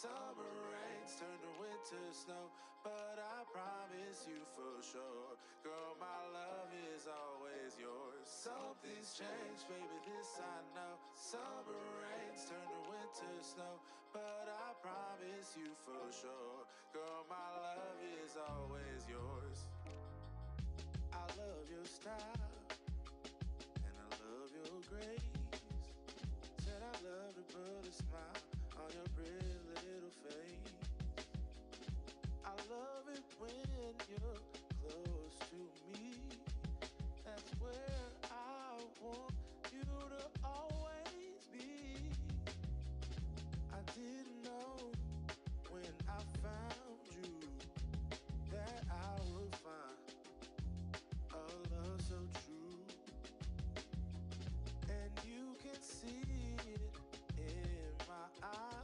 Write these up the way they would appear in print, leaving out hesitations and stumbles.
Summer rains turn to winter snow, but I promise you for sure, girl, my love is always yours. Something's changed, baby, this I know. Summer rains turn to winter snow, but I promise you for sure, girl, my love is always yours. I love your style, and I love your grace. Said I love to put a smile on your pretty little face. I love it when you're close to me. That's where I want you to always be. I didn't know when I found you that I would find a love so true. And you can see it in my eyes.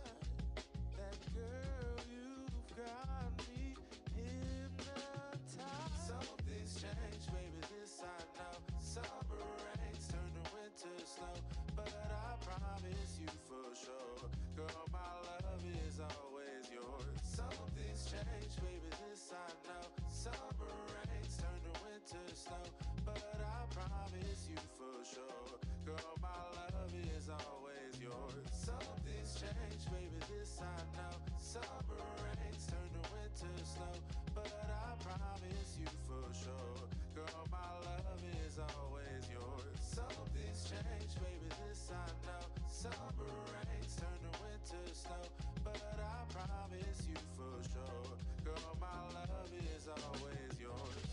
That girl, you've got me hypnotized. Something's changed, baby, this I know. Summer rains turn to winter snow, but I promise you for sure, girl, my love is always yours. Something's changed, baby, this I know. Summer rains turn to winter snow, but I promise you for sure, girl, my love is always yours. Something's changed, baby, this I know. Summer rains turn to winter snow, but I promise you for sure, girl, my love is always yours. Something's changed, baby, this I know. Summer rains turn to winter snow, but I promise you for sure, girl, my love is always yours.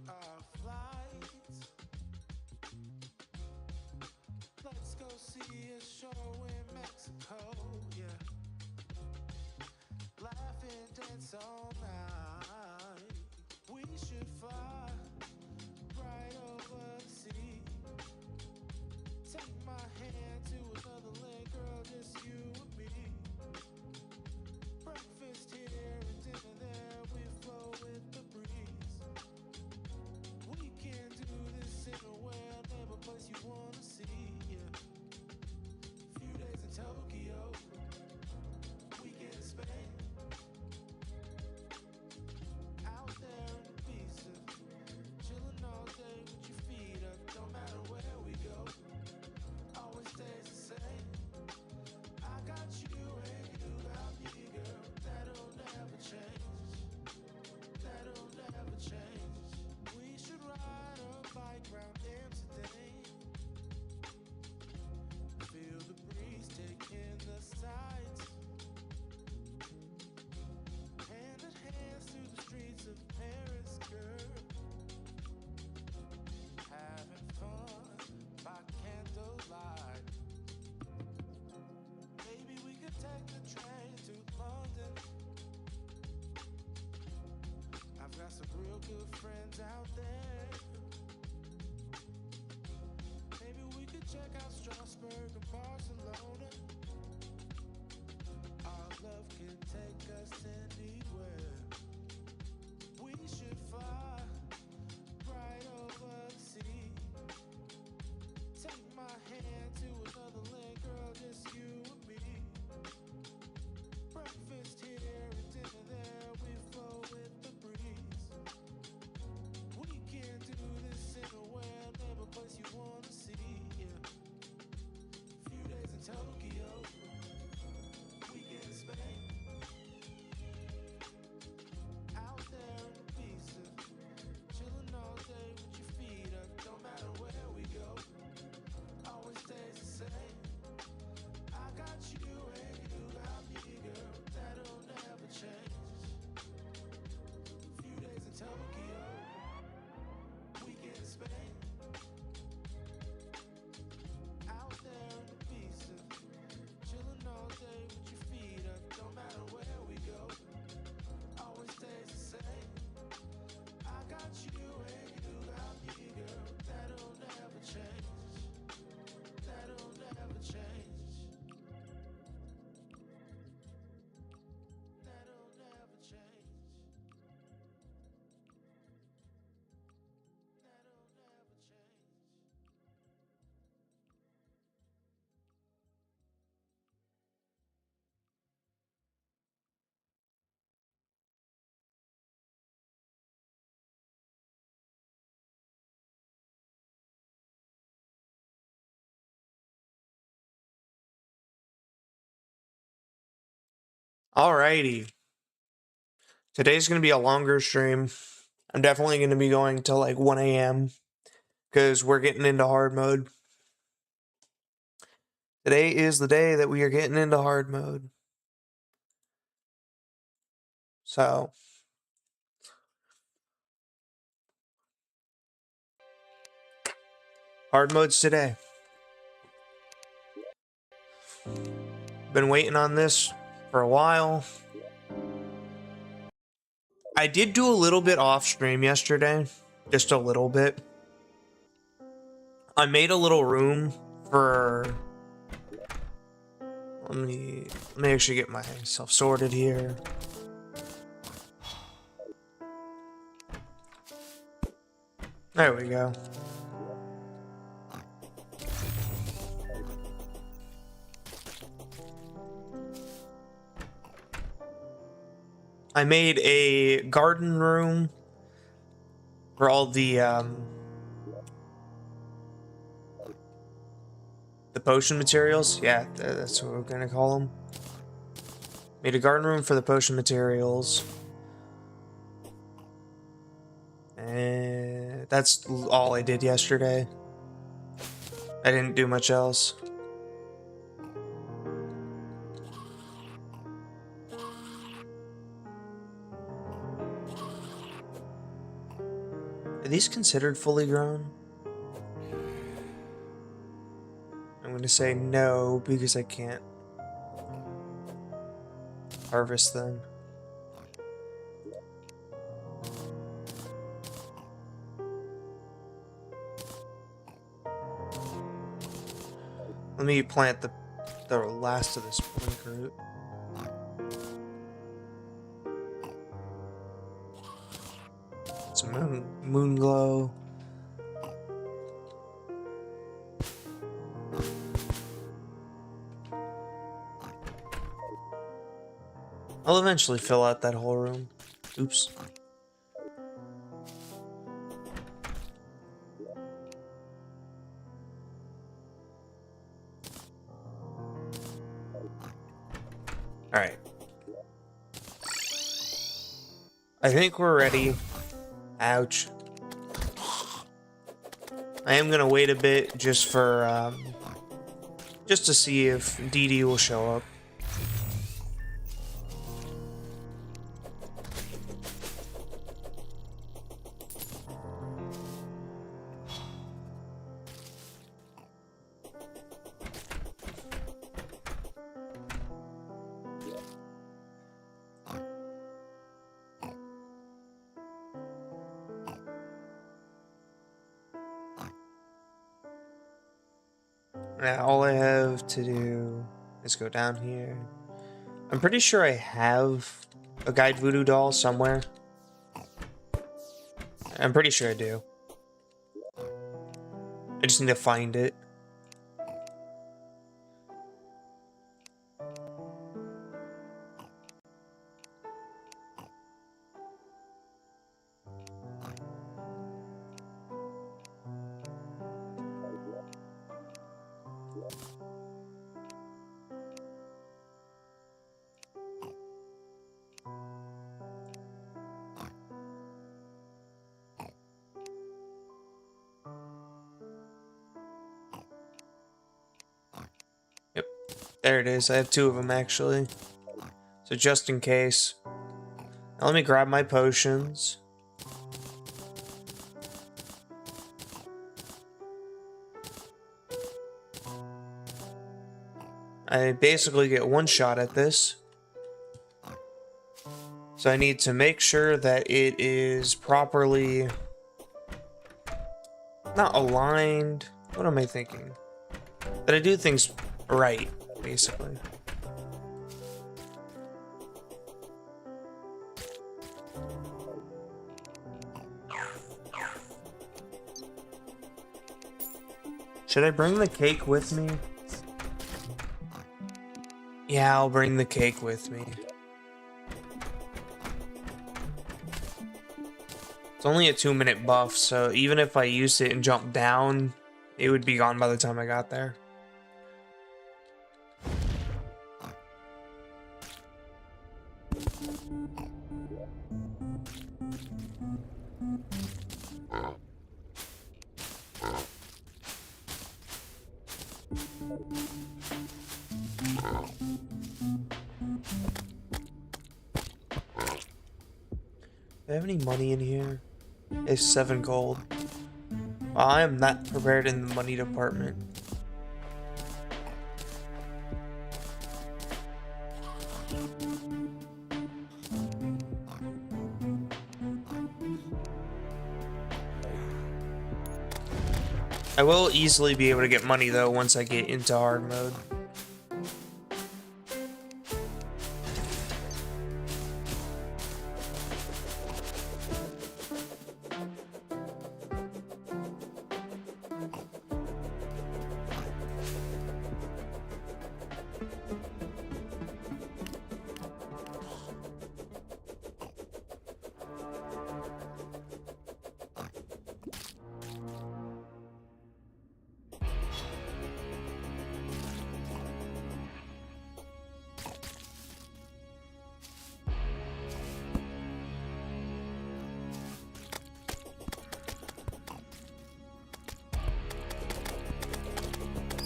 Our flights. Let's go see a show in Mexico, yeah. Laugh and dance all night. We should fly right over the sea. Take my hand to another land, girl, just you and me. Breakfast here and dinner there, we flow with the breeze. We can do this anywhere, name a place you wanna see, yeah. Few days in Tokyo, weekend in Spain. Out there in Ibiza, chillin' all day with your feet up. Don't matter where we go, always stays the same. I got you and you got me, girl. That'll never change. That'll never change. We should ride a bike round Amsterdam. Feel the breeze taking the sights. Hand in hand through the streets of Paris, girl. Having fun by candlelight. Maybe we could take the train to London. I've got some real good friends out there. Maybe we could check out Strasbourg and Barcelona. Our love can take us anywhere. We should fly right over the sea. Take my hand to another land, girl, just you and me. Breakfast here and dinner there, we flow with the breeze. We can do this anywhere, name a place you wanna see, yeah. Alrighty. Today's going to be a longer stream. I'm definitely going to be going till like 1 a.m. because we're getting into hard mode. Today is the day that we are getting into hard mode. So, hard mode's today. Been waiting on this for a while. I did do a little bit off stream yesterday. Just a little bit. I made a little room for... Let me actually get myself sorted here. There we go. I made a garden room for all the potion materials. Yeah, that's what we're gonna call them. Made a garden room for the potion materials. And that's all I did yesterday. I didn't do much else. Are these considered fully grown? I'm going to say no because I can't harvest them. Let me plant the last of this blink root. Some moon glow. I'll eventually fill out that whole room. Oops. Alright. I think we're ready. Ouch. I am gonna wait a bit just for, just to see if DD will show up. Now all I have to do is go down here. I'm pretty sure I have a guide voodoo doll somewhere. I'm pretty sure I do. I just need to find it. Yep, there it is. I have two of them actually. So just in case. Now let me grab my potions. I basically get one shot at this. So I need to make sure that it is properly... not aligned. What am I thinking? That I do things right, basically. Should I bring the cake with me? Yeah, I'll bring the cake with me. It's only a 2-minute buff, so even if I used it and jumped down, it would be gone by the time I got there. Do I have any money in here? It's 7 gold. Well, I am not prepared in the money department. I will easily be able to get money though once I get into hard mode.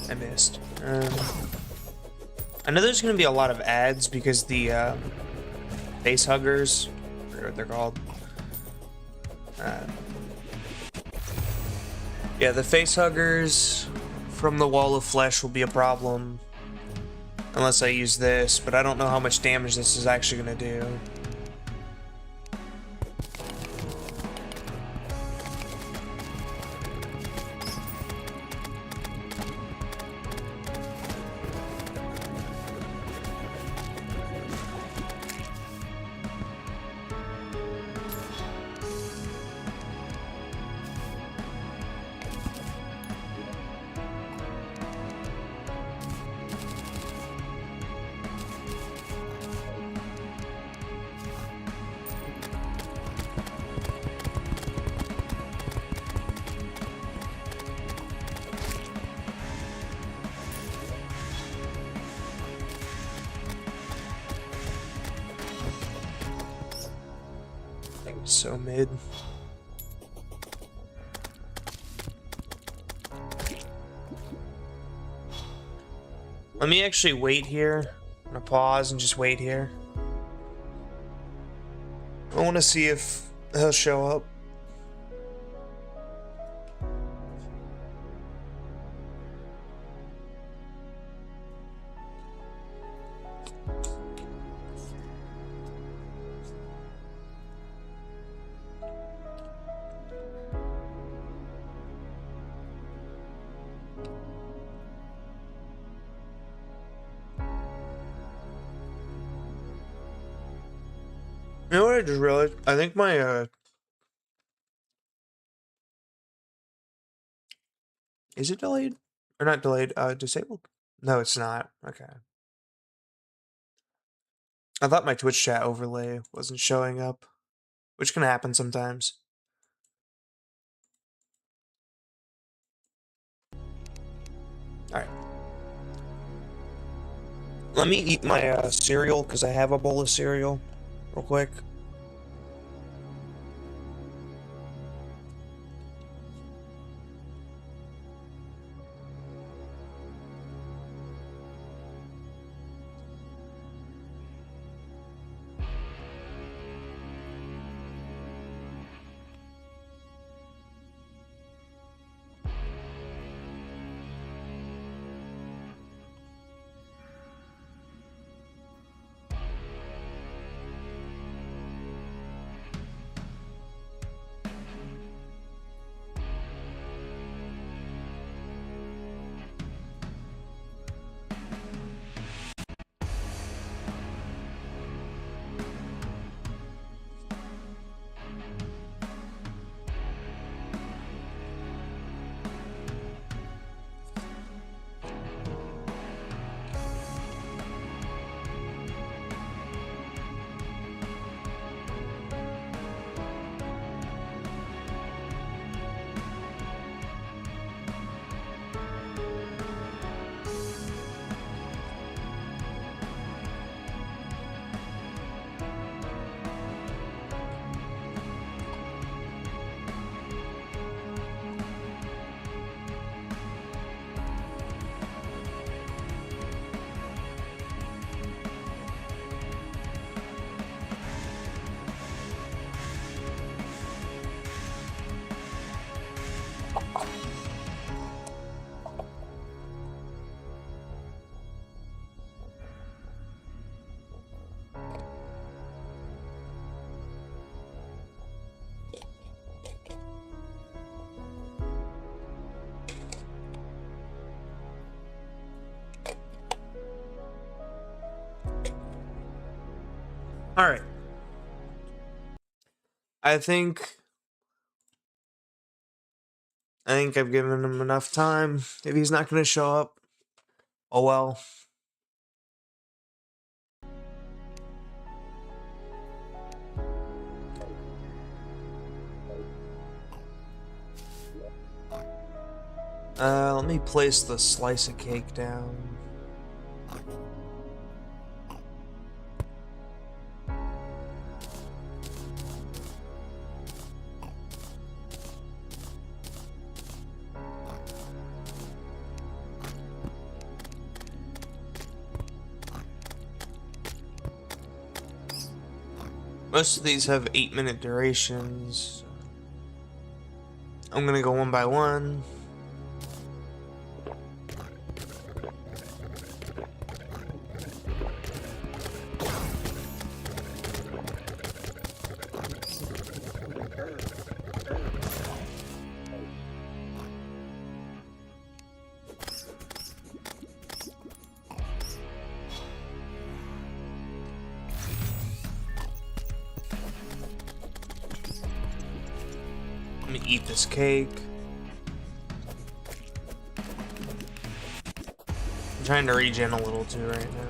I missed. I know there's going to be a lot of ads because the face huggers, I forget what they're called. Yeah, the face huggers from the wall of flesh will be a problem unless I use this, but I don't know how much damage this is actually going to do. So mid. Let me actually wait here. I'm gonna pause and just wait here. I want to see if he'll show up. You know what I just realized? I think my, is it delayed? Or not delayed, disabled? No, it's not. Okay. I thought my Twitch chat overlay wasn't showing up, which can happen sometimes. Alright. Let me eat my cereal, because I have a bowl of cereal, real quick. Alright. I think I've given him enough time. If he's not going to show up, oh well. Let me place the slice of cake down. Most of these have 8-minute durations. I'm gonna go one by one. Let me eat this cake. I'm trying to regen a little too right now.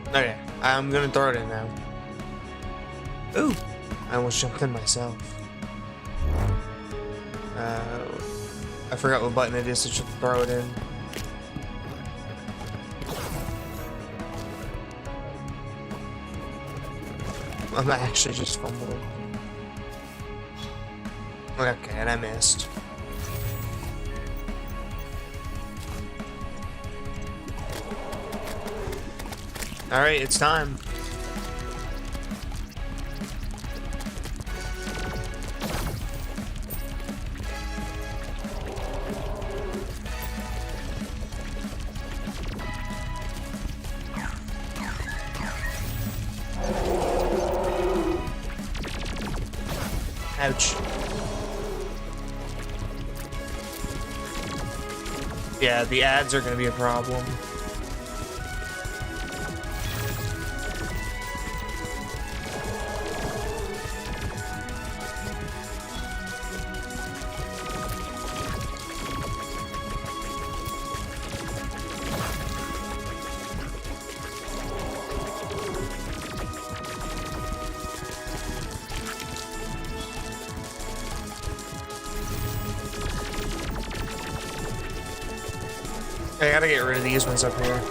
Okay, I'm gonna throw it in now. Ooh, I almost jumped in myself. I forgot what button it is to throw it in. I'm actually just fumbling. Okay, and I missed. Alright, it's time. Ouch. Yeah, the ads are gonna be a problem. I gotta get rid of these ones up here.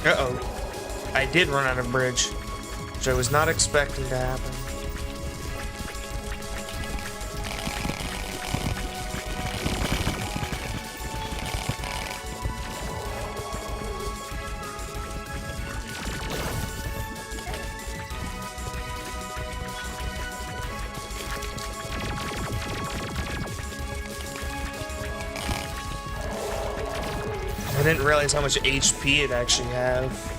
Uh-oh. I did run out of bridge, which I was not expecting to happen. I didn't realize how much HP it actually have.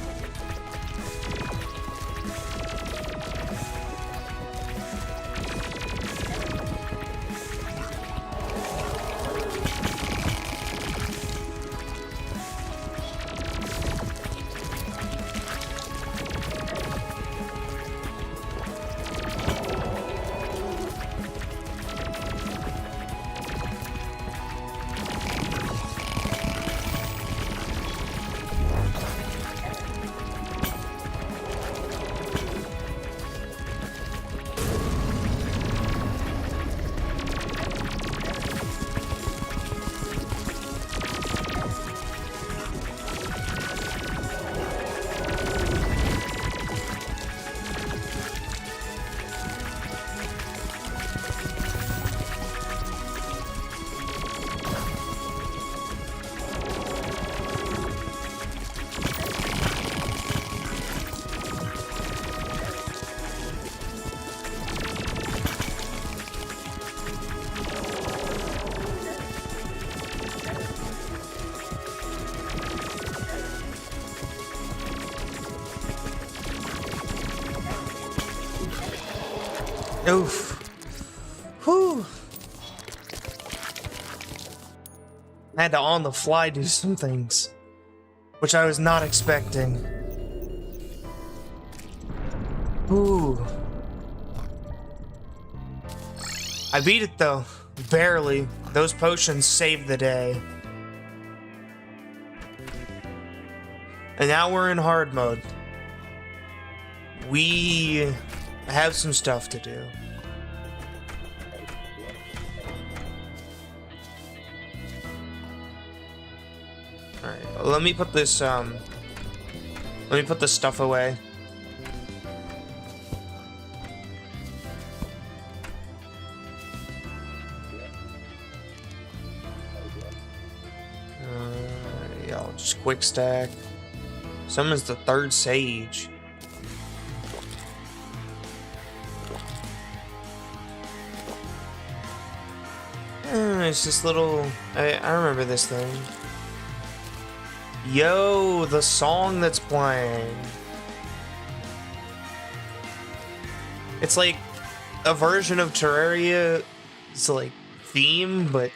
Oof. Whew. I had to on the fly do some things, which I was not expecting. Ooh. I beat it though, barely. Those potions saved the day. And now we're in hard mode. We have some stuff to do. Alright, let me put this stuff away. Yeah, I'll just quick stack. Summons the third sage. It's this little... I remember this thing. Yo, the song that's playing. It's like a version of Terraria's like theme, but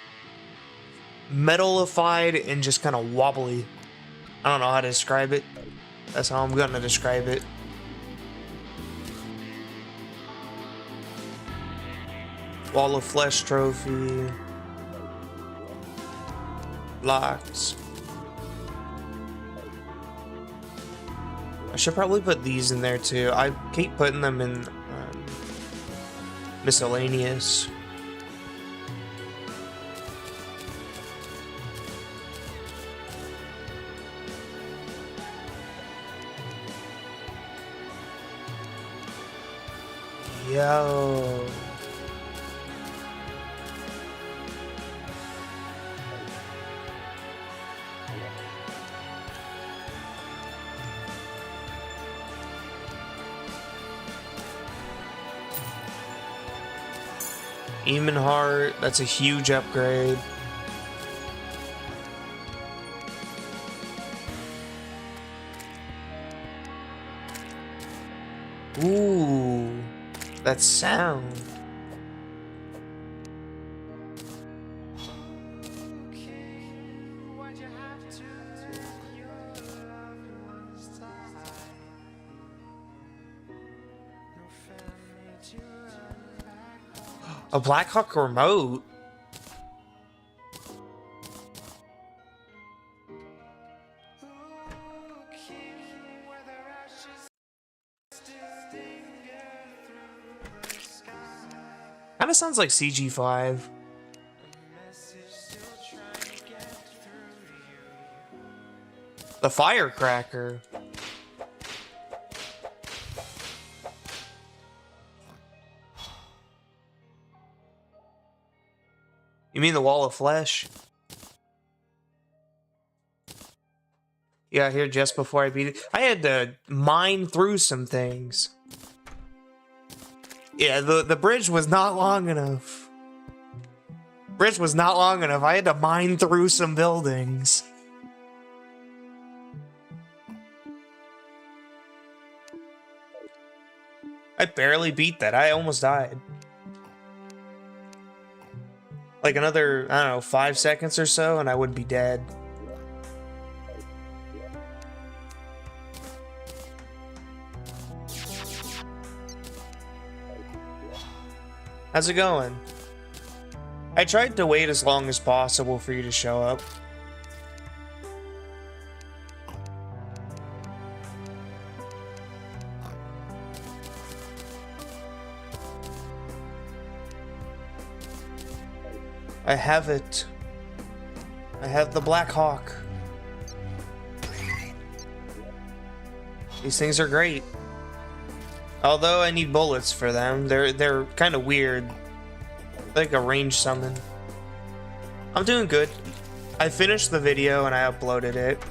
metalified and just kind of wobbly. I don't know how to describe it. That's how I'm gonna describe it. Wall of Flesh trophy. Locked. I should probably put these in there too. I keep putting them in miscellaneous. Yo. Eamon Heart, that's a huge upgrade. Ooh, that sound. A Blackhawk remote? Kinda sounds like CG5. The Firecracker. You mean the Wall of Flesh? You got here just before I beat it. I had to mine through some things. Yeah, the bridge was not long enough. Bridge was not long enough. I had to mine through some buildings. I barely beat that. I almost died. Like another, I don't know, 5 seconds or so, and I would be dead. How's it going? I tried to wait as long as possible for you to show up. I have it. I have the Black Hawk. These things are great. Although I need bullets for them. They're kind of weird. Like a range summon. I'm doing good. I finished the video and I uploaded it.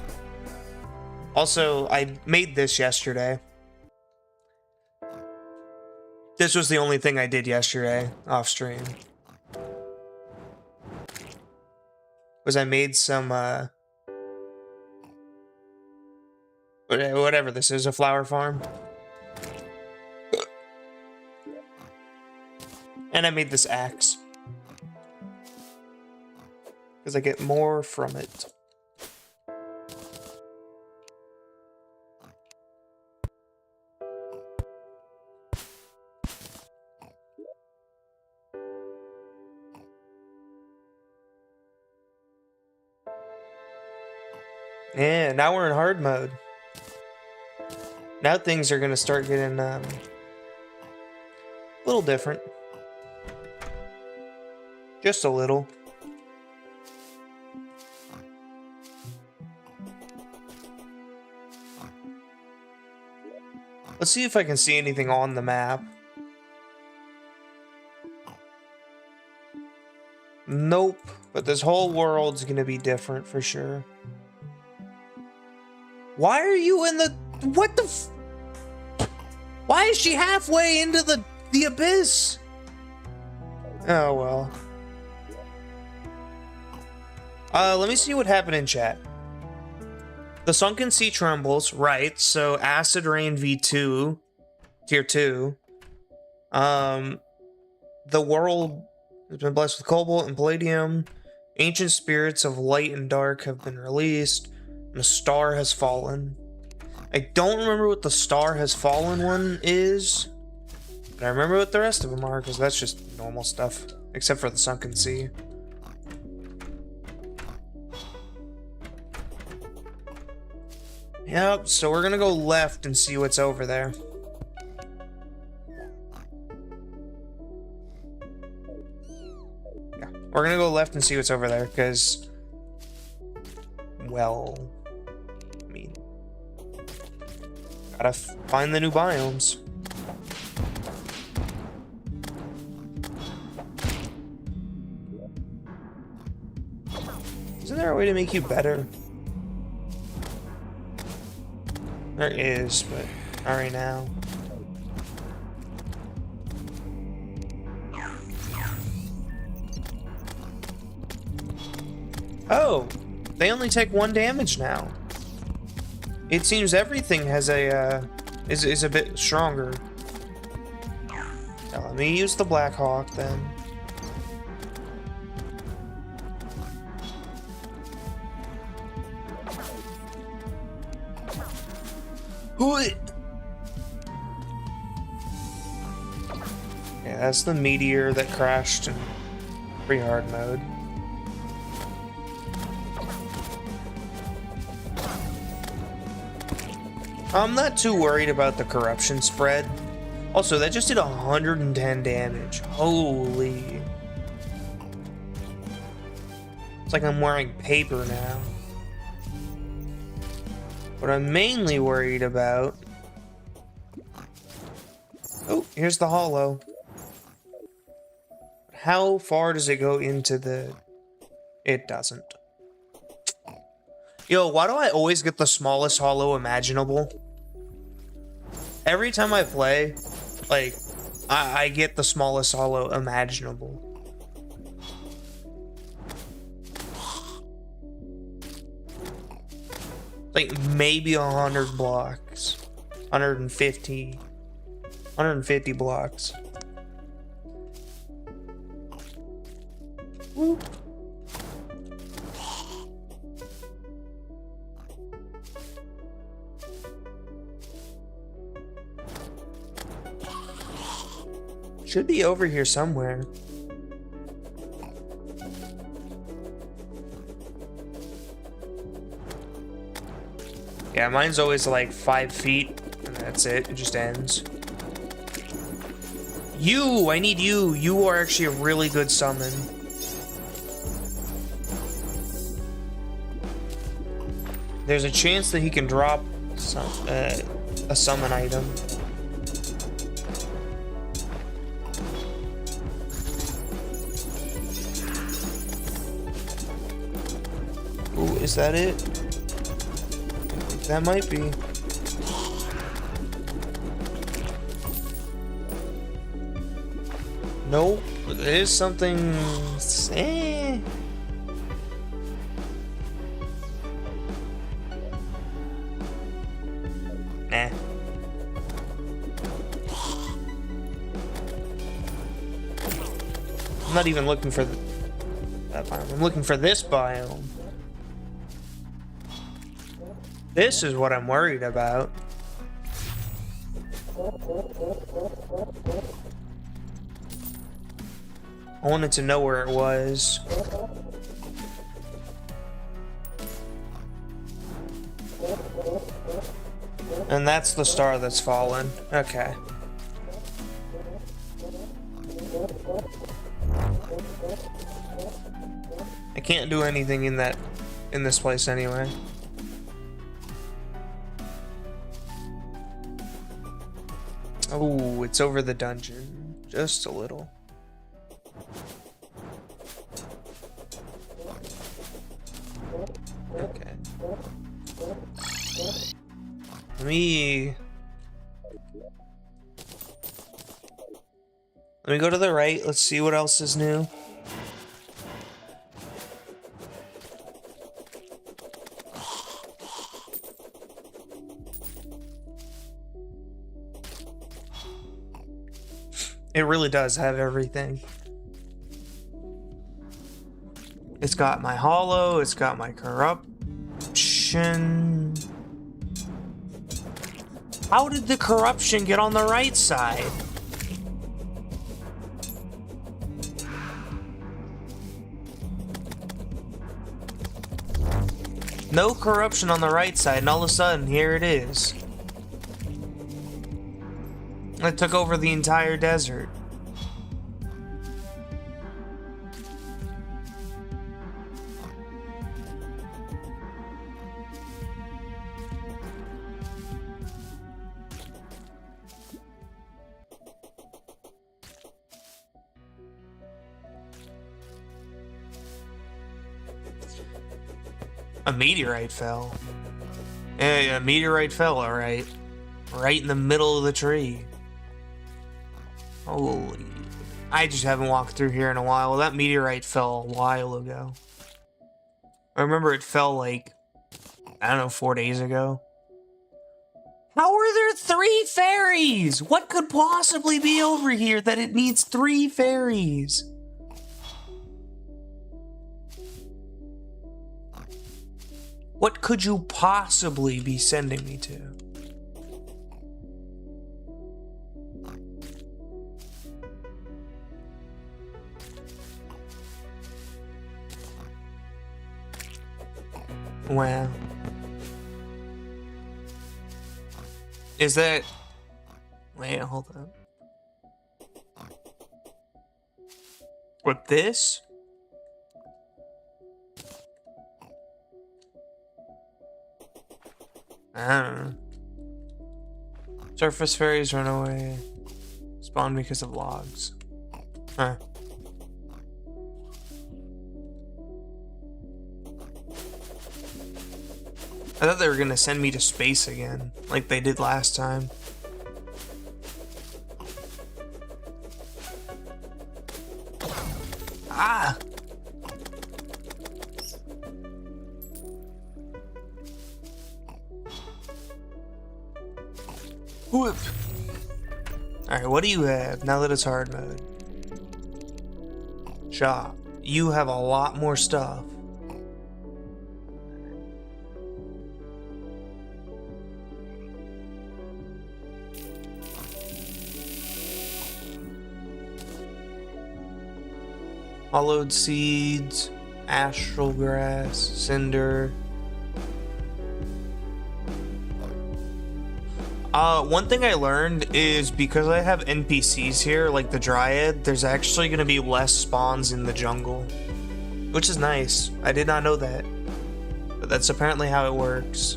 Also, I made this yesterday. This was the only thing I did yesterday off stream. Was I made some whatever this is, a flower farm. And I made this axe. Because I get more from it. Yeah, now we're in hard mode. Now things are gonna start getting a little different. Just a little. Let's see if I can see anything on the map. Nope, but this whole world's gonna be different for sure. Why are you in the... What the f... Why is she halfway into the abyss? Oh, well. Let me see what happened in chat. The sunken sea trembles, right? So acid rain V2, tier 2. The world has been blessed with cobalt and palladium. Ancient spirits of light and dark have been released. And a star has fallen. I don't remember what the star has fallen one is. But I remember what the rest of them are, because that's just normal stuff. Except for the sunken sea. Yep, so we're gonna go left and see what's over there. Yeah, we're gonna go left and see what's over there, because... Well... I mean... Gotta find the new biomes. Isn't there a way to make you better? There is, but not right now. Oh, they only take 1 damage now. It seems everything has a is a bit stronger. Now let me use the Black Hawk then. Yeah, that's the meteor that crashed in pre-hard mode. I'm not too worried about the corruption spread. Also, that just did 110 damage. Holy. It's like I'm wearing paper now. What I'm mainly worried about... Oh, here's the hollow. How far does it go into the... It doesn't. Yo, why do I always get the smallest hollow imaginable? Every time I play, like, I get the smallest hollow imaginable. Like, maybe 100 blocks. 150 blocks. Woo. Should be over here somewhere. Yeah, mine's always like 5 feet, and that's it. It just ends. You! I need you! You are actually a really good summon. There's a chance that he can drop some, a summon item. Ooh, is that it? That might be. Nope. There's something... Nah. I'm not even looking for that biome. I'm looking for this biome. This is what I'm worried about. I wanted to know where it was. And that's the star that's fallen. Okay. I can't do anything in this place anyway. Oh, it's over the dungeon. Just a little. Okay. Let me go to the right. Let's see what else is new. It really does have everything. It's got my hollow, it's got my corruption. How did the corruption get on the right side? No corruption on the right side, and all of a sudden, here it is. It took over the entire desert. A meteorite fell. Yeah, a meteorite fell, alright. Right in the middle of the tree. Holy... I just haven't walked through here in a while. That meteorite fell a while ago. I remember it fell like, I don't know, 4 days ago. How are there 3 fairies? What could possibly be over here that it needs 3 fairies? What could you possibly be sending me to? Wow. Is that... Wait, hold up. With this? I don't know. Surface fairies run away. Spawn because of logs. Huh. I thought they were gonna send me to space again, like they did last time. Ah! Whoop! Alright, what do you have now that it's hard mode? Shop. You have a lot more stuff. Hollowed seeds, astral grass, cinder. One thing I learned is because I have NPCs here, like the Dryad, there's actually going to be less spawns in the jungle. Which is nice. I did not know that. But that's apparently how it works.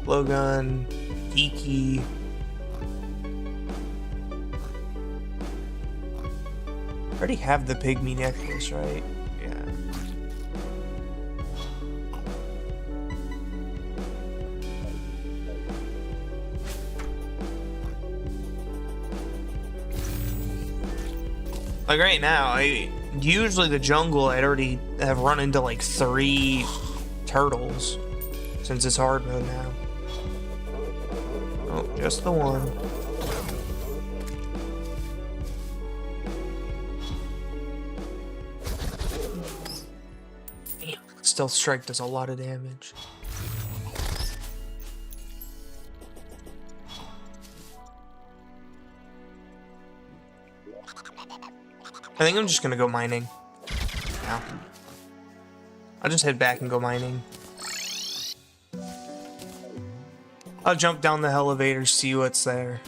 Blowgun, Iki. I already have the pygmy necklace, right? Yeah. Like right now, usually the jungle I'd already have run into like 3 turtles since it's hard mode now. Oh, just the one. Damn, Stealth Strike does a lot of damage. I think I'm just gonna go mining. Now. I'll just head back and go mining. I'll jump down the elevator, see what's there.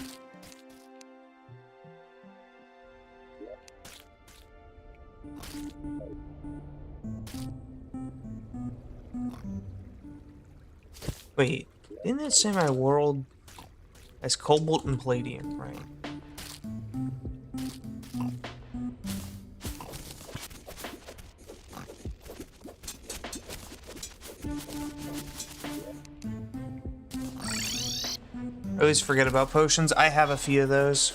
Wait, didn't it say my world has cobalt and palladium, right? I always forget about potions. I have a few of those.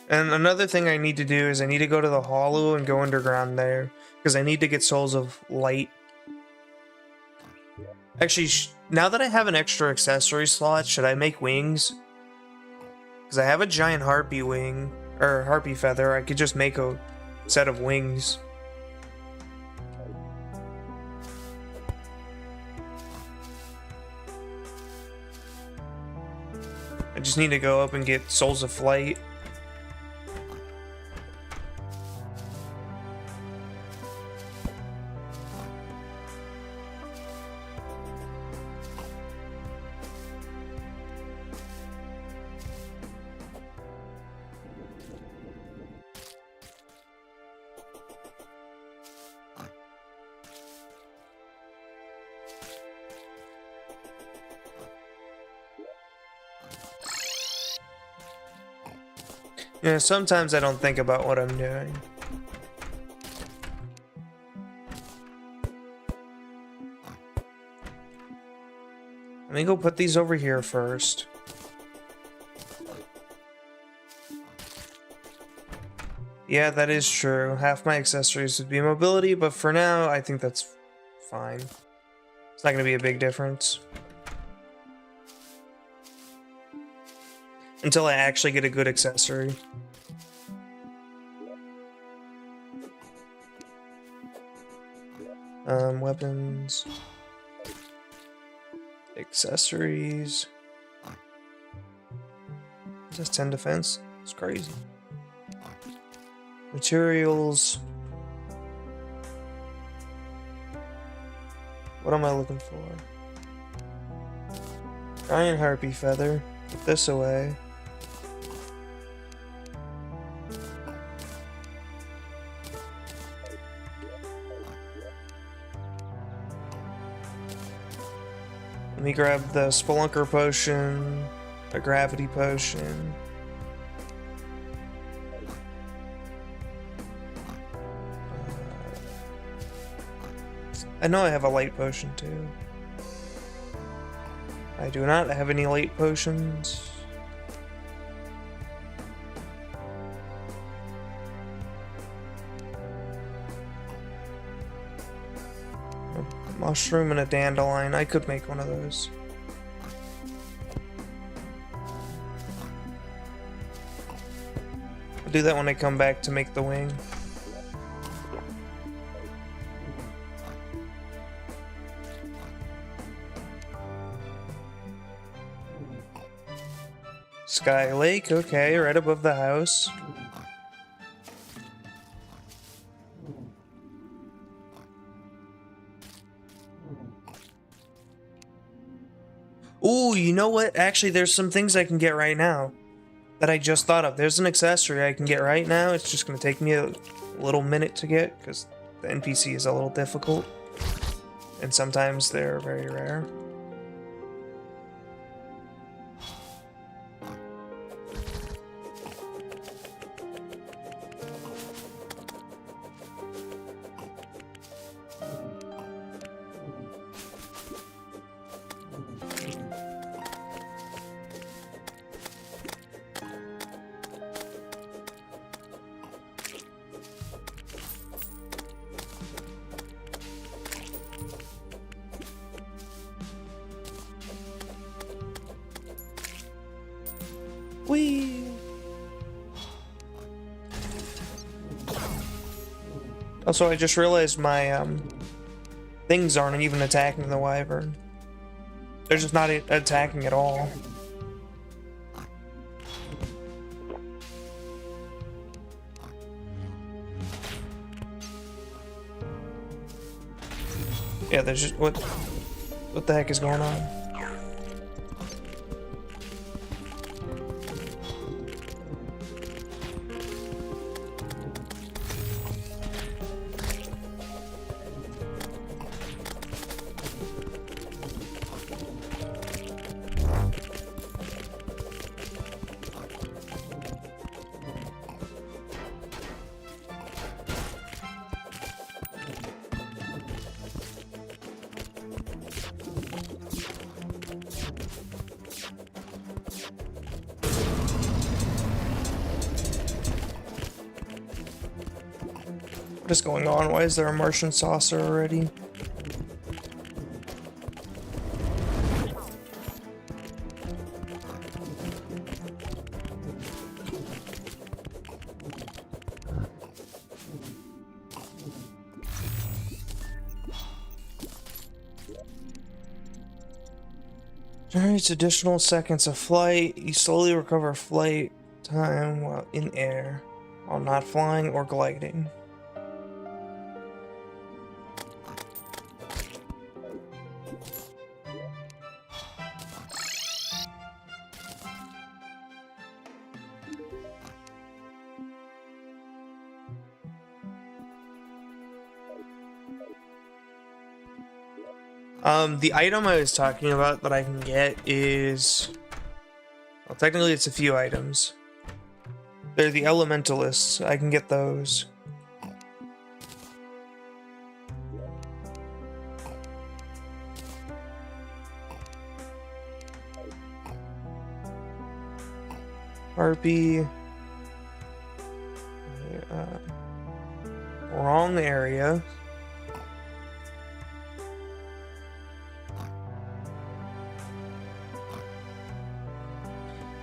And another thing I need to do is I need to go to the Hollow and go underground there, because I need to get Souls of Light. Actually, now that I have an extra accessory slot, should I make wings? Because I have a giant harpy wing, or harpy feather. I could just make a set of wings. I just need to go up and get Souls of Flight. Yeah, sometimes I don't think about what I'm doing. Let me go put these over here first. Yeah, that is true. Half my accessories would be mobility, but for now, I think that's fine. It's not going to be a big difference. Until I actually get a good accessory. Weapons. Accessories. Just 10 defense? It's crazy. Materials. What am I looking for? Giant harpy feather. Put this away. Let me grab the Spelunker potion, a gravity potion. I know I have a light potion too. I do not have any light potions. Mushroom and a dandelion. I could make one of those. I'll do that when I come back to make the wing. Sky Lake, okay, right above the house. Ooh, you know what? Actually, there's some things I can get right now that I just thought of. There's an accessory I can get right now. It's just going to take me a little minute to get because the NPC is a little difficult. And sometimes they're very rare. Whee! Also, I just realized my things aren't even attacking the wyvern. They're just not attacking at all. Yeah, there's just what the heck is going on? What is going on? Why is there a Martian saucer already? Generates additional seconds of flight. You slowly recover flight time while in air, while not flying or gliding. The item I was talking about that I can get is... Well, technically it's a few items. They're the elementalists. I can get those. Harpy. Wrong area.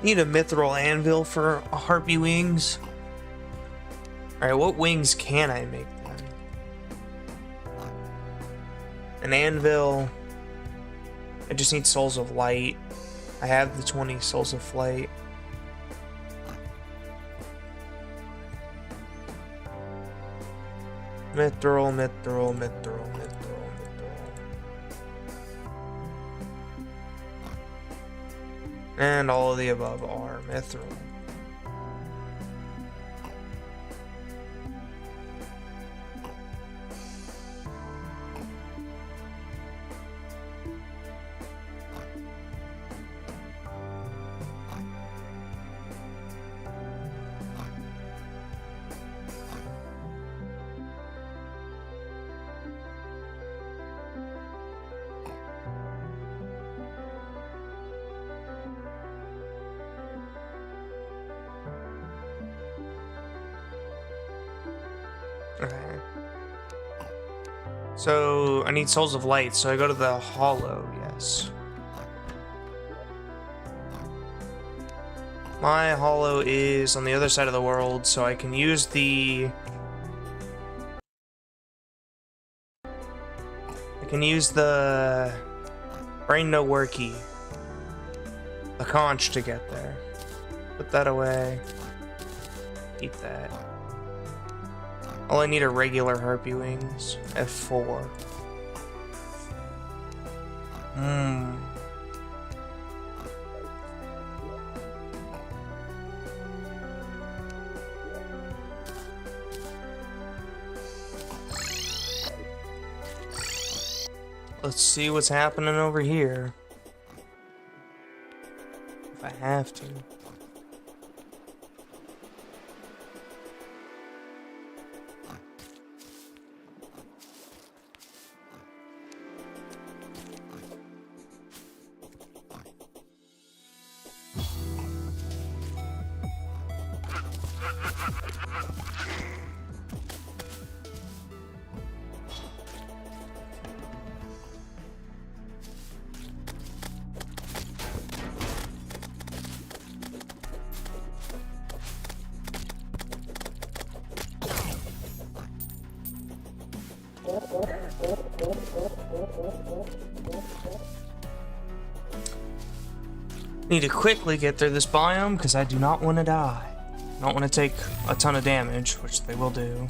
Need a mithril anvil for harpy wings. Alright, what wings can I make then? An anvil. I just need souls of light. I have the 20 souls of flight. Mithril, mithril, mithril, mithril. And all of the above are mithril. Okay. So I need souls of light, so I go to the hollow, yes. My hollow is on the other side of the world, so I can use the... Brain no worky. The conch to get there. Put that away. Keep that. All I need are regular harpy wings. F4. Let's see what's happening over here. If I have to. Need to quickly get through this biome because I do not want to die. I don't want to take a ton of damage, which they will do.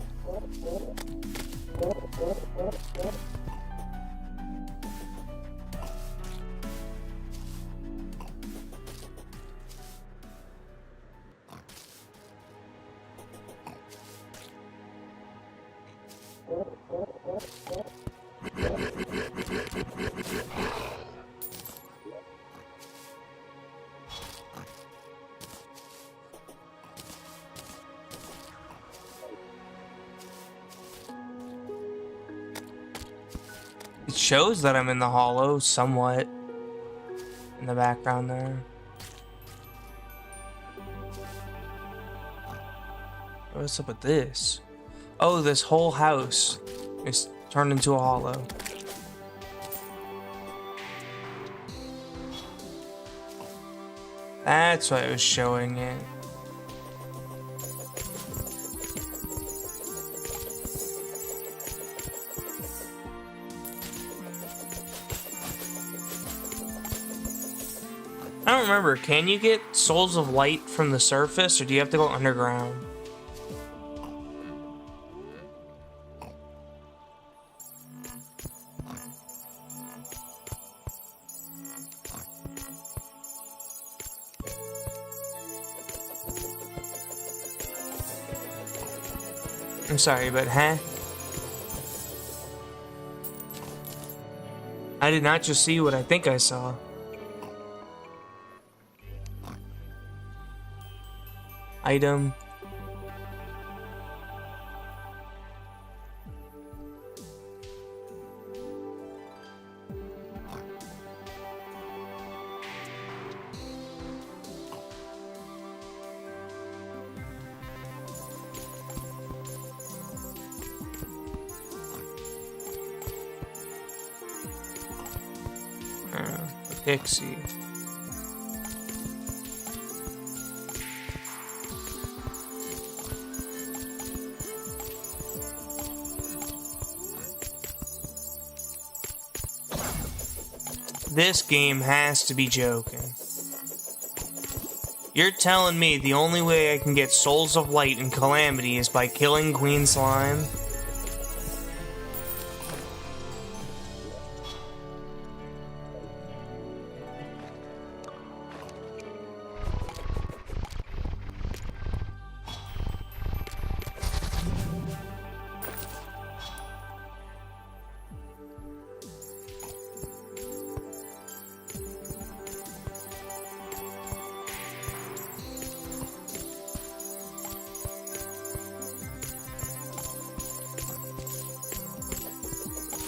It shows that I'm in the hollow somewhat in the background there. What's up with this? Oh, this whole house is turned into a hollow. That's why it was showing it. I don't remember, can you get souls of light from the surface, or do you have to go underground? I'm sorry, but I did not just see what I think I saw. Item. Pixie. This game has to be joking. You're telling me the only way I can get Souls of Light in Calamity is by killing Queen Slime?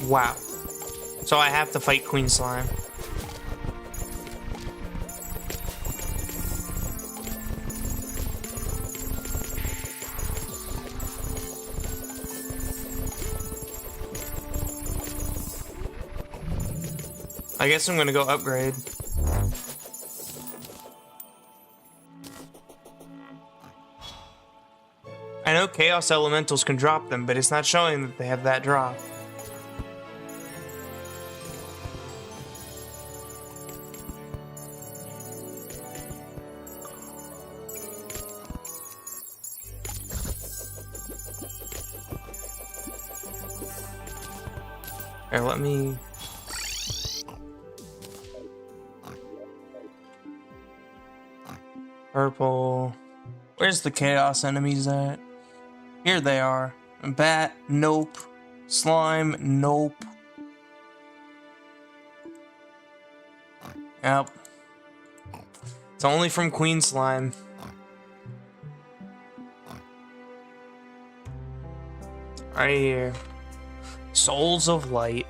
Wow. So I have to fight Queen Slime. I guess I'm gonna go upgrade. I know Chaos Elementals can drop them, but it's not showing that they have that drop. Here, let me... Purple. Where's the chaos enemies at? Here they are. Bat, nope. Slime, nope. Yep. It's only from Queen Slime. Right here. Souls of Light.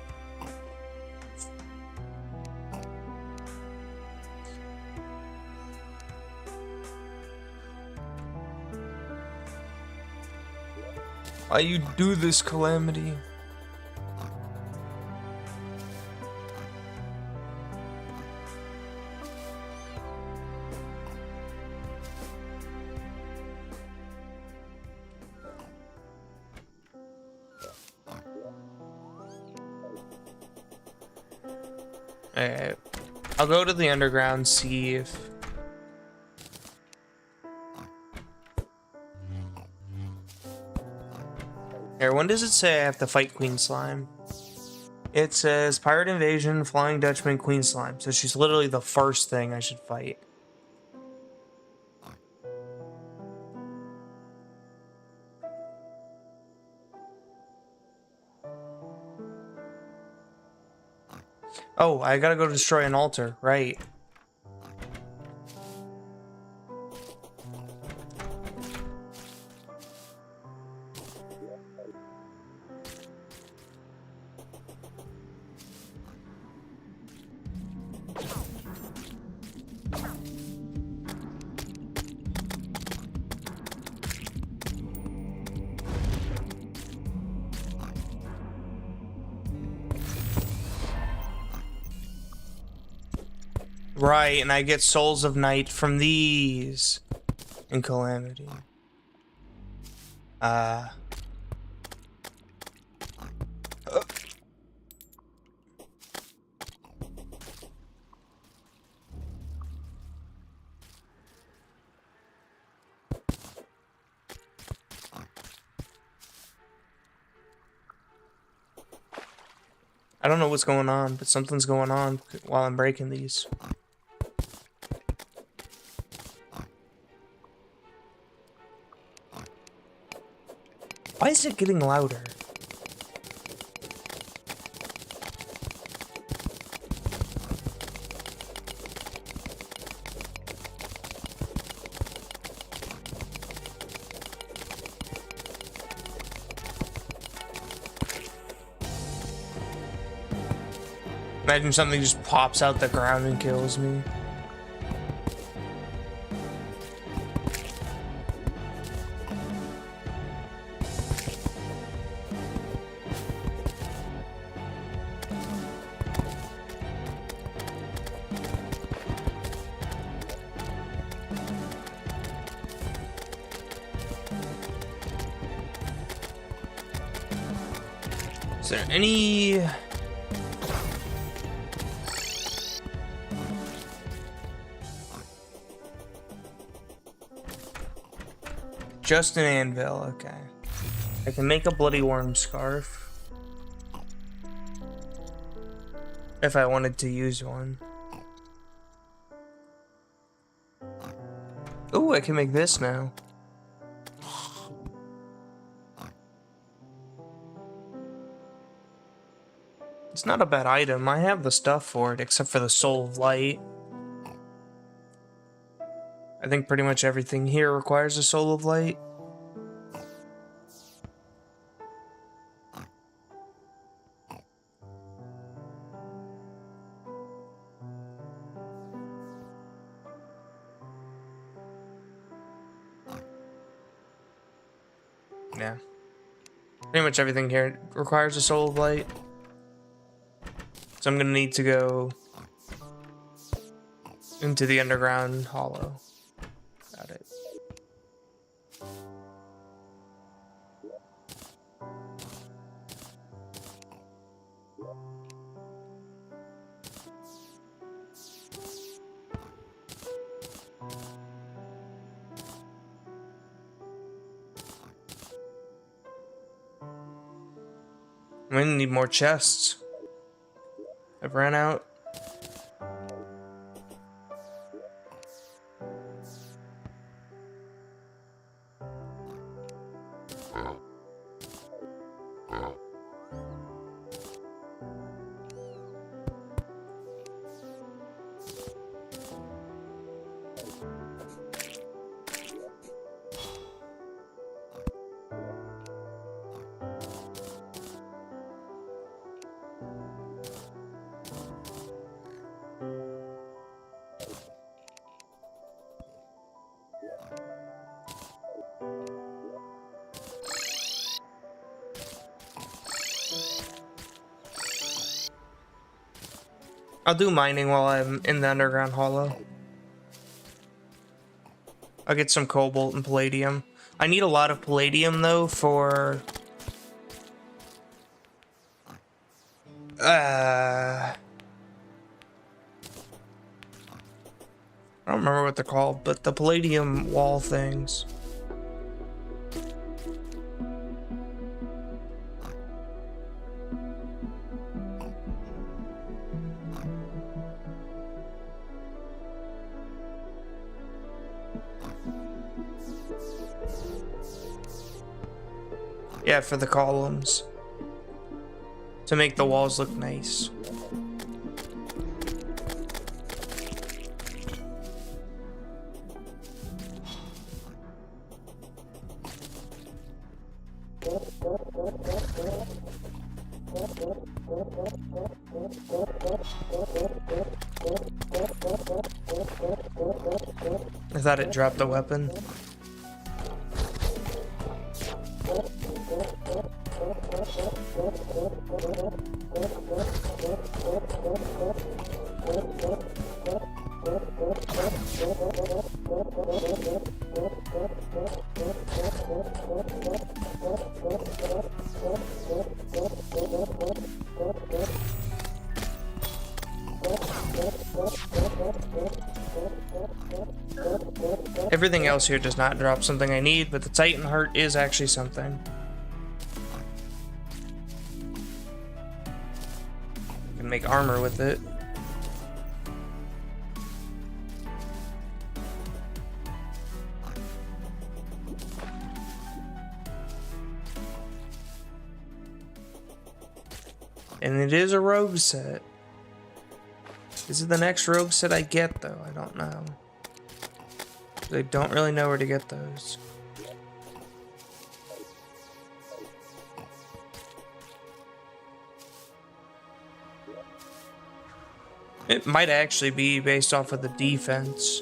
Why you do this, Calamity? Alright, I'll go to the underground, see if Here, when does it say I have to fight Queen Slime? It says Pirate Invasion, Flying Dutchman, Queen Slime. So she's literally the first thing I should fight. Oh, I gotta go destroy an altar, right. Right, and I get Souls of Night from these in Calamity. I don't know what's going on, but something's going on while I'm breaking these. Why is it getting louder? Imagine something just pops out the ground and kills me. Is there any... Just an anvil, okay. I can make a bloody worm scarf. If I wanted to use one. Ooh, I can make this now. It's not a bad item. I have the stuff for it, except for the Soul of Light. I think pretty much everything here requires a Soul of Light. Yeah. Pretty much everything here requires a Soul of Light. So I'm gonna need to go into the underground hollow. Got it. I'm gonna need more chests. I've ran out. I'll do mining while I'm in the underground hollow. I'll get some cobalt and palladium. I need a lot of palladium though for... I don't remember what they're called, but the palladium wall things. Yeah, for the columns. To make the walls look nice. I thought it dropped the weapon. Everything else here does not drop something I need, but the Titan Heart is actually something. I can make armor with it. And it is a rogue set. Is it the next rogue set I get, though? I don't know. I don't really know where to get those. It might actually be based off of the defense.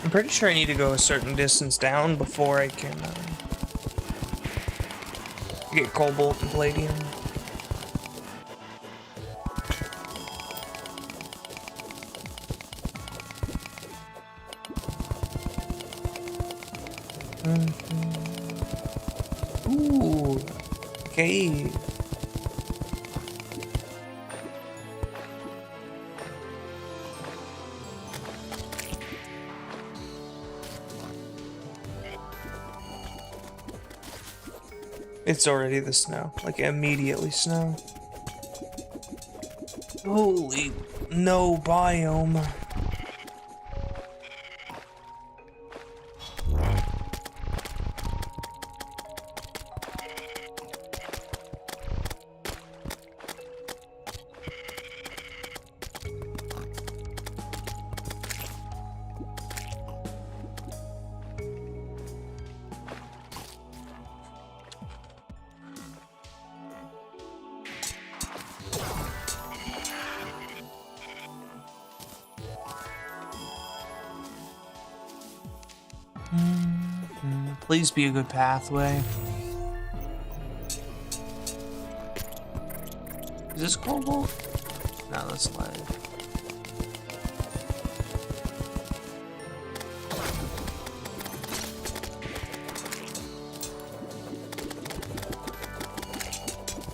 I'm pretty sure I need to go a certain distance down before I can get cobalt and palladium. Ooh, okay. It's already the snow, like immediately snow. Holy no biome. Please be a good pathway. Is this cobalt? No, that's lead.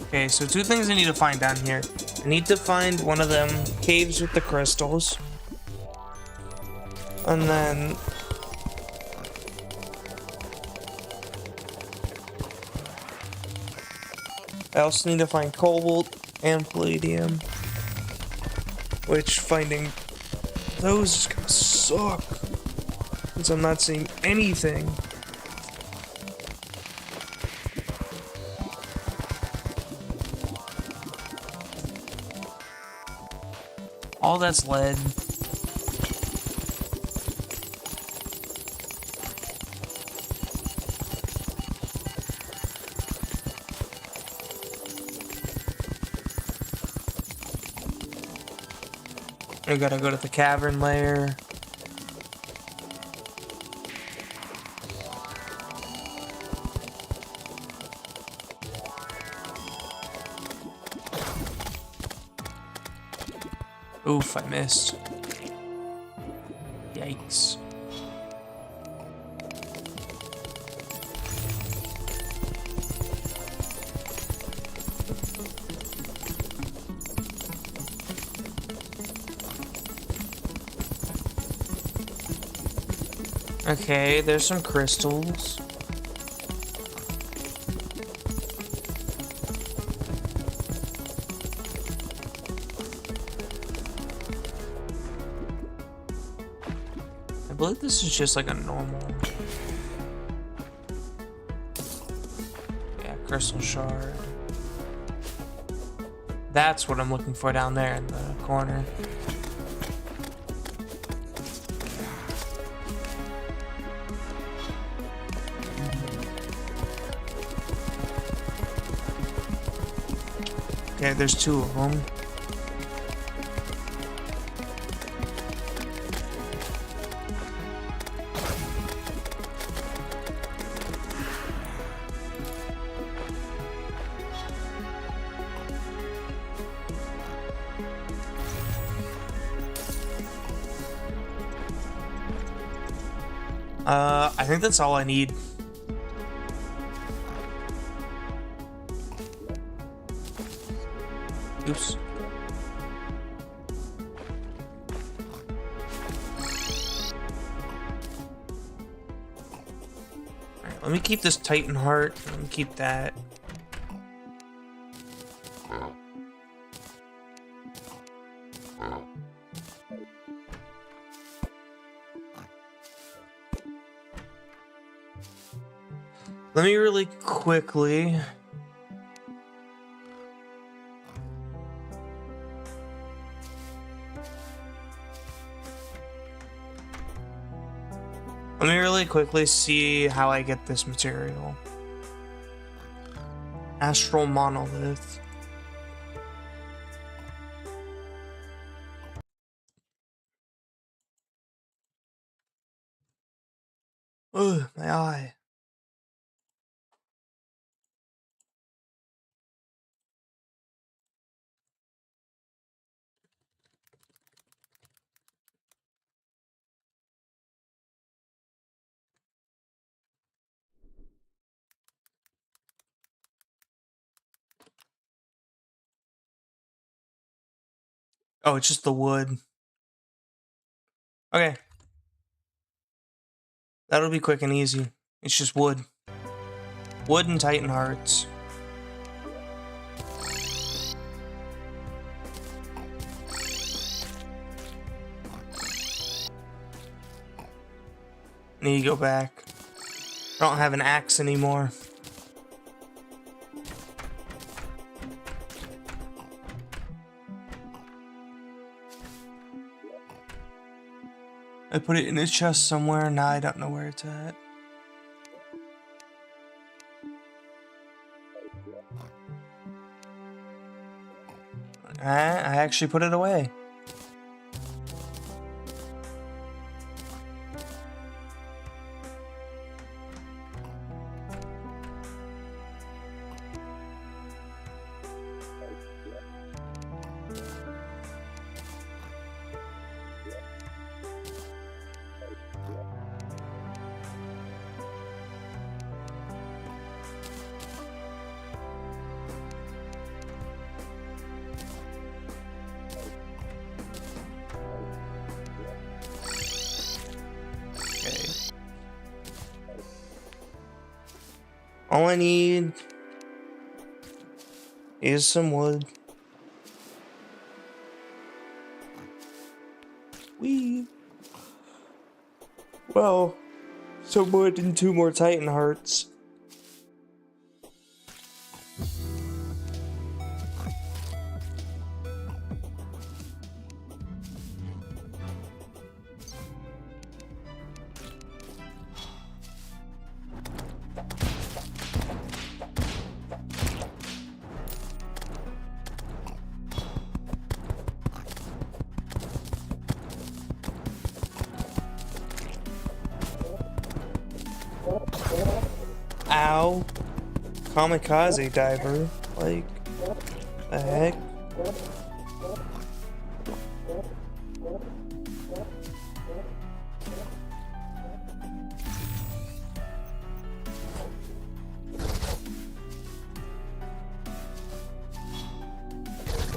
Okay, so two things I need to find down here. I need to find one of them caves with the crystals. And then I also need to find cobalt and palladium, which finding those is gonna suck since I'm not seeing anything. All that's lead. We gotta go to the cavern layer. Oof, I missed. Yikes. Okay, there's some crystals. I believe this is just like a normal... Yeah, crystal shard. That's what I'm looking for down there in the corner. Okay, there's two of them. I think that's all I need. Oops. Alright, let me keep this Titan heart. Let me keep that. Let me really quickly... Let me really quickly see how I get this material. Astral monolith. Ugh, my eye. Oh, it's just the wood. Okay. That'll be quick and easy. It's just wood. Wood and Titan hearts. Need to go back. I don't have an axe anymore. I put it in his chest somewhere. Now I don't know where it's at. I actually put it away. All I need is some wood. Well, some wood and 2 more Titan hearts. Ow. Kamikaze diver. Like, the heck?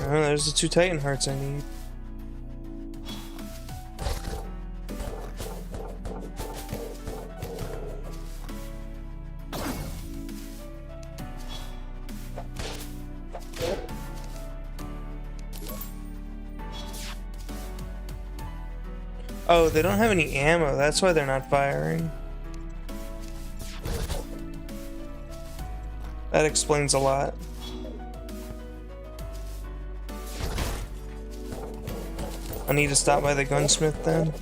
Oh, there's the 2 Titan hearts I need. Oh, they don't have any ammo. That's why they're not firing. That explains a lot. I need to stop by the gunsmith then.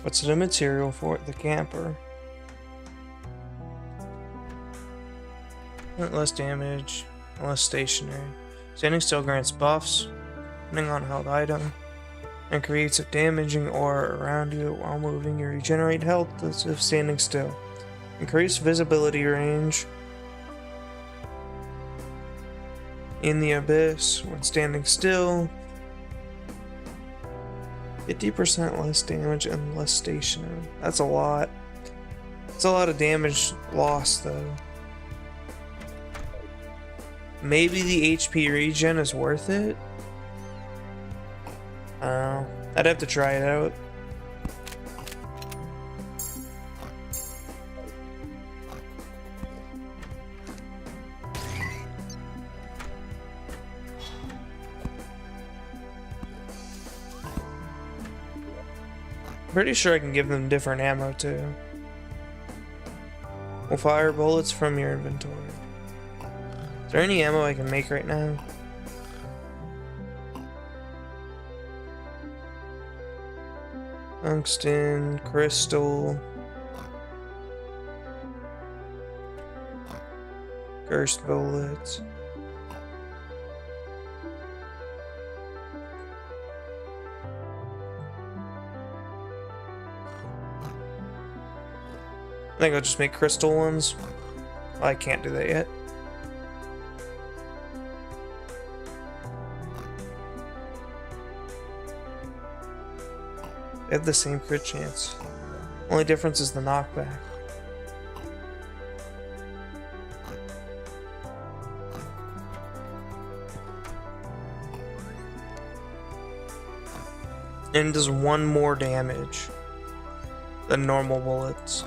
What's the material for it? The camper. Less damage, less stationary. Standing still grants buffs, depending on held item, and creates a damaging aura around you while moving. You regenerate health as if standing still. Increase visibility range in the abyss when standing still. 50% less damage and less stationary. That's a lot. That's a lot of damage lost, though. Maybe the HP regen is worth it? I don't know. I'd have to try it out. Pretty sure I can give them different ammo too. We'll fire bullets from your inventory. Is there any ammo I can make right now? Tungsten, crystal, cursed bullets. I think I'll just make crystal ones. I can't do that yet. They have the same crit chance. Only difference is the knockback. And does 1 more damage than normal bullets.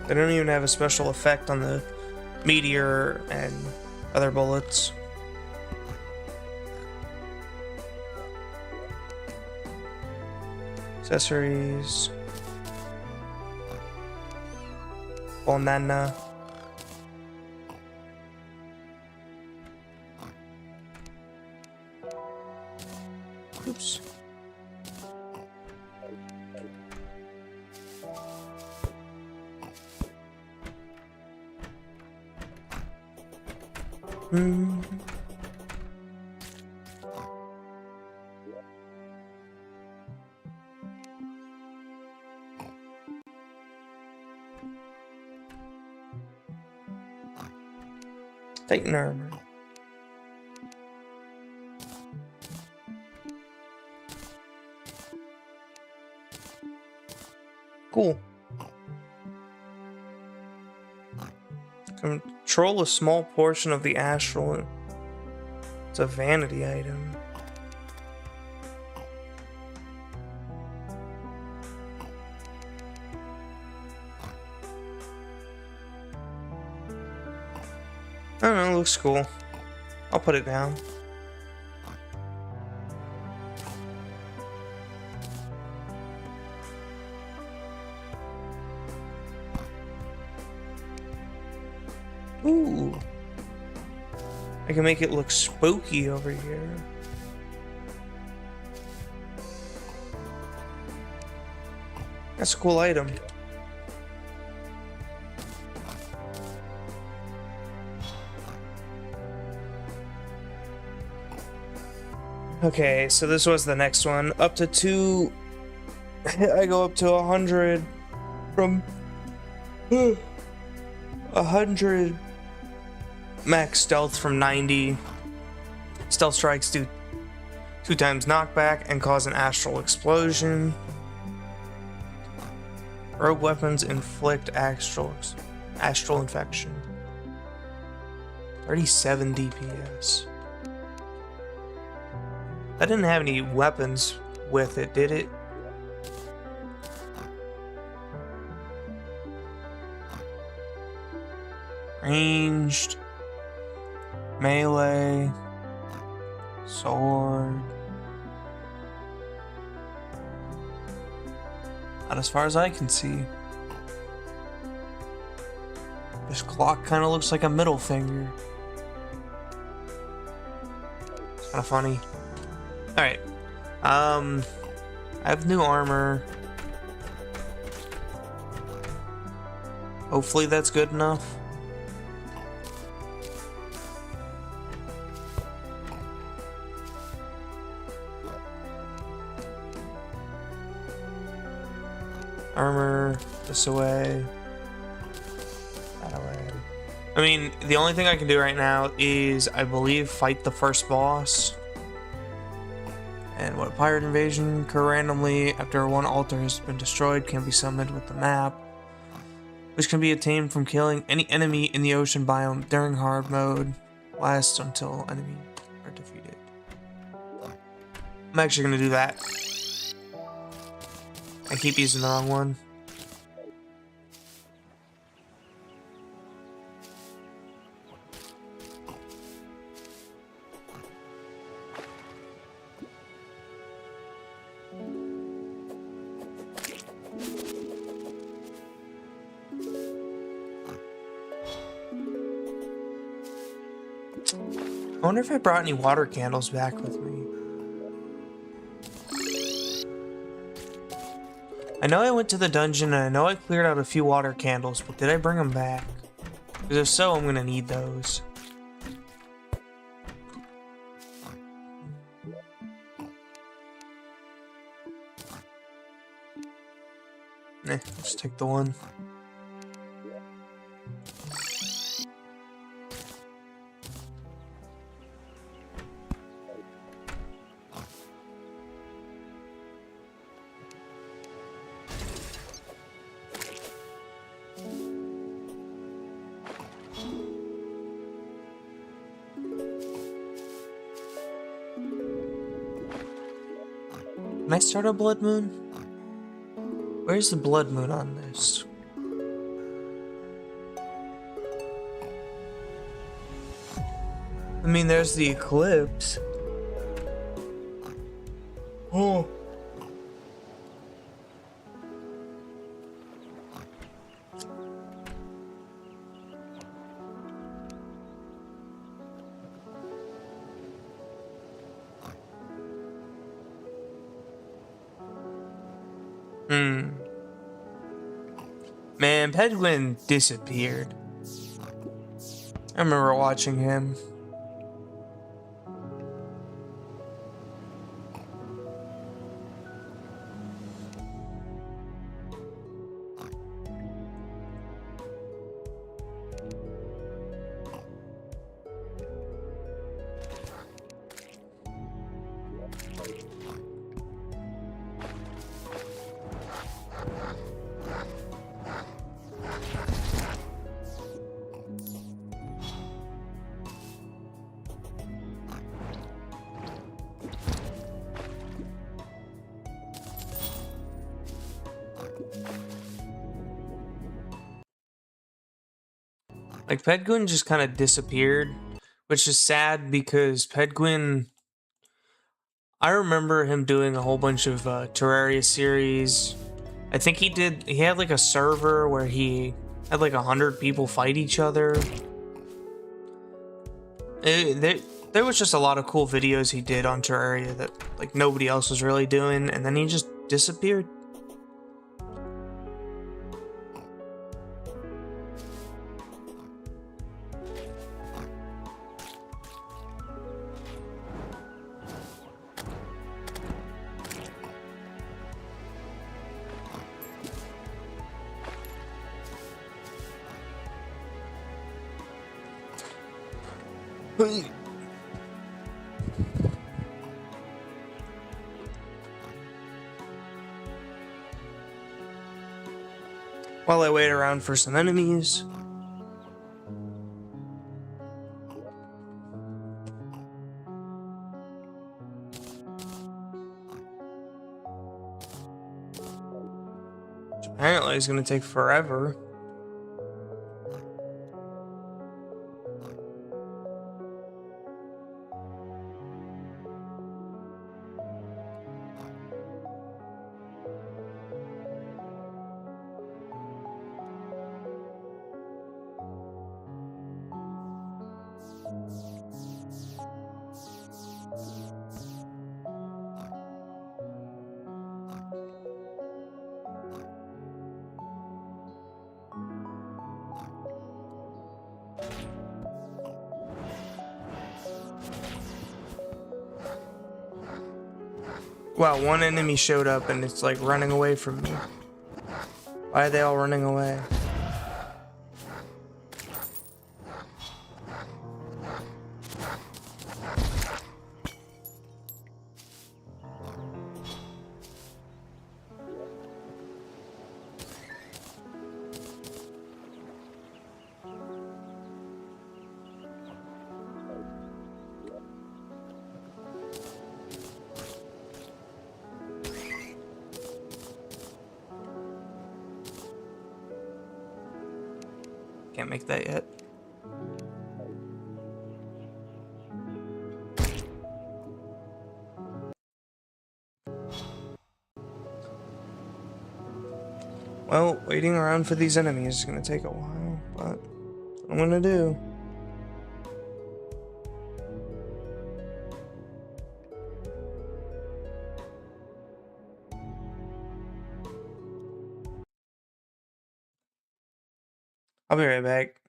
They don't even have a special effect on the meteor and other bullets. Accessories. Banana. Oops. Titan armor. Cool. Control a small portion of the astral. It's a vanity item. I don't know, it looks cool. I'll put it down. Ooh. I can make it look spooky over here. That's a cool item. Okay, so this was the next one. Up to 2... I go up to 100 from... 100 max stealth from 90. Stealth strikes do 2 times knockback and cause an astral explosion. Rogue weapons inflict astral infection. 37 DPS. That didn't have any weapons with it, did it? Ranged, melee, sword. Not as far as I can see. This clock kind of looks like a middle finger. It's kind of funny. Alright. I have new armor. Hopefully that's good enough. Armor, this away, that away. I mean, the only thing I can do right now is, I believe, fight the first boss. And what pirate invasion occur randomly after one altar has been destroyed can be summoned with the map, which can be obtained from killing any enemy in the ocean biome during hard mode. Lasts until enemies are defeated. I'm actually gonna do that. I keep using the wrong one. I wonder if I brought any water candles back with me. I know I went to the dungeon and I know I cleared out a few water candles, but did I bring them back? Because if so, I'm gonna need those. Let's take the one. Can I start a blood moon? Where's the blood moon on this? I mean, there's the eclipse. Oh. Man, Pedguin disappeared. I remember watching him. Like, Pedguin just kind of disappeared, which is sad because Pedguin, I remember him doing a whole bunch of Terraria series. I think he had like a server where he had like 100 people fight each other. There was just a lot of cool videos he did on Terraria that like nobody else was really doing, and then he just disappeared. While I wait around for some enemies. Which apparently is going to take forever. Wow, one enemy showed up and it's like running away from me. Why are they all running away? Can't make that yet. Well, waiting around for these enemies is gonna take a while, but that's what I'm gonna do. I'll be right back.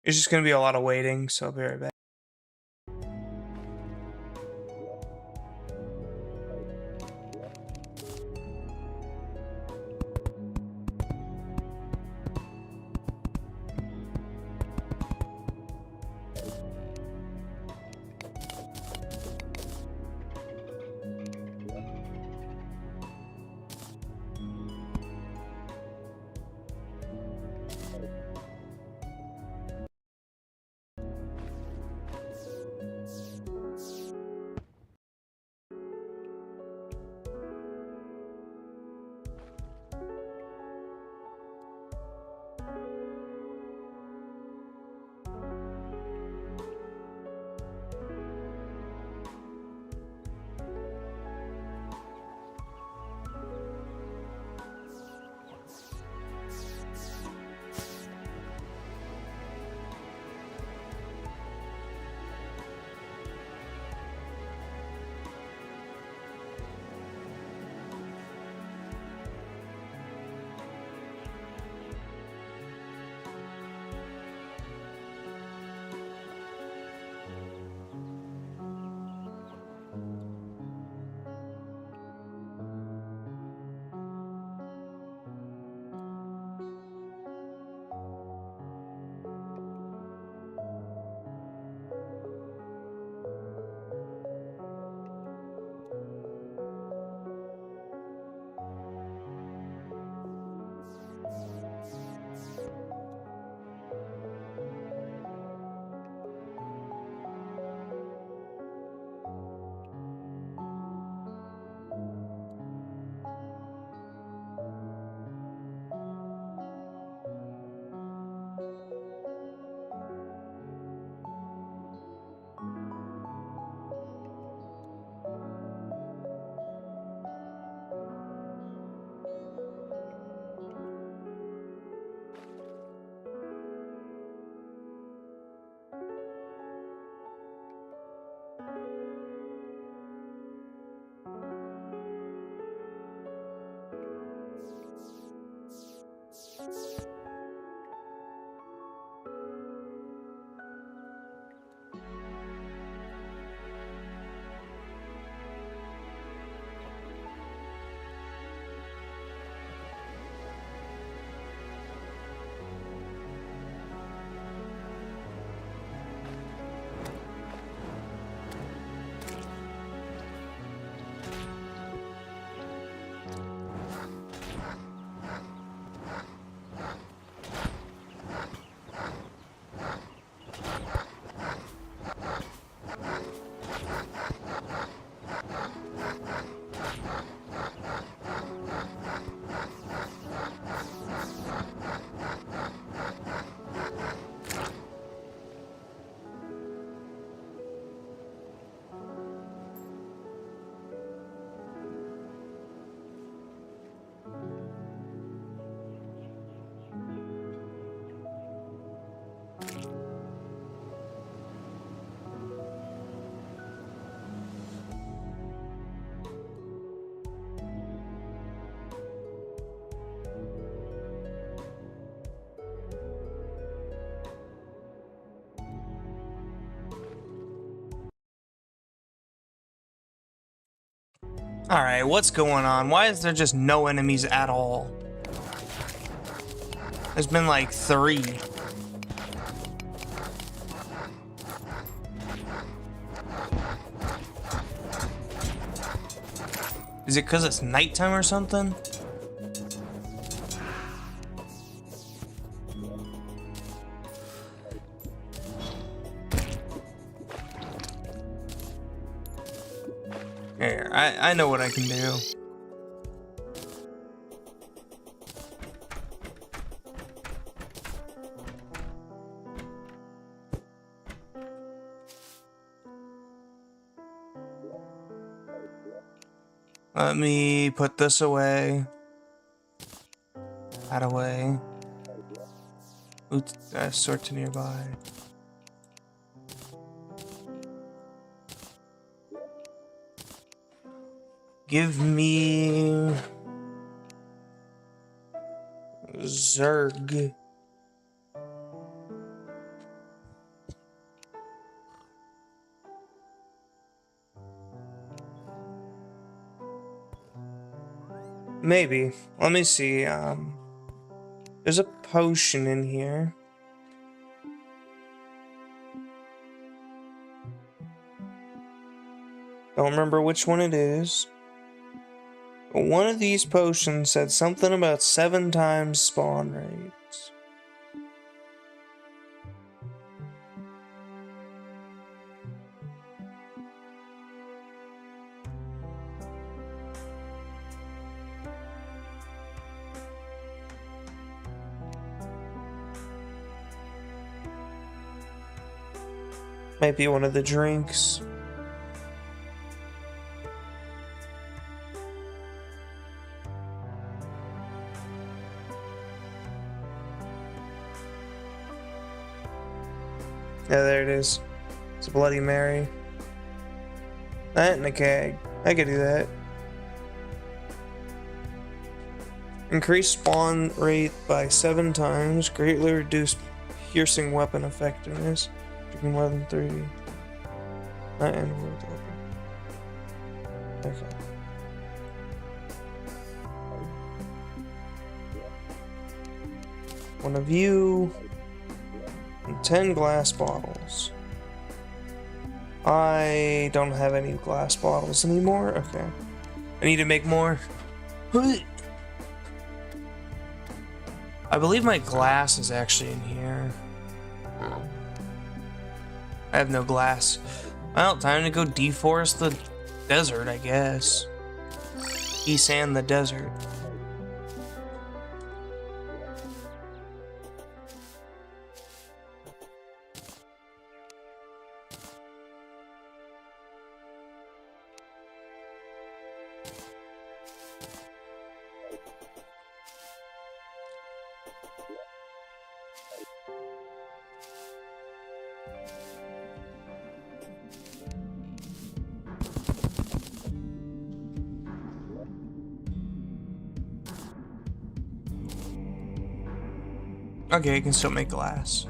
It's just gonna be a lot of waiting, so I'll be right back. Alright, what's going on? Why is there just no enemies at all? There's been like 3. Is it because it's nighttime or something? Here, I know what I can do. Let me put this away. That away. Oops, sort to nearby. Give me Zerg. Maybe. Let me see. There's a potion in here. Don't remember which one it is. But one of these potions said something about 7 times spawn rates. Might be one of the drinks. Yeah, there it is. It's a Bloody Mary. That and a keg. I could do that. Increase spawn rate by 7 times. Greatly reduce piercing weapon effectiveness. Drinking more than 30. Not end world level. Okay. One of you. And 10 glass bottles. I don't have any glass bottles anymore. Okay. I need to make more. I believe my glass is actually in here. I have no glass. Well, time to go deforest the desert, I guess. Desand the desert. Okay, I can still make glass.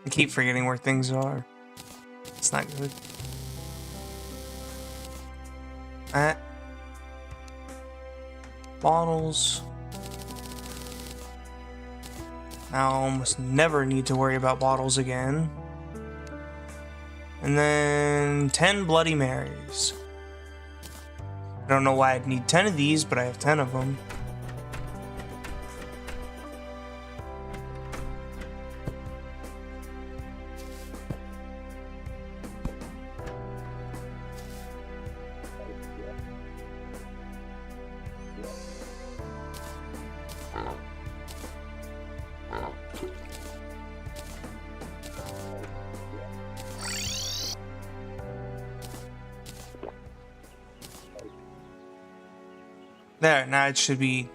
I keep forgetting where things are. It's not good. Bottles. Now I almost never need to worry about bottles again. And then 10 Bloody Marys. I don't know why I'd need 10 of these, but I have 10 of them. There, now it should be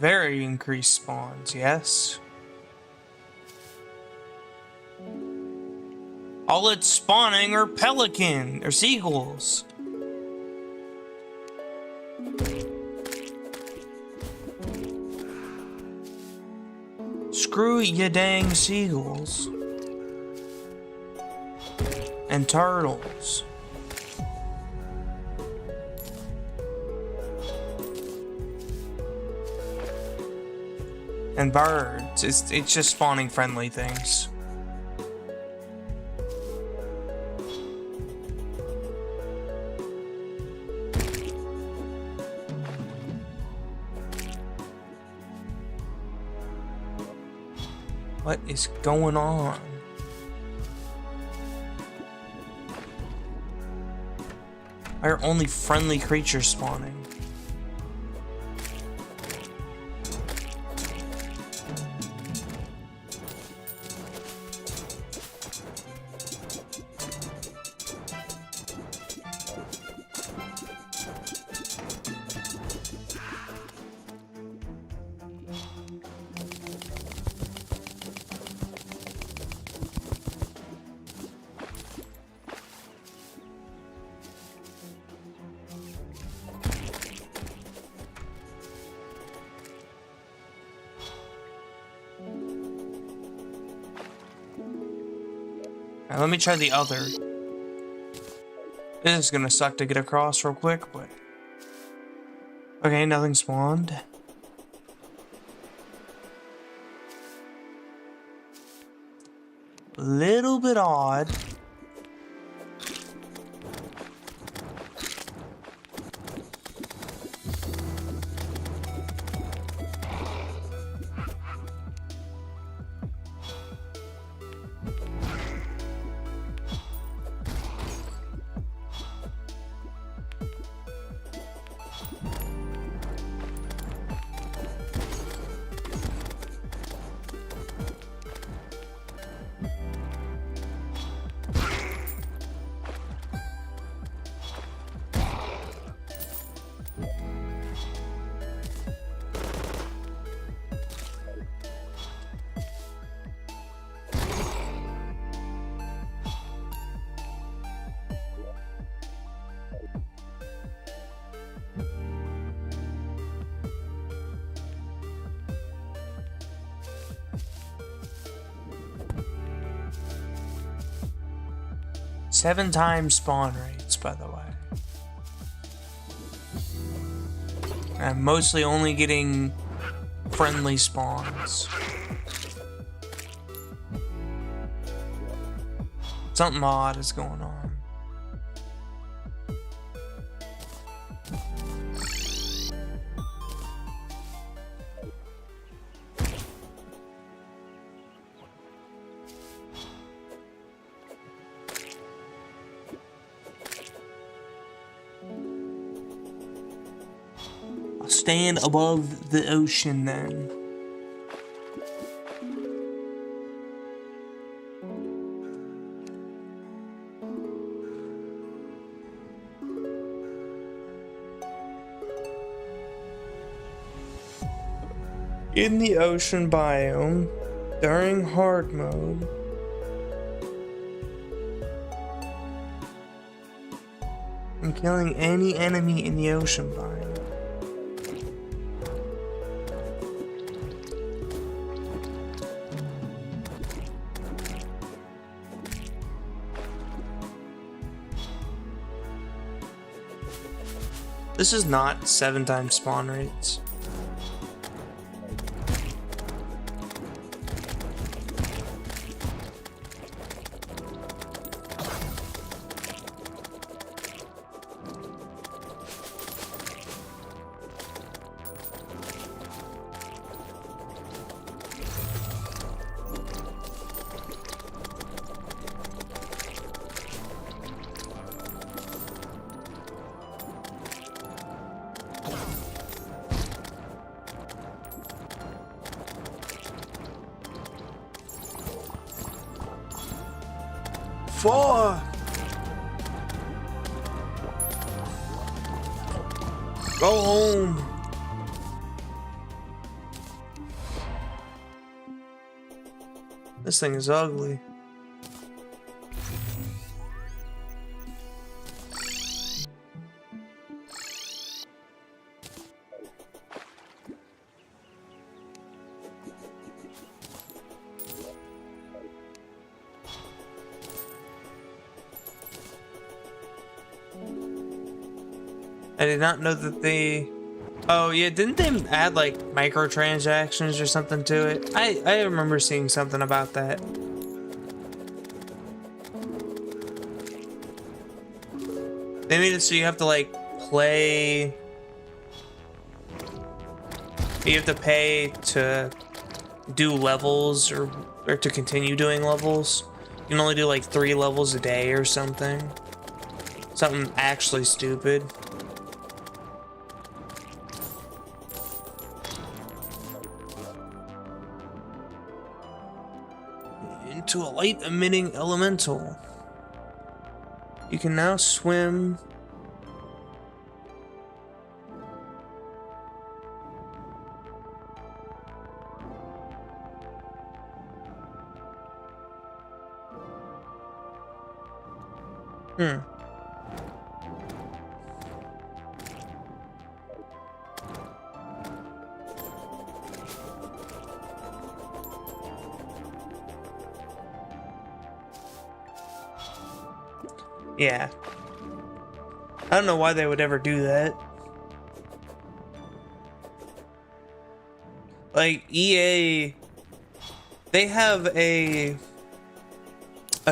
very increased spawns, yes? All it's spawning are pelican, or seagulls. Screw ya dang seagulls. And turtles. And birds. It's just spawning friendly things. What is going on? Why are only friendly creatures spawning? Now, let me try the other. This is gonna suck to get across real quick, but... Okay, nothing spawned. Little bit odd. Seven times spawn rates, by the way. I'm mostly only getting friendly spawns. Something odd is going on. Stand above the ocean then. In the ocean biome, during hard mode, I'm killing any enemy in the ocean biome. This is not 7 times spawn rates. far. Go home. This thing is ugly. I did not know that they... Oh yeah, didn't they add like microtransactions or something to it? I remember seeing something about that. They made it so you have to like play... You have to pay to do levels or to continue doing levels. You can only do like 3 levels a day or something. Something actually stupid. Into a light emitting elemental. You can now swim. Yeah. I don't know why they would ever do that. Like, EA, they have a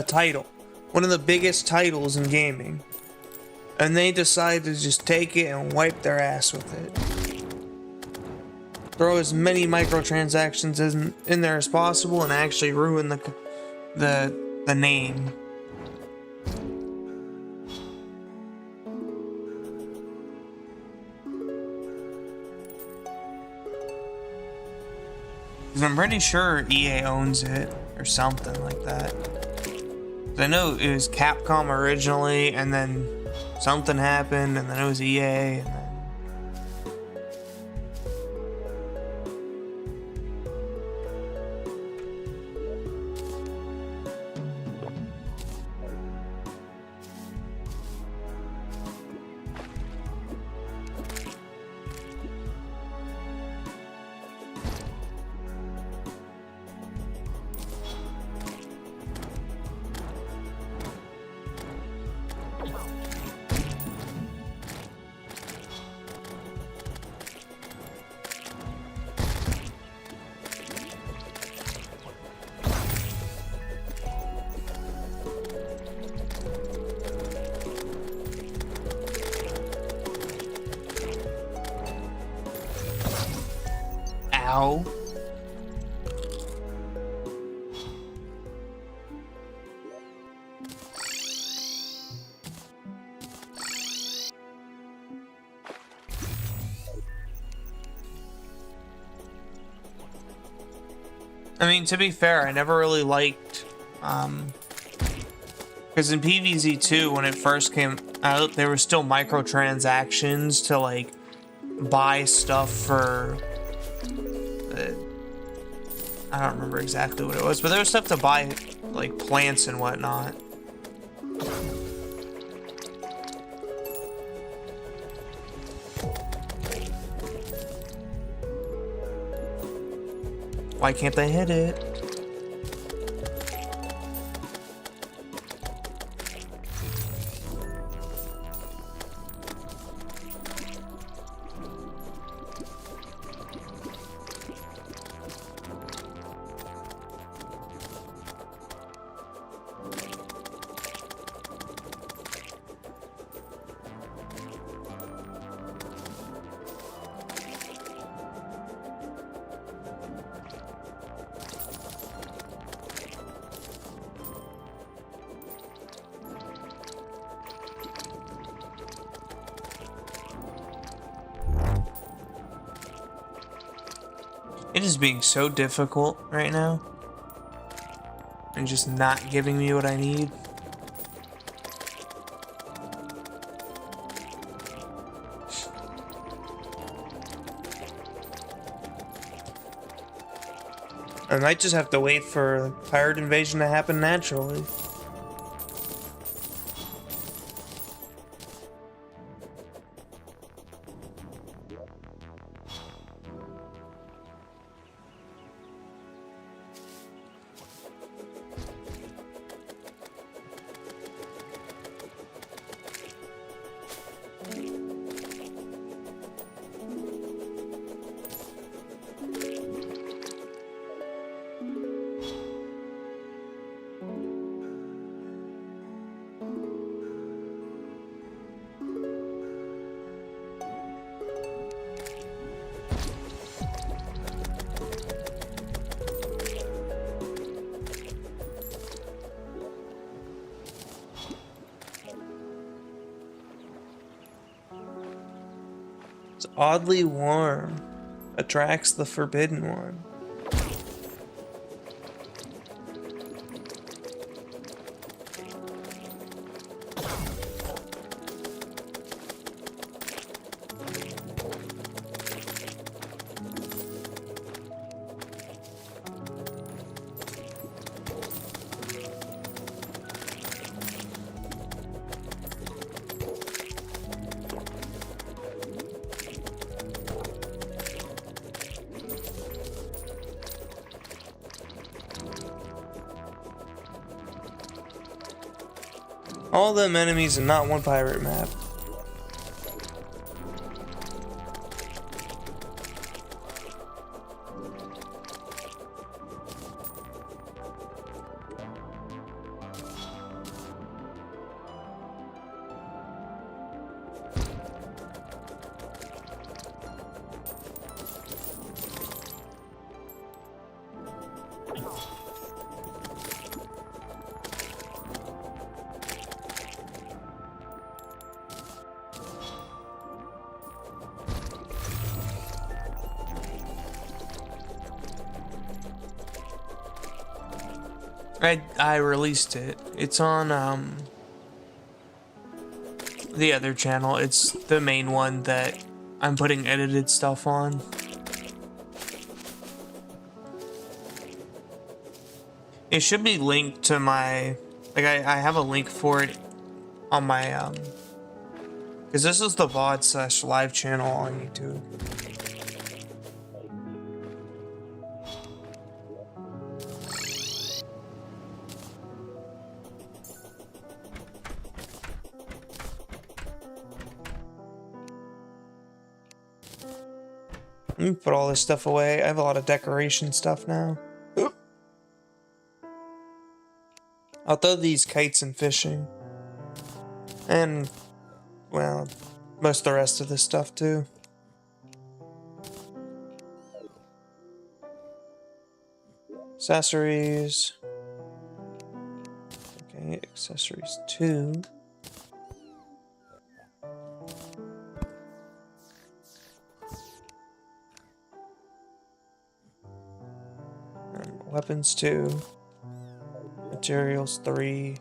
title. One of the biggest titles in gaming. And they decide to just take it and wipe their ass with it. Throw as many microtransactions in there as possible and actually ruin the name. I'm pretty sure EA owns it or something like that. I know it was Capcom originally, and then something happened, and then it was EA, and then... Ow. I mean, to be fair, I never really liked, because in PvZ2, when it first came out, there were still microtransactions to, like, buy stuff for, I don't remember exactly what it was, but there was stuff to buy, like, plants and whatnot. Why can't they hit it? It is being so difficult right now. And just not giving me what I need. I might just have to wait for pirate invasion to happen naturally. It's oddly warm. Attracts the forbidden one. All them enemies and not one pirate map. I released it. It's on the other channel. It's the main one that I'm putting edited stuff on. It should be linked to my, like I have a link for it on my because this is the VOD / live channel on YouTube. Let me put all this stuff away. I have a lot of decoration stuff now. Oop. I'll throw these kites and fishing. And, well, most of the rest of this stuff too. Accessories. Okay, accessories 2. Weapons 2, materials 3,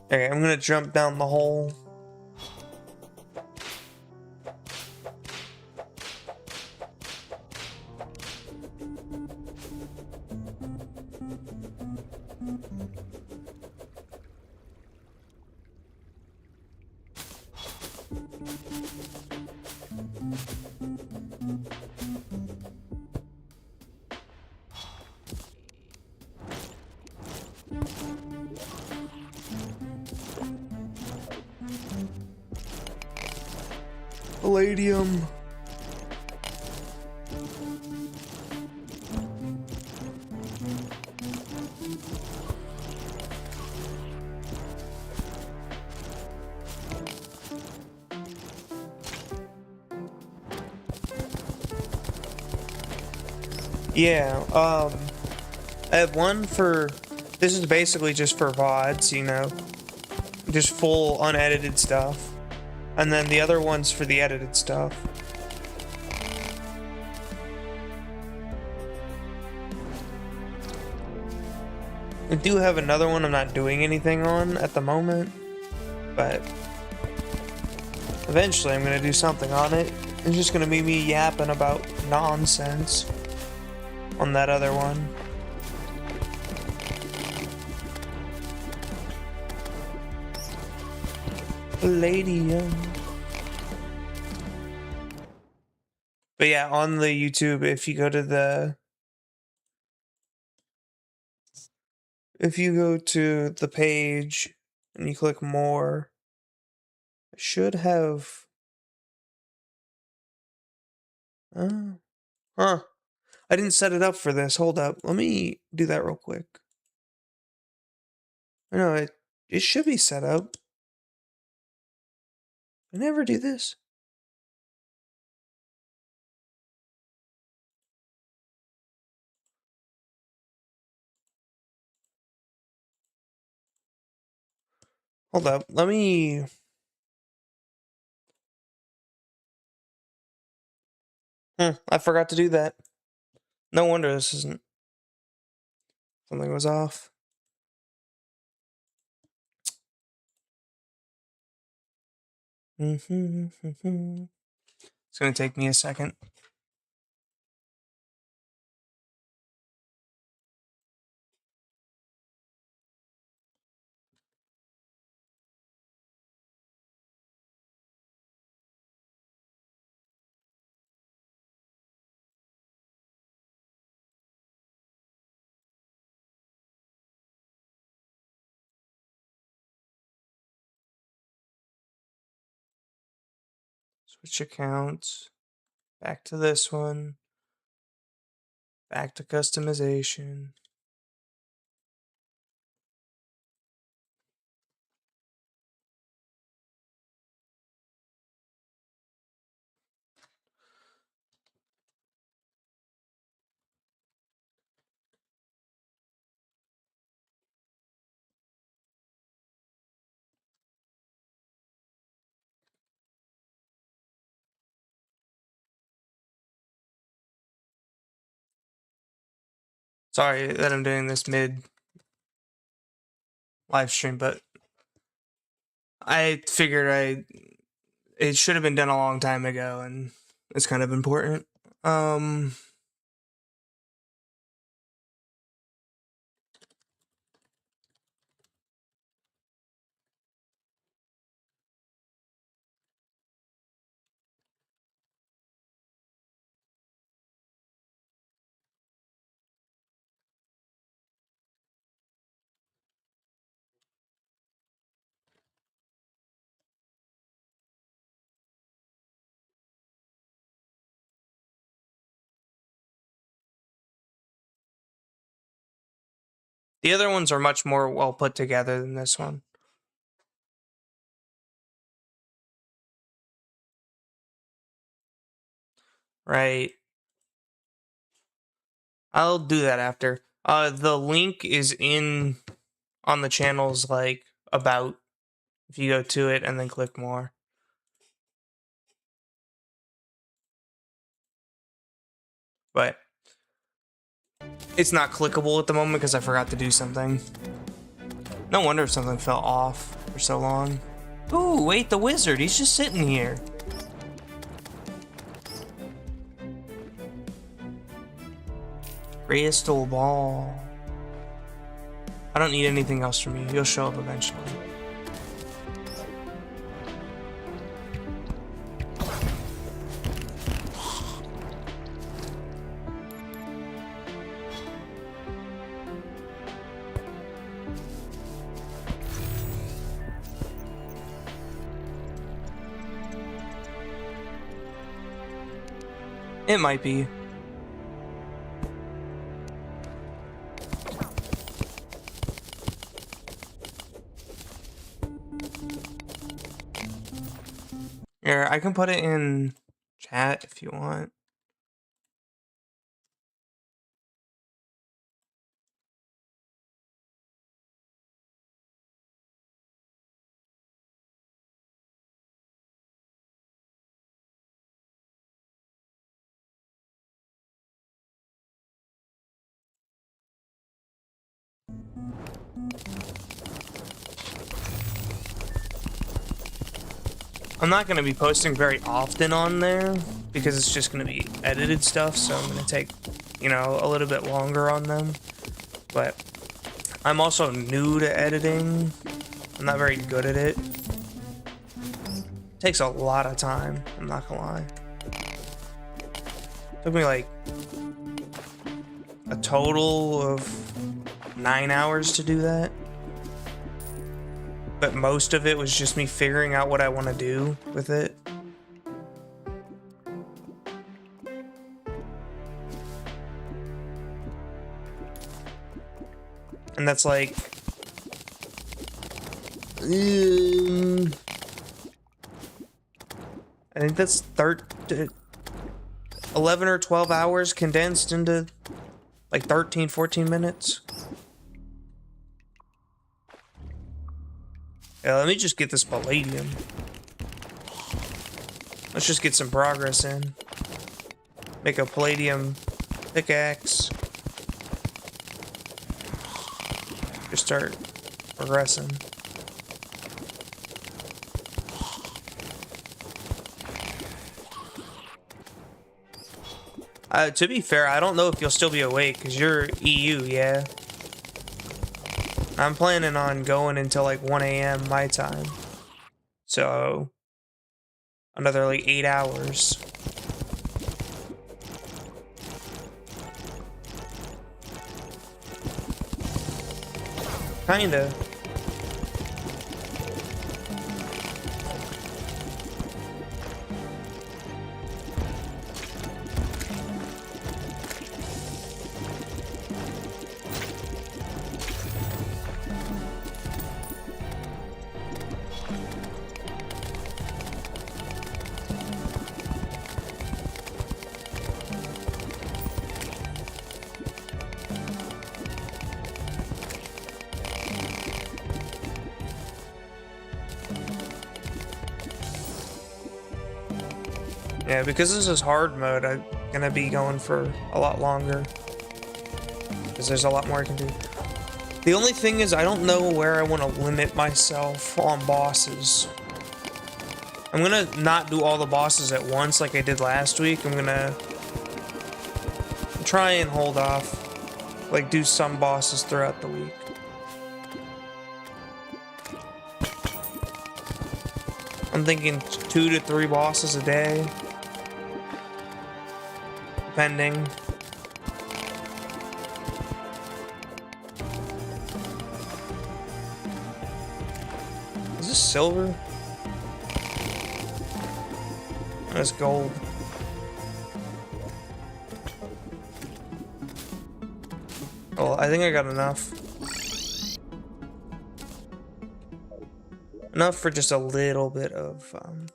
okay, I'm gonna jump down the hole. Palladium. Yeah, I have one for, this is basically just for VODs, you know, just full unedited stuff. And then the other one's for the edited stuff. I do have another one I'm not doing anything on at the moment, but eventually I'm gonna do something on it. It's just gonna be me yapping about nonsense on that other one. Palladium. But yeah, on the YouTube, if you go to the page and you click more, I should have huh. I didn't set it up for this. Hold up. Let me do that real quick. I know it should be set up. I never do this. Hold up. Let me I forgot to do that. No wonder this isn't. Something was off. It's gonna take me a second. Switch accounts. Back to this one. Back to customization. Sorry that I'm doing this mid live stream, but I figured it should have been done a long time ago, and it's kind of important. The other ones are much more well put together than this one. Right. I'll do that after. The link is on the channel's like about. If you go to it and then click more. But it's not clickable at the moment because I forgot to do something. No wonder something fell off for so long. Ooh, wait, the wizard, he's just sitting here. Crystal ball. I don't need anything else from you. You'll show up eventually. It might be. Here, I can put it in chat if you want. I'm not going to be posting very often on there because it's just going to be edited stuff, so I'm going to take, you know, a little bit longer on them. But I'm also new to editing. I'm not very good at it. It takes a lot of time, I'm not going to lie. It took me like a total of 9 hours to do that. But most of it was just me figuring out what I want to do with it. And that's like... I think that's 11 or 12 hours condensed into like 13, 14 minutes. Yeah, let me just get this palladium. Let's just get some progress in. Make a palladium pickaxe. Just start progressing. To be fair, I don't know if you'll still be awake because you're EU, yeah? I'm planning on going until like 1 a.m. my time. So, another like 8 hours. Kinda. Yeah, because this is hard mode, I'm gonna be going for a lot longer. Because there's a lot more I can do. The only thing is I don't know where I want to limit myself on bosses. I'm gonna not do all the bosses at once like I did last week. I'm gonna try and hold off. Like, do some bosses throughout the week. I'm thinking 2 to 3 bosses a day. Depending. Is this silver? That's gold. Well, I think I got enough. Enough for just a little bit of, I'm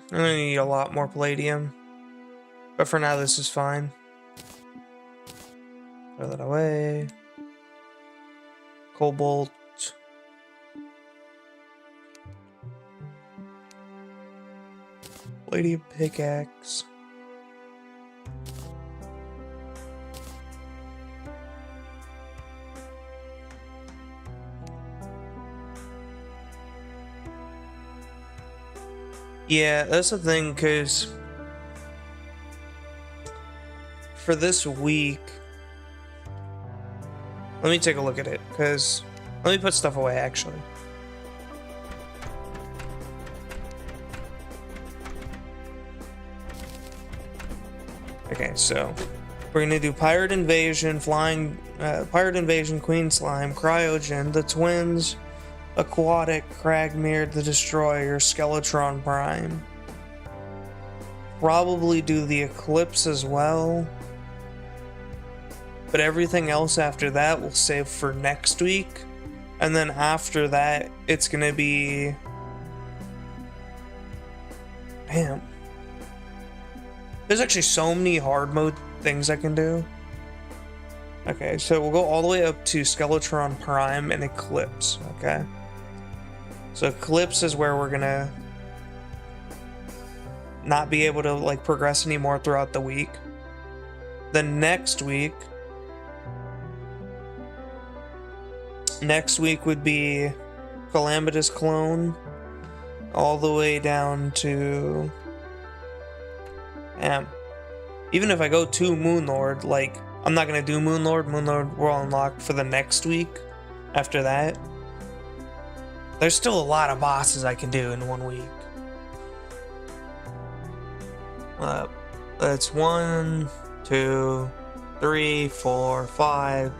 gonna need a lot more palladium. But for now, this is fine. Throw that away. Cobalt. Palladium pickaxe. Yeah, that's the thing, because for this week, let me take a look at it, because let me put stuff away, actually. Okay, so we're gonna do Pirate Invasion, Pirate Invasion, Queen Slime, Cryogen, the Twins, Aquatic, Cragmere, the Destroyer, Skeletron Prime. Probably do the Eclipse as well. But everything else after that we'll save for next week. And then after that, it's gonna be... Damn. There's actually so many hard mode things I can do. Okay, so we'll go all the way up to Skeletron Prime and Eclipse, okay? So Eclipse is where we're gonna not be able to like progress anymore throughout the week. The next week would be Calamitous Clone all the way down to even if I go to Moonlord, like I'm not gonna do Moonlord will unlock for the next week after that. There's still a lot of bosses I can do in 1 week. That's 1, 2, 3, 4, 5,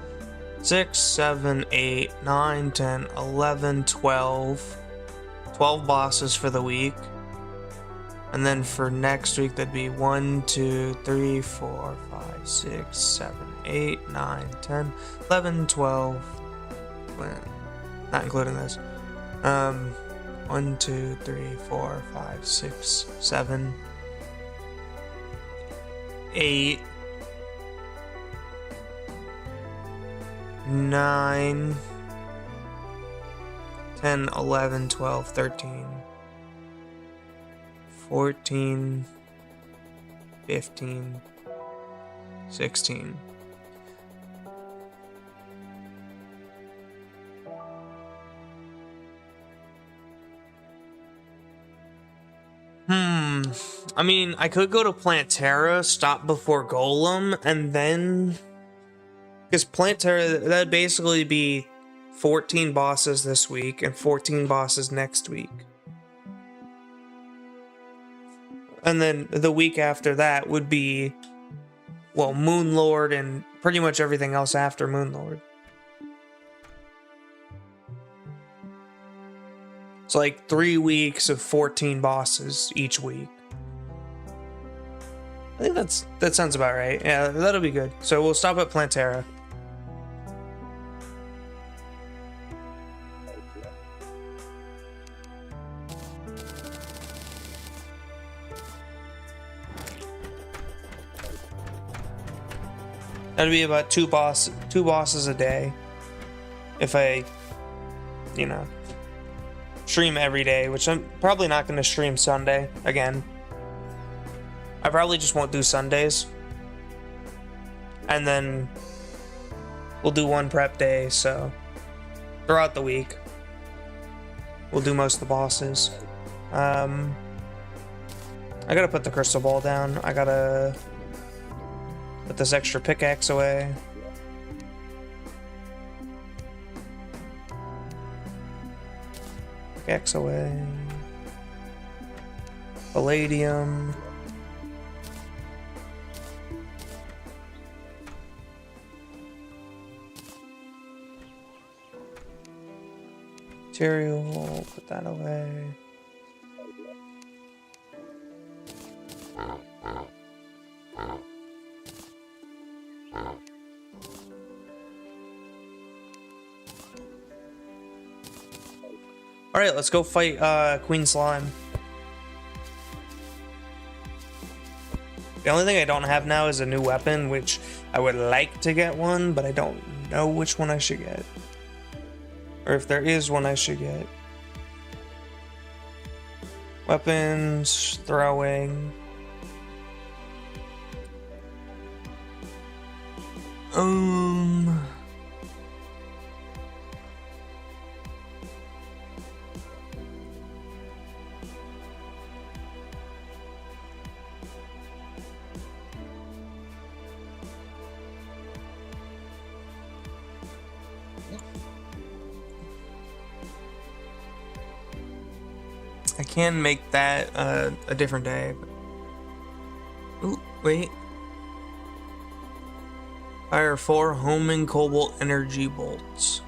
6, 7, 8, 9, 10, 11, 12. 12 bosses for the week. And then for next week, that'd be 1, 2, 3, 4, 5, 6, 7, 8, 9, 10, 11, 12. Not including this. 1, 2, 3, 4, 5, 6, 7, 8, 9, 10, 11, 12, 13, 14, 15, 16. I mean, I could go to Plantera, stop before Golem, and then... Because Plantera, that'd basically be 14 bosses this week and 14 bosses next week. And then the week after that would be, well, Moonlord and pretty much everything else after Moonlord. It's like 3 weeks of 14 bosses each week. I think that sounds about right. Yeah, that'll be good. So we'll stop at Plantera. That'd be about two bosses a day. If I, stream every day, which I'm probably not going to stream Sunday again. I probably just won't do Sundays. And then we'll do one prep day, so throughout the week we'll do most of the bosses. I gotta put the crystal ball down. I gotta put this extra pickaxe away. Pickaxe away. Palladium. Material, put that away. Alright, let's go fight Queen Slime. The only thing I don't have now is a new weapon, which I would like to get one, but I don't know which one I should get. Or if there is one I should get. Weapons, throwing. I can make that a different day. Ooh, wait. Fire 4 homing cobalt energy bolts.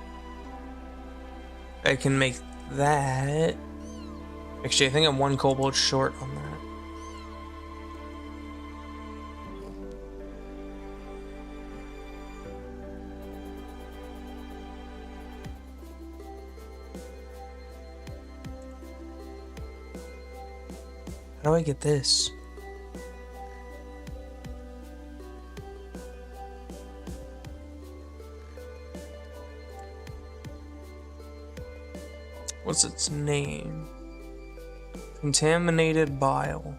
I can make that. Actually, I think I'm 1 cobalt short on that. How do I get this? What's its name? Contaminated bile.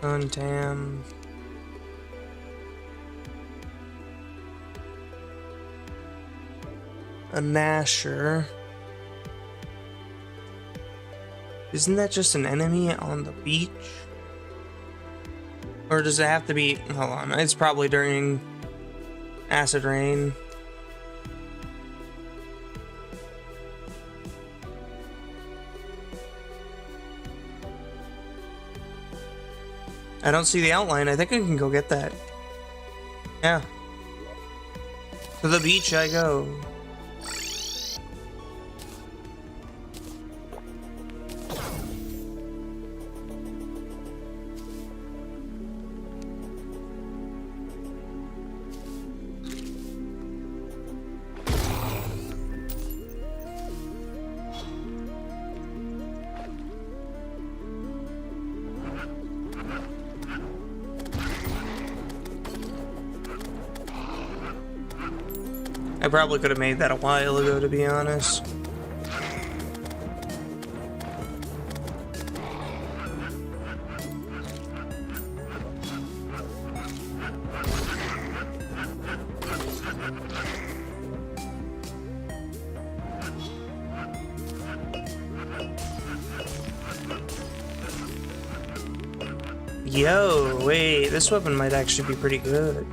Untam. A Nasher. Isn't that just an enemy on the beach? Or does it have to be... Hold on, it's probably during acid rain. I don't see the outline. I think I can go get that. Yeah. To the beach I go. I probably could have made that a while ago, to be honest. Yo, wait, this weapon might actually be pretty good.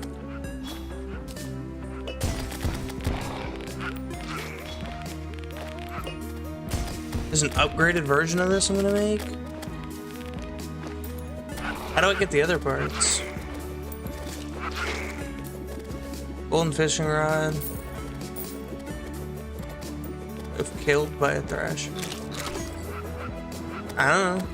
There's an upgraded version of this I'm gonna make? How do I get the other parts? Golden fishing rod. If killed by a thrasher. I don't know.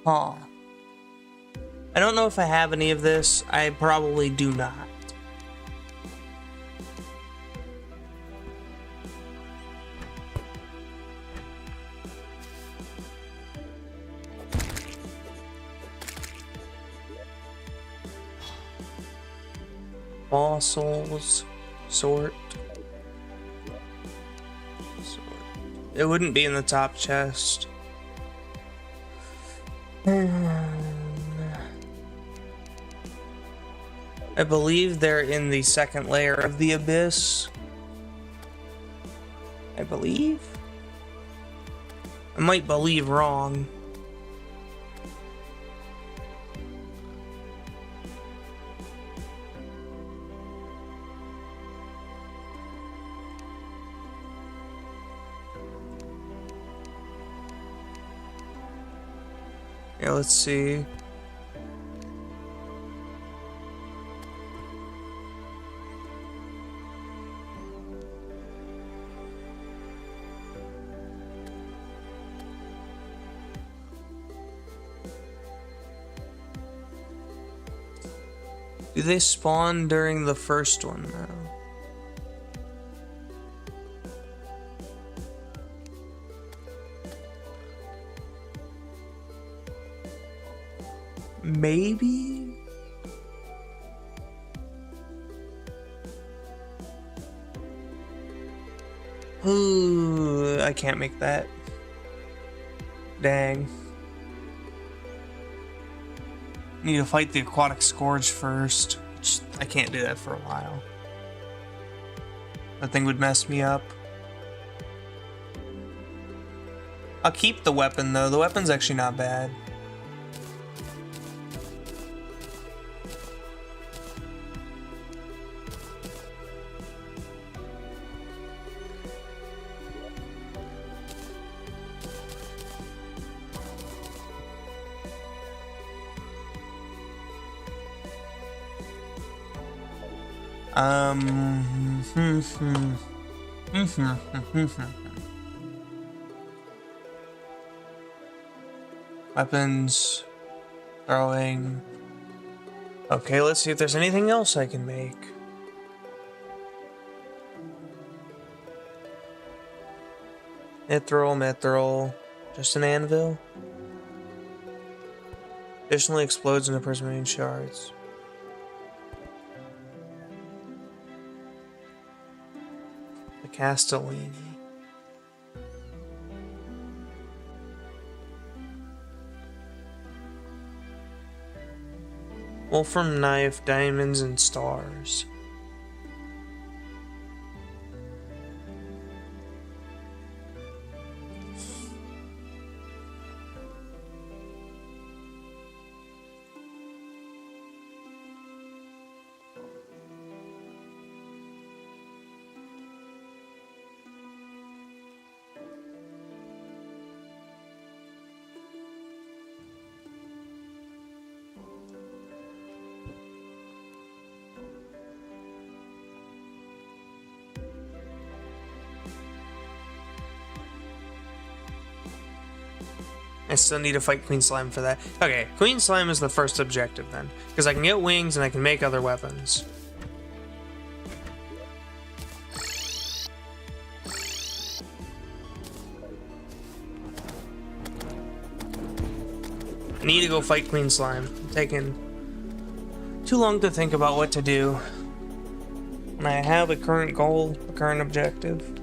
Huh. I don't know if I have any of this. I probably do not. Fossils. Sort. It wouldn't be in the top chest. I believe they're in the second layer of the abyss. I believe? I might believe wrong. Yeah, let's see. Do they spawn during the first one though? Maybe? Ooh, I can't make that. Dang. Need to fight the aquatic scourge first. I can't do that for a while. That thing would mess me up. I'll keep the weapon though. The weapon's actually not bad. Um. Weapons. Throwing. Okay, let's see if there's anything else I can make. Mithril. Just an anvil. Additionally explodes into prismarine shards. The Castellini. Wolfram knife, diamonds, and stars. I still need to fight Queen Slime for that. Okay, Queen Slime is the first objective then, because I can get wings and I can make other weapons. I need to go fight Queen Slime. I'm taking too long to think about what to do. And I have a current goal, a current objective.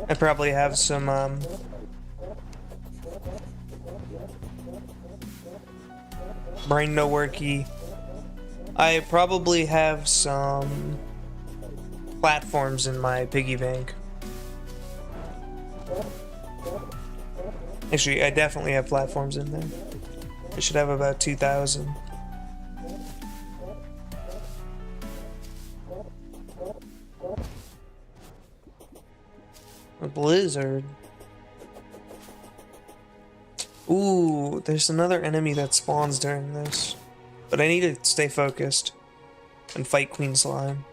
I probably have some, brain no worky. I probably have some platforms in my piggy bank. Actually, I definitely have platforms in there. I should have about 2,000. A blizzard. Ooh, there's another enemy that spawns during this. But I need to stay focused and fight Queen Slime.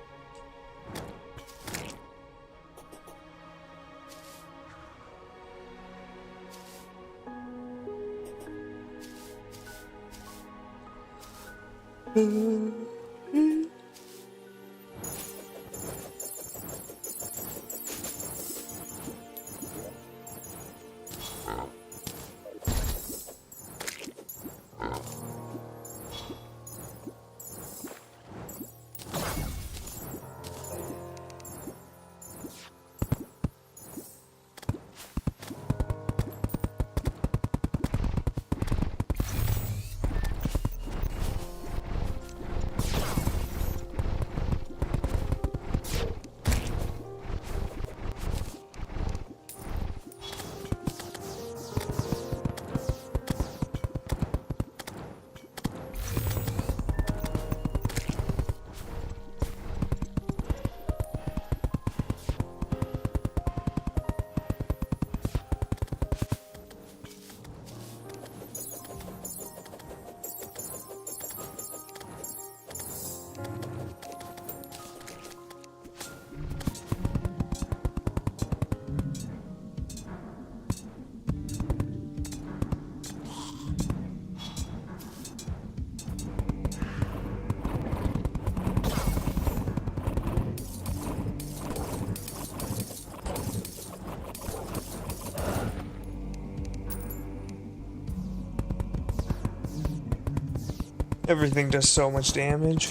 Everything does so much damage.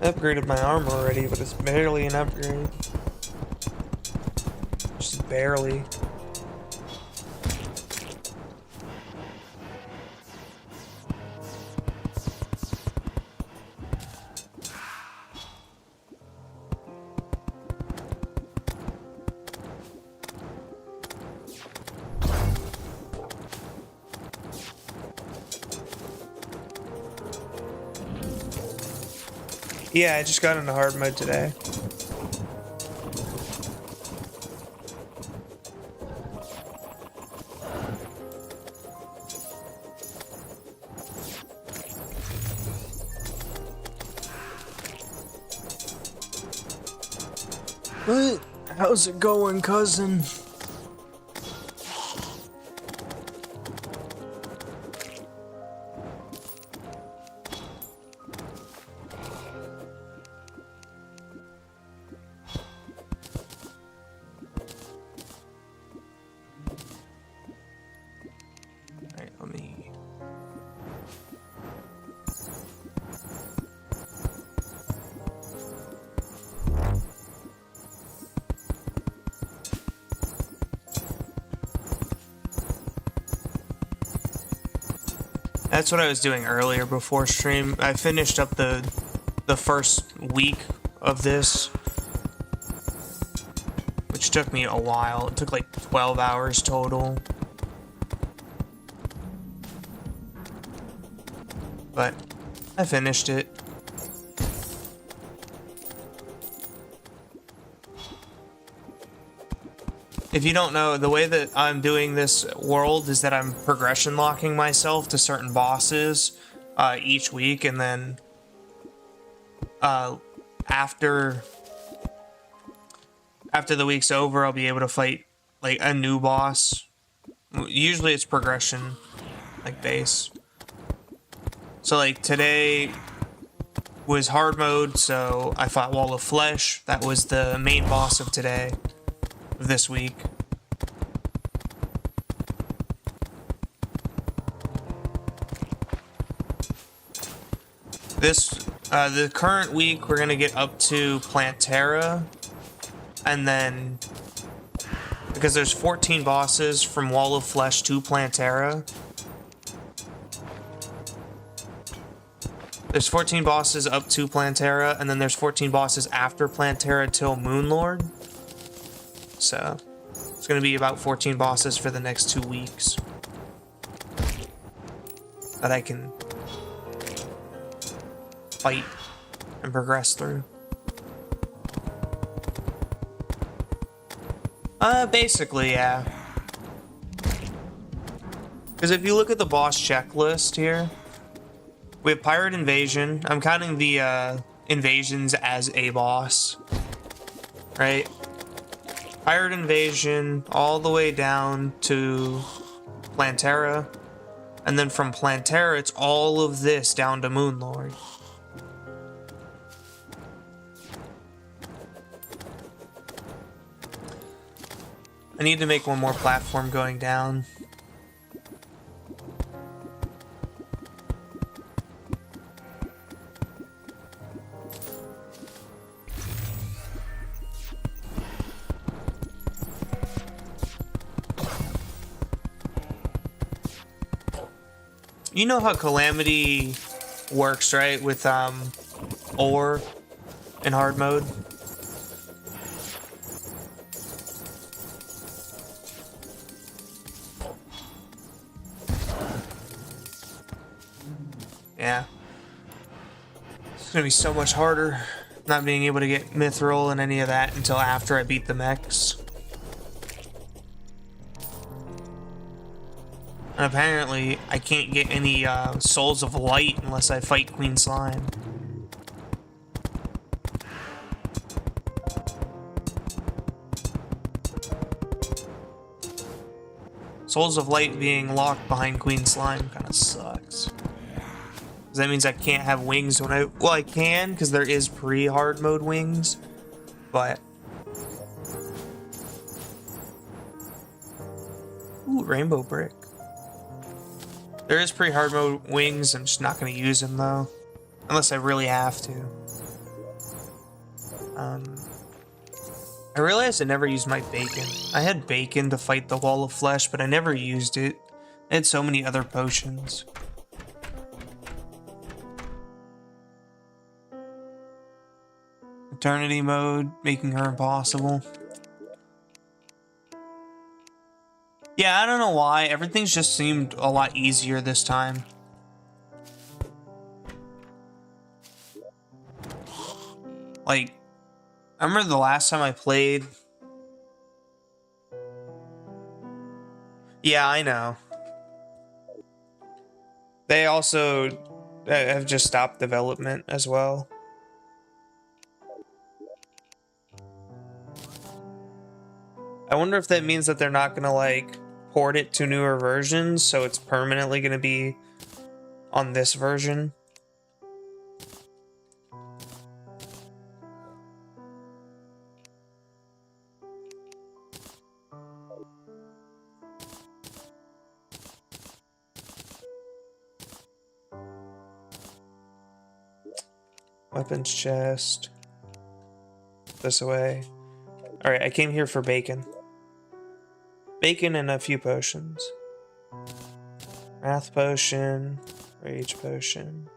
I upgraded my armor already, but it's barely an upgrade. Just barely. Yeah, I just got into hard mode today. What? How's it going, cousin? Alright, let me... That's what I was doing earlier before stream. I finished up the first week of this, which took me a while. It took like 12 hours total. But I finished it. If you don't know, the way that I'm doing this world is that I'm progression locking myself to certain bosses each week, and then after the week's over, I'll be able to fight like a new boss. Usually it's progression, like base. So like today was hard mode, so I fought Wall of Flesh. That was the main boss of today. This week. The current week we're gonna get up to Plantera, and then because there's 14 bosses from Wall of Flesh to Plantera. There's 14 bosses up to Plantera, and then there's 14 bosses after Plantera till Moonlord. So, it's going to be about 14 bosses for the next 2 weeks that I can fight and progress through. Basically, yeah. Because if you look at the boss checklist here, we have Pirate Invasion. I'm counting the invasions as a boss, right? Pirate Invasion all the way down to Plantera, and then from Plantera it's all of this down to Moonlord. I need to make one more platform going down. You know how Calamity works, right? With ore in hard mode. Yeah. It's gonna be so much harder not being able to get mithril and any of that until after I beat the mechs. And apparently, I can't get any Souls of Light unless I fight Queen Slime. Souls of Light being locked behind Queen Slime kind of sucks. Because that means I can't have wings when I... Well, I can, because there is pre-hard mode wings, but... Ooh, rainbow brick. There is pre-hard mode wings, I'm just not going to use them though. Unless I really have to. I realized I never used my bacon. I had bacon to fight the Wall of Flesh, but I never used it. I had so many other potions. Eternity mode, making her impossible. Yeah, I don't know why. Everything's just seemed a lot easier this time. Like, I remember the last time I played. Yeah, I know. They also have just stopped development as well. I wonder if that means that they're not gonna like port it to newer versions, so it's permanently gonna be on this version. Weapons chest. This away. Alright, I came here for bacon. Bacon and a few potions. Wrath potion. Rage potion.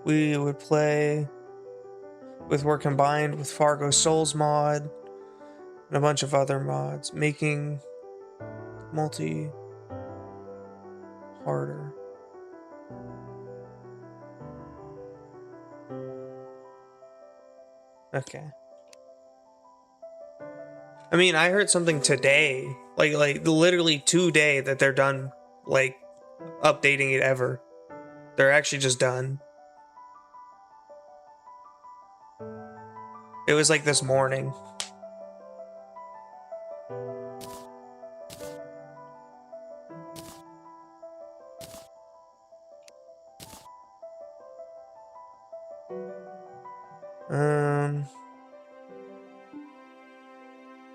We would play with were combined with Fargo Souls mod and a bunch of other mods, making multi harder. Okay. I mean, I heard something today, like literally today, that they're done like updating it ever. They're actually just done. It was like this morning.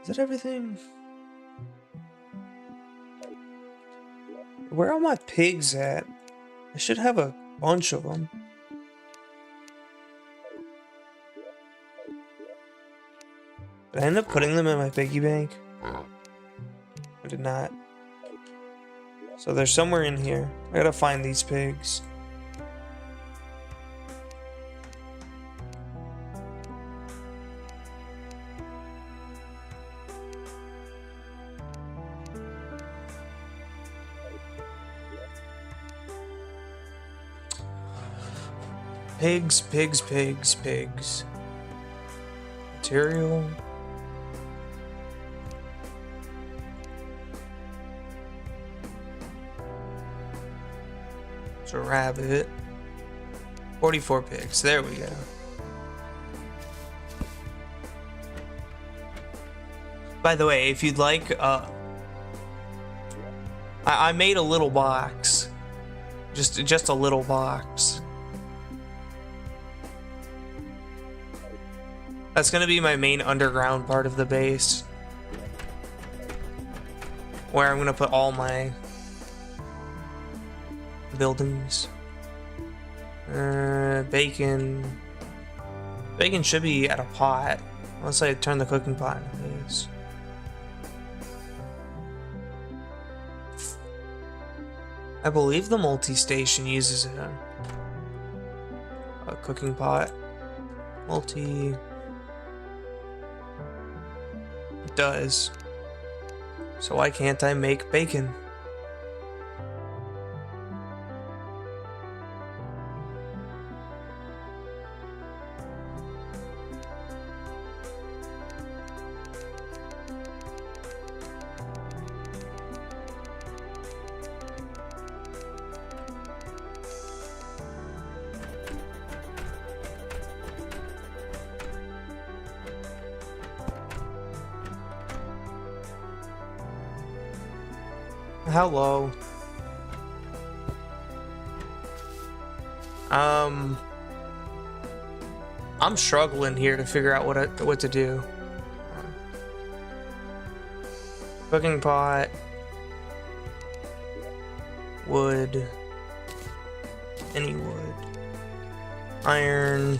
Is that everything? Where are my pigs at? I should have a bunch of them. Did I end up putting them in my piggy bank? I did not. So they're somewhere in here. I gotta find these pigs. Pigs, pigs, pigs, pigs. Material. It's a rabbit. 44 pigs. There we go. By the way, if you'd like, I made a little box. Just a little box. That's gonna be my main underground part of the base, where I'm gonna put all my buildings. Bacon. Bacon should be at a pot, unless I turn the cooking pot into this. I believe the multi-station uses a cooking pot. Multi. It does. So why can't I make bacon? Hello. I'm struggling here to figure out what to do. Cooking pot, wood, any wood, iron.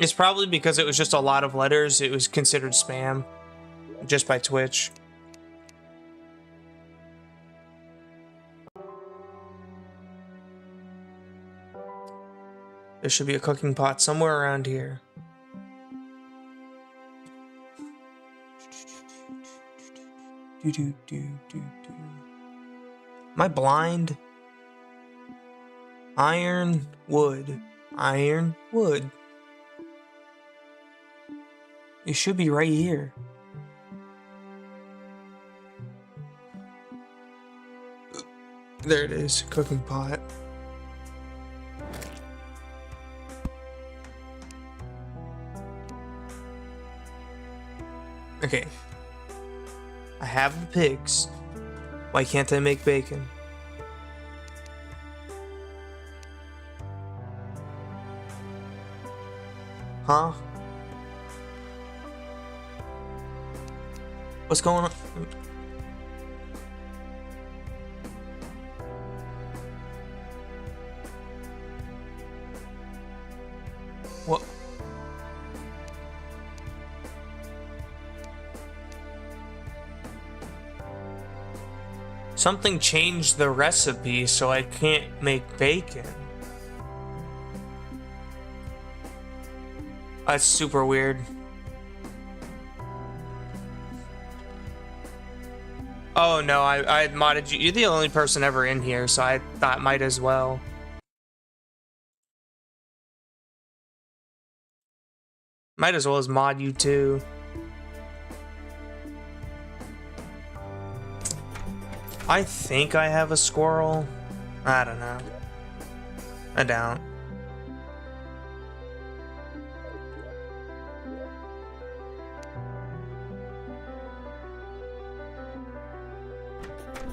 It's probably because it was just a lot of letters, it was considered spam just by Twitch. There should be a cooking pot somewhere around here. Am I blind? Iron, wood. Iron, wood. It should be right here. There it is, cooking pot. Okay. I have the pigs. Why can't I make bacon? Huh? What's going on? What? Something changed the recipe, so I can't make bacon. That's super weird. Oh no, I modded you. You're the only person ever in here, so I thought might as well. Might as well as mod you too. I think I have a squirrel. I don't know. I don't.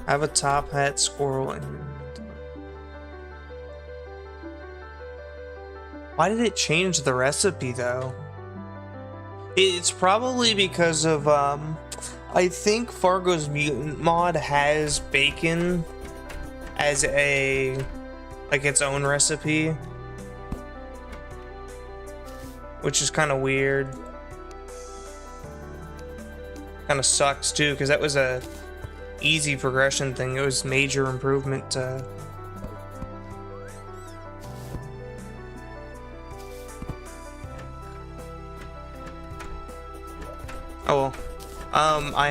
I have a top hat squirrel in your inventory. Why did it change the recipe though? It's probably because of I think Fargo's Mutant mod has bacon as a like its own recipe, which is kind of weird. Kind of sucks too, because that was a easy progression thing. It was major improvement to oh well. I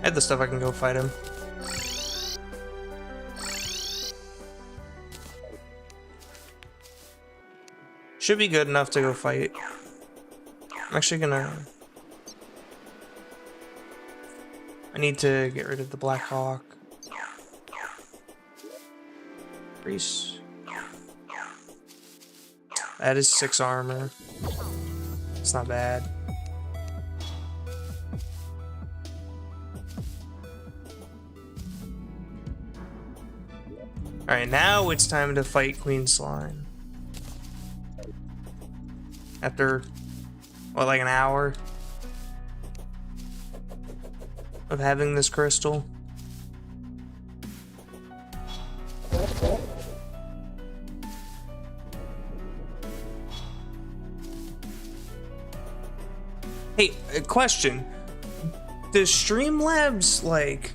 had the stuff I can go fight him. Should be good enough to go fight. I'm actually gonna... I need to get rid of the Black Hawk. Reese. That is 6 armor. It's not bad. Alright, now it's time to fight Queen Slime. After, what, like an hour of having this crystal? Hey, a question. Does Streamlabs, like,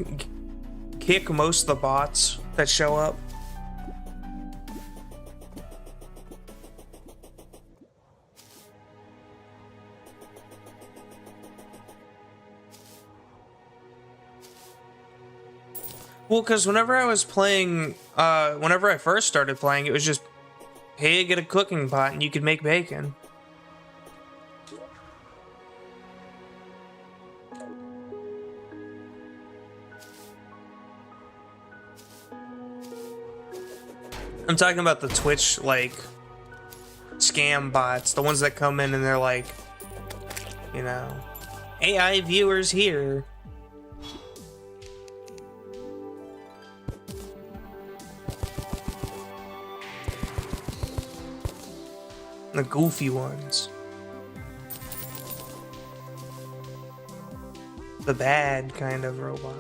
kick most of the bots that show up? Well, because whenever I was playing, whenever I first started playing, it was just, hey, get a cooking pot and you could make bacon. I'm talking about the Twitch, like, scam bots, the ones that come in and they're like, you know, AI viewers here. The goofy ones. The bad kind of robot.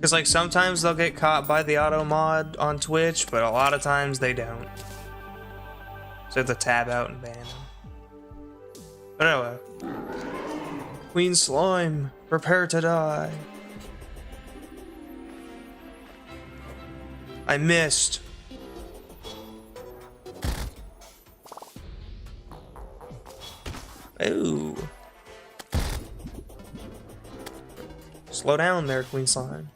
Because, like, sometimes they'll get caught by the auto mod on Twitch, but a lot of times they don't. So I have to tab out and ban them. But anyway. Queen Slime, prepare to die. I missed. Ooh. Slow down there, Queen Slime.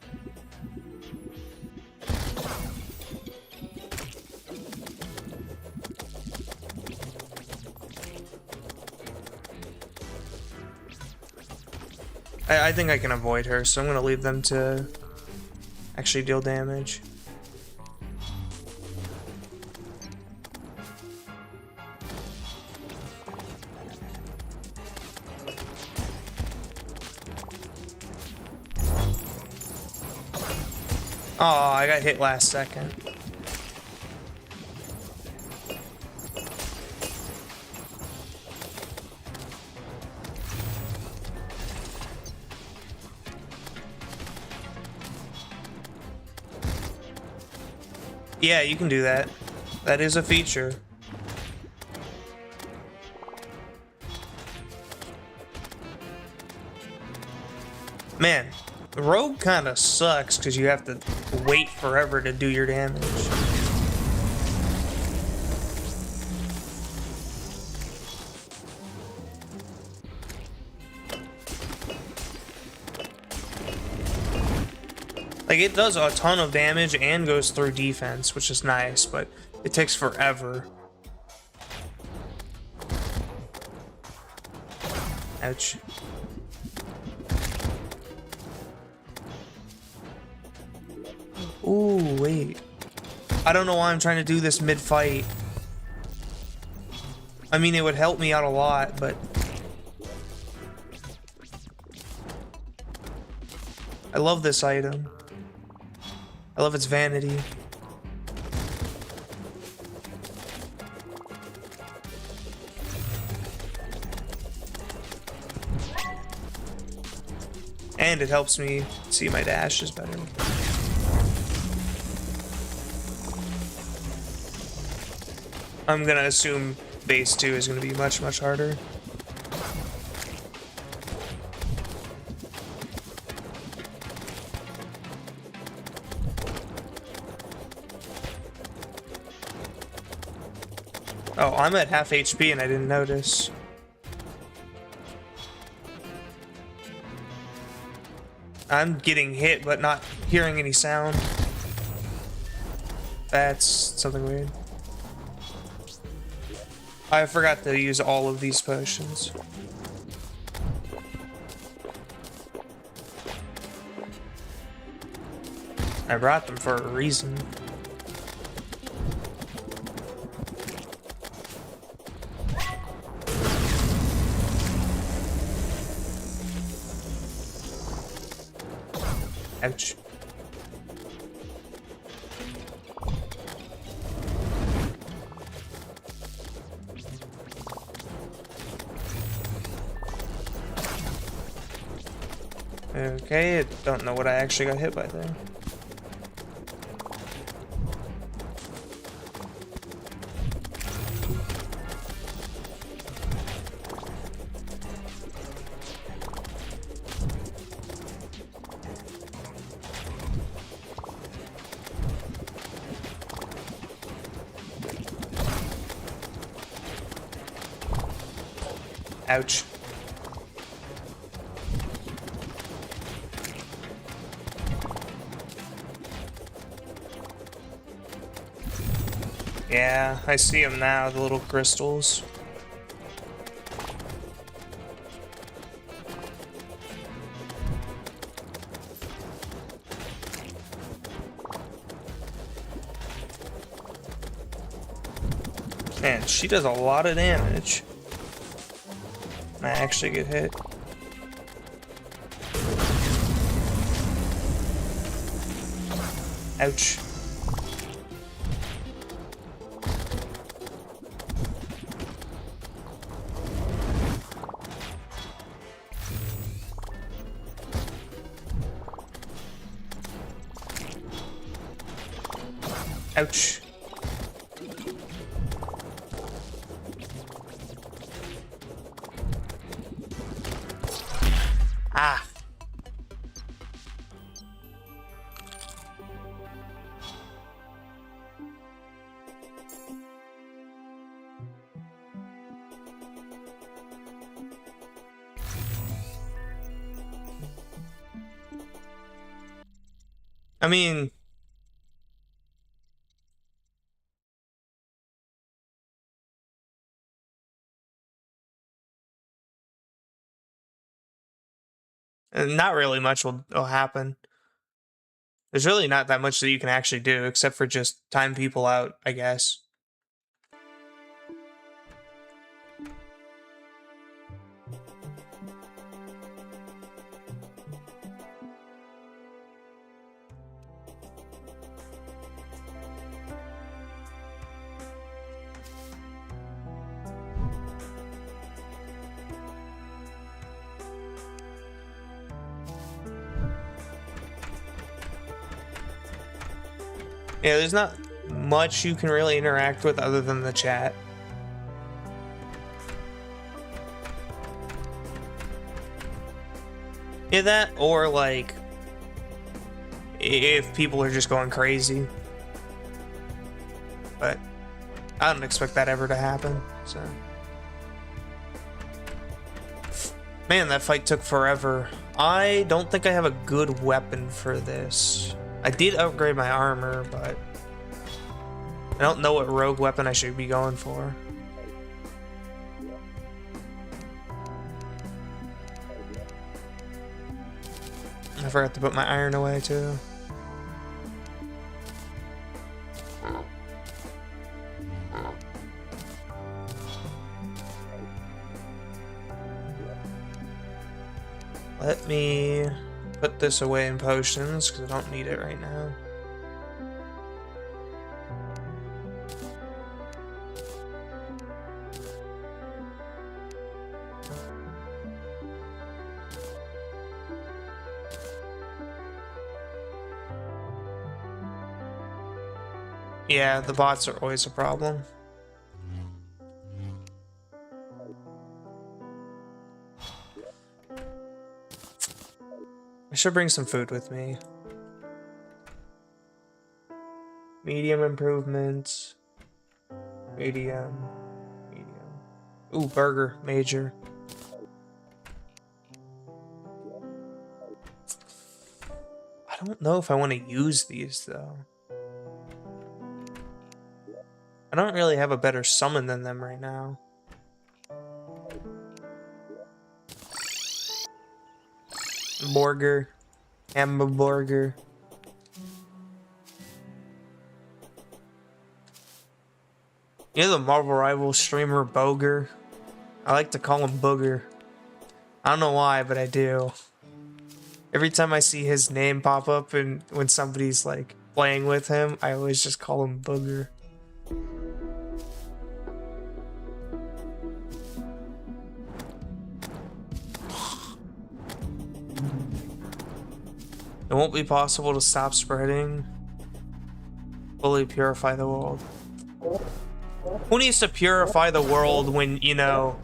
I think I can avoid her, so I'm gonna leave them to actually deal damage. Oh, I got hit last second. Yeah, you can do that. That is a feature. Man, Rogue kind of sucks because you have to wait forever to do your damage. Like, it does a ton of damage and goes through defense, which is nice, but it takes forever. Ouch. Ooh, wait. I don't know why I'm trying to do this mid-fight. I mean, it would help me out a lot, but... I love this item. I love its vanity. And it helps me see my dashes better. I'm gonna assume base 2 is gonna be much, much harder. Oh, I'm at half HP and I didn't notice. I'm getting hit but not hearing any sound. That's something weird. I forgot to use all of these potions. I brought them for a reason. Ouch. Okay, I don't know what I actually got hit by there. Ouch. Yeah, I see them now, the little crystals. Man, she does a lot of damage. I actually get hit. Ouch. Ouch. Ah. I mean, not really much will happen. There's really not that much that you can actually do except for just time people out, I guess. Yeah, there's not much you can really interact with other than the chat. Yeah, that, or like, if people are just going crazy. But I don't expect that ever to happen, so. Man, that fight took forever. I don't think I have a good weapon for this. I did upgrade my armor, but I don't know what rogue weapon I should be going for. I forgot to put my iron away too. Let me put this away in potions because I don't need it right now. Yeah, the bots are always a problem. I should bring some food with me. Medium improvements. Medium. Ooh, burger. Major. I don't know if I want to use these, though. I don't really have a better summon than them right now. Burger. Hamburger. You know the Marvel Rivals streamer Boger? I like to call him Booger. I don't know why, but I do. Every time I see his name pop up and when somebody's like playing with him, I always just call him Booger. It won't be possible to stop spreading. Fully purify the world. Who needs to purify the world when, you know,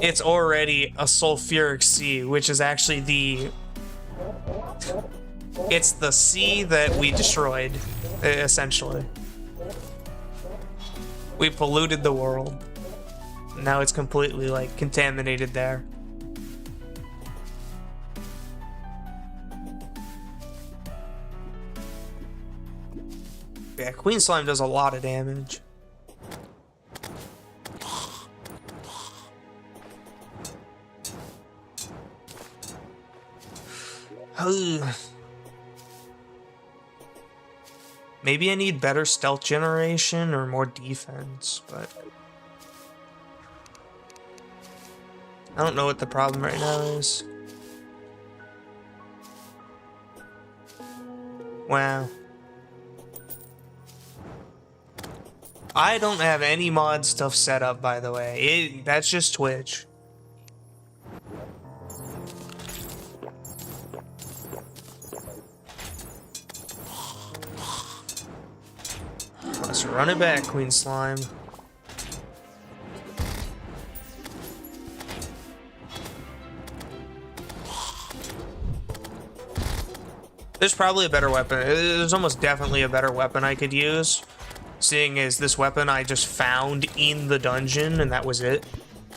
it's already a sulfuric sea, which is actually the... It's the sea that we destroyed, essentially. We polluted the world. Now it's completely, like, contaminated there. Yeah, Queen Slime does a lot of damage. Maybe I need better stealth generation or more defense, but I don't know what the problem right now is. Wow. I don't have any mod stuff set up, by the way. That's just Twitch. Just run it back, Queen Slime. There's probably a better weapon. There's almost definitely a better weapon I could use. Seeing as this weapon I just found in the dungeon, and that was it.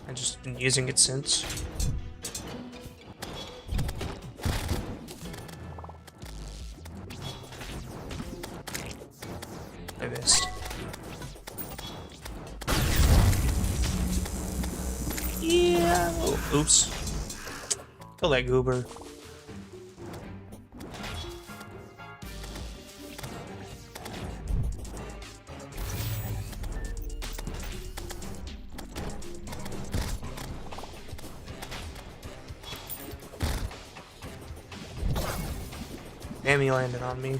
I've just been using it since. I missed. Yeah. Oh, oops. Kill that goober. Damn, he landed on me.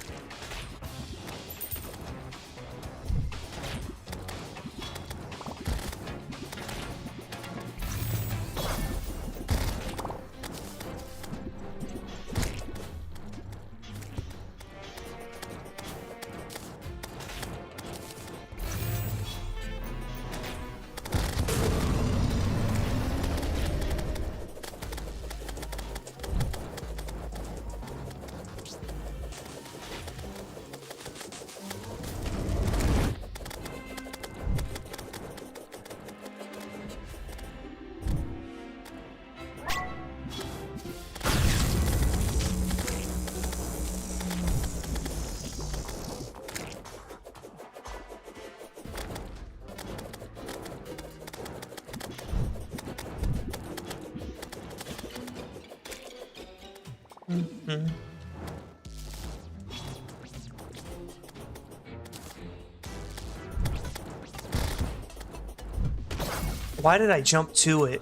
Why did I jump to it?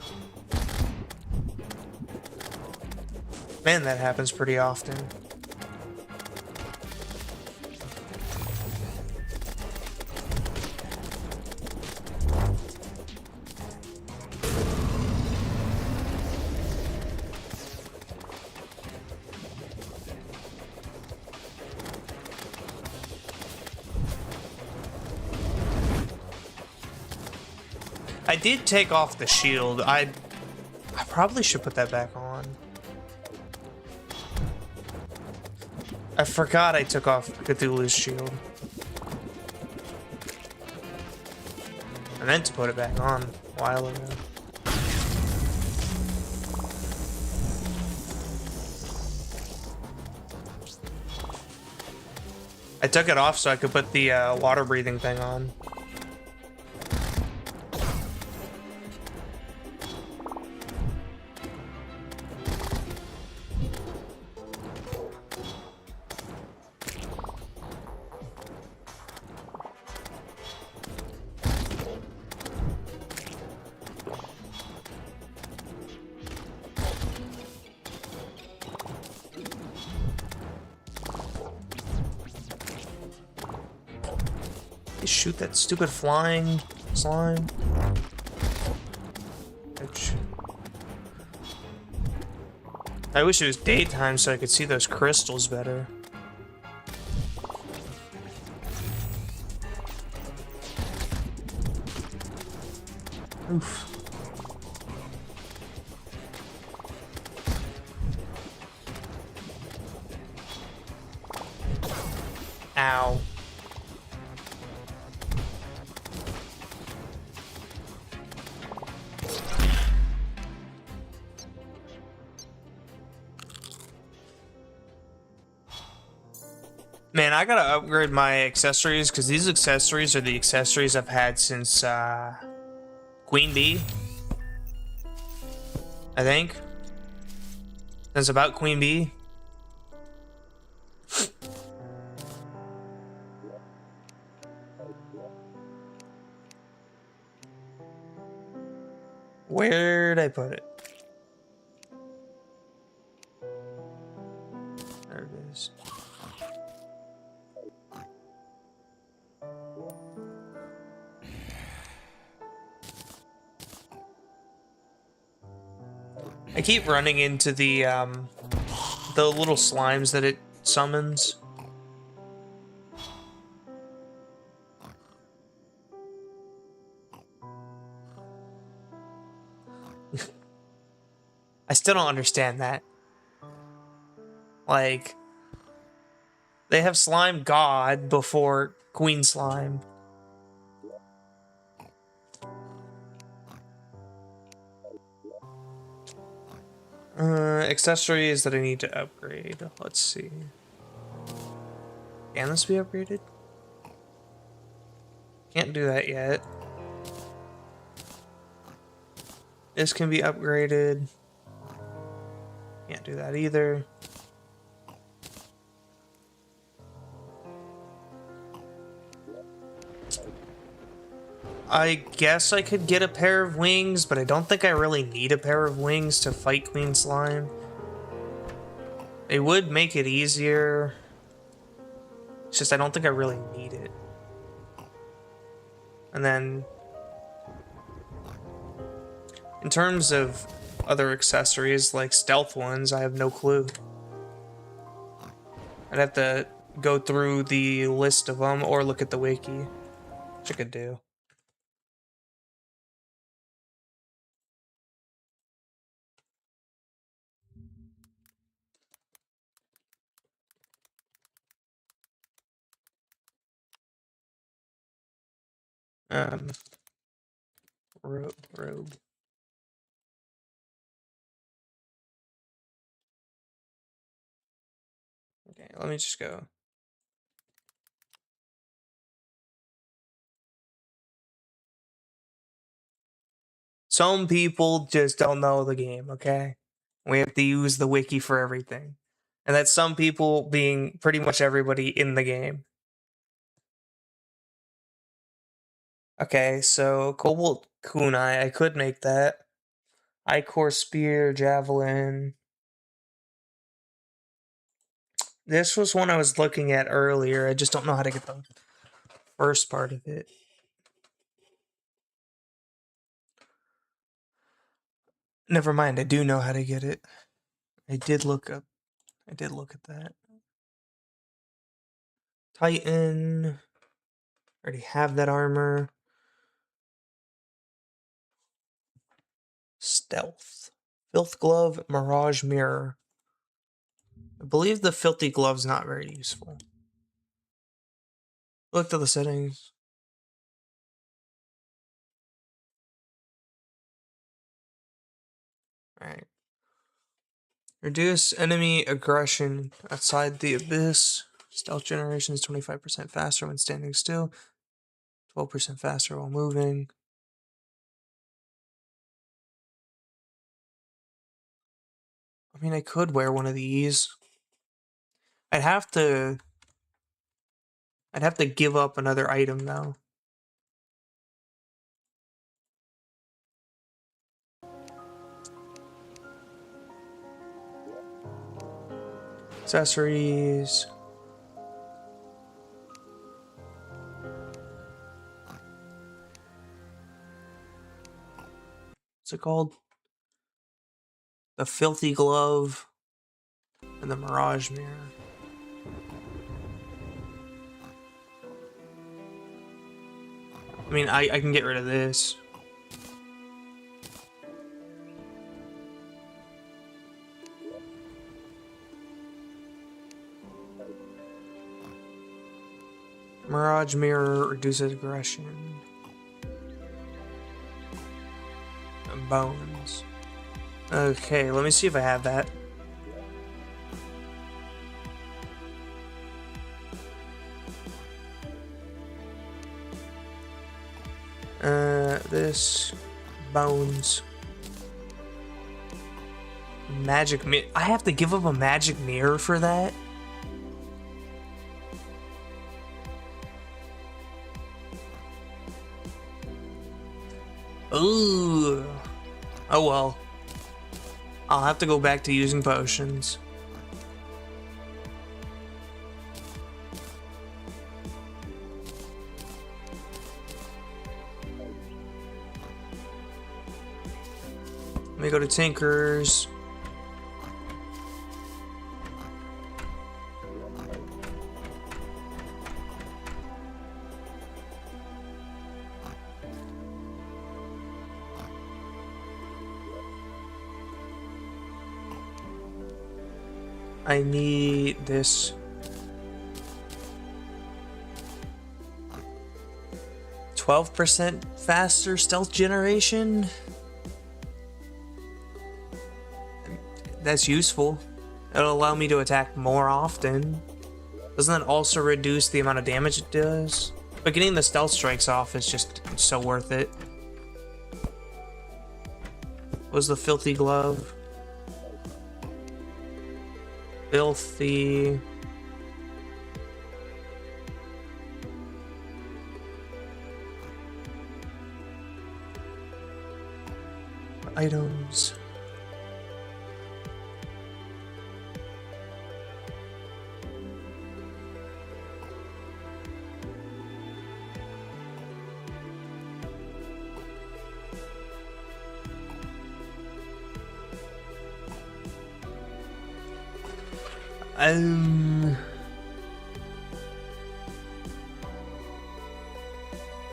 Man, that happens pretty often. I did take off the shield. I probably should put that back on. I forgot I took off Cthulhu's shield. I meant to put it back on a while ago. I took it off so I could put the water breathing thing on. Shoot that stupid flying slime. Ouch. I wish it was daytime so I could see those crystals better. Oof. Ow. Man, I gotta upgrade my accessories, because these accessories are the accessories I've had since Queen Bee. I think. Since about Queen Bee. Where'd I put it? There it is. I keep running into the little slimes that it summons. I still don't understand that. Like, they have Slime God before Queen Slime. Accessories that I need to upgrade. Let's see. Can this be upgraded? Can't do that yet. This can be upgraded. Can't do that either. I guess I could get a pair of wings, but I don't think I really need a pair of wings to fight Queen Slime. It would make it easier. It's just I don't think I really need it. And then, in terms of other accessories, like stealth ones, I have no clue. I'd have to go through the list of them or look at the wiki, which I could do. Robe. Okay, let me just go. Some people just don't know the game, okay? We have to use the wiki for everything. And that's some people being pretty much everybody in the game. Okay, so Cobalt Kunai, I could make that. Ichor Spear, Javelin. This was one I was looking at earlier. I just don't know how to get the first part of it. Never mind, I do know how to get it. I did look at that. Titan. Already have that armor. Stealth. Filth Glove, Mirage Mirror. I believe the Filthy Glove's not very useful. Look to the settings. Alright. Reduce enemy aggression outside the abyss. Stealth generation is 25% faster when standing still. 12% faster while moving. I mean, I could wear one of these. I'd have to give up another item though. Accessories. What's it called? The Filthy Glove and the Mirage Mirror. I mean, I can get rid of this. Mirage Mirror reduces aggression. And bones. Okay, let me see if I have that. This bones. Magic mirror. I have to give up a magic mirror for that? Ooh. Oh well. I'll have to go back to using potions. Let me go to Tinker's. I need this. %, faster stealth generation. That's useful. It'll allow me to attack more often. Doesn't that also reduce the amount of damage it does? But getting the stealth strikes off is just so worth it. What was the filthy glove? Filthy... items.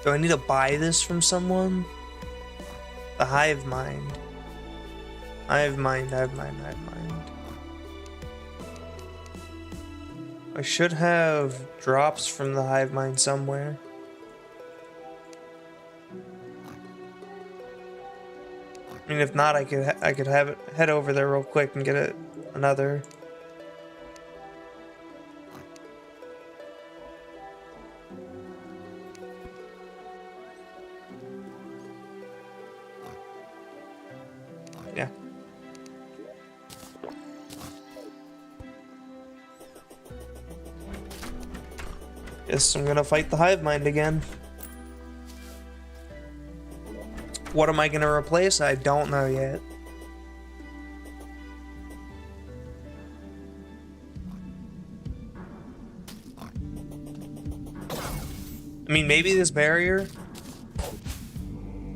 Do I need to buy this from someone? The hive mind. Hive mind. I should have drops from the hive mind somewhere. I mean, if not, I could have it head over there real quick and get another. Yeah. Guess I'm gonna fight the hive mind again. What am I gonna replace? I don't know yet. I mean, maybe this barrier.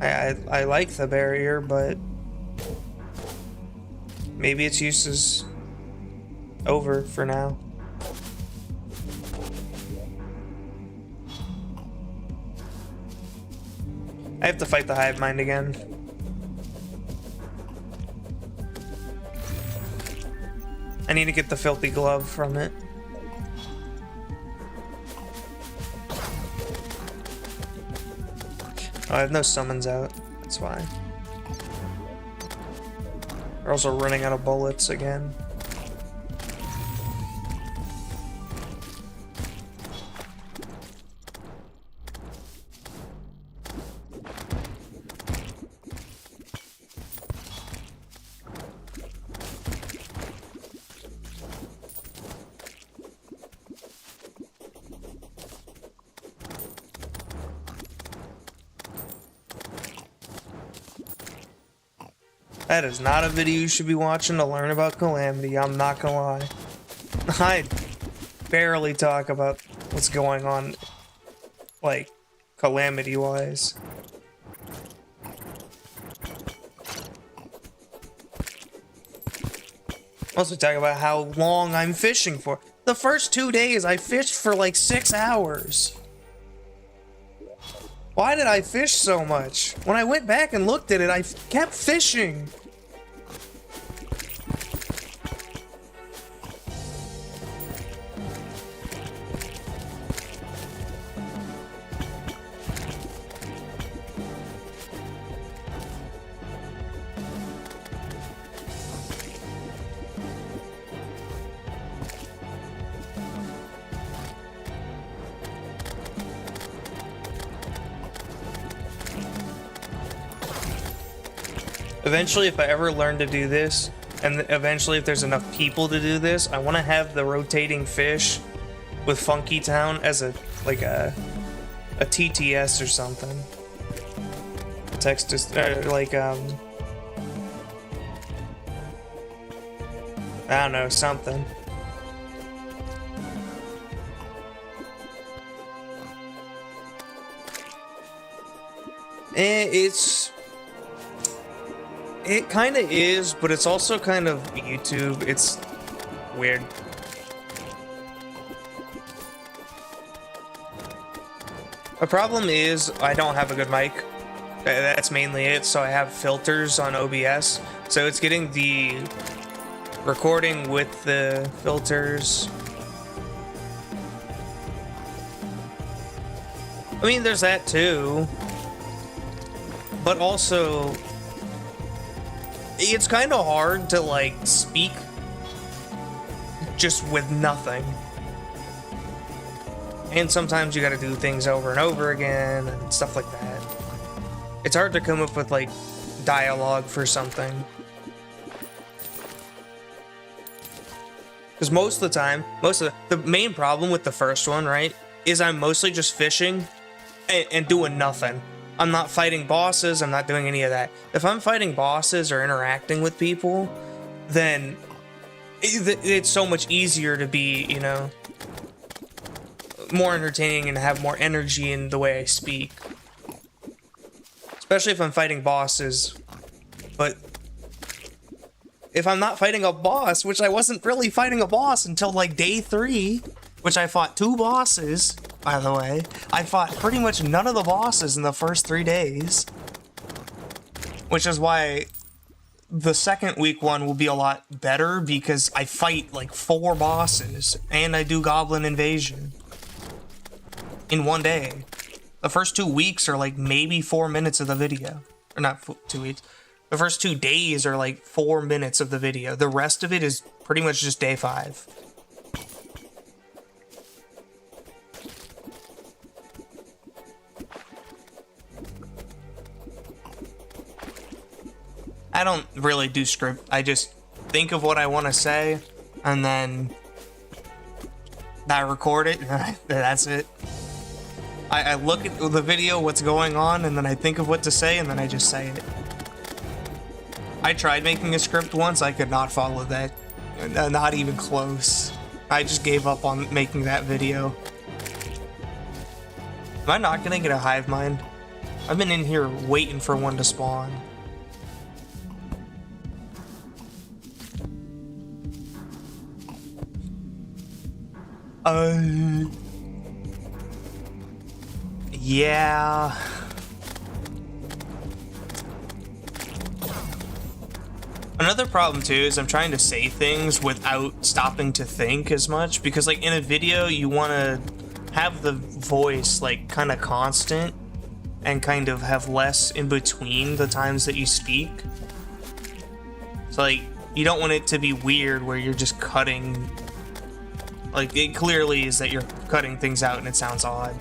I like the barrier, but maybe its use is over for now. I have to fight the hive mind again. I need to get the filthy glove from it. Oh, I have no summons out. That's why. We're also running out of bullets again. That is not a video you should be watching to learn about Calamity, I'm not gonna lie. I barely talk about what's going on, like, Calamity-wise. Mostly talk about how long I'm fishing for. The first 2 days, I fished for like 6 hours. Why did I fish so much? When I went back and looked at it, I kept fishing. Eventually, if I ever learn to do this, and eventually if there's enough people to do this, I want to have the rotating fish with Funky Town as a TTS or something. Text is like I don't know, something. It kind of is, but it's also kind of YouTube. It's weird. The problem is I don't have a good mic. That's mainly it. So I have filters on OBS. So it's getting the recording with the filters. I mean, there's that too. But also, it's kind of hard to, like, speak just with nothing. And sometimes you gotta do things over and over again and stuff like that. It's hard to come up with, like, dialogue for something. Because most of the time, the main problem with the first one, right, is I'm mostly just fishing and doing nothing. I'm not fighting bosses, I'm not doing any of that. If I'm fighting bosses or interacting with people, then it's so much easier to be, you know, more entertaining and have more energy in the way I speak. Especially if I'm fighting bosses. But if I'm not fighting a boss, which I wasn't really fighting a boss until like day 3, which I fought 2 bosses, by the way. I fought pretty much none of the bosses in the first 3 days. Which is why the second week one will be a lot better, because I fight like 4 bosses and I do Goblin Invasion in 1 day. The first 2 weeks are like maybe 4 minutes of the video. Or not 2 weeks. The first 2 days are like 4 minutes of the video. The rest of it is pretty much just day 5. I don't really do script. I just think of what I want to say, and then I record it, and that's it. I look at the video, what's going on, and then I think of what to say, and then I just say it. I tried making a script once, I could not follow that. Not even close. I just gave up on making that video. Am I not gonna get a hive mind? I've been in here waiting for one to spawn. Yeah. Another problem too is I'm trying to say things without stopping to think as much, because like in a video you want to have the voice like kind of constant and kind of have less in between the times that you speak. So like you don't want it to be weird where you're just cutting. Like, it clearly is that you're cutting things out and it sounds odd.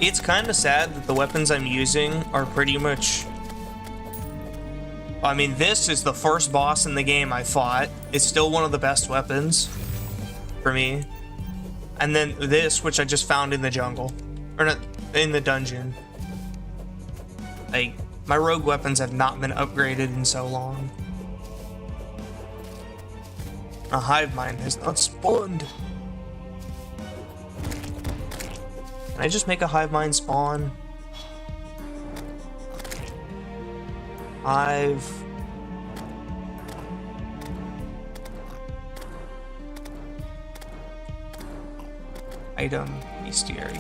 It's kind of sad that the weapons I'm using are pretty much... I mean, this is the first boss in the game I fought. It's still one of the best weapons for me. And then this, which I just found in the jungle. Or not, in the dungeon. Like, my rogue weapons have not been upgraded in so long. A hive mind has not spawned. Can I just make a hive mind spawn? Hive. Item bestiary.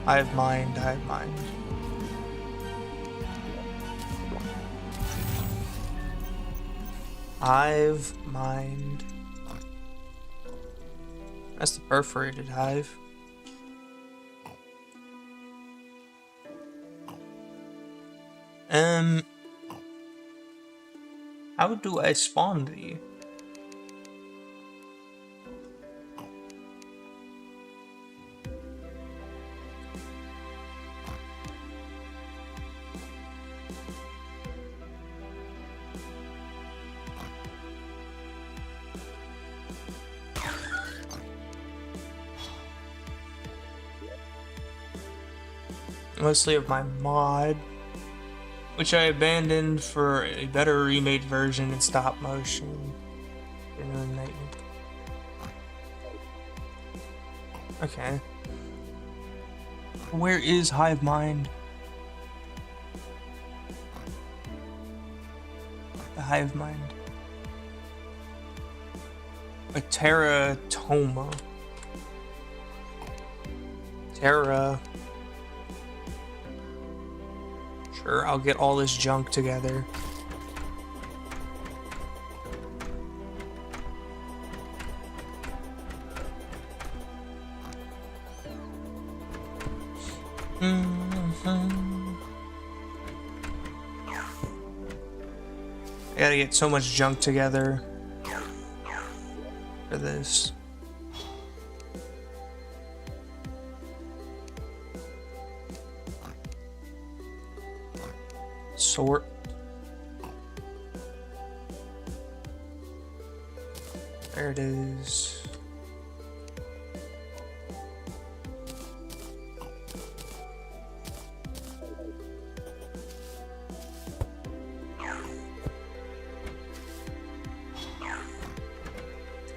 Hive mind, hive mind. Hive mind. That's the perforated hive. How do I spawn thee? Mostly of my mod, which I abandoned for a better remade version in stop motion. Okay. Where is Hive Mind? The Hive Mind. A teratoma. Terra. Sure, I'll get all this junk together. I gotta get so much junk together for this. Sort. There it is.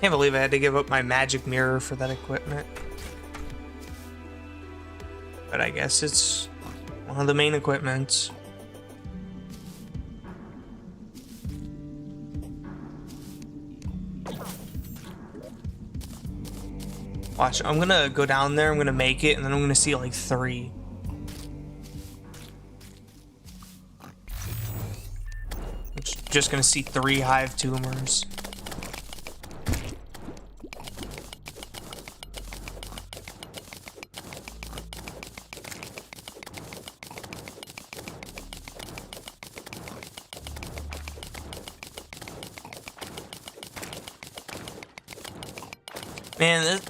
Can't believe I had to give up my magic mirror for that equipment. But I guess it's one of the main equipments. Watch, I'm gonna go down there, I'm gonna make it, and then I'm gonna see like 3. I'm just gonna see 3 hive tumors. Man,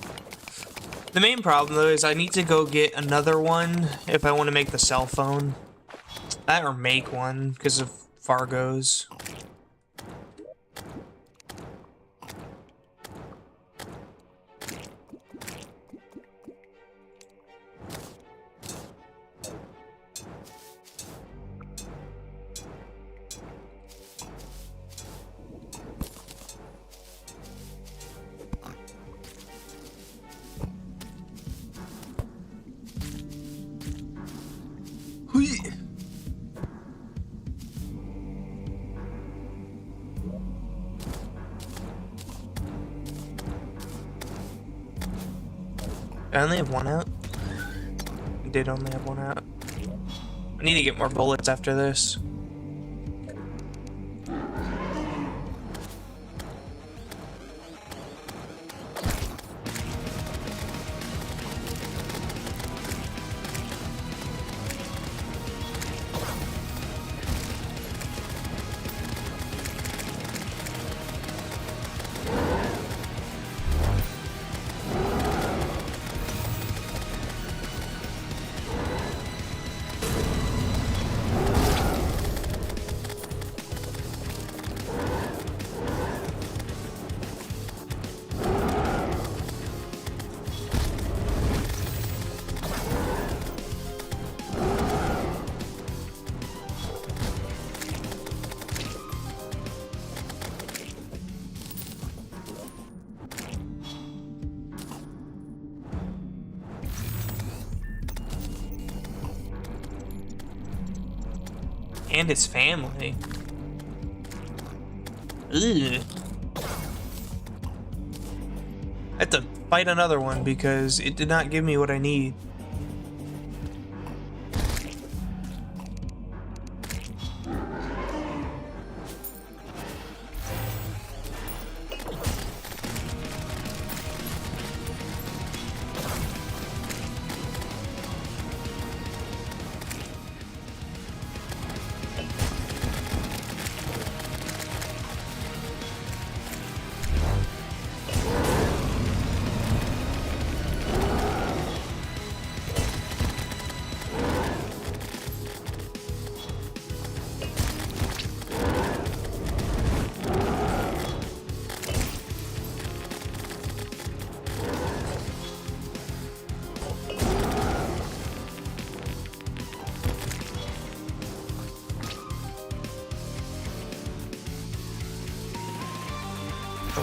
the main problem though is I need to go get another one if I want to make the cell phone. That or make one because of Fargo's. I only have one out. I did only have one out. I need to get more bullets after this. And his family. Ugh. I have to fight another one because it did not give me what I need.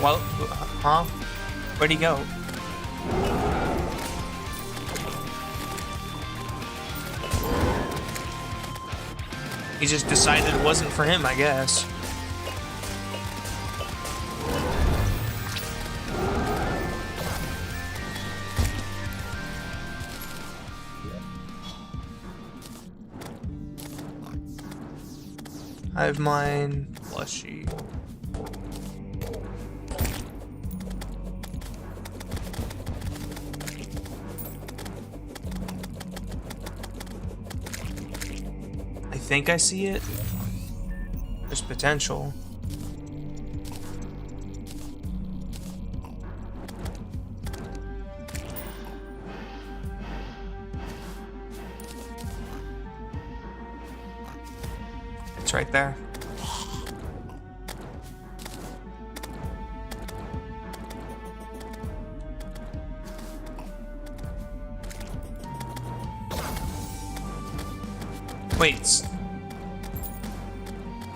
Well, huh? Where'd he go? He just decided it wasn't for him, I guess. Hive Mind, Plushy. I think I see it. There's potential. It's right there. Wait.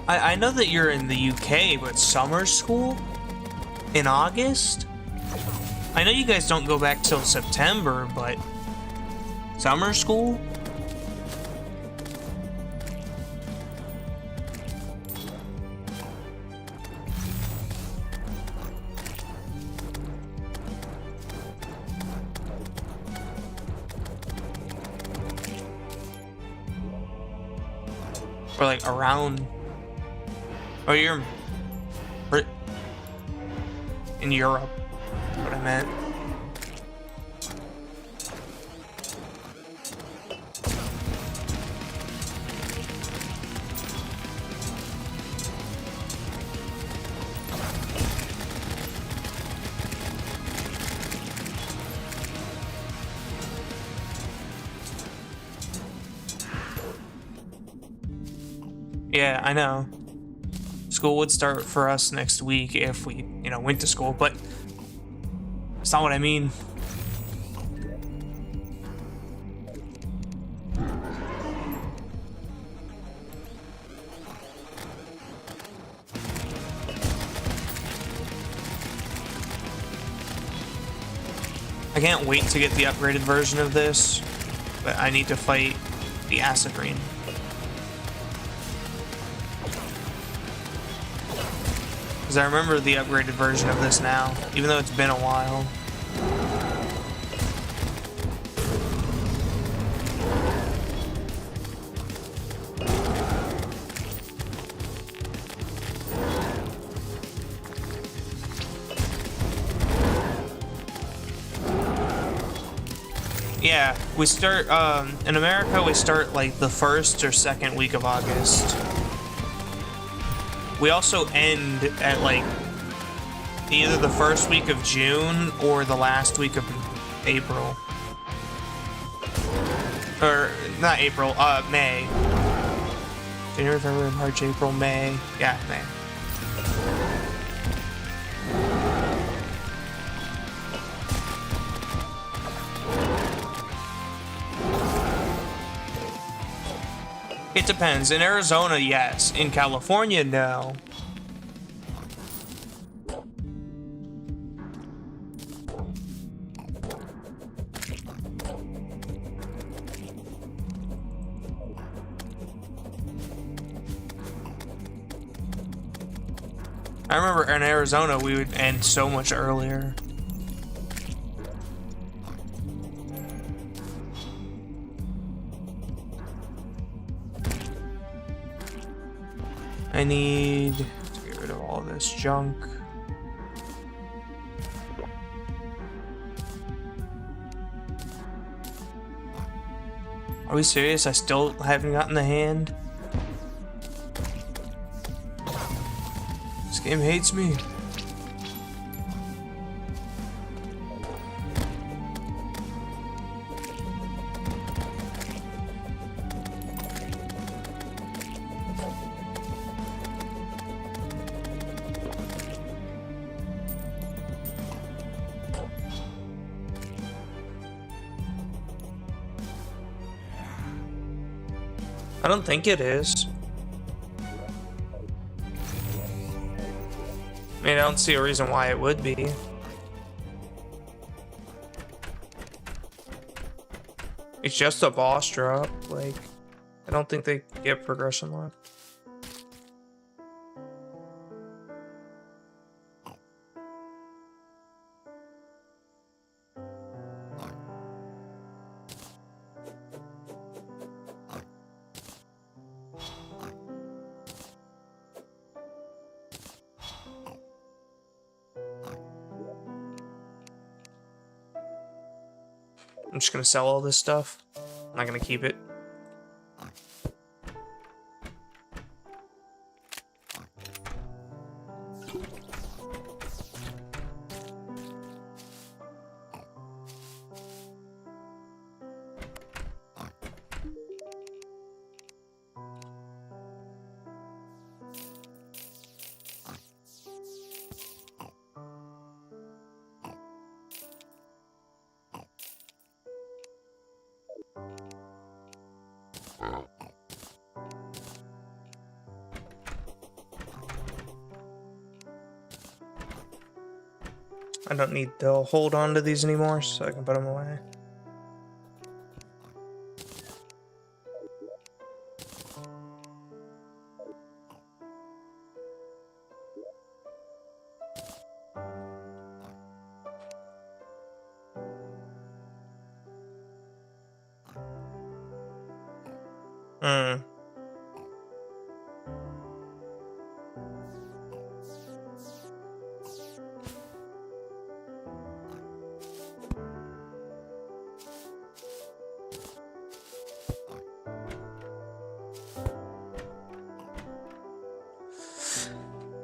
I know that you're in the UK, but summer school? In August? I know you guys don't go back till September, but summer school? Or like around... Oh, you're in Europe, what I meant. Yeah, I know. School would start for us next week if we, you know, went to school, but it's not what I mean. I can't wait to get the upgraded version of this, but I need to fight the acid rain. Because I remember the upgraded version of this now, even though it's been a while. Yeah, we start, in America, we start like the 1st or 2nd week of August. We also end at like either the 1st week of June or the last week of April. Or not April, May. January, February, March, April, May. Yeah, May. It depends. In Arizona, yes. In California, no. I remember in Arizona, we would end so much earlier. I need to get rid of all this junk. Are we serious? I still haven't gotten the hand? This game hates me. I don't think it is. I mean, I don't see a reason why it would be. It's just a boss drop, like... I don't think they get progression left. I'm just gonna sell all this stuff. I'm not gonna keep it. I don't need to hold on to these anymore, so I can put them away.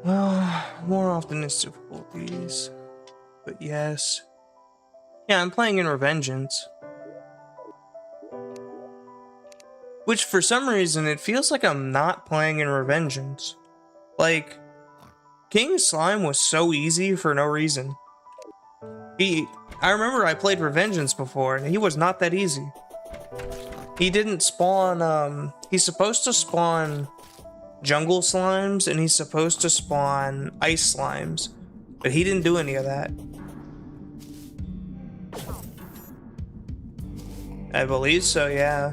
Well, more often it's difficulties. But yes. Yeah, I'm playing in Revengeance. Which, for some reason, it feels like I'm not playing in Revengeance. Like, King Slime was so easy for no reason. I remember I played Revengeance before, and he was not that easy. He didn't spawn, he's supposed to spawn jungle slimes, and he's supposed to spawn ice slimes, but he didn't do any of that. I believe so, yeah.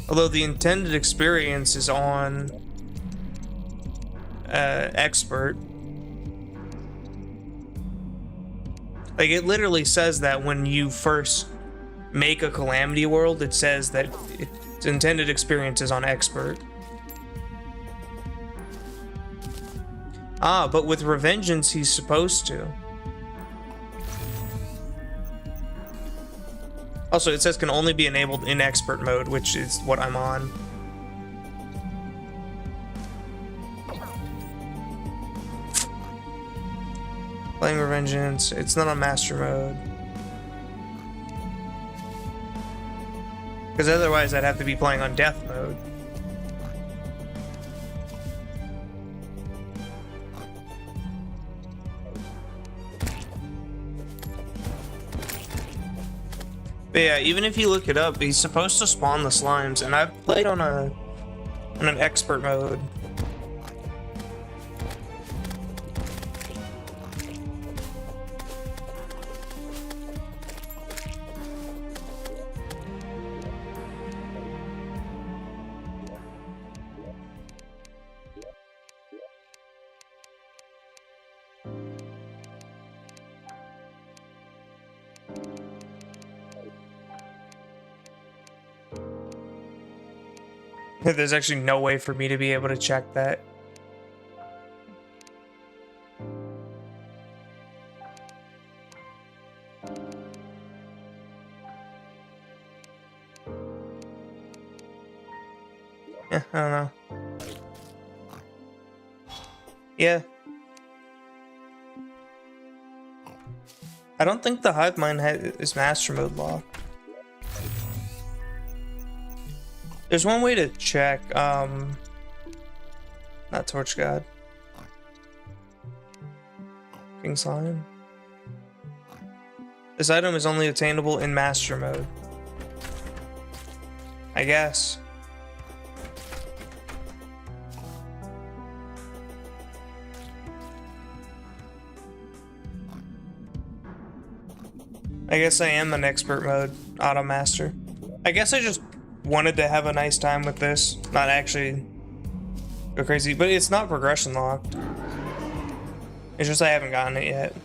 Although the intended experience is on expert. Like, it literally says that when you first make a Calamity world, it says that its intended experience is on expert. Ah, but with Revengeance, he's supposed to. Also, it says can only be enabled in expert mode, which is what I'm on. Playing Revengeance, it's not on master mode. Because otherwise I'd have to be playing on death mode. But yeah, even if you look it up, he's supposed to spawn the slimes, and I've played on an expert mode. There's actually no way for me to be able to check that. Yeah, I don't know. Yeah. I don't think the hive mind is master mode locked. There's one way to check, not Torch God. King Slime. This item is only attainable in master mode. I guess. I guess I am an expert mode auto master. I guess I just wanted to have a nice time with this, not actually go crazy, but it's not progression locked. It's just I haven't gotten it yet.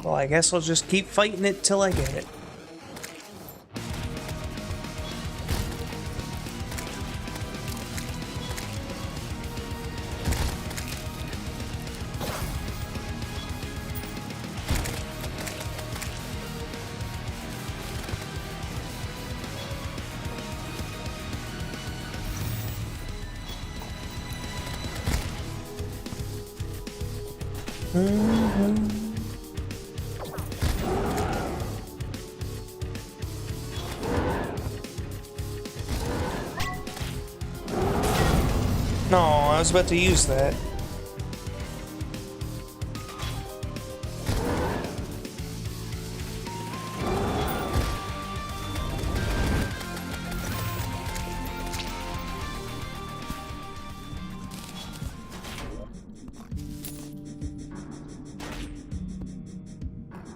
Well, I guess I'll just keep fighting it till I get it. No, I was about to use that.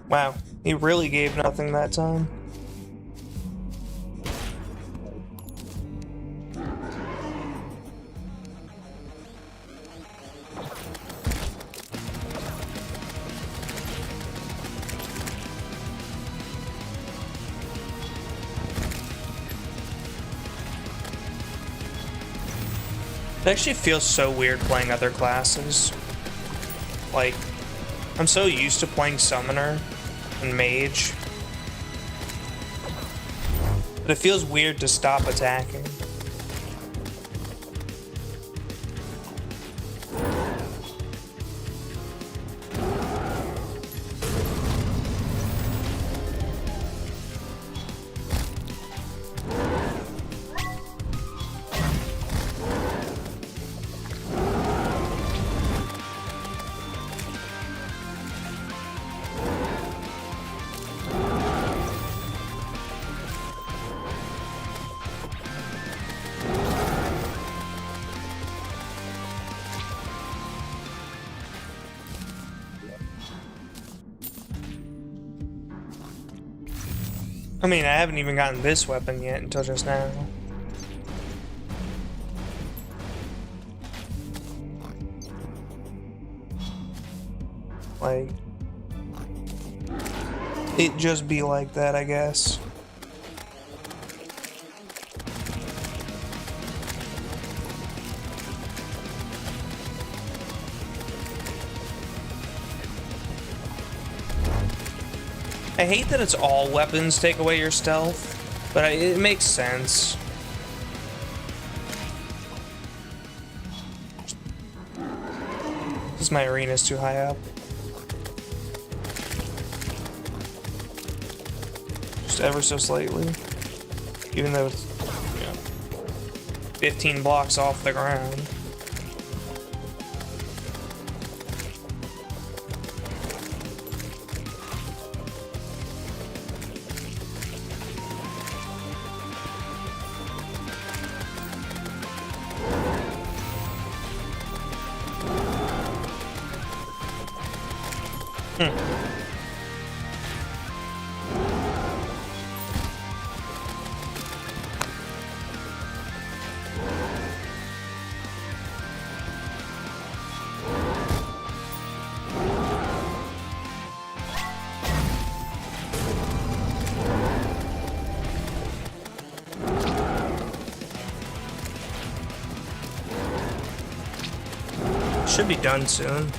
Wow, he really gave nothing that time. It actually feels so weird playing other classes. Like, I'm so used to playing Summoner and Mage, but it feels weird to stop attacking. I mean, I haven't even gotten this weapon yet until just now. Like, it just be like that, I guess. I hate that it's all weapons take away your stealth, but it makes sense. Because my arena's too high up. just ever so slightly. Even though it's 15 blocks off the ground. Should be done soon.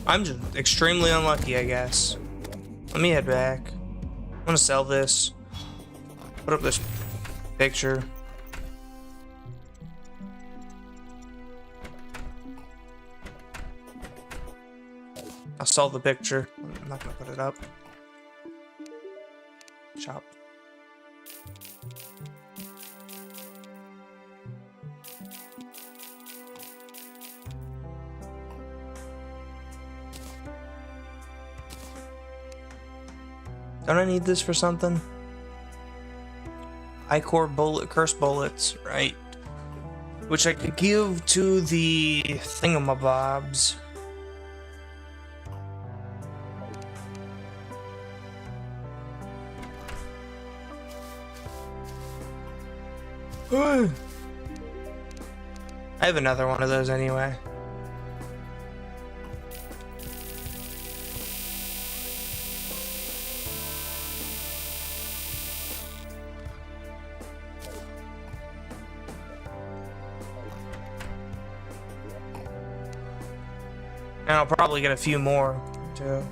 I'm just extremely unlucky, I guess. Let me head back. I'm gonna sell this. Put up this picture. I'll sell the picture. I'm not gonna put it up. Shop. Don't I need this for something? I-core bullet, curse bullets, right? Which I could give to the thingamabobs. I have another one of those anyway. And I'll probably get a few more too.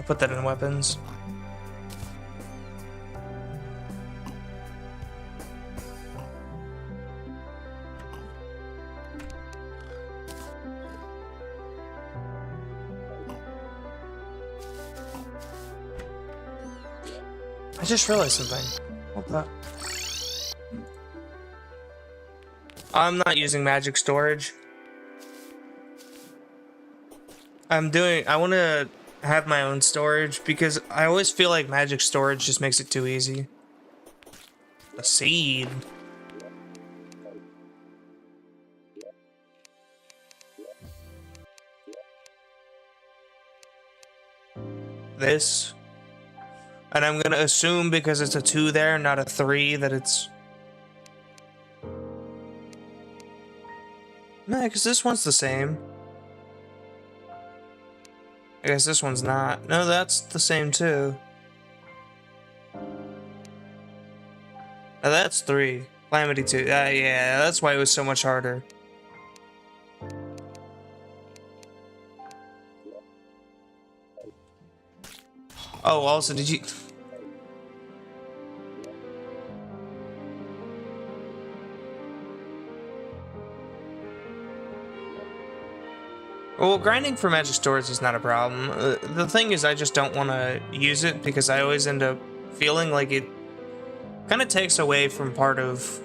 Put that in weapons. I just realized something. What the? I'm not using magic storage. I want to have my own storage because I always feel like magic storage just makes it too easy. A seed. This. And I'm gonna assume because it's a 2 there, not a 3, that it's... No, because this one's the same. I guess this one's not. No, that's the same too. Now that's 3. Calamity 2. Yeah, that's why it was so much harder. Oh, also, did you... Well, grinding for magic storage is not a problem. The thing is, I just don't want to use it because I always end up feeling like it kind of takes away from part of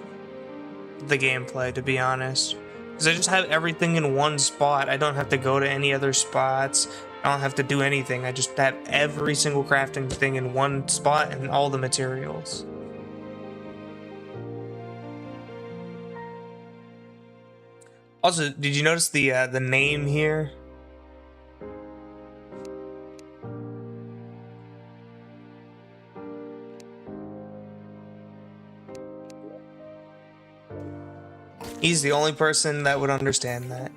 the gameplay, to be honest. Because I just have everything in one spot. I don't have to go to any other spots. I don't have to do anything. I just have every single crafting thing in one spot and all the materials. Also, did you notice the name here? He's the only person that would understand that.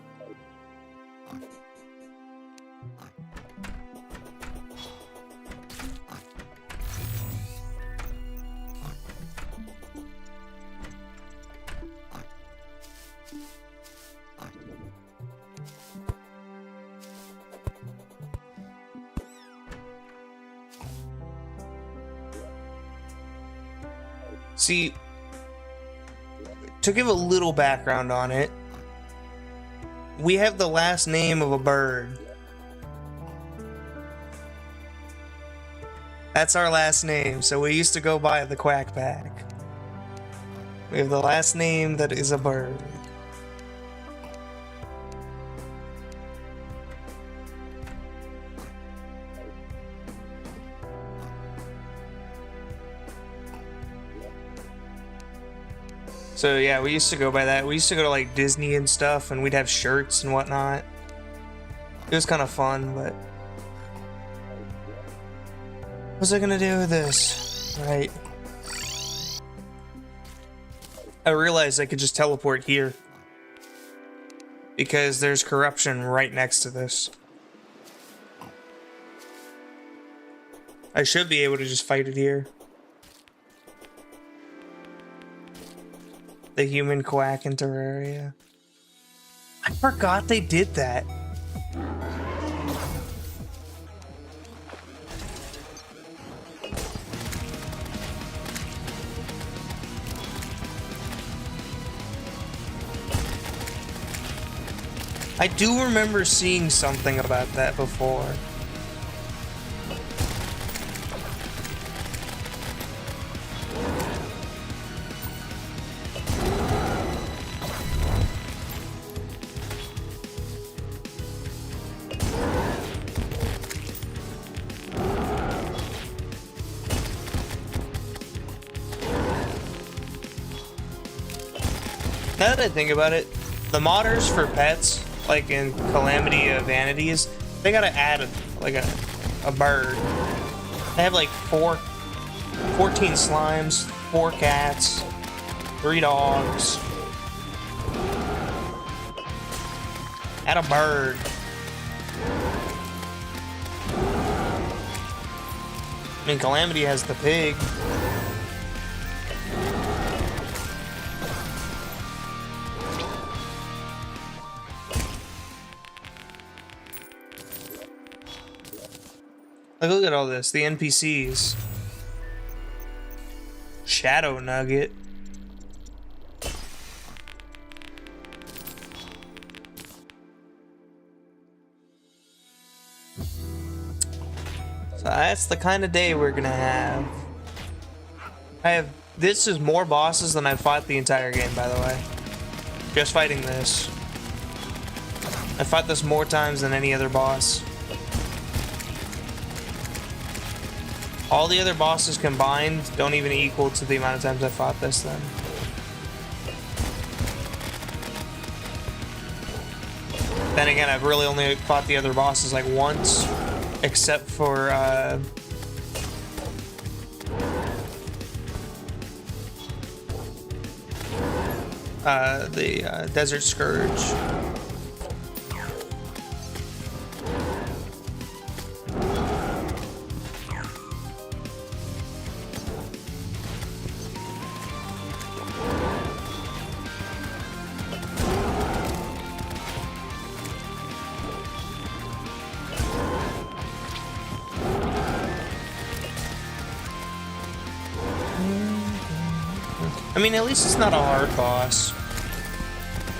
See, to give a little background on it, we have the last name of a bird. That's our last name, so we used to go by the Quack Pack. We have the last name that is a bird. So yeah, we used to go by that. We used to go to like Disney and stuff, and we'd have shirts and whatnot. It was kind of fun, but what's I gonna do with this? Right. I realized I could just teleport here because there's corruption right next to this. I should be able to just fight it here. The human quack in Terraria. I forgot they did that. I do remember seeing something about that before. Now that I think about it, the modders for pets, like in Calamity of Vanities, they gotta add a bird. They have like 14 slimes, 4 cats, 3 dogs. Add a bird. I mean, Calamity has the pig. Like, look at all this, the NPCs. Shadow Nugget. So that's the kind of day we're gonna have. This is more bosses than I've fought the entire game, by the way. Just fighting this. I fought this more times than any other boss. All the other bosses combined don't even equal to the amount of times I fought this then. Then again, I've really only fought the other bosses like once, except for the Desert Scourge. I mean, at least it's not a hard boss.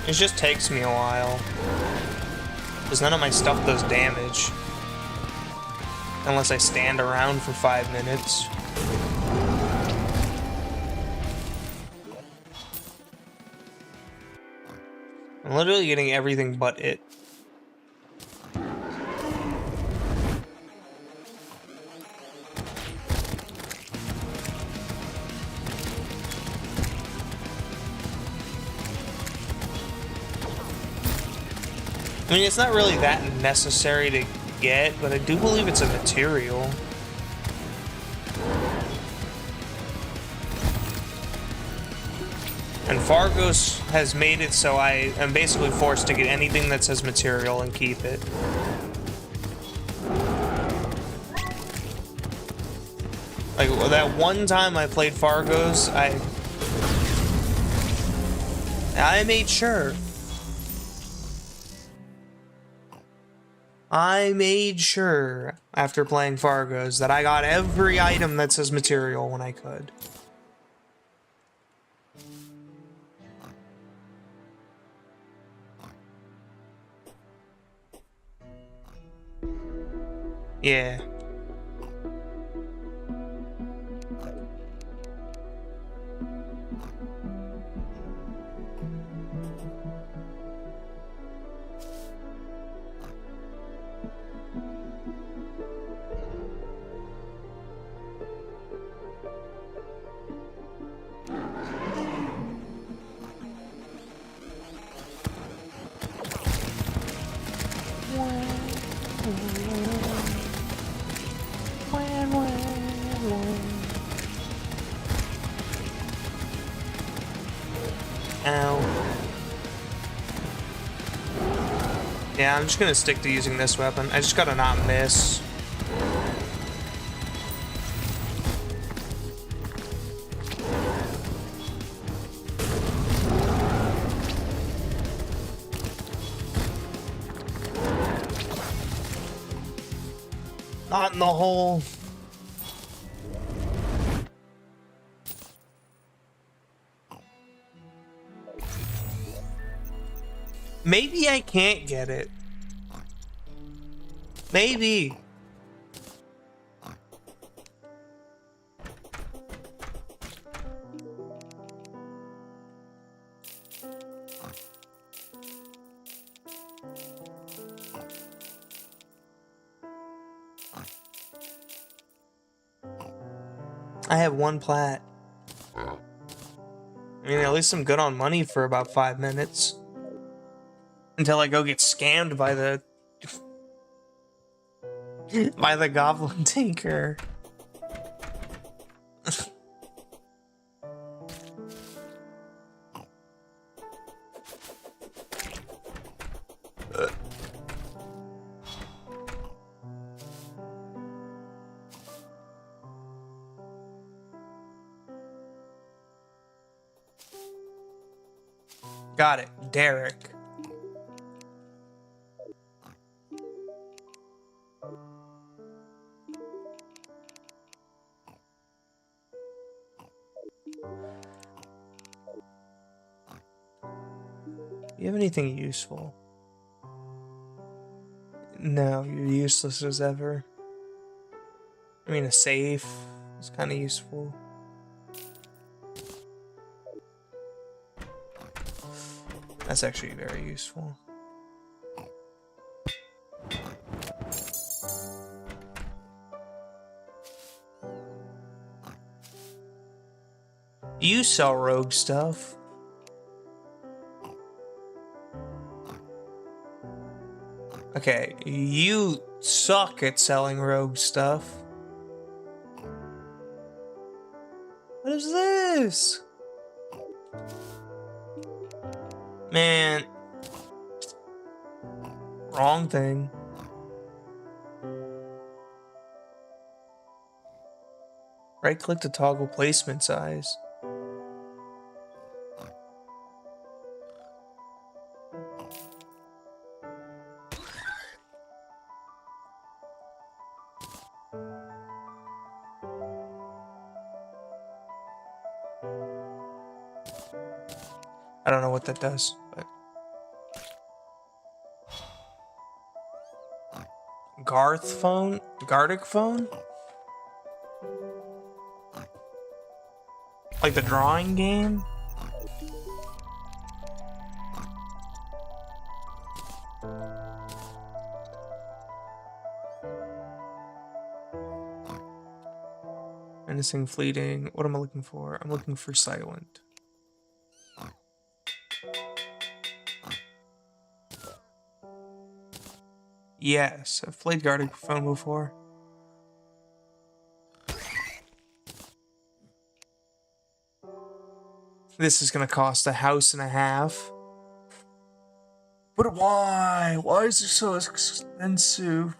It just takes me a while. Because none of my stuff does damage. Unless I stand around for 5 minutes. I'm literally getting everything but it. I mean, it's not really that necessary to get, but I do believe it's a material. And Fargos has made it so I am basically forced to get anything that says material and keep it. Like, that one time I played Fargos, I made sure. I made sure, after playing Fargos, that I got every item that says material when I could. Yeah. Ow. Yeah, I'm just gonna stick to using this weapon. I just gotta not miss. Not in the hole. Maybe I can't get it. Maybe. I have 1 plat. I mean, at least I'm good on money for about 5 minutes. Until I go get scammed by the... by the goblin tinker. Got it, Derek. Do you have anything useful? No, you're useless as ever. I mean, a safe is kind of useful. That's actually very useful. You sell rogue stuff. Okay, you suck at selling rogue stuff. What is this? Man. Wrong thing. Right click to toggle placement size. I don't know what that does, but Garth phone? Gardic phone? Like the drawing game? Menacing, fleeting. What am I looking for? I'm looking for silent. Yes, I've played Gardic phone before. This is gonna cost $1.5. But why? Why is it so expensive?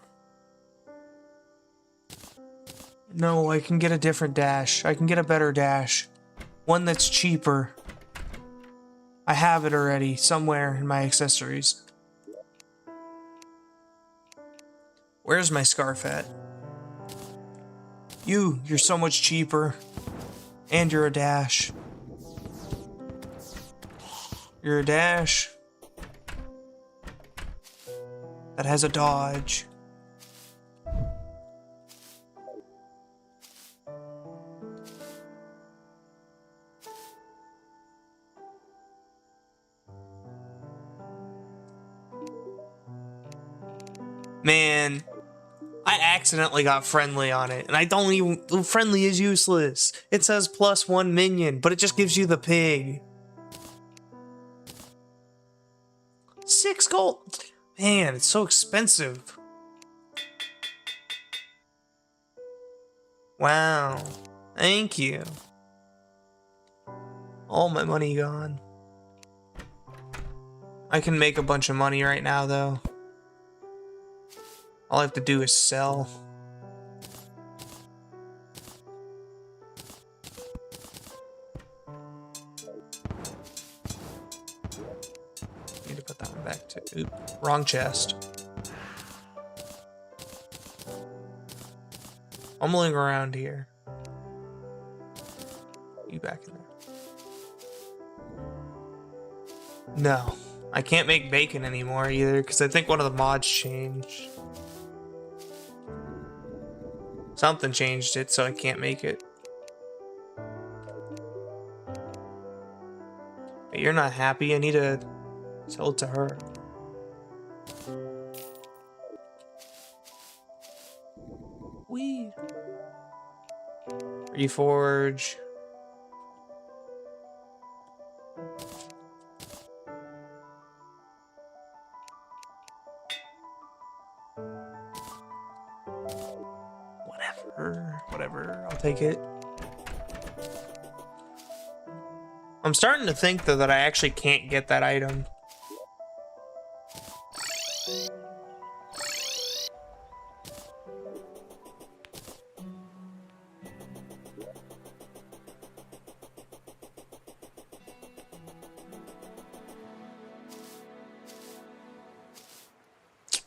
No, I can get a different dash. I can get a better dash. One that's cheaper. I have it already, somewhere in my accessories. Where's my scarf at? You're so much cheaper. And you're a dash. You're a dash. That has a dodge. Man, I accidentally got friendly on it, and I don't even... Friendly is useless. It says +1 minion, but it just gives you the pig. 6 gold. Man, it's so expensive. Wow. Thank you. All my money gone. I can make a bunch of money right now, though. All I have to do is sell. Need to put that one back to... Oop, wrong chest. Fumbling around here. You back in there. No. I can't make bacon anymore either, because I think one of the mods changed. Something changed it, so I can't make it. But you're not happy, I need to sell it to her. Weed. Reforge. Whatever, I'll take it. I'm starting to think, though, that I actually can't get that item.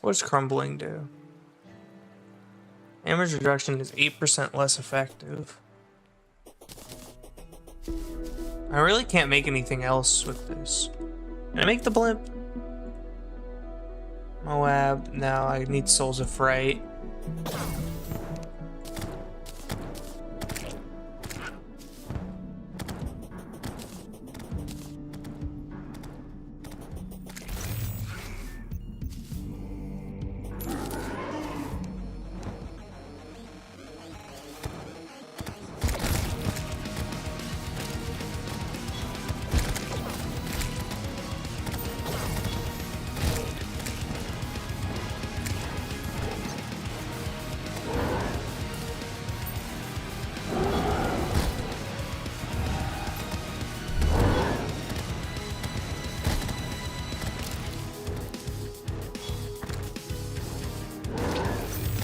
What's crumbling do? Damage reduction is 8% less effective. I really can't make anything else with this. Can I make the blimp? Moab. No, I need Souls of Fright.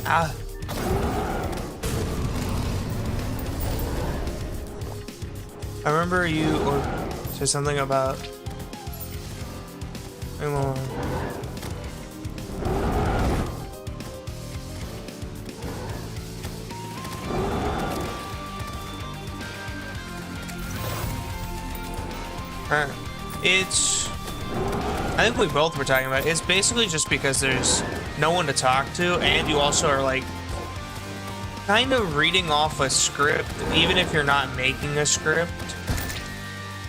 Ah. I remember you said something about... Hang on. It's... I think we both were talking about it. It's basically just because there's no one to talk to, and you also are like kind of reading off a script, even if you're not making a script.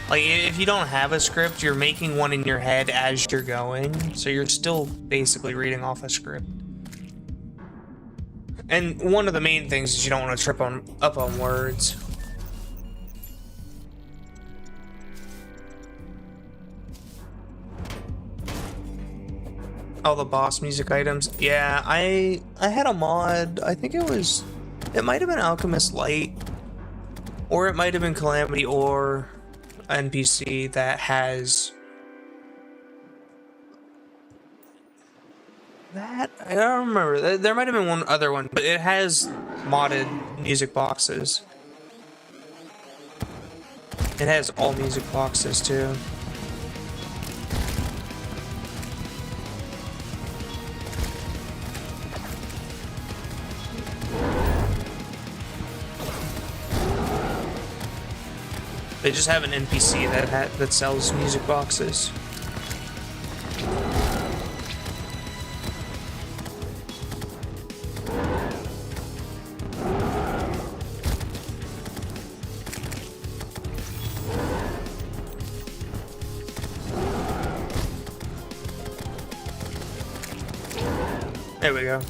Like, if you don't have a script, you're making one in your head as you're going, so you're still basically reading off a script. And one of the main things is you don't want to trip up on words. All the boss music items. Yeah, I had a mod. I think it might have been Alchemist Light, or it might have been Calamity or NPC that has that. I don't remember. There might have been one other one, but it has modded music boxes. It has all music boxes too. They just have an NPC that sells music boxes. There we go.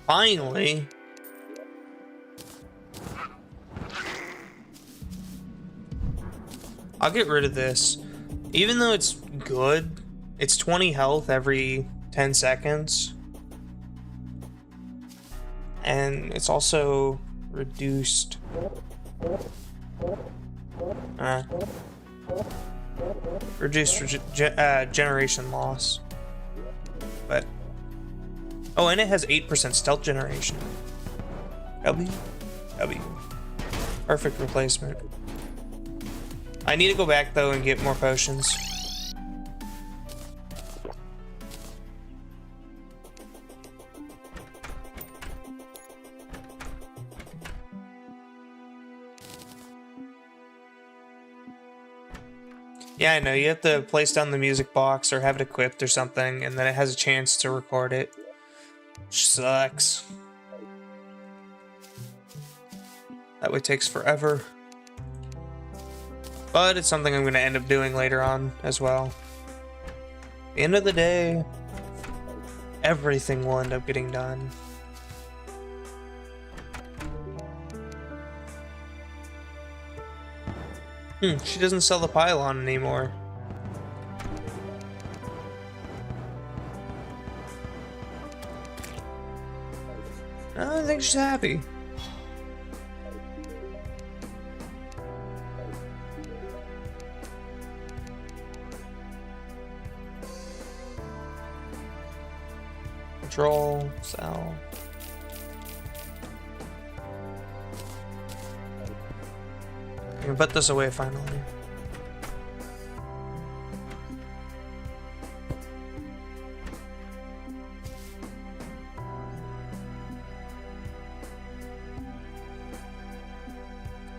Finally. I'll get rid of this. Even though it's good, it's 20 health every 10 seconds. And it's also reduced. Reduced generation loss. But oh, and it has 8% stealth generation. W. Perfect replacement. I need to go back though and get more potions. Yeah, I know. You have to place down the music box or have it equipped or something, and then it has a chance to record it. Which sucks. That way takes forever. But it's something I'm going to end up doing later on as well. At the end of the day, everything will end up getting done. She doesn't sell the pylon anymore. I don't think she's happy. Control, sell. I can put this away finally.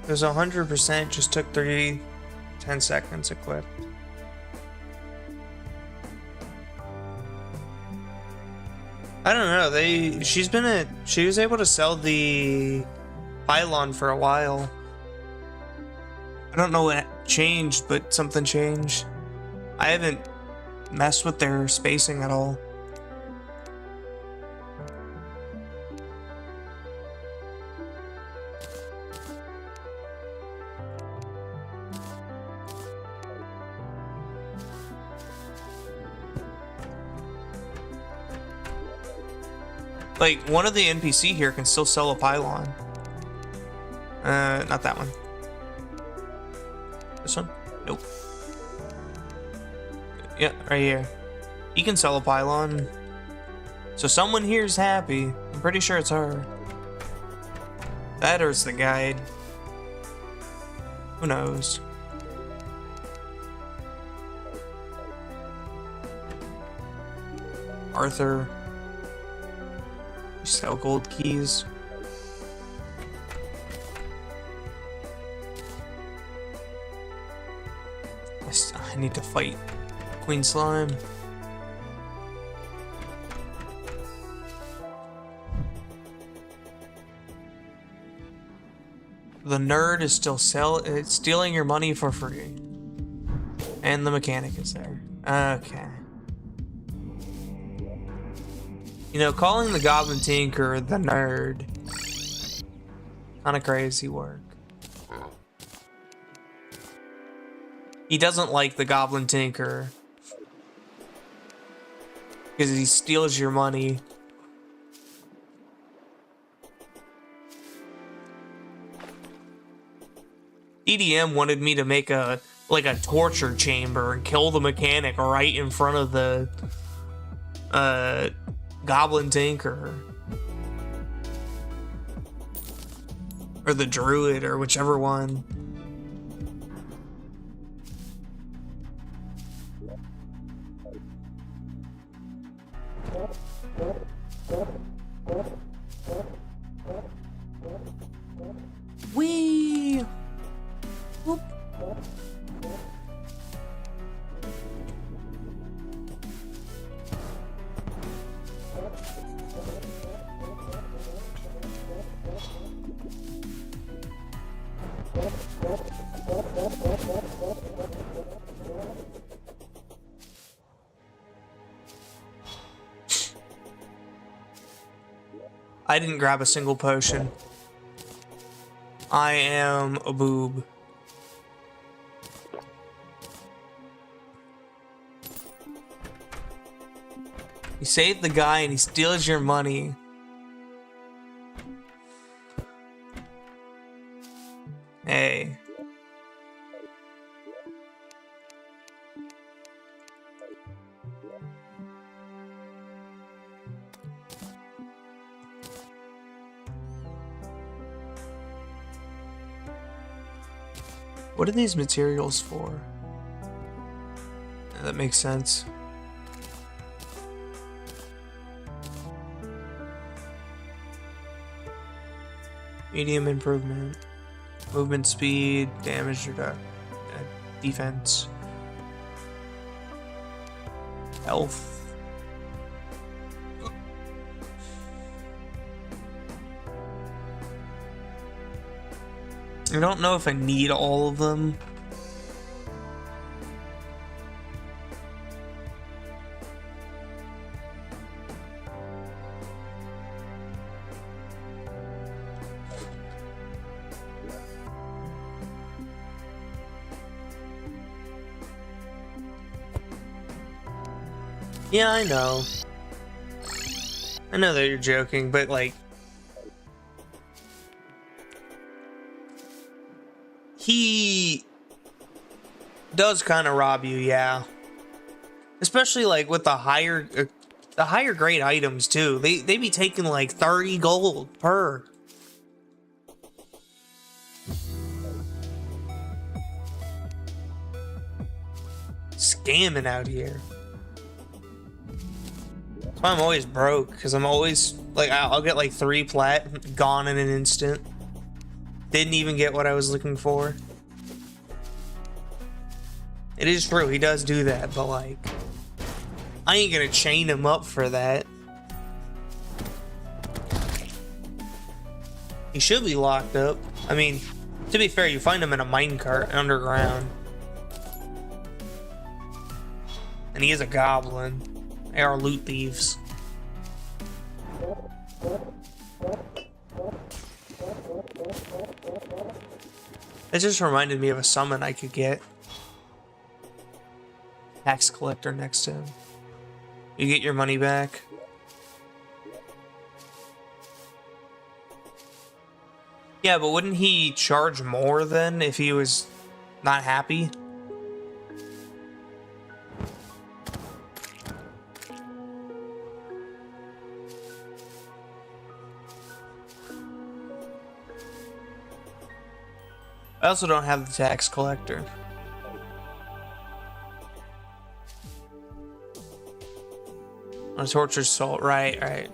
There's 100%, just took 10 seconds equipped. I don't know, she was able to sell the pylon for a while. I don't know what changed, but something changed. I haven't messed with their spacing at all. Like, one of the NPC here can still sell a pylon. Not that one. This one? Nope. Yeah, right here. You can sell a pylon. So someone here's happy. I'm pretty sure it's her. That or it's the guide. Who knows? Arthur. You sell gold keys. I need to fight Queen Slime. The nerd is still stealing your money for free. And the mechanic is there. Okay. You know, calling the Goblin Tinker the nerd. Kinda crazy work. He doesn't like the Goblin Tinker. Because he steals your money. EDM wanted me to make a torture chamber and kill the mechanic right in front of the Goblin Tinker. Or the Druid, or whichever one. Whee! Whoop. I didn't grab a single potion. I am a boob. You save the guy and he steals your money. Hey. What are these materials for? Yeah, that makes sense. Medium improvement. Movement speed, damage reduction, defense. Health. I don't know if I need all of them. Yeah, I know. I know that you're joking, but like... He does kind of rob you, yeah. Especially like with the higher grade items too. They be taking like 30 gold per. Scamming out here. That's why I'm always broke, because I'm always like I'll get like 3 plat gone in an instant. Didn't even get what I was looking for. It is true, he does do that, but like, I ain't gonna chain him up for that. He should be locked up. I mean, to be fair, you find him in a minecart underground. And he is a goblin. They are loot thieves. It just reminded me of a summon I could get. Tax collector next to him. You get your money back. Yeah, but wouldn't he charge more then if he was not happy? I also don't have the tax collector. A tortured soul, right. I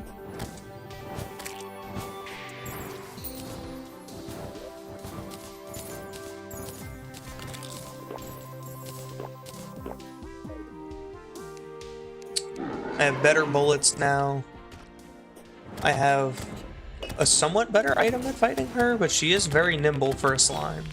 have better bullets now. I have a somewhat better item at fighting her, but she is very nimble for a slime.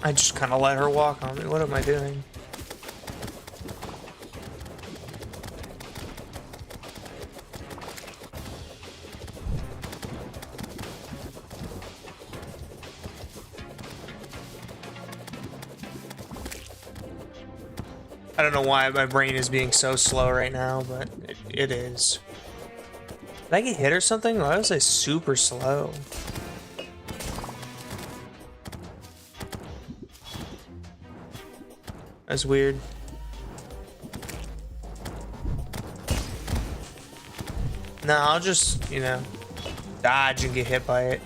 I just kind of let her walk on me. What am I doing? I don't know why my brain is being so slow right now, but it is. Did I get hit or something? Why was I super slow? That's weird. No, I'll just, you know, dodge and get hit by it.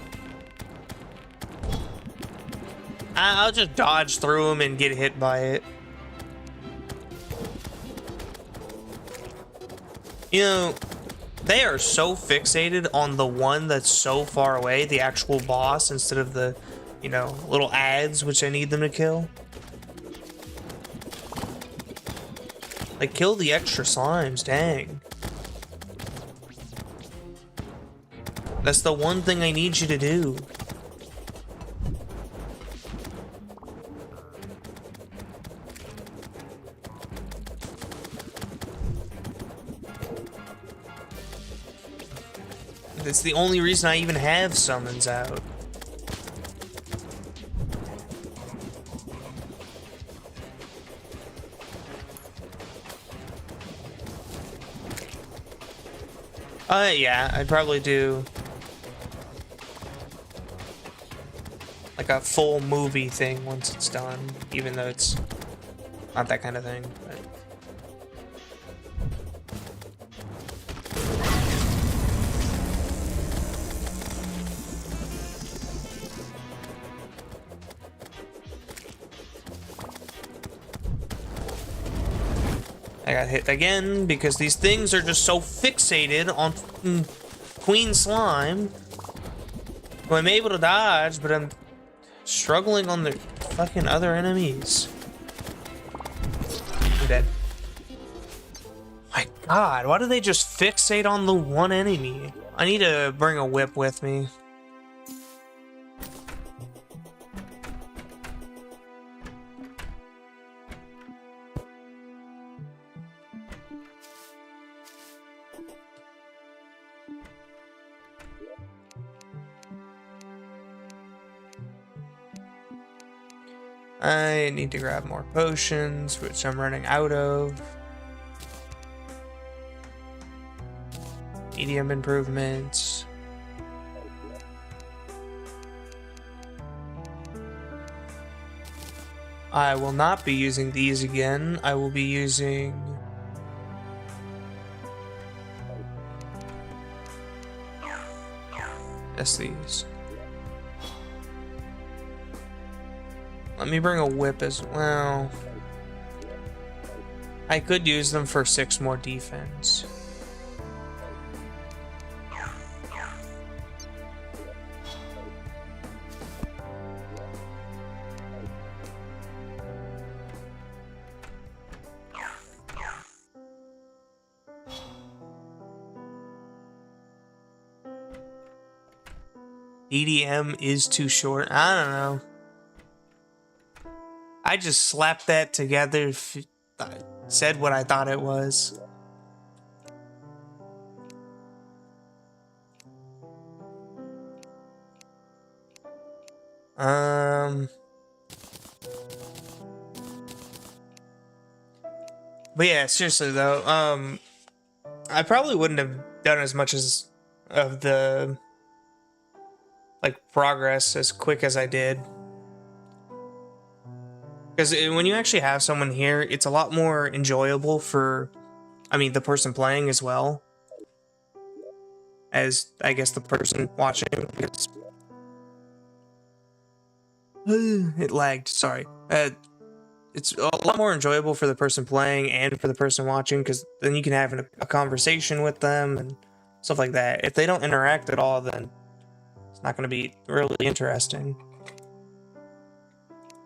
I'll just dodge through them and get hit by it. You know, they are so fixated on the one that's so far away, the actual boss, instead of the, you know, little ads which I need them to kill. Like, kill the extra slimes, dang. That's the one thing I need you to do. That's the only reason I even have summons out. Yeah, I'd probably do like a full movie thing once it's done, even though it's not that kind of thing. But I got hit again because these things are just so fixated on Queen Slime. Well, I'm able to dodge, but I'm struggling on the fucking other enemies. I'm dead. My god, why do they just fixate on the one enemy? I need to bring a whip with me. I need to grab more potions, which I'm running out of. Medium improvements. I will not be using these again. I will be using... just these. Let me bring a whip as well. I could use them for 6 more defense. EDM is too short. I don't know. I just slapped that together, said what I thought it was. But yeah, seriously though, I probably wouldn't have done as much as of the progress as quick as I did. Because when you actually have someone here, it's a lot more enjoyable for, I mean, the person playing as well as, I guess, the person watching. It lagged, sorry. It's a lot more enjoyable for the person playing and for the person watching, because then you can have a conversation with them and stuff like that. If they don't interact at all, then it's not going to be really interesting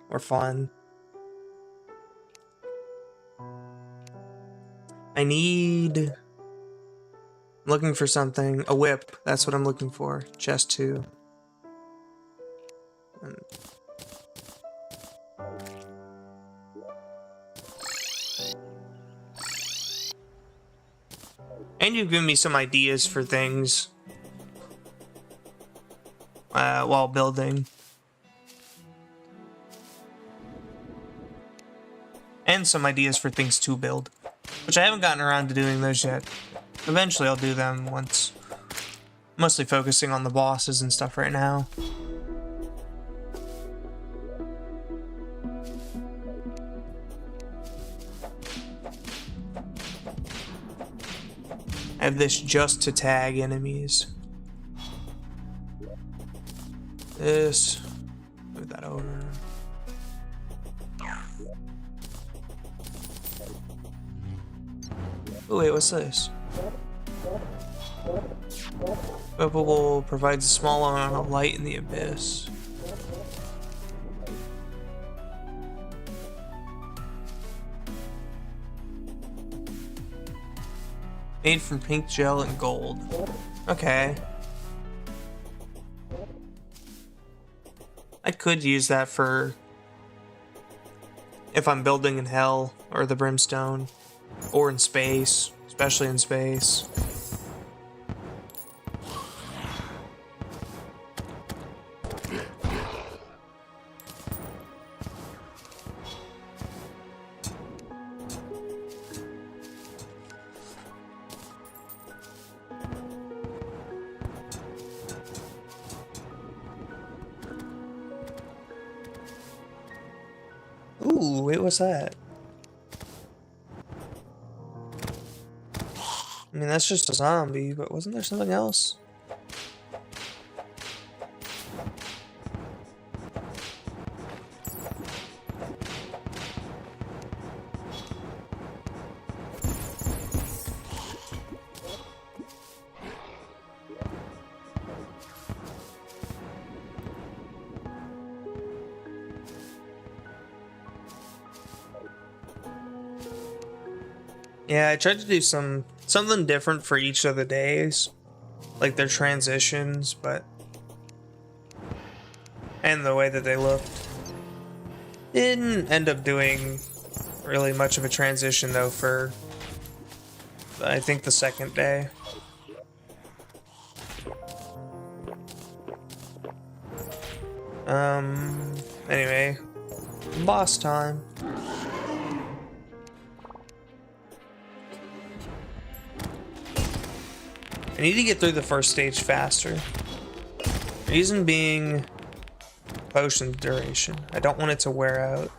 or fun. I'm looking for something. A whip. That's what I'm looking for. Chest 2. And you've given me some ideas for things while building. And some ideas for things to build, which I haven't gotten around to doing those yet. Eventually I'll do them once. Mostly focusing on the bosses and stuff right now. I have this just to tag enemies. This. Move that over. Oh wait, what's this? Bubble provides a small amount of light in the abyss. Made from pink gel and gold. Okay. I could use that for if I'm building in hell or the brimstone or in space, especially in space. Ooh, wait, what's that? I mean, that's just a zombie, but wasn't there something else? Yeah, I tried to do something different for each of the days, like their transitions, and the way that they looked. Didn't end up doing really much of a transition though for I think the second day. Anyway, boss time. I need to get through the first stage faster. Reason being, potion duration. I don't want it to wear out.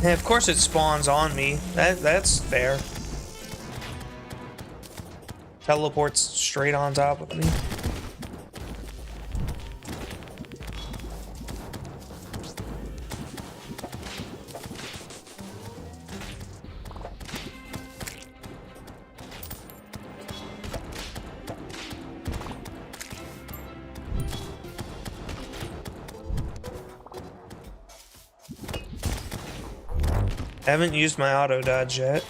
And of course it spawns on me. That's fair. Teleports straight on top of me. Haven't used my auto dodge yet.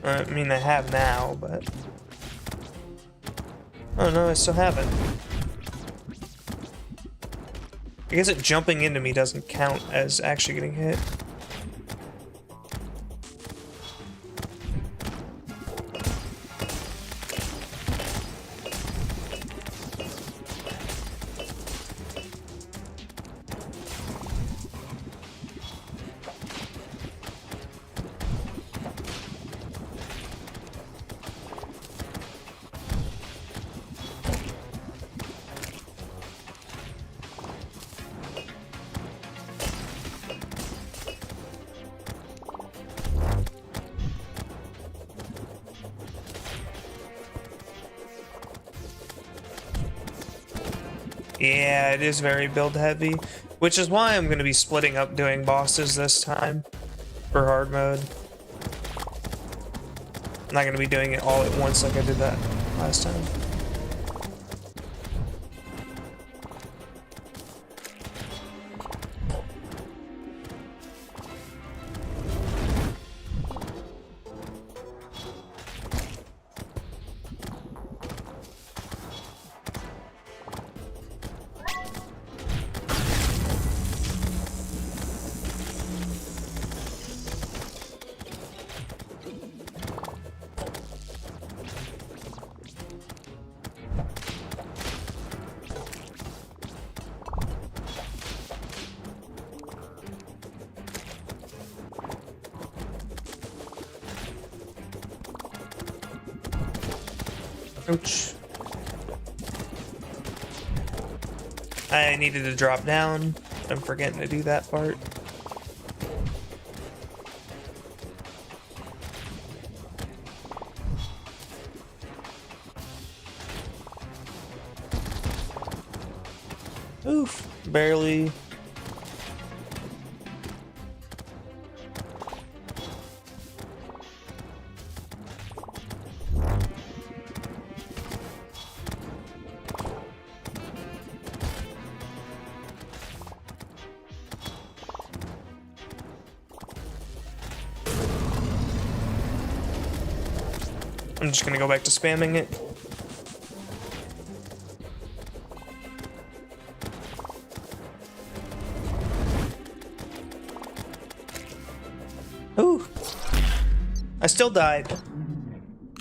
I mean, I have now, but... Oh no, I still haven't. I guess it jumping into me doesn't count as actually getting hit. Yeah, it is very build heavy, which is why I'm going to be splitting up doing bosses this time for hard mode. I'm not going to be doing it all at once like I did that last time. Ouch. I needed to drop down. I'm forgetting to do that part. Oof, barely. I'm just gonna go back to spamming it. Ooh. I still died.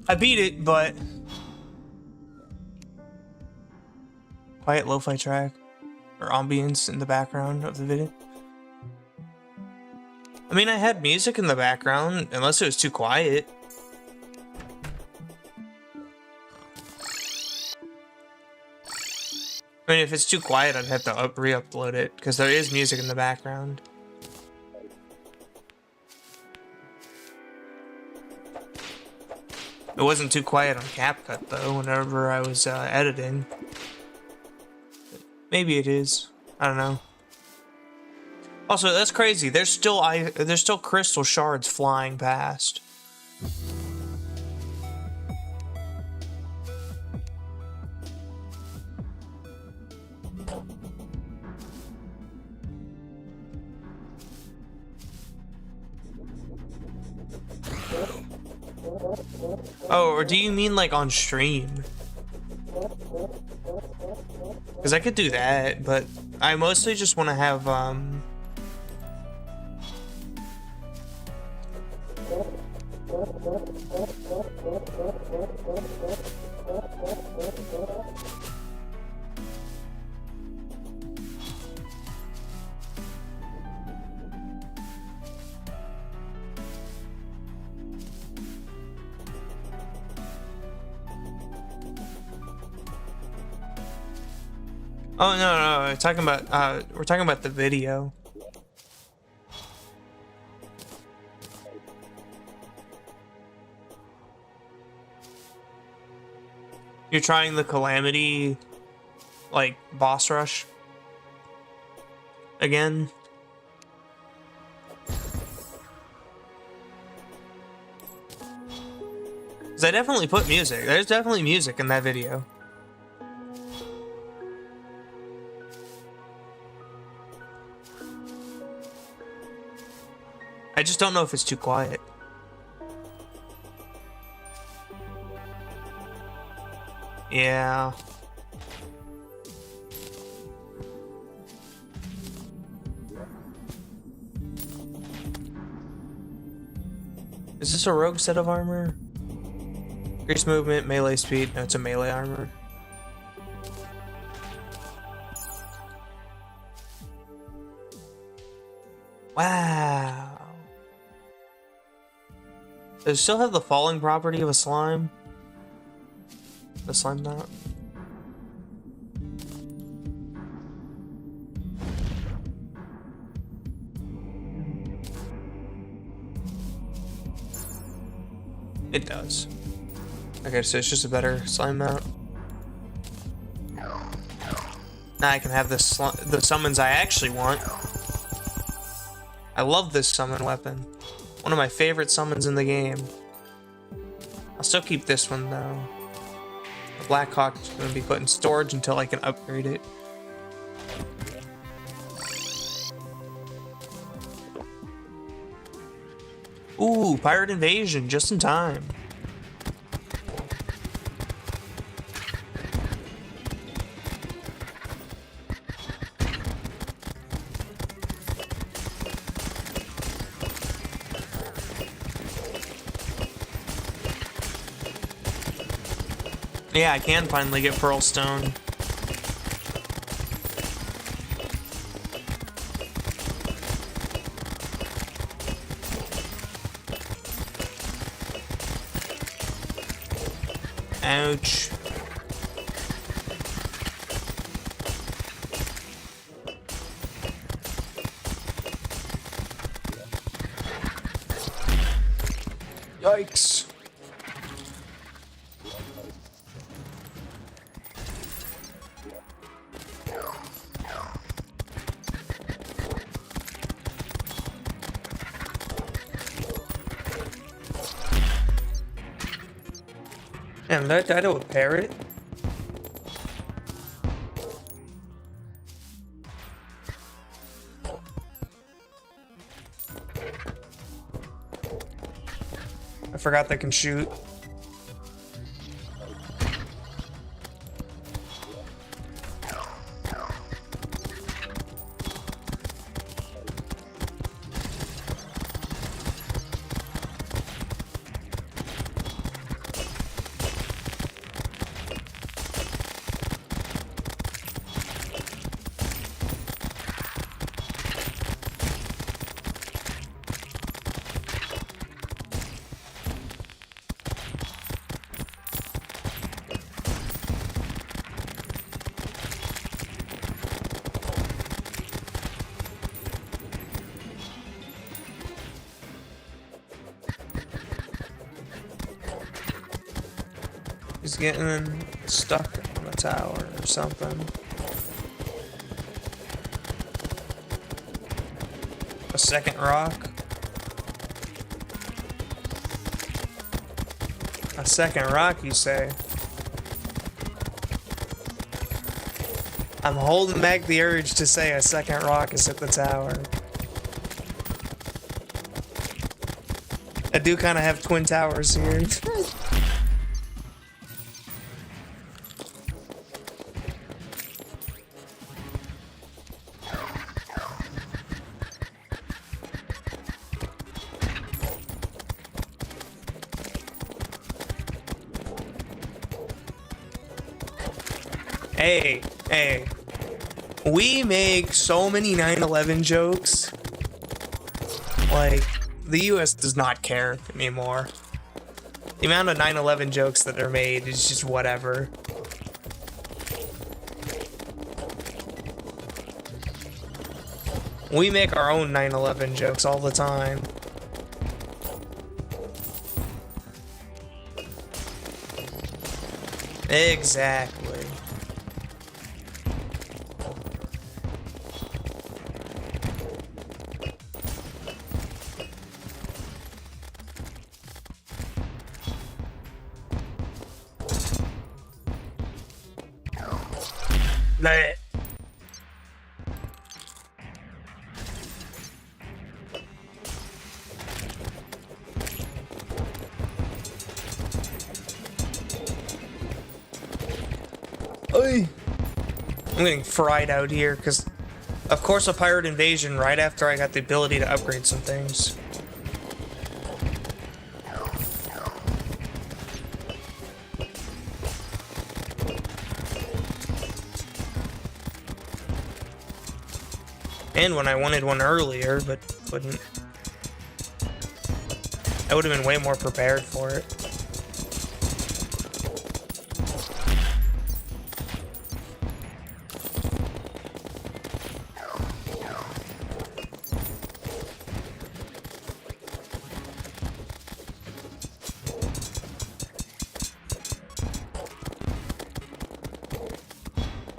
I beat it, but... Quiet lo-fi track. Or ambience in the background of the video. I mean, I had music in the background, unless it was too quiet. I mean, if it's too quiet, I'd have to re-upload it, because there is music in the background. It wasn't too quiet on CapCut, though, whenever I was editing. Maybe it is. I don't know. Also, that's crazy. There's still crystal shards flying past. Oh, or do you mean like on stream? Because I could do that, but I mostly just want to have, Oh no, we're talking about the video. You're trying the Calamity, like, boss rush again? Because I definitely put music. There's definitely music in that video. I just don't know if it's too quiet. Yeah. Is this a rogue set of armor? Increase movement, melee speed. No, it's a melee armor. Wow. Does it still have the falling property of a slime? The slime not? It does. Okay, so it's just a better slime mount. Now I can have the summons I actually want. I love this summon weapon. One of my favorite summons in the game. I'll still keep this one though. The Blackhawk's gonna be put in storage until I can upgrade it. Ooh, pirate invasion, just in time. Yeah, I can finally get Pearl Stone. Ouch. Yikes. Damn, did I die to a parrot? I forgot they can shoot. He's getting stuck on the tower or something. A second rock. A second rock, you say? I'm holding back the urge to say a second rock is at the tower. I do kind of have twin towers here. Hey, we make so many 9/11 jokes. Like, the US does not care anymore. The amount of 9/11 jokes that are made is just whatever. We make our own 9/11 jokes all the time. Exactly. Bleh. Oy. I'm getting fried out here because, of course, a pirate invasion right after I got the ability to upgrade some things. And when I wanted one earlier, but couldn't. I would have been way more prepared for it.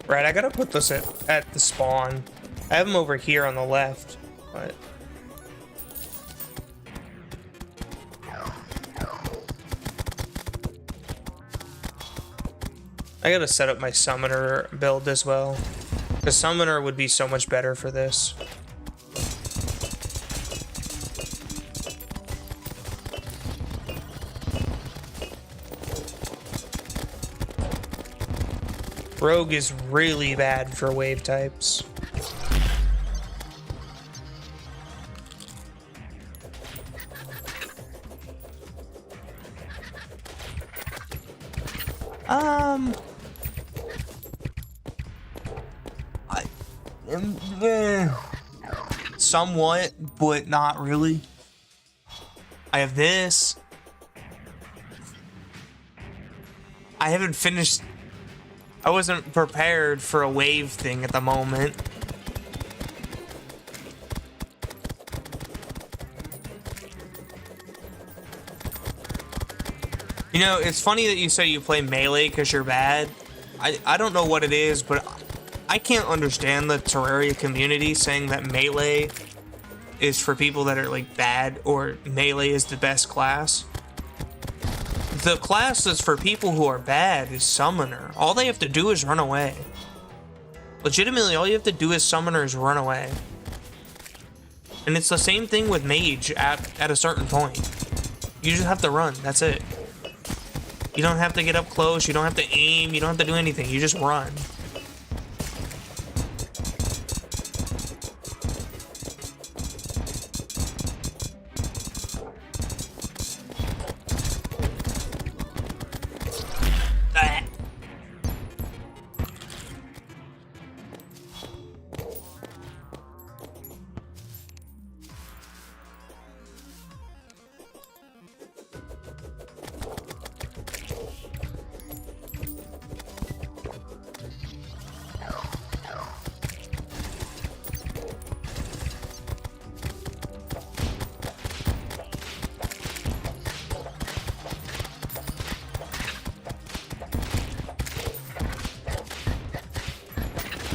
Right, I gotta put this at the spawn. I have them over here on the left, but... I gotta set up my summoner build as well. The summoner would be so much better for this. Rogue is really bad for wave types. Somewhat, but not really. I have this. I haven't finished. I wasn't prepared for a wave thing at the moment. You know, it's funny that you say you play melee because you're bad. I don't know what it is, but I can't understand the Terraria community saying that melee is for people that are like bad or melee is the best class. The class that's for people who are bad is Summoner. All they have to do is run away. Legitimately, all you have to do as Summoner is run away. And it's the same thing with Mage at a certain point. You just have to run, that's it. You don't have to get up close, you don't have to aim, you don't have to do anything, you just run.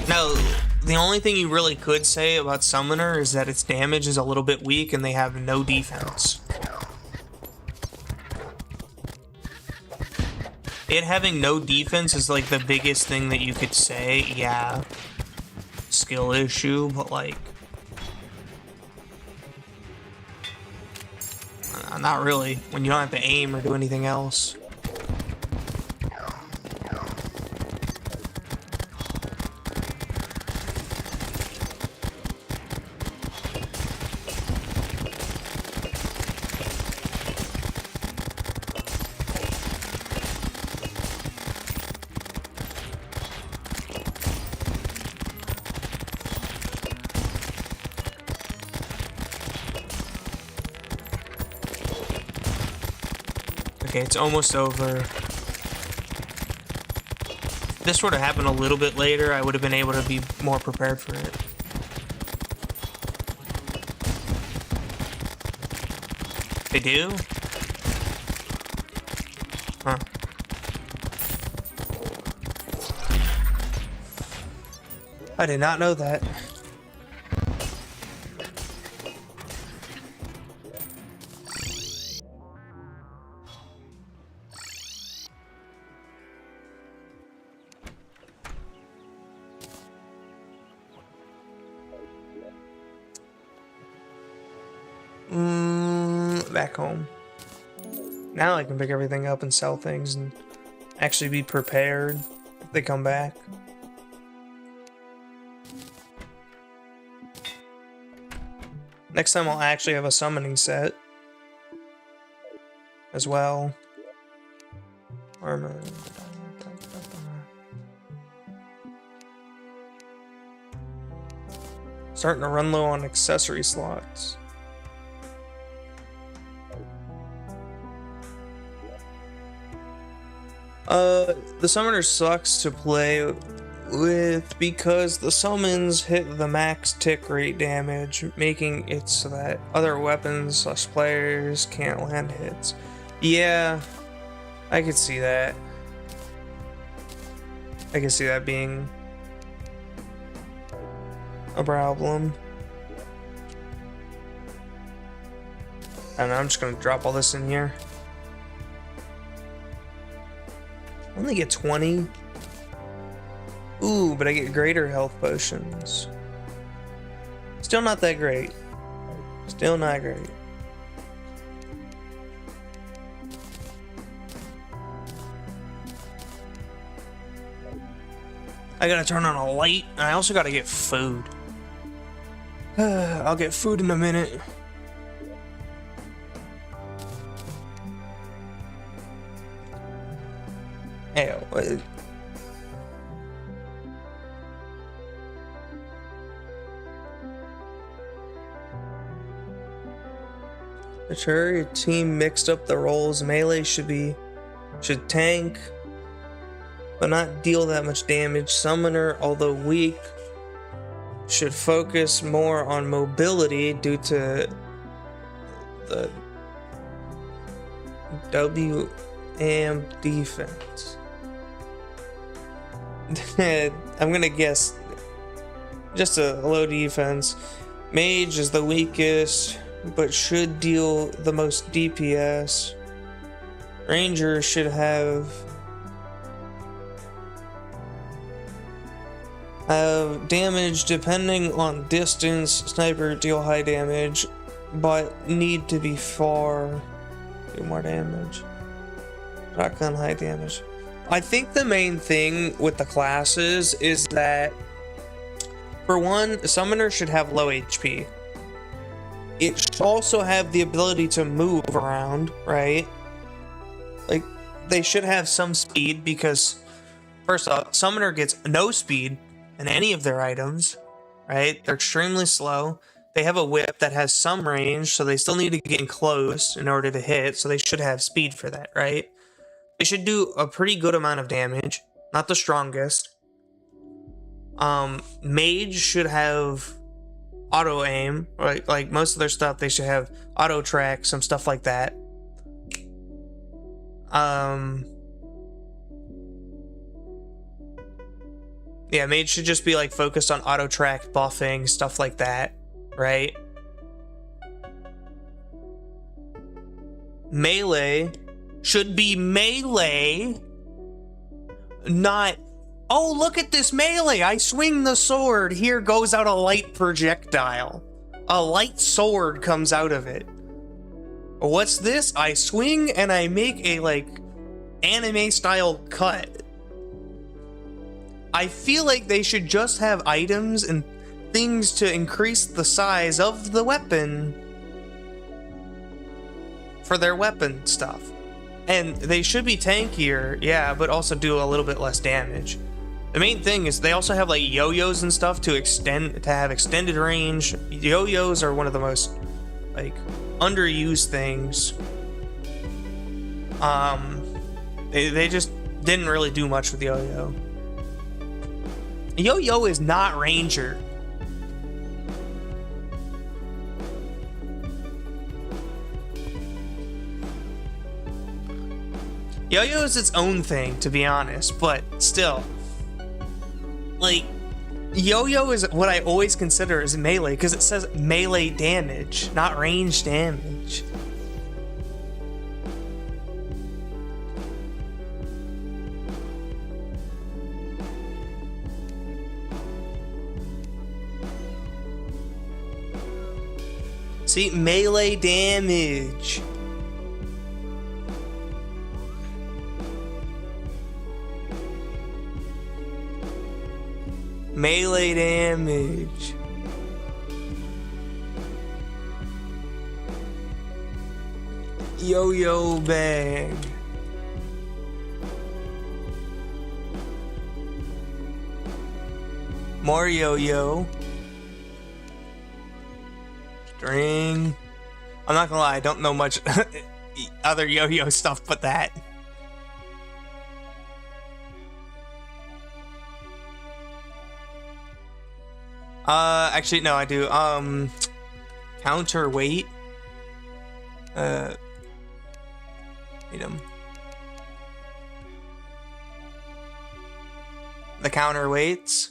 Now, the only thing you really could say about Summoner is that its damage is a little bit weak and they have no defense. It having no defense is like the biggest thing that you could say. Yeah, skill issue, but like, not really, when you don't have to aim or do anything else. Okay, it's almost over. If this would have happened a little bit later, I would have been able to be more prepared for it. They do? Huh. I did not know that. Back home. Now I can pick everything up and sell things and actually be prepared if they come back. Next time I'll actually have a summoning set as well. Armor. Starting to run low on accessory slots. The summoner sucks to play with because the summons hit the max tick rate damage, making it so that other weapons / players can't land hits. Yeah, I could see that. I can see that being a problem. I don't know, I'm just gonna drop all this in here. I only get 20. Ooh, but I get greater health potions. Still not that great. Still not great. I gotta turn on a light, and I also gotta get food. I'll get food in a minute. Hey, the Terraria team mixed up the roles. Melee should tank, but not deal that much damage. Summoner, although weak, should focus more on mobility due to the and defense. I'm gonna guess just a low defense. Mage is the weakest, but should deal the most DPS. Ranger should have damage depending on distance. Sniper deal high damage, but need to be far. Do more damage. Shotgun high damage. I think the main thing with the classes is that, for one, Summoner should have low HP. It should also have the ability to move around, right? Like, they should have some speed because, first off, Summoner gets no speed in any of their items, right? They're extremely slow. They have a whip that has some range, so they still need to get in close in order to hit, so they should have speed for that, right? They should do a pretty good amount of damage, not the strongest. Mage should have auto aim, right? Like most of their stuff, they should have auto track, some stuff like that. Yeah, mage should just be like focused on auto track, buffing, stuff like that, right? Melee should be melee, not, oh, look at this melee, I swing the sword, here goes out a light projectile. A light sword comes out of it. What's this? I swing and I make a, like, anime style cut. I feel like they should just have items and things to increase the size of the weapon for their weapon stuff. And they should be tankier, yeah, but also do a little bit less damage. The main thing is they also have like yo-yos and stuff to have extended range. Yo-yos are one of the most like underused things. They just didn't really do much with yo-yo. Yo-yo is not Ranger. Yo-yo is its own thing, to be honest, but still. Like, yo-yo is what I always consider as melee, because it says melee damage, not range damage. See, melee damage. Melee damage. Yo-yo bag. More yo-yo. String. I'm not gonna lie, I don't know much other yo-yo stuff but that. Actually, no, I do. Counterweight. Item. The counterweights.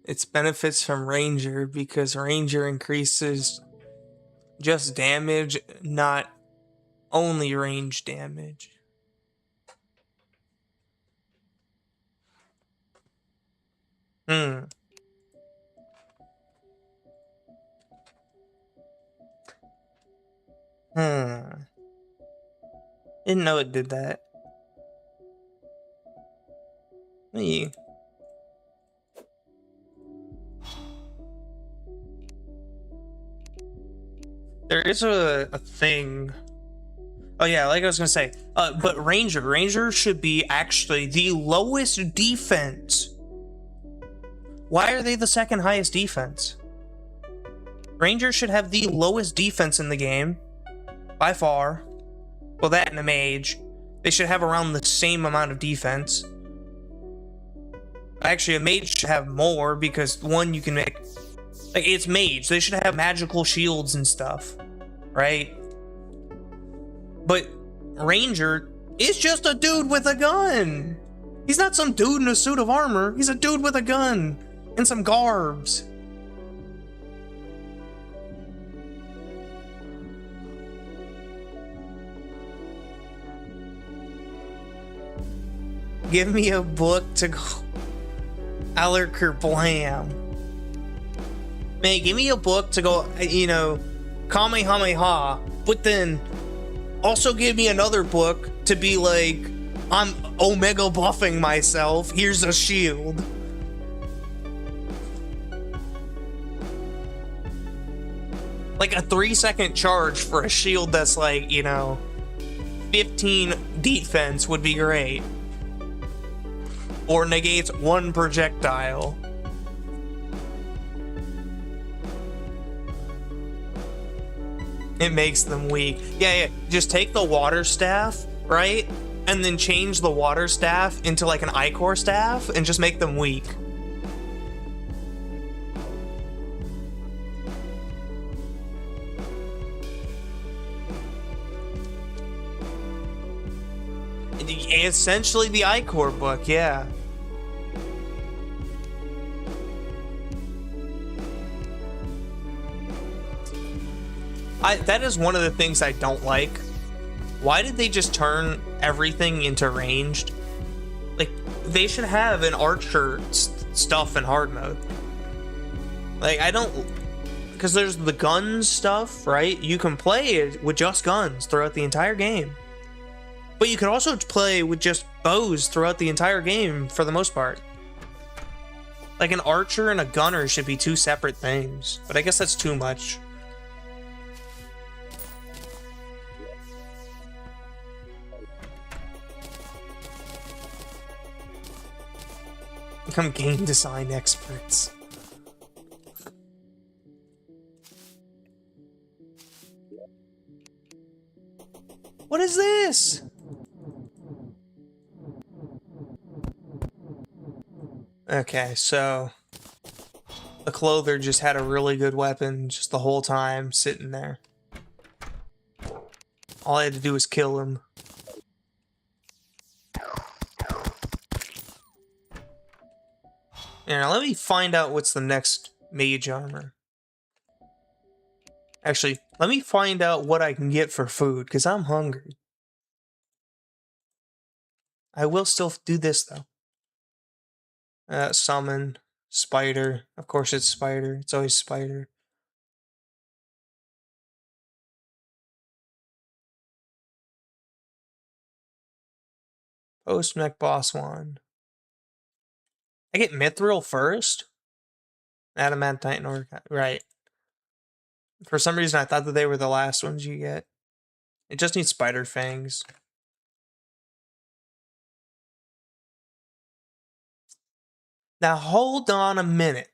Its benefits from Ranger, because Ranger increases just damage, not only range damage. Didn't know it did that. Me. There is a thing. Oh yeah, like I was gonna say, but Ranger should be actually the lowest defense. Why are they the second highest defense? Ranger should have the lowest defense in the game, by far. Well, that and a mage. They should have around the same amount of defense. Actually, a mage should have more because one, you can make, like, it's mage. They should have magical shields and stuff, right? But ranger is just a dude with a gun. He's not some dude in a suit of armor. He's a dude with a gun and some garbs. Give me a book to go. Alerker Blam. Man, give me a book to go, you know, Kamehameha, but then also give me another book to be like, I'm Omega buffing myself. Here's a shield. Like a 3-second charge for a shield that's like, you know, 15 defense would be great. Or negates 1 projectile. It makes them weak. Yeah. Just take the water staff, right? And then change the water staff into like an Ichor staff and just make them weak. Essentially the Ichor book, yeah. That is one of the things I don't like. Why did they just turn everything into ranged? Like, they should have an archer stuff in hard mode. Like, I don't... Because there's the guns stuff, right? You can play it with just guns throughout the entire game. But you can also play with just bows throughout the entire game for the most part. Like, an archer and a gunner should be 2 separate things. But I guess that's too much. Become game design experts. What is this? Okay, so the clother just had a really good weapon just the whole time sitting there. All I had to do was kill him. Now let me find out what's the next mage armor. Actually, let me find out what I can get for food, because I'm hungry. I will still do this, though. Summon. Spider. Of course it's spider. It's always spider. Post-mech boss one. I get mithril first? Adamantine or right. For some reason I thought that they were the last ones you get. It just needs spider fangs. Now hold on a minute.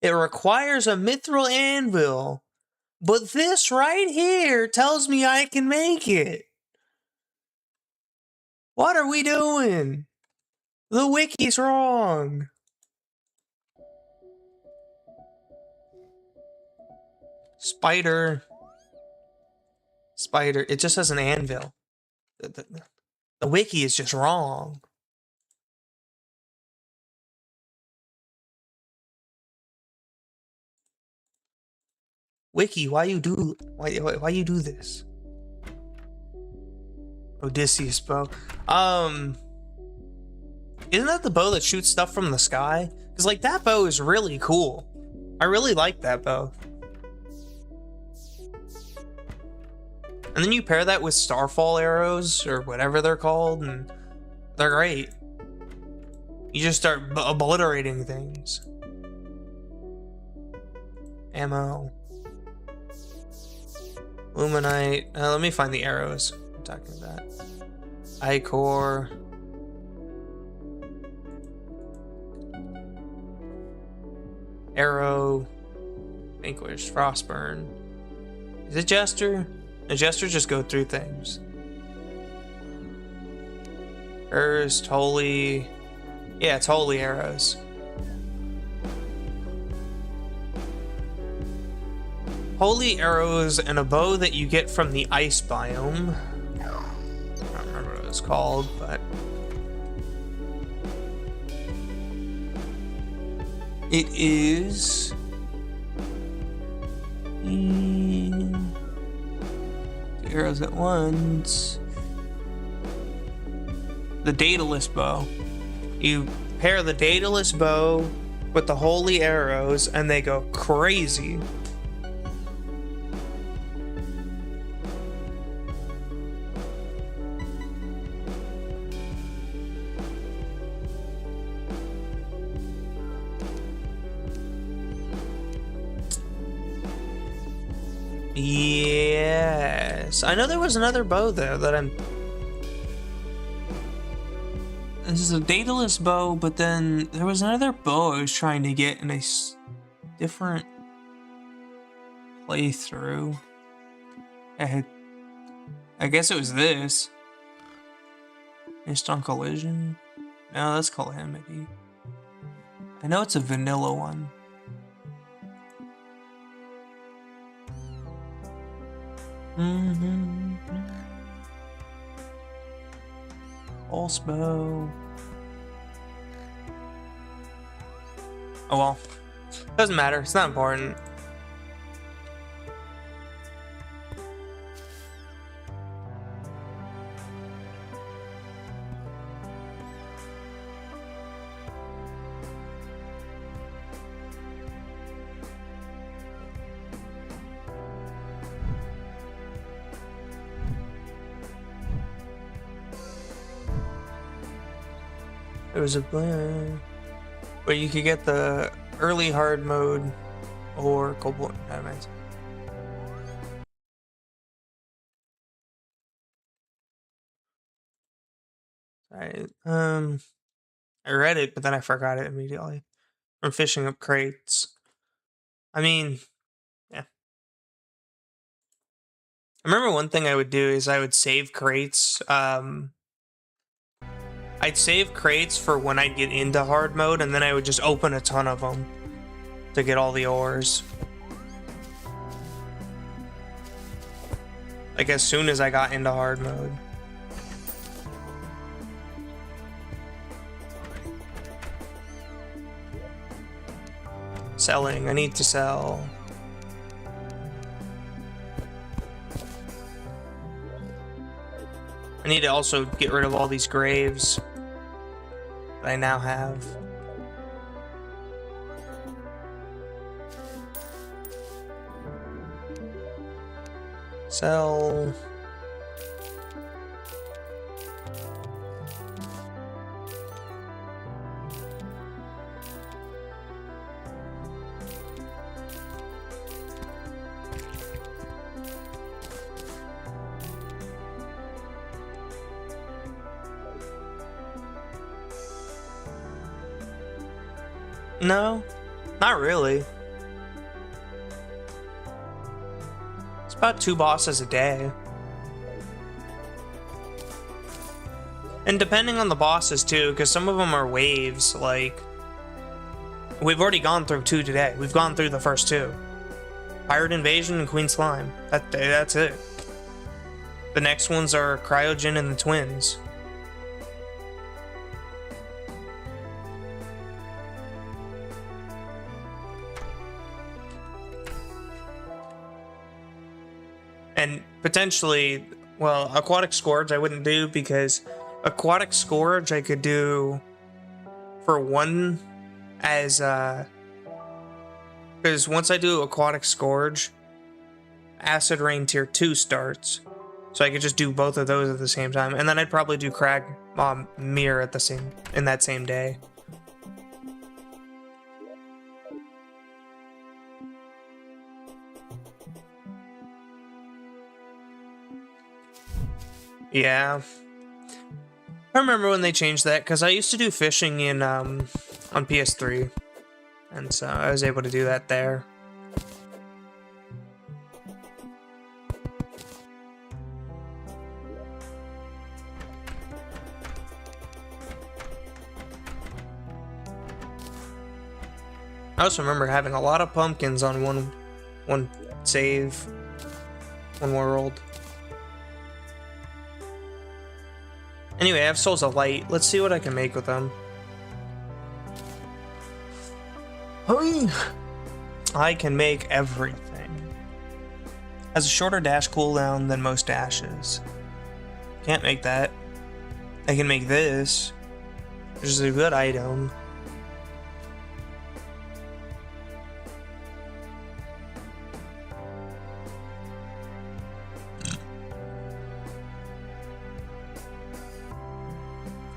It requires a mithril anvil, but this right here tells me I can make it. What are we doing? The wiki's wrong. Spider. It just has an anvil. The wiki is just wrong. Wiki, why you do this? Odysseus bow. Isn't that the bow that shoots stuff from the sky? Because like that bow is really cool. I really like that bow. And then you pair that with starfall arrows or whatever they're called, and they're great. You just start obliterating things. Ammo. Luminite. Let me find the arrows I'm talking about. Ichor. Arrow. Vanquish. Frostburn. Is it Jester? No, Jester just go through things. First, Holy. Yeah, it's holy arrows. Holy arrows and a bow that you get from the ice biome. I don't remember what it was called, but it is arrows at once. The Daedalus bow. You pair the Daedalus bow with the holy arrows, and they go crazy. Yes, I know there was another bow there that I'm. This is a Daedalus bow, but then there was another bow I was trying to get in a different playthrough. I guess it was this. Missed on collision. No, that's Calamity. I know it's a vanilla one. Pulse bow. Oh well. Doesn't matter. It's not important. There was a plan where you could get the early hard mode or Cobalt. I read it, but then I forgot it immediately from fishing up crates. I mean, yeah. I remember one thing I would do is I would save crates. I'd save crates for when I'd get into hard mode, and then I would just open a ton of them to get all the ores. Like as soon as I got into hard mode. Selling. I need to sell. I need to also get rid of all these graves that I now have. Sell. No, not really. It's about 2 bosses a day. And depending on the bosses too, because some of them are waves, like... We've already gone through 2 today. We've gone through the first 2. Pirate Invasion and Queen Slime. That's it. The next ones are Cryogen and the Twins. And potentially, well, Aquatic Scourge I wouldn't do, because Aquatic Scourge I could do for one as, because once I do Aquatic Scourge, Acid Rain Tier 2 starts. So I could just do both of those at the same time. And then I'd probably do Crag Mirror at the same, in that same day. Yeah. I remember when they changed that, because I used to do fishing in on PS3. And so I was able to do that there. also remember having a lot of pumpkins on one save, one world. Anyway, I have Souls of Light. Let's see what I can make with them. I can make everything. Has a shorter dash cooldown than most dashes. Can't make that. I can make this, which is a good item.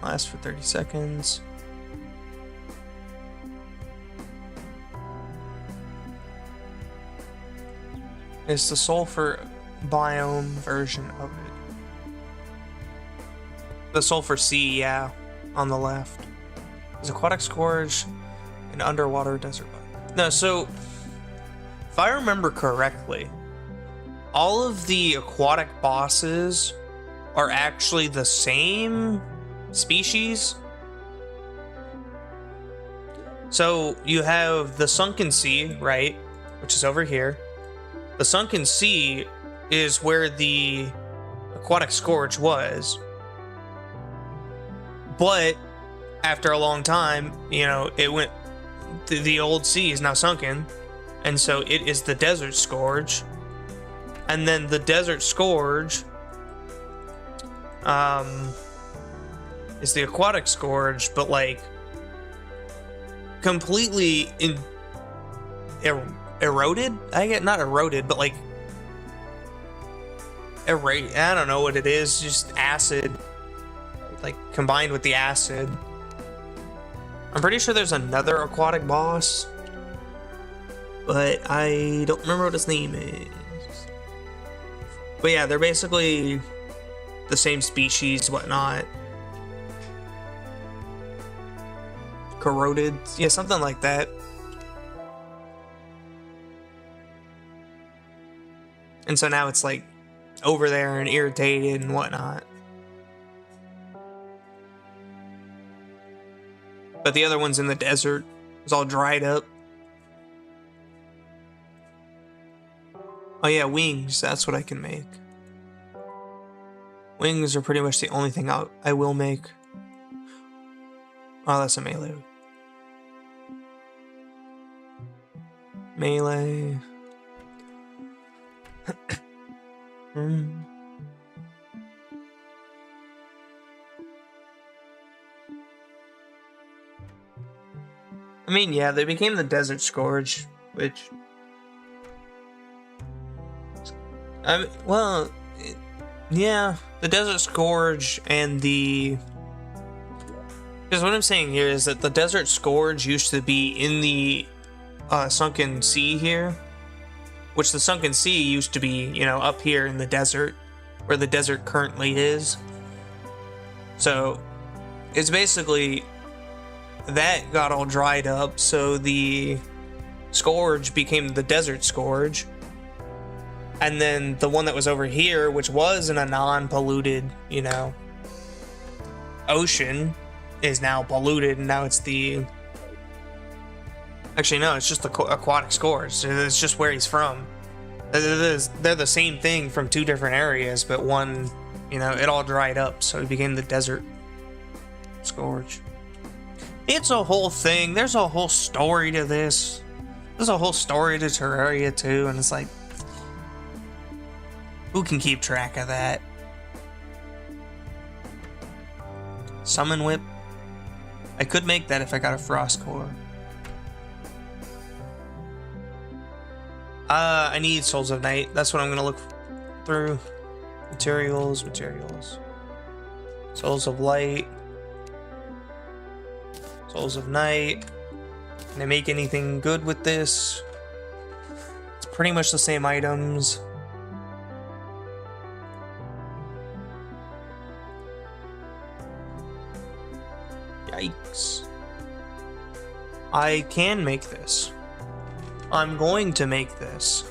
Lasts for 30 seconds. It's the sulfur biome version of it. The sulfur sea, yeah, on the left. There's aquatic scourge and underwater desert bug. No, so if I remember correctly, all of the aquatic bosses are actually the same species. So you have the sunken sea, right, which is over here. The sunken sea is where the aquatic scourge was, but after a long time, you know, it went, the old sea is now sunken, and so it is the desert scourge. And then the desert scourge is the aquatic scourge, but like completely eroded. I get, not eroded, but like I don't know what it is, just acid, like combined with the acid. I'm pretty sure there's another aquatic boss, but I don't remember what his name is. But yeah, they're basically the same species, whatnot. Corroded, yeah, something like that. And so now it's like over there and irritated and whatnot. But the other one's in the desert. It's all dried up. Oh yeah, wings. That's what I can make. Wings are pretty much the only thing I will make. Oh, that's a melee. Melee. I mean, yeah, they became the Desert Scourge, which... well, yeah, the Desert Scourge and the... Because what I'm saying here is that the Desert Scourge used to be in the Sunken Sea here, which the Sunken Sea used to be, you know, up here in the desert, where the desert currently is. So, it's basically... that got all dried up, so the Scourge became the Desert Scourge. And then the one that was over here, which was in a non-polluted, you know, ocean, is now polluted, and now it's the... Actually, no, it's just the Aquatic Scourge. It's just where he's from. They're the same thing from two different areas, but one, you know, it all dried up, so it became the Desert Scourge. It's a whole thing. There's a whole story to this. There's a whole story to Terraria too, and it's like, who can keep track of that? Summon Whip. I could make that if I got a Frost Core. I need Souls of Night. That's what I'm gonna look through. Materials. Souls of Light. Souls of Night. Can I make anything good with this? It's pretty much the same items. Yikes. I can make this. I'm going to make this.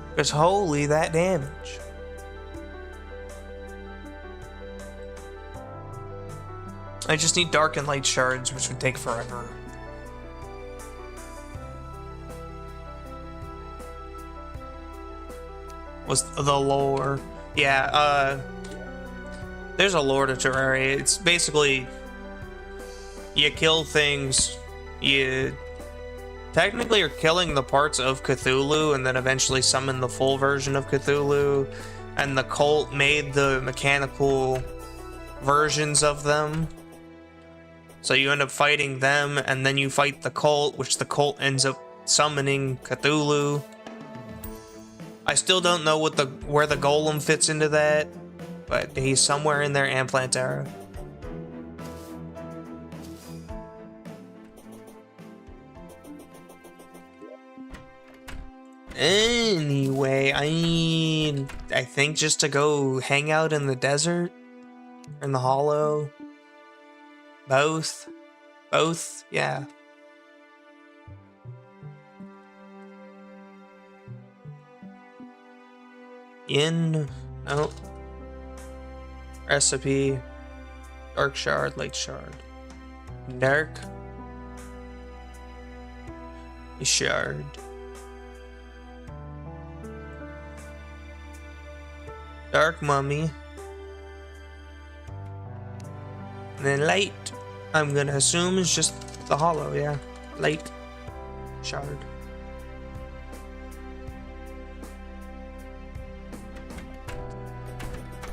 Because holy, that damage. I just need dark and light shards, which would take forever. Was the lore. Yeah, there's a lore to Terraria. It's basically you kill things, you technically are killing the parts of Cthulhu and then eventually summon the full version of Cthulhu, and the cult made the mechanical versions of them. So you end up fighting them, and then you fight the cult, which the cult ends up summoning Cthulhu. I still don't know what where the golem fits into that, but he's somewhere in there and Plantera. Anyway, I think just to go hang out in the desert, in the hollow. Both, yeah. No. Recipe. Dark shard, light shard. Dark. Shard. Dark mummy. And then light. I'm gonna assume it's just the hollow, yeah. Light shard.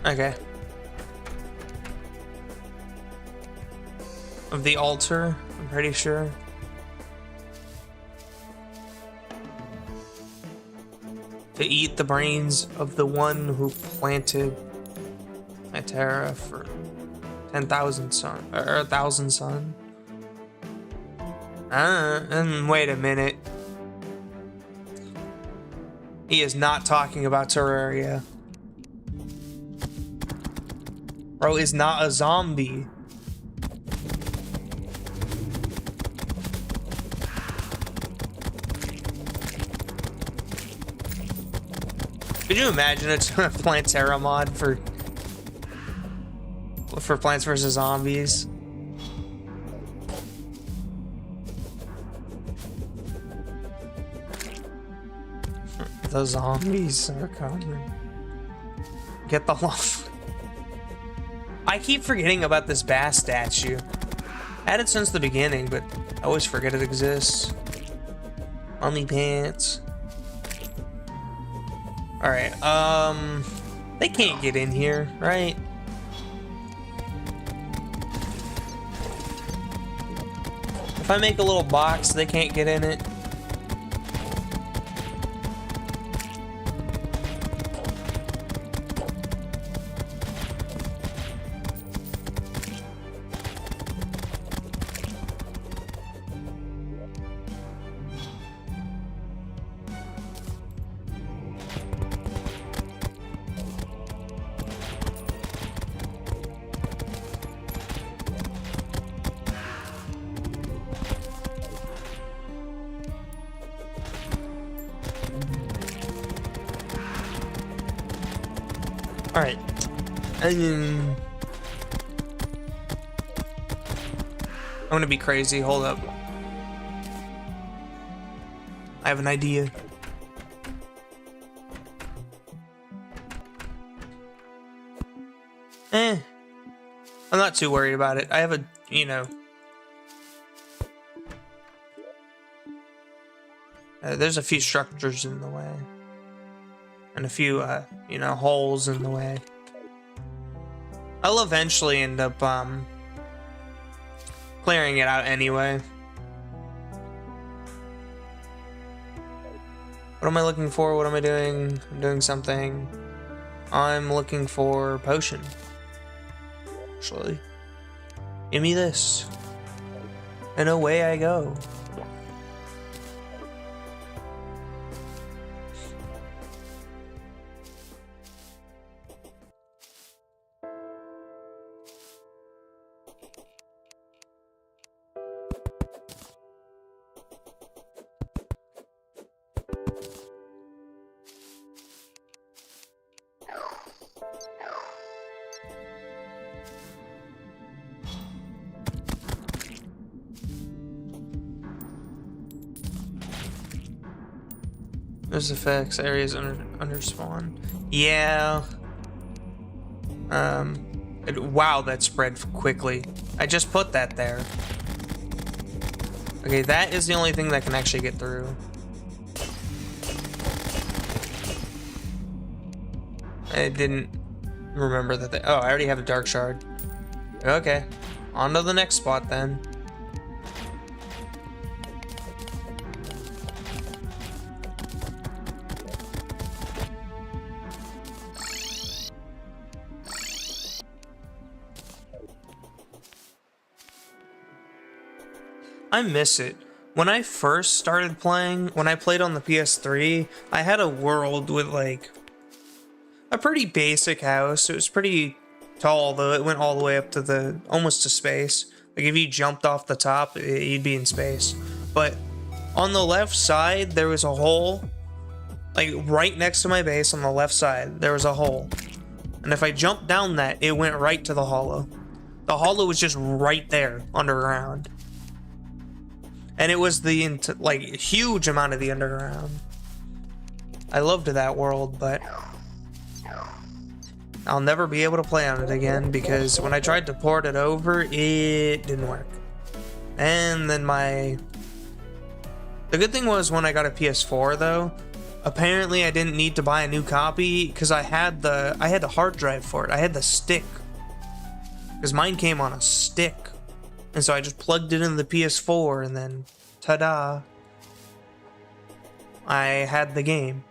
Okay. Of the altar, I'm pretty sure. To eat the brains of the one who planted Plantera for 10,000 sun, or 1,000 sun. And wait a minute. He is not talking about Terraria. Bro is not a zombie. Could you imagine a Plantera mod for Plants vs. Zombies? The zombies are coming. Get the love. I keep forgetting about this bass statue. Had it since the beginning, but I always forget it exists. Mummy pants. Alright, they can't get in here, right? If I make a little box, they can't get in it. Alright. I'm gonna be crazy. Hold up. I have an idea. I'm not too worried about it. I have a, you know. There's a few structures in the way. And a few, you know, holes in the way. I'll eventually end up, clearing it out anyway. What am I looking for? What am I doing? I'm doing something. I'm looking for potion. Actually. Give me this. And away I go. There's effects, areas under spawn. Yeah. Wow, that spread quickly. I just put that there. Okay, that is the only thing that can actually get through. I didn't remember that. Oh, I already have a dark shard. Okay, on to the next spot then. I miss it. When I first started playing, when I played on the PS3, I had a world with like a pretty basic house. It was pretty tall, though. It went all the way up to almost to space. Like if you jumped off the top, you'd be in space. But on the left side, there was a hole. Like right next to my base on the left side, there was a hole. And if I jumped down that, it went right to the hollow. The hollow was just right there underground. And it was the like huge amount of the underground. I loved that world, but I'll never be able to play on it again because when I tried to port it over, it didn't work. And then the good thing was when I got a PS4 though, apparently I didn't need to buy a new copy because I had the hard drive for it. I had the stick. Because mine came on a stick. And so I just plugged it into the PS4 and then ta-da, I had the game.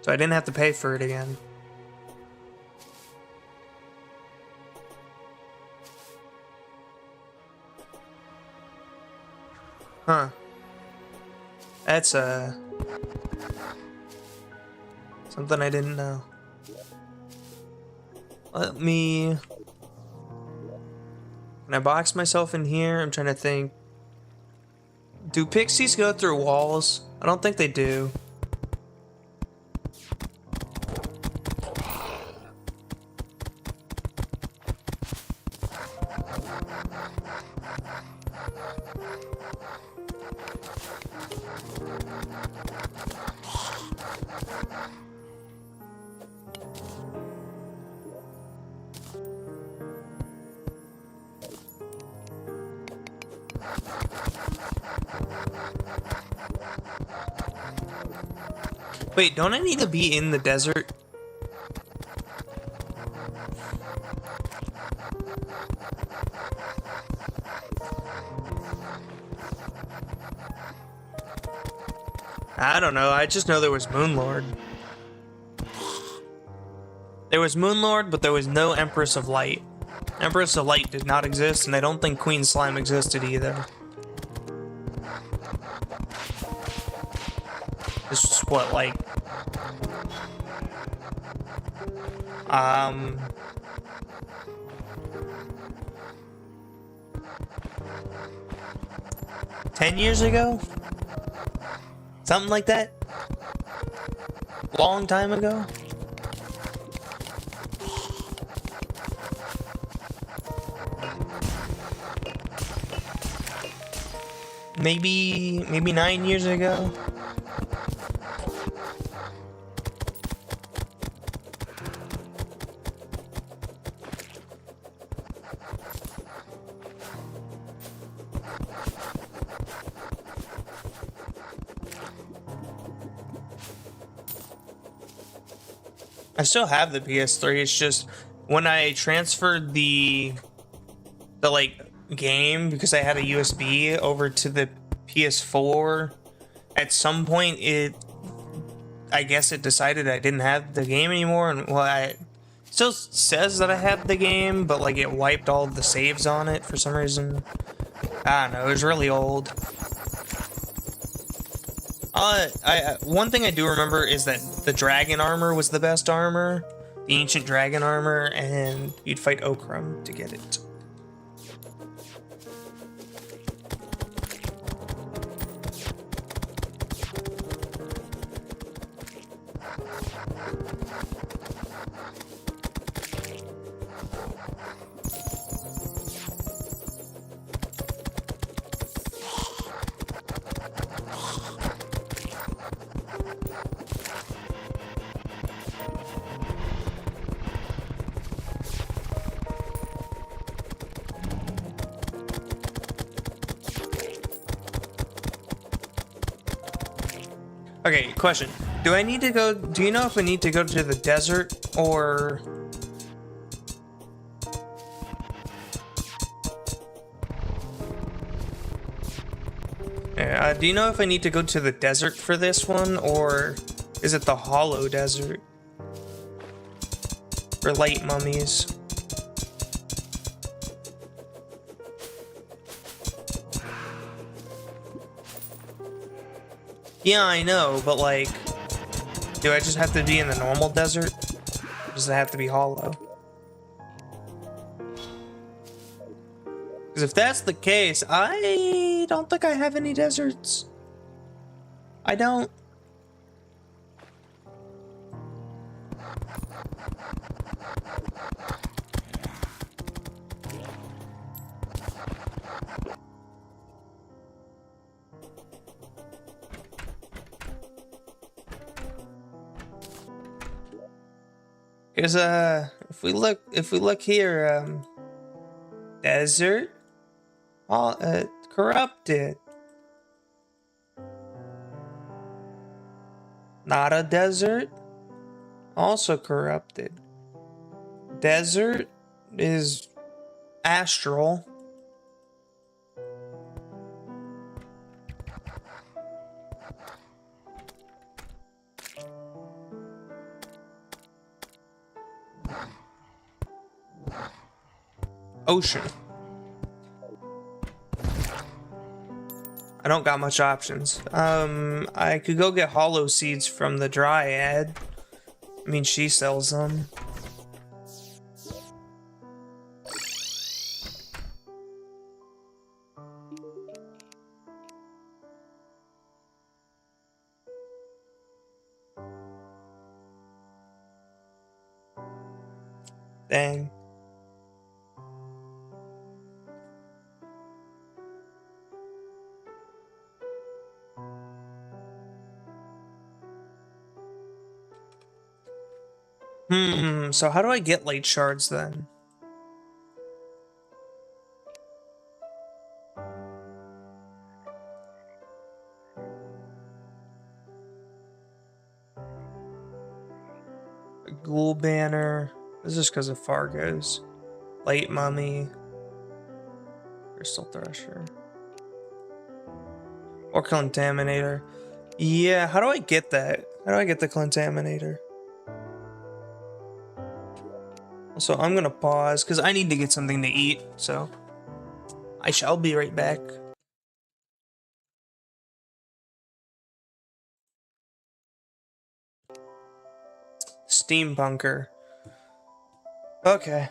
So I didn't have to pay for it again. Huh. That's something I didn't know. Let me... Can I box myself in here? I'm trying to think. Do pixies go through walls? I don't think they do. Wait, don't I need to be in the desert? I don't know, I just know there was Moonlord. There was Moonlord, but there was no Empress of Light. Empress of Light did not exist, and I don't think Queen Slime existed either. This was what, like... 10 years ago? Something like that? Long time ago? Maybe 9 years ago? I still have the PS3. It's just when I transferred the like game, because I had a USB over to the PS4, at some point I guess it decided I didn't have the game anymore, and well, it still says that I have the game, but like it wiped all the saves on it for some reason. I don't know, it was really old. One thing I do remember is that the dragon armor was the best armor, the ancient dragon armor, and you'd fight Okram to get it. Okay, question. Do I need to go... Do you know if I need to go to the desert or... do you know if I need to go to the desert for this one, or is it the Hollow Desert? For light mummies. Yeah, I know, but like... Do I just have to be in the normal desert? Or does it have to be hollow? Because if that's the case, I don't think I have any deserts. I don't. Because if we look here, desert, all corrupted. Not a desert, also corrupted. Desert is astral. Ocean. I don't got much options. I could go get hollow seeds from the Dryad. I mean, she sells them. Dang. So how do I get light shards then? A ghoul banner. This is because of Fargo's. Light mummy. Crystal thresher. Or contaminator. Yeah, how do I get that? How do I get the contaminator? So I'm gonna pause because I need to get something to eat, so I shall be right back. Steampunker. Okay.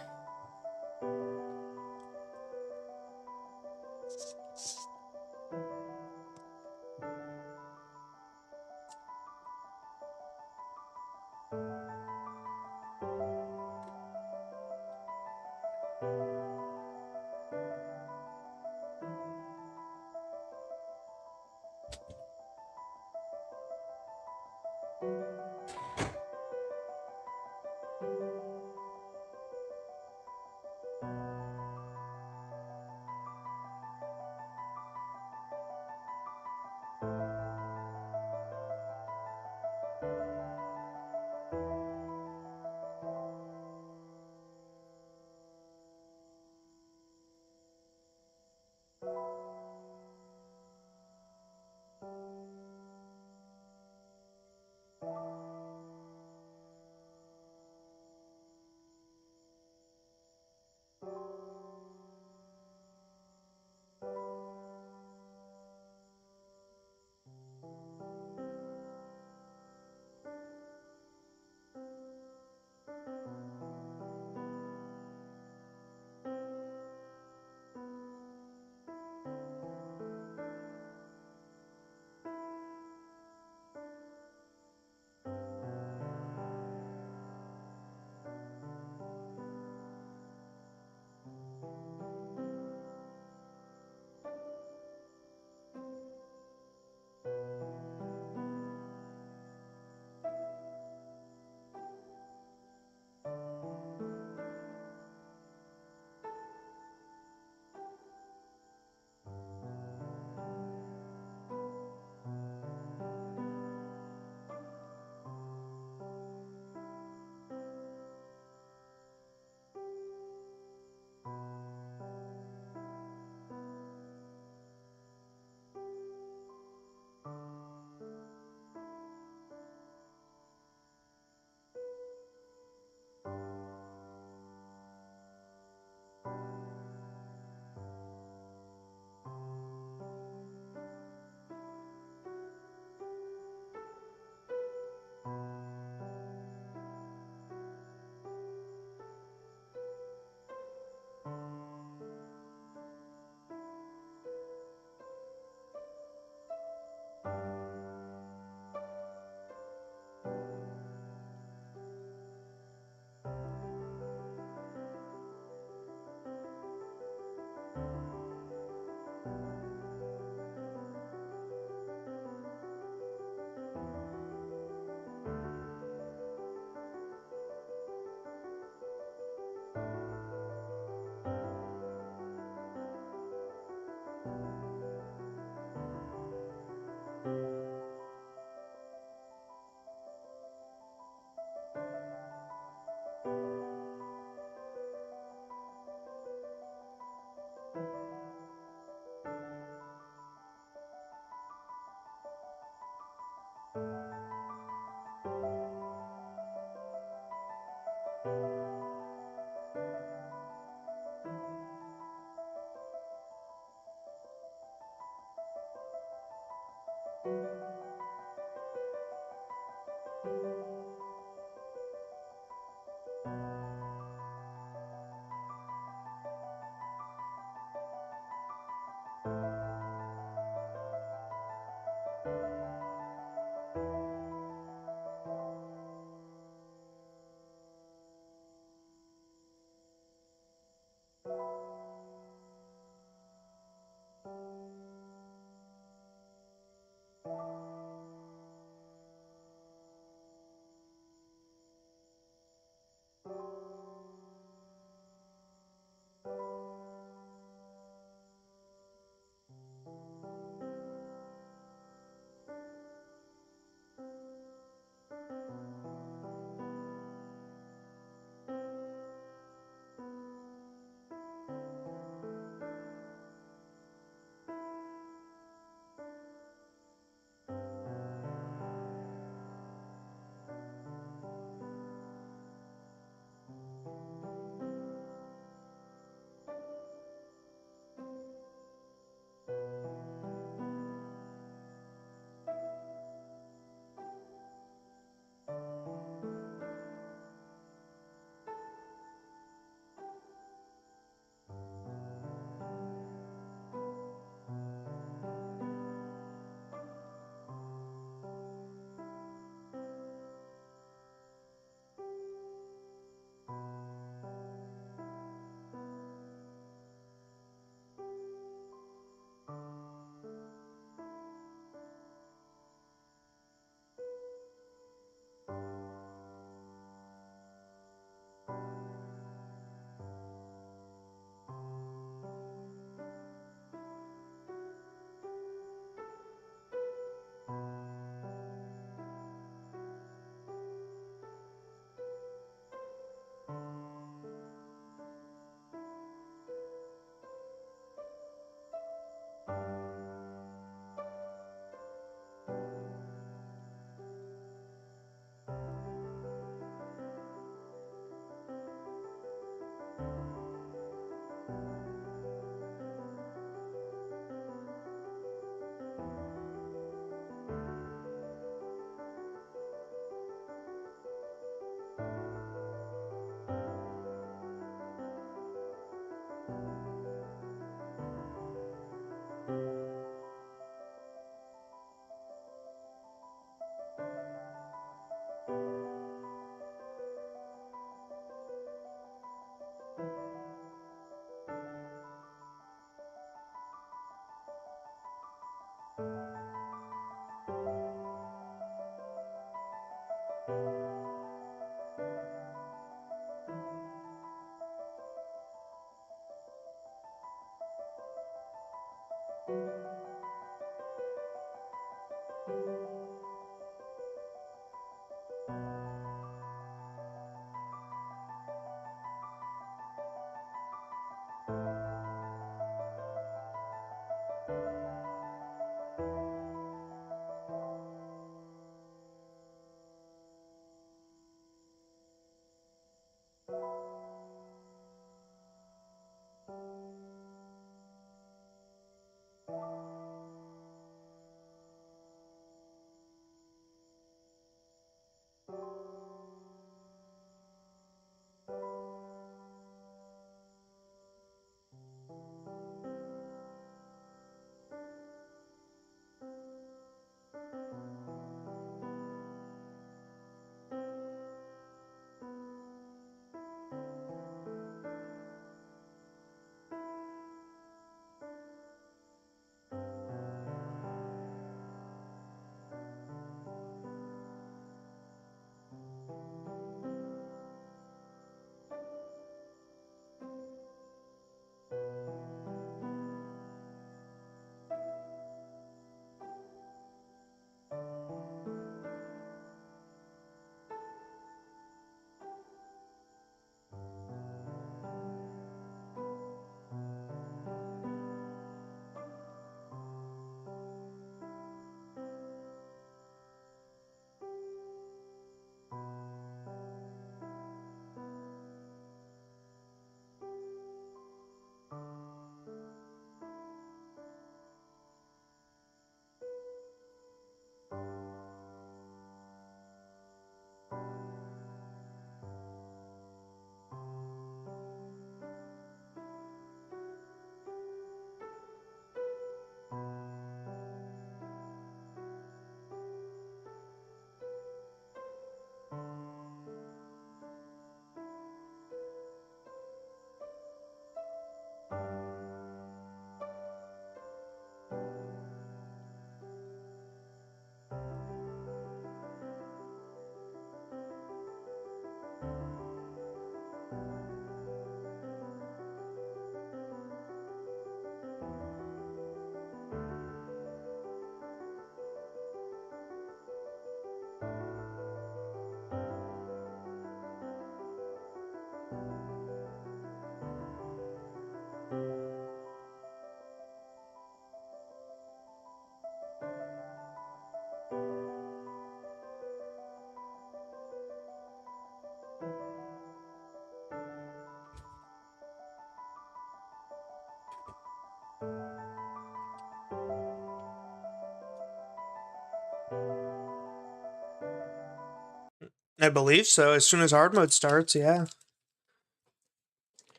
I believe so. As soon as hard mode starts, yeah.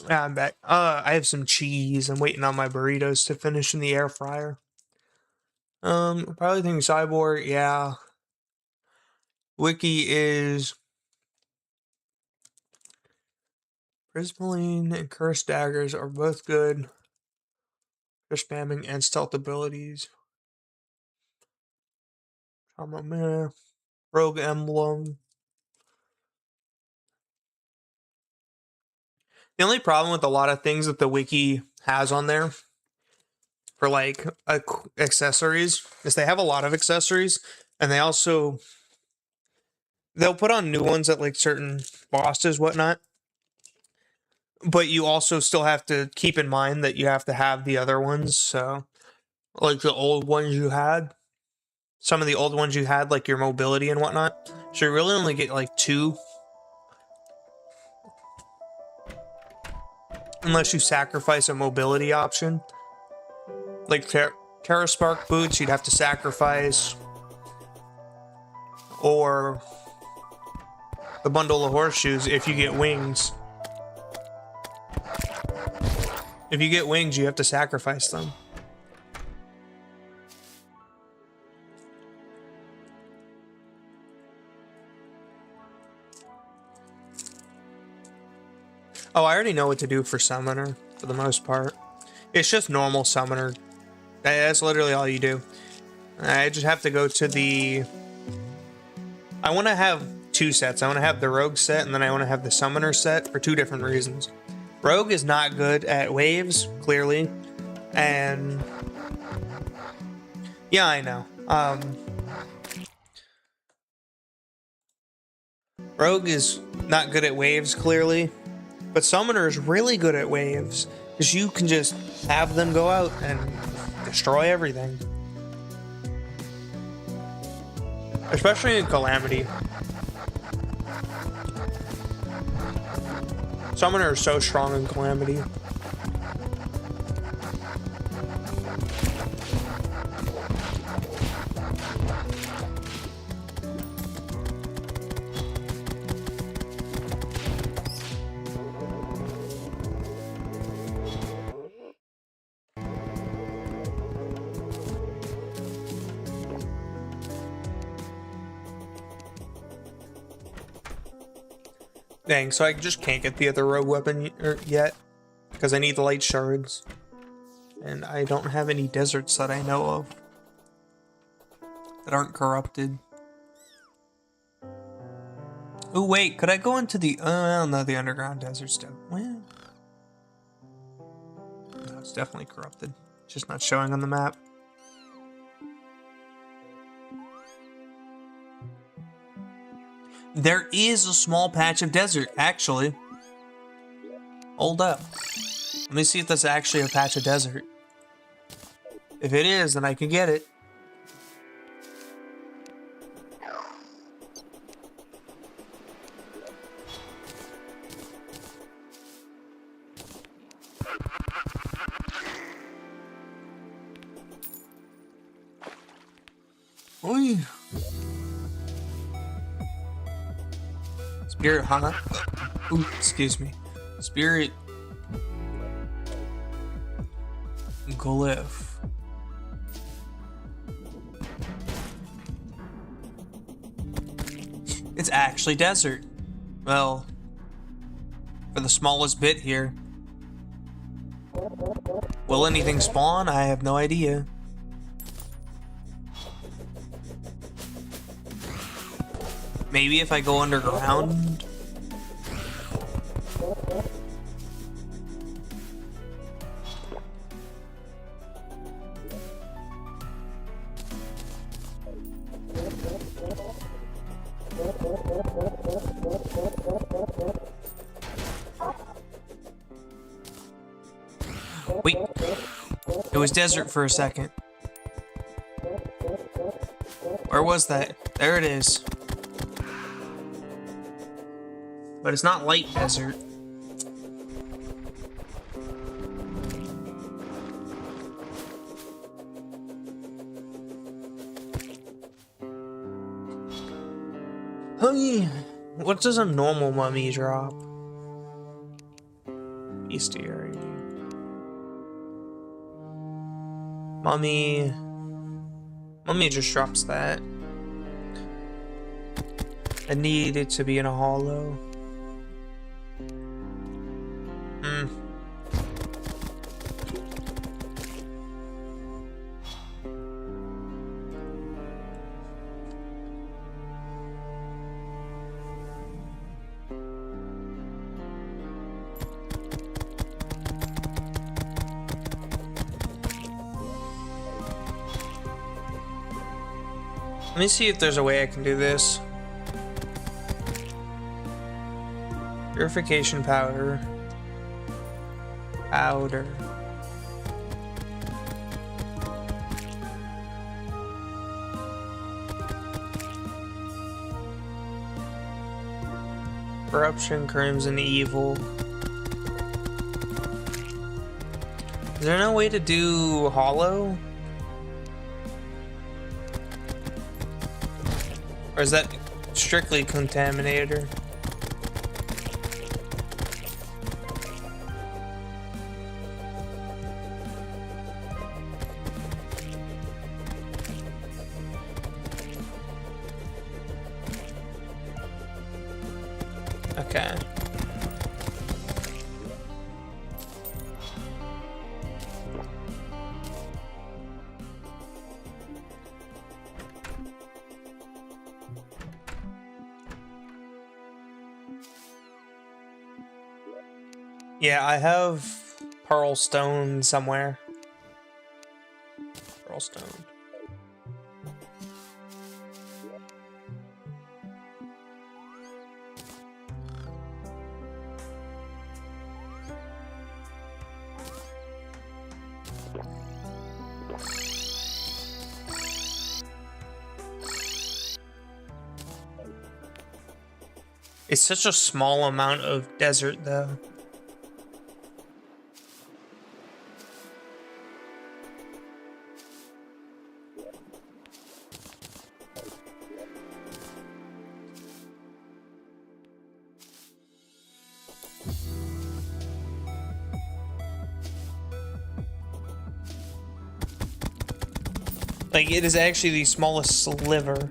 Yeah, I'm back. I have some cheese. I'm waiting on my burritos to finish in the air fryer. Probably think Cyborg, yeah. Wiki is Prismaline and Cursed Daggers are both good for spamming and stealth abilities. Rogue Emblem. The only problem with a lot of things that the wiki has on there for like accessories is they have a lot of accessories, and they'll put on new ones at like certain bosses, whatnot. But you also still have to keep in mind that you have to have the other ones. So, like the old ones you had, some of the old ones you had, like your mobility and whatnot. So you really only get like 2. Unless you sacrifice a mobility option. Like Terra Spark boots, you'd have to sacrifice. Or the bundle of horseshoes if you get wings. If you get wings, you have to sacrifice them. Oh, I already know what to do for Summoner, for the most part. It's just normal Summoner. That's literally all you do. I just have to go to the... I want to have 2 sets. I want to have the Rogue set, and then I want to have the Summoner set for 2 different reasons. Rogue is not good at waves, clearly. And... yeah, I know. Rogue is not good at waves, clearly. But Summoner is really good at waves. Because you can just have them go out and destroy everything. Especially in Calamity. Summoner is so strong in Calamity. Dang, so I just can't get the other rogue weapon yet, because I need the light shards. And I don't have any deserts that I know of that aren't corrupted. Oh wait, could I go into the, I don't know, the underground desert stuff? Well, no, it's definitely corrupted. It's just not showing on the map. There is a small patch of desert, actually. Hold up. Let me see if that's actually a patch of desert. If it is, then I can get it. Oy. Spirit, huh? Ooh, excuse me. Spirit glyph. It's actually desert. Well, for the smallest bit here. Will anything spawn? I have no idea. Maybe if I go underground. Wait. It was desert for a second. Where was that? There it is. But it's not light desert. Honey, what does a normal mummy drop? Bestiary. Mummy just drops that. I need it to be in a hollow. Let me see if there's a way I can do this. Purification powder. Corruption, crimson, evil. Is there no way to do hollow? Or is that strictly contaminator? Okay. Yeah, I have pearl stone somewhere. Pearl stone. It's such a small amount of desert, though. Like, it is actually the smallest sliver.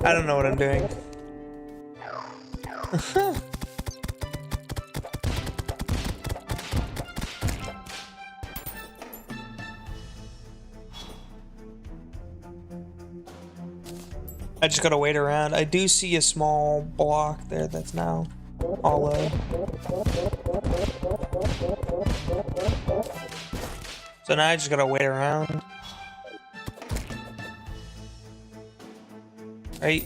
I don't know what I'm doing. I just gotta wait around. I do see a small block there that's now hollow. So now I just gotta wait around. Right?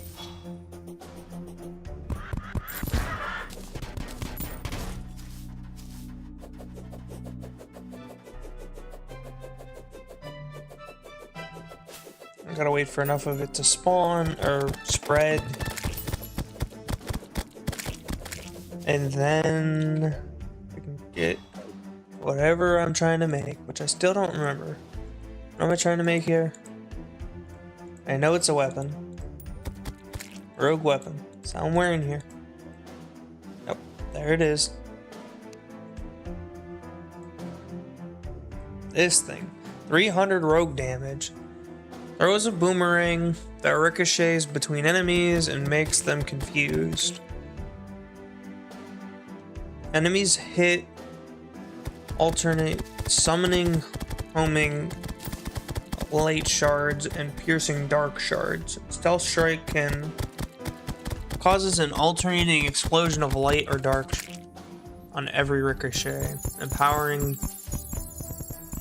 I gotta wait for enough of it to spawn or spread. And then I can get whatever I'm trying to make, which I still don't remember. What am I trying to make here? I know it's a weapon. Rogue weapon. Somewhere in here. Yep, there it is. This thing. 300 rogue damage. Throws a boomerang that ricochets between enemies and makes them confused. Enemies hit alternate summoning, homing, light shards, and piercing dark shards. Stealth strike causes an alternating explosion of light or dark on every ricochet, empowering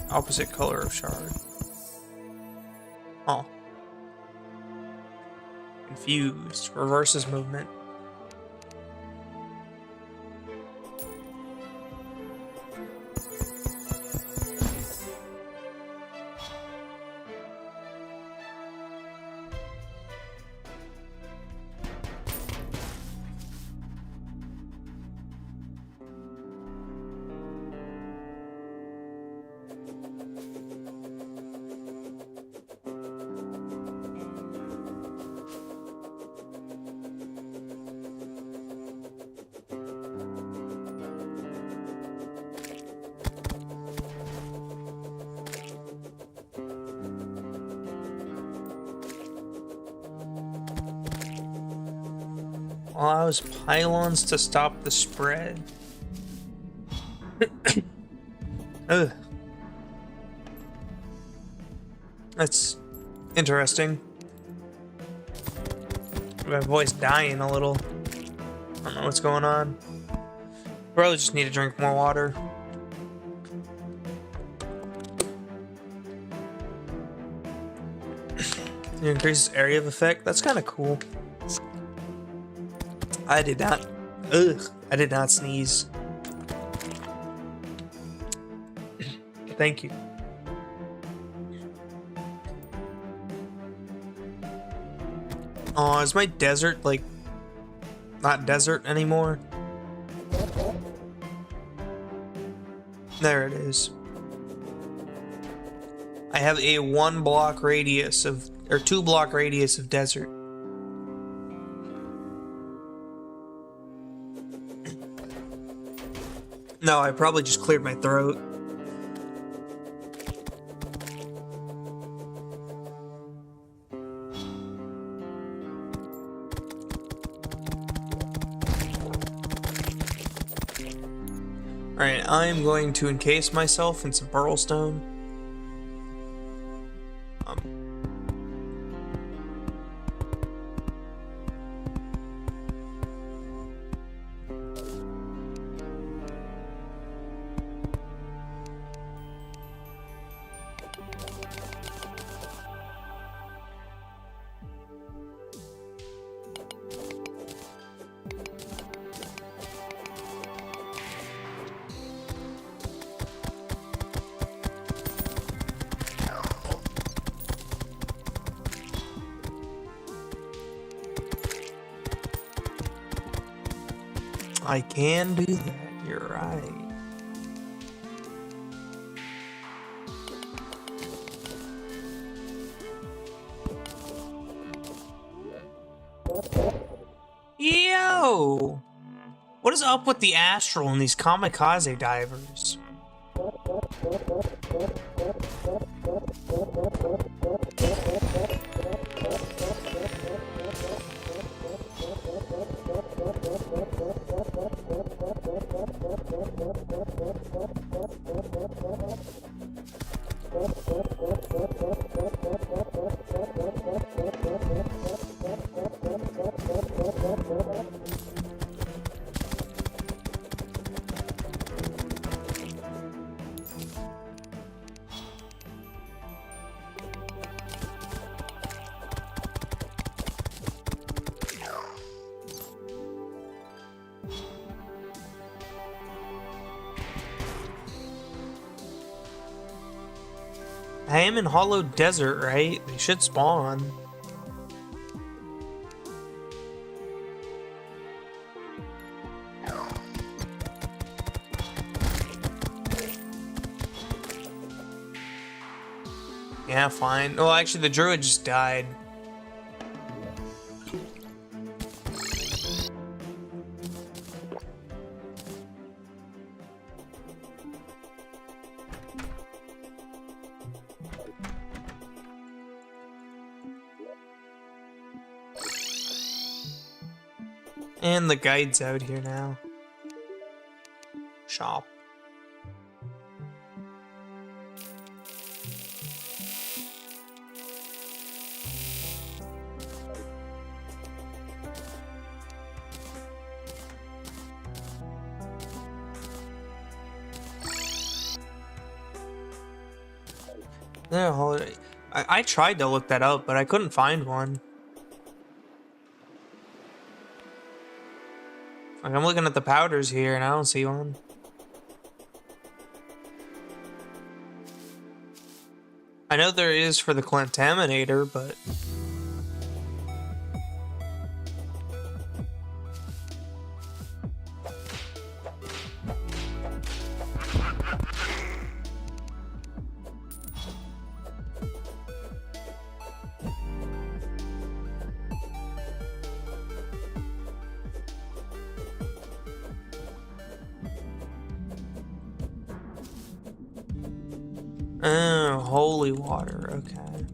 opposite color of shard. Oh. Confused. Reverses movement. Allows pylons to stop the spread. Ugh. That's interesting. My voice dying a little. I don't know what's going on. Probably just need to drink more water. It increases area of effect. That's kind of cool. I did not. Ugh. I did not sneeze. Thank you. Oh, is my desert like not desert anymore? There it is. I have a 1 block radius of, or 2 block radius of desert. No, I probably just cleared my throat. Alright, I'm going to encase myself in some pearl stone. I can do that, you're right. Yo! What is up with the astral and these kamikaze divers? I am in Hollow Desert, right? They should spawn. Yeah, fine. Well, actually, the druid just died. And the guide's out here now. Shop. Yeah, holiday. I tried to look that up, but I couldn't find one. Like, I'm looking at the powders here, and I don't see one. I know there is for the Contaminator, but... Oh, holy water, okay.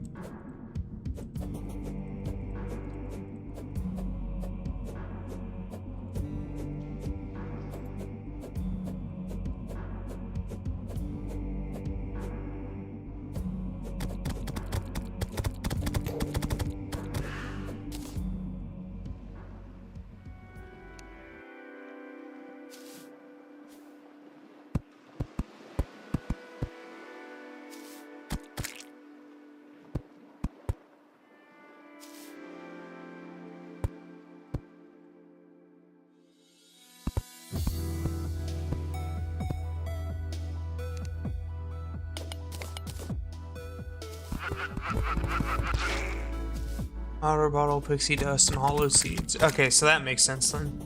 Water bottle, pixie dust, and hollow seeds. Okay, so that makes sense then.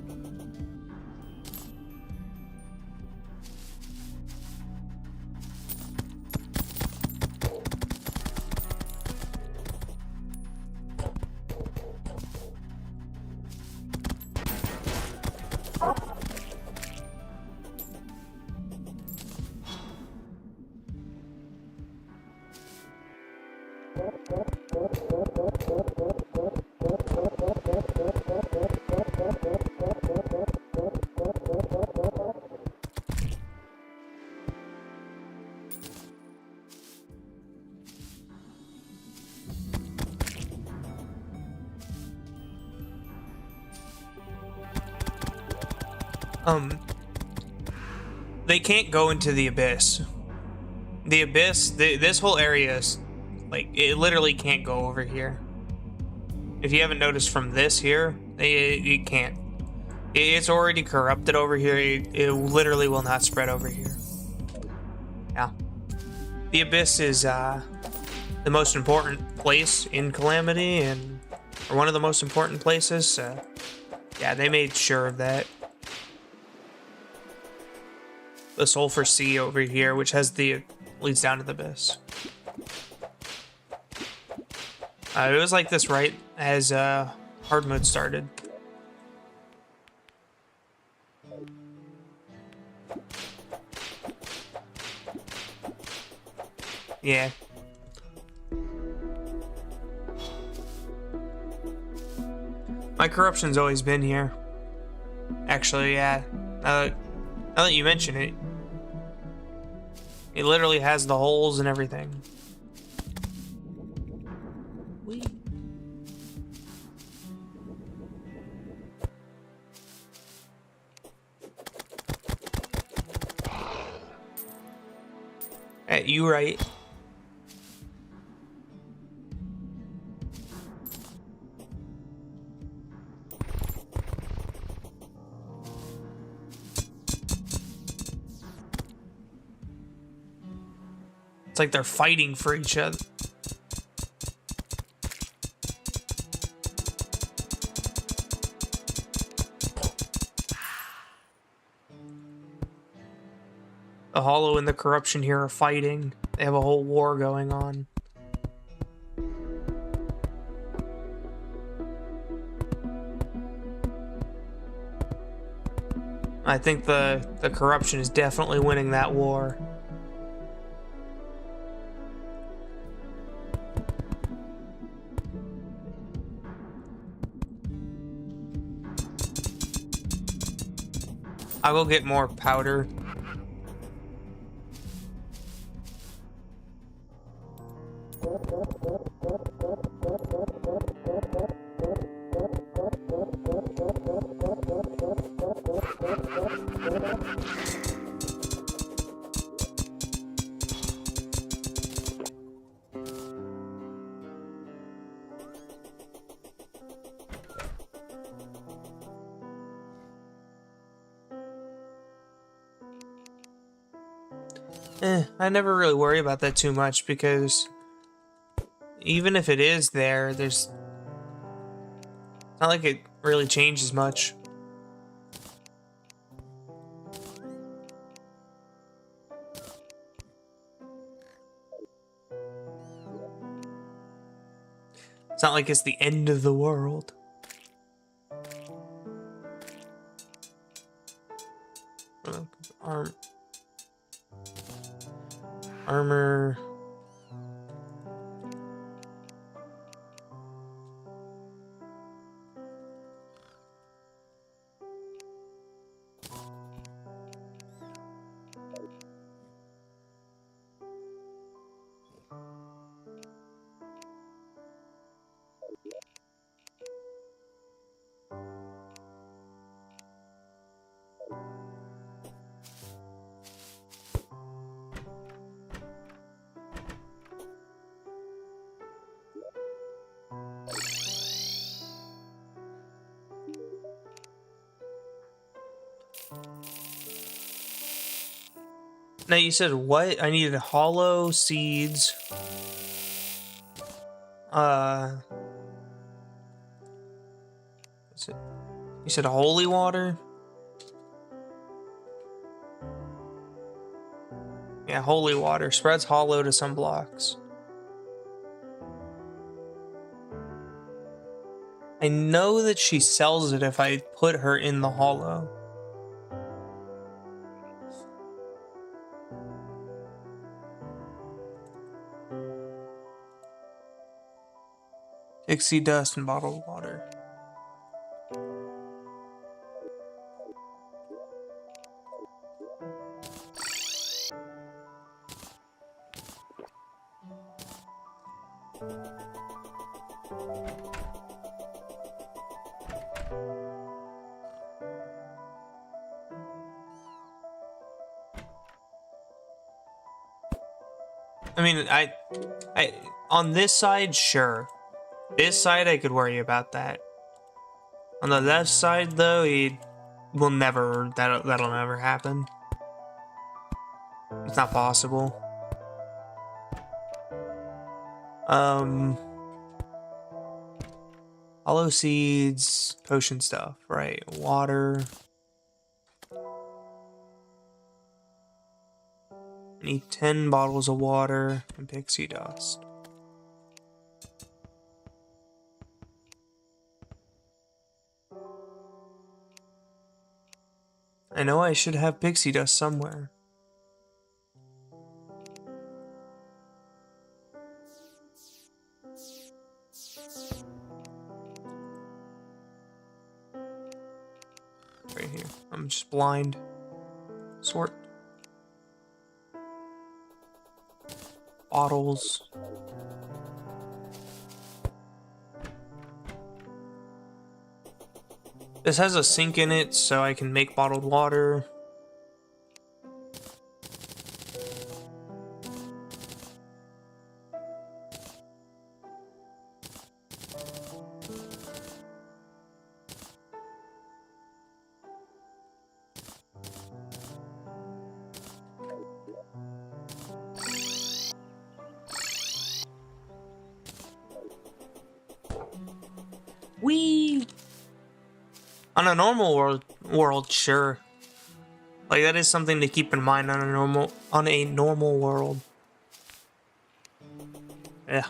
They can't go into the abyss. The abyss, this whole area is, like, it literally can't go over here. If you haven't noticed from this here, it can't. It's already corrupted over here. It literally will not spread over here. Yeah. The abyss is the most important place in Calamity, or one of the most important places. So, yeah, they made sure of that. The Sulfur Sea over here, which has leads down to the abyss. It was like this right as Hardmode started. Yeah. My corruption's always been here. Actually, yeah. Now that you mention it, it literally has the holes and everything. Whee. Hey, you right. It's like they're fighting for each other. The Hollow and the Corruption here are fighting. They have a whole war going on. I think the Corruption is definitely winning that war. I'll go get more powder. I never really worry about that too much because even if it is there, there's not like it really changes much. It's not like it's the end of the world. Armor. Now you said what? I needed hollow seeds. You said holy water? Yeah, holy water. Spreads hollow to some blocks. I know that she sells it if I put her in the hollow. Pixie dust and bottled water. I mean, I on this side, sure. This side, I could worry about that. On the left side, though, he will never. That'll never happen. It's not possible. Hollow seeds, potion stuff, right? Water. I need 10 bottles of water and pixie dust. I know I should have pixie dust somewhere. Right here. I'm just blind. Sort. Bottles. This has a sink in it, so I can make bottled water. Whee! On a normal world, sure. Like that is something to keep in mind on a normal world. Yeah.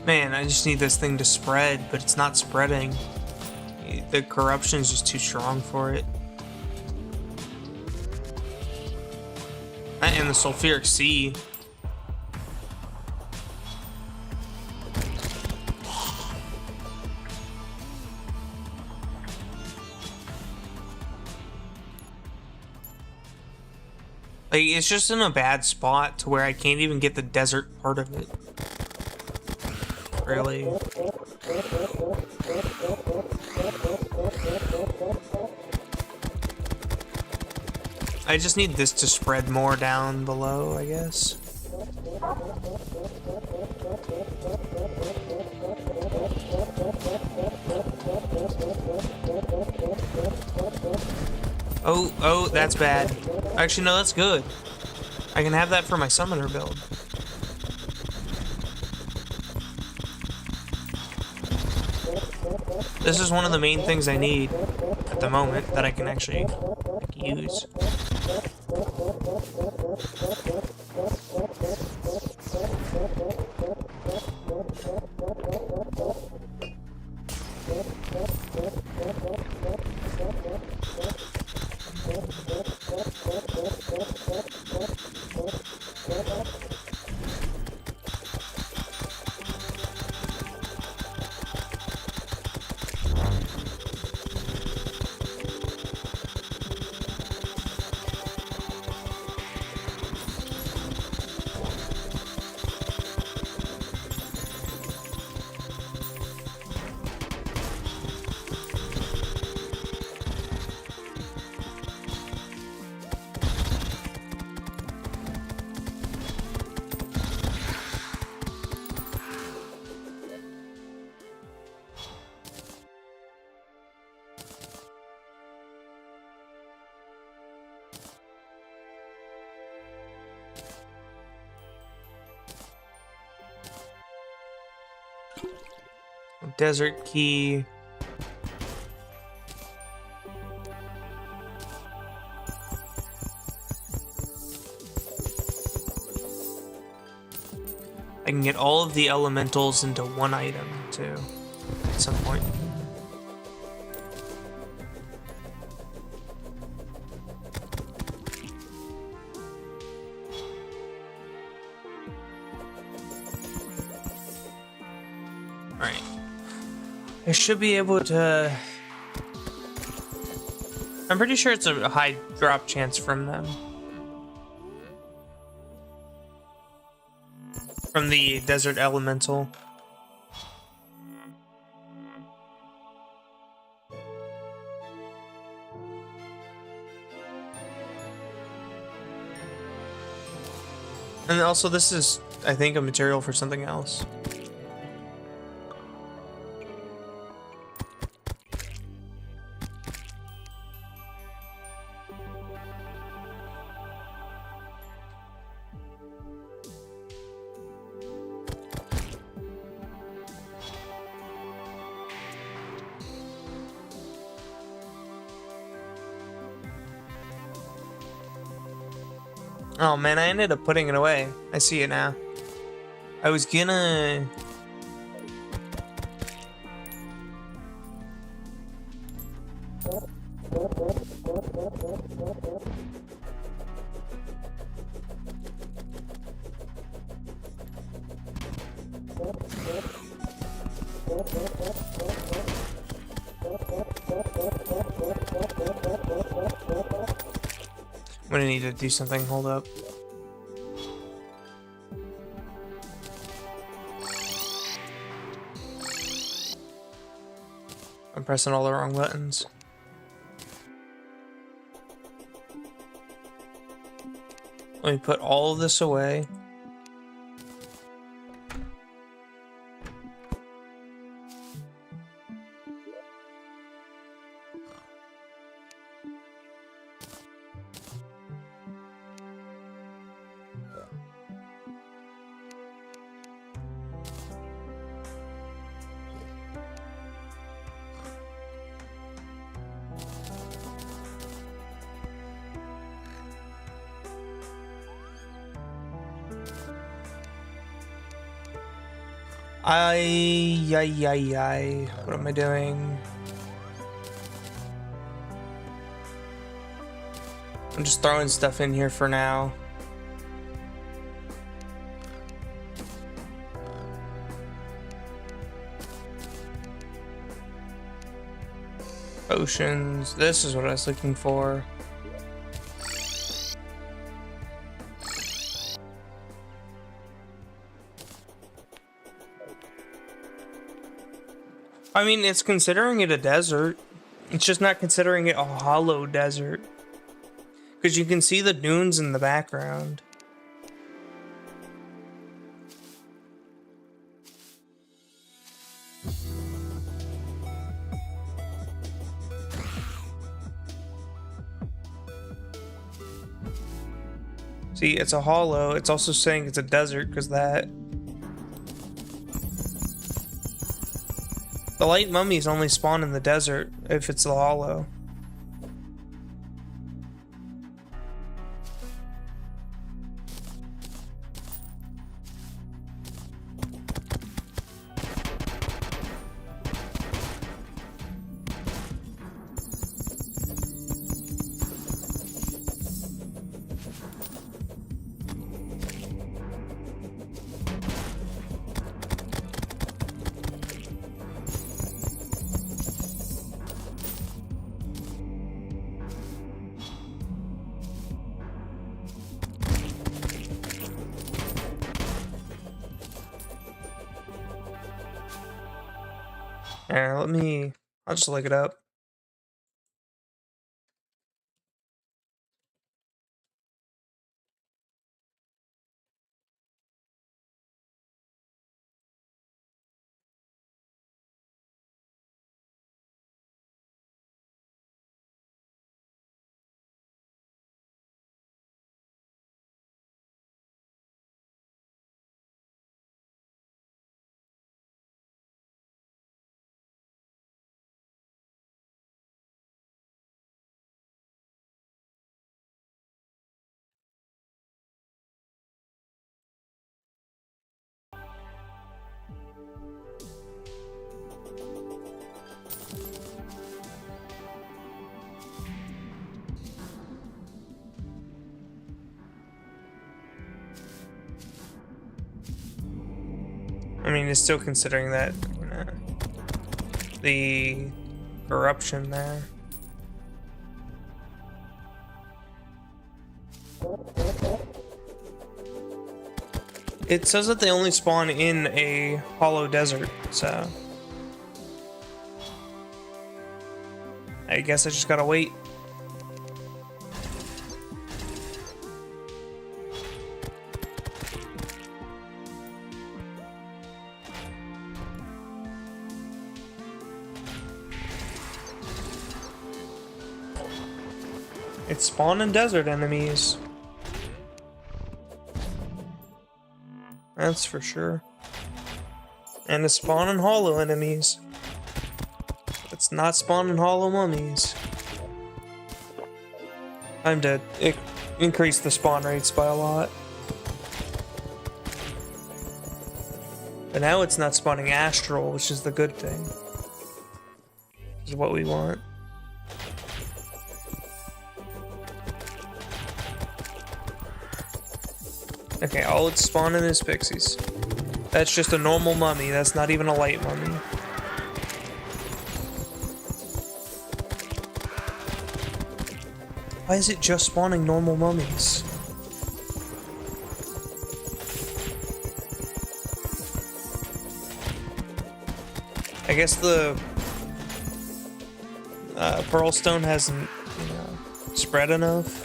Man, I just need this thing to spread, but it's not spreading. The corruption is just too strong for it. And the sulfuric sea. Like, it's just in a bad spot to where I can't even get the desert part of it. Really. I just need this to spread more down below, I guess. Oh, that's bad. Actually, no, that's good. I can have that for my summoner build. This is one of the main things I need at the moment that I can actually use. Desert key. I can get all of the elementals into one item too at some point. Alright. I should be able to... I'm pretty sure it's a high drop chance from them. From the desert elemental. And also this is, I think, a material for something else. Oh man, I ended up putting it away. I see it now. I was gonna... I'm gonna need to do something, hold up. I'm pressing all the wrong buttons. Let me put all of this away. What am I doing? I'm just throwing stuff in here for now. Potions. This is what I was looking for. I mean, it's considering it a desert. It's just not considering it a hollow desert. Because you can see the dunes in the background. See, it's a hollow. It's also saying it's a desert because that. The light mummies only spawn in the desert if it's the hollow. Yeah, I'll just look it up. I mean, it's still considering that the corruption there. It says that they only spawn in a hollow desert, so I guess I just gotta wait. It's spawning desert enemies. That's for sure. And it's spawning hollow enemies. It's not spawning hollow mummies. Time to increase the spawn rates by a lot. But now it's not spawning astral, which is the good thing. This is what we want. Okay, all it's spawning is pixies. That's just a normal mummy. That's not even a light mummy. Why is it just spawning normal mummies? I guess the pearl stone hasn't, spread enough.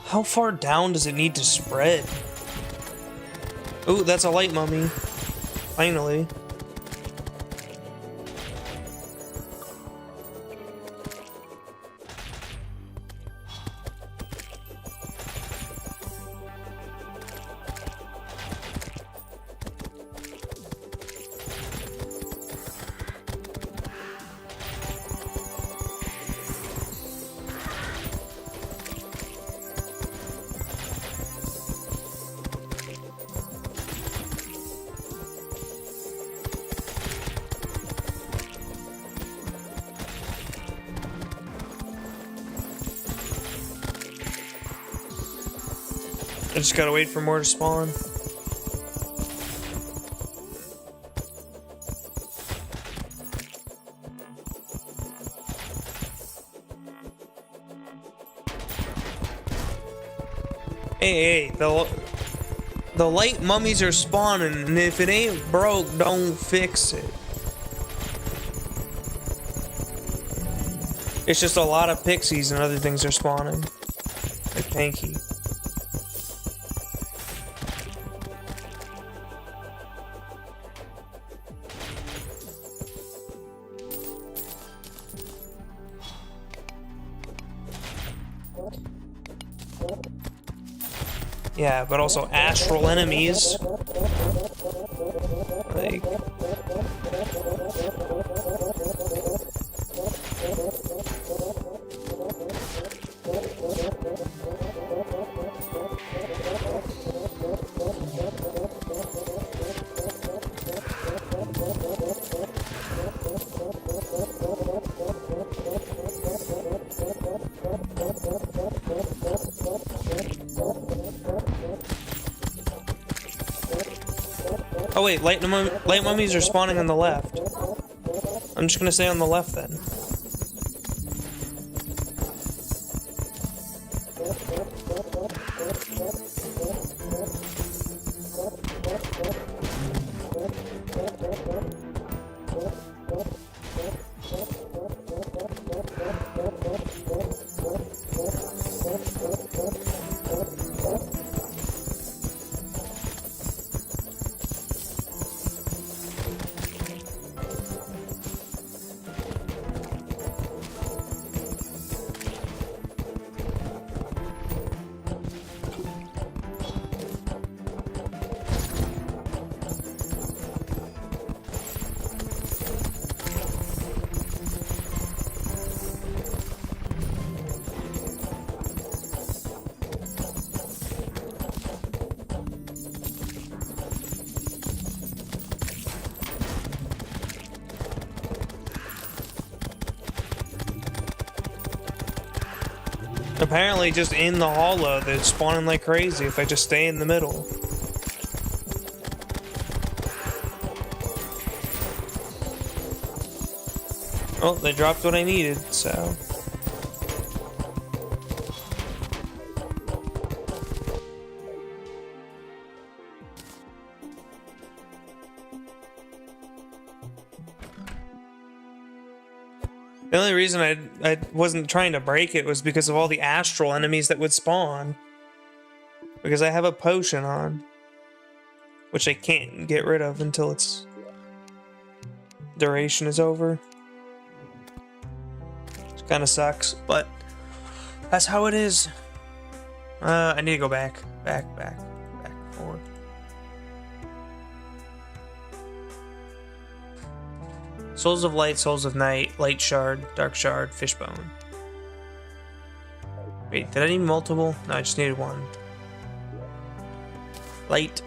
How far down does it need to spread? Ooh, that's a light mummy. Finally. I just gotta wait for more to spawn. Hey, the light mummies are spawning, and if it ain't broke, don't fix it. It's just a lot of pixies and other things are spawning. Like Panky. Yeah, but also astral enemies. Like... Oh wait, light mummies are spawning on the left. I'm just gonna stay on the left then. Apparently just in the hollow, they're spawning like crazy if I just stay in the middle. Oh, they dropped what I needed, so... The only reason I wasn't trying to break it was because of all the astral enemies that would spawn. Because I have a potion on. Which I can't get rid of until its duration is over. Which kind of sucks, but that's how it is. I need to go back, forward. Souls of Light, Souls of Night, Light Shard, Dark Shard, Fishbone. Wait, did I need multiple? No, I just needed one. Light,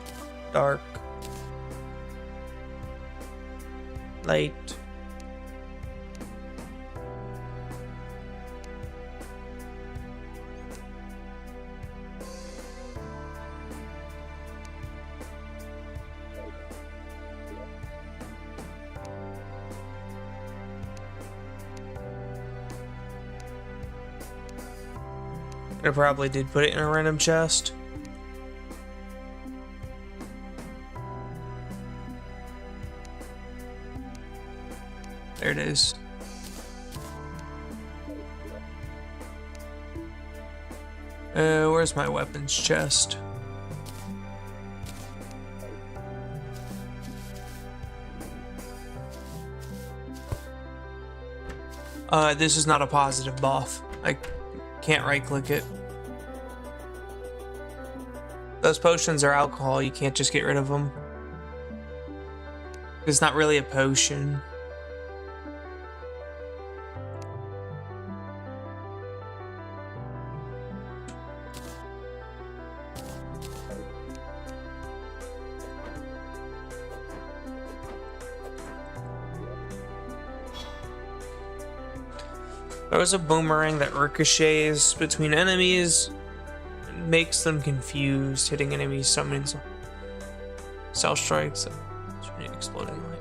Dark, Light. I probably did put it in a random chest. There it is. Where's my weapons chest? This is not a positive buff. I can't right click it. Those potions are alcohol, you can't just get rid of them. It's not really a potion. There was a boomerang that ricochets between enemies. makes them confused. Hitting enemies summons cell strikes. Exploding light.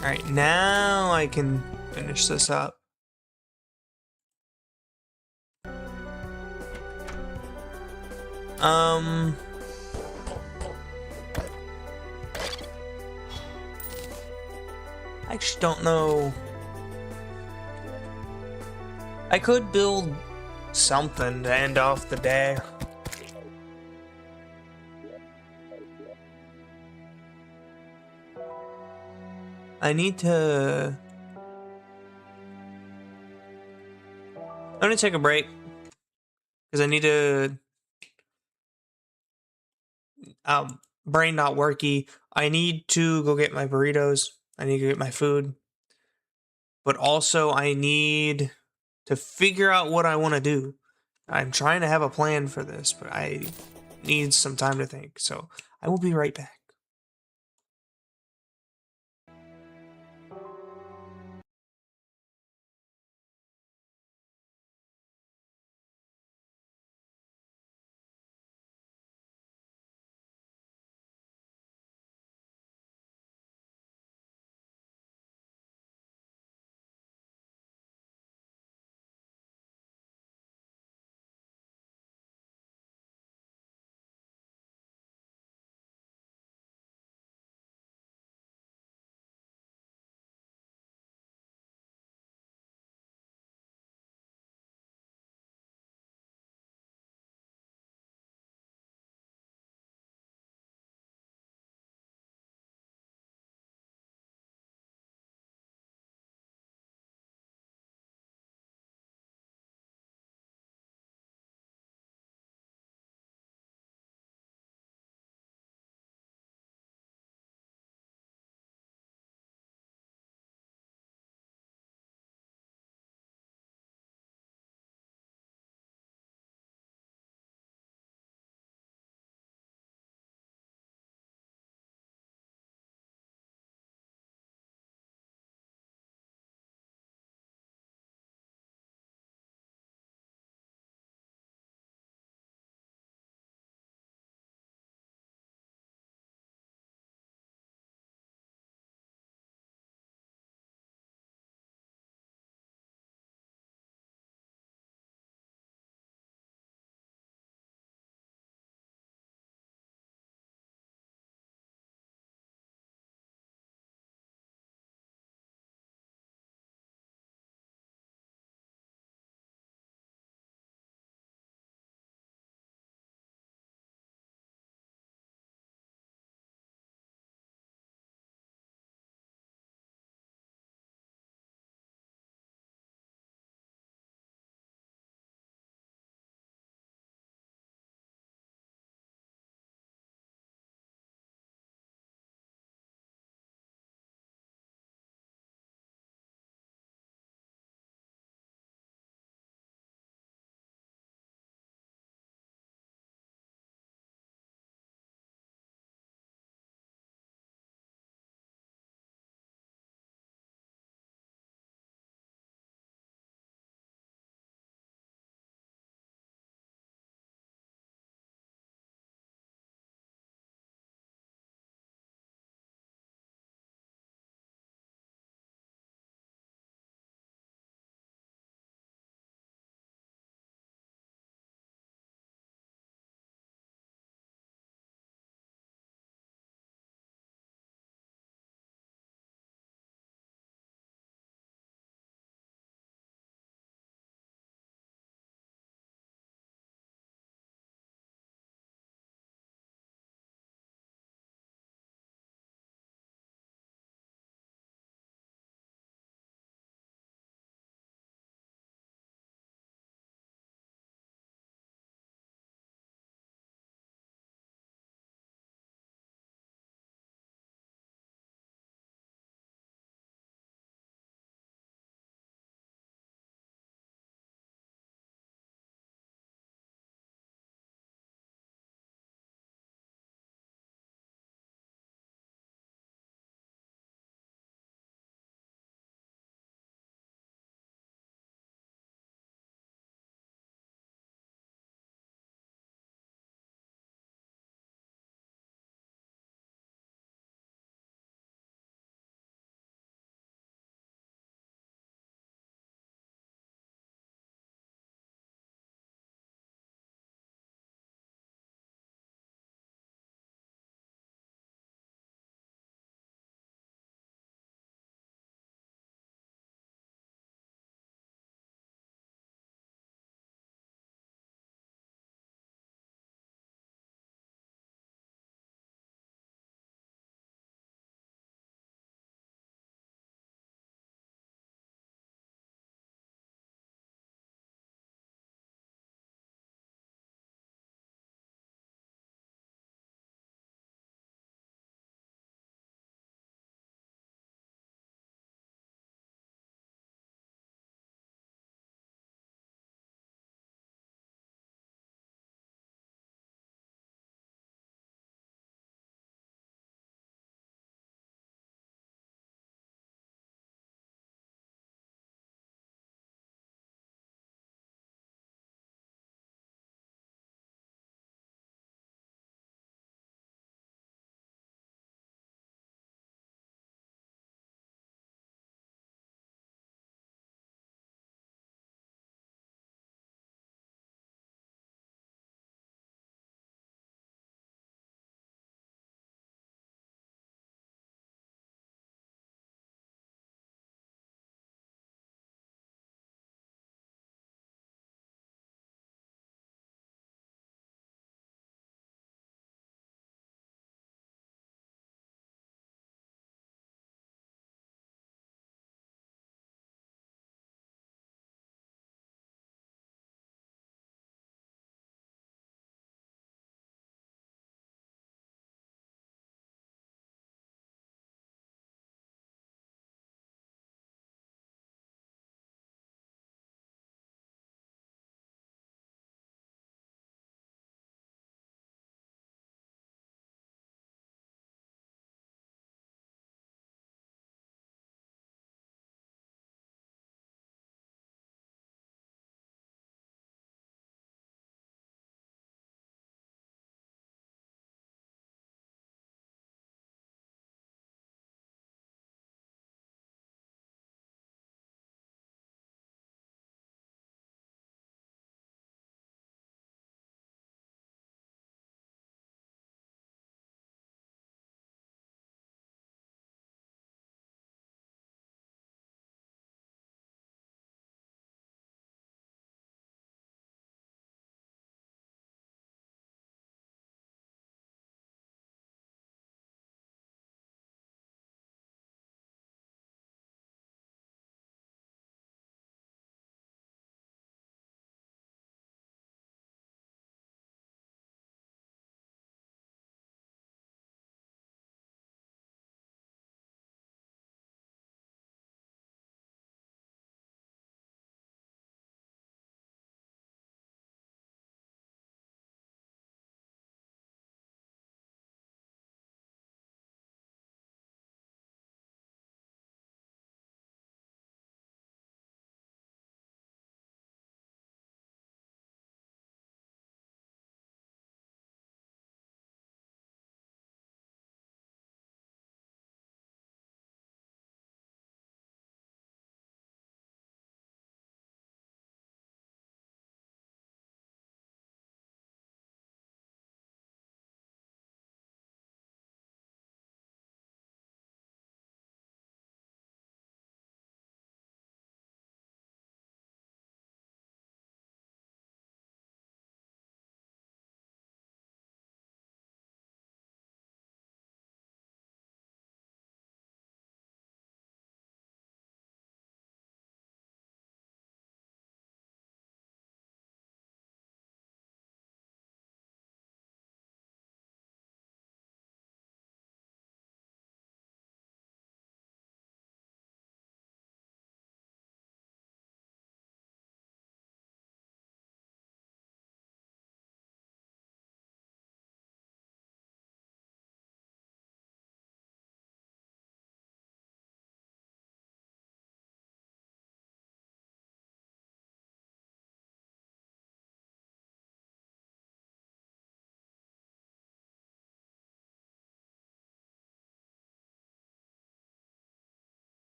Alright, now I can finish this up. I actually don't know. I could build something to end off the day. I need to... I'm gonna take a break. Because I need to... brain not worky. I need to go get my burritos. I need to get my food. But also I need to figure out what I want to do. I'm trying to have a plan for this, but I need some time to think. So I will be right back.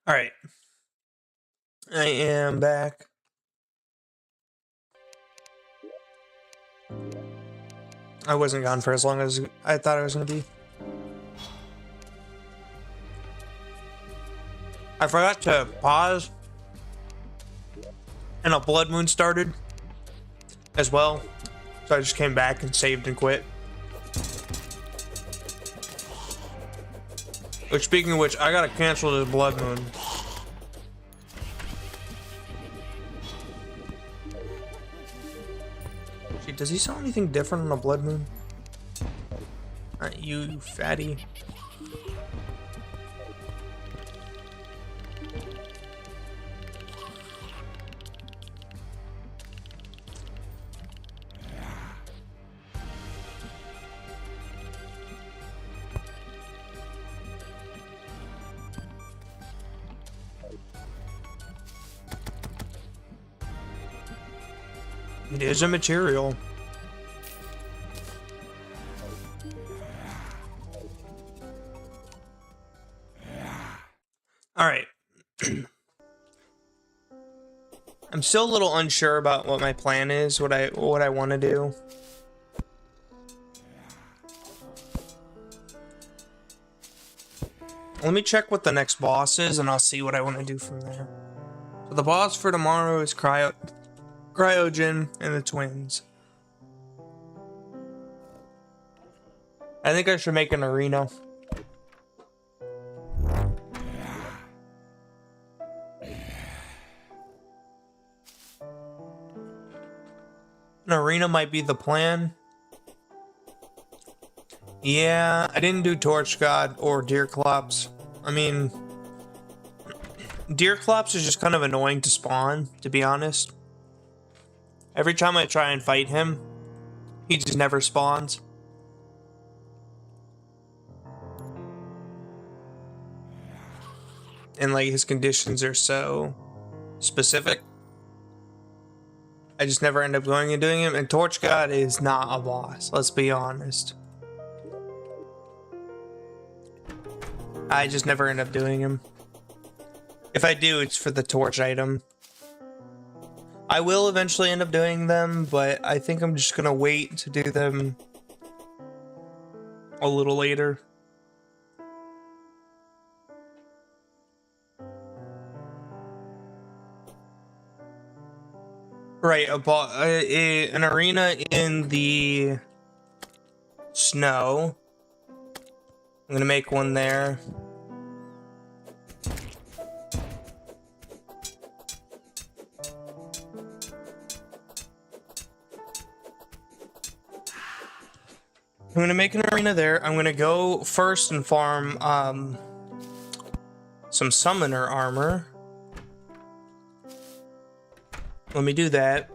Alright. I am back. I wasn't gone for as long as I thought I was going to be. I forgot to pause. And a blood moon started as well. So I just came back and saved and quit. Which, speaking of which, I gotta cancel the blood moon. See, does he sell anything different on a blood moon? Not you fatty. It is a material. All right. I'm still a little unsure about what my plan is, what I want to do. Let me check what the next boss is, and I'll see what I want to do from there. So the boss for tomorrow is Cryogen and the twins. I think I should make an arena. An arena might be the plan. Yeah, I didn't do Torch God or Deerclops. I mean, Deerclops is just kind of annoying to spawn, to be honest. Every time I try and fight him, he just never spawns. And like his conditions are so specific. I just never end up going and doing him. And Torch God is not a boss, let's be honest. I just never end up doing him. If I do, it's for the torch item. I will eventually end up doing them, but I think I'm just gonna wait to do them a little later. Right, an arena in the snow. I'm gonna make one there. I'm gonna make an arena there. I'm gonna go first and farm some summoner armor. Let me do that.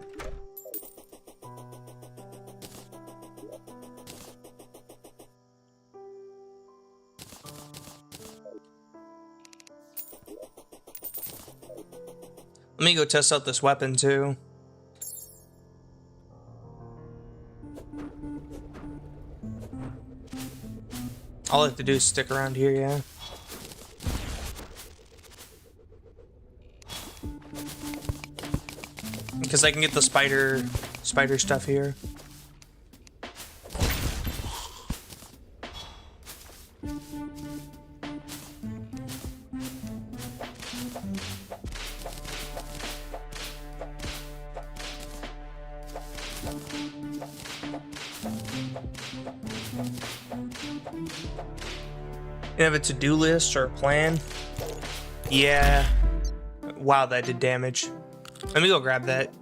Let me go test out this weapon too. All I have to do is stick around here, yeah. Because I can get the spider stuff here. You have a to-do list or a plan? Yeah. Wow, that did damage. Let me go grab that.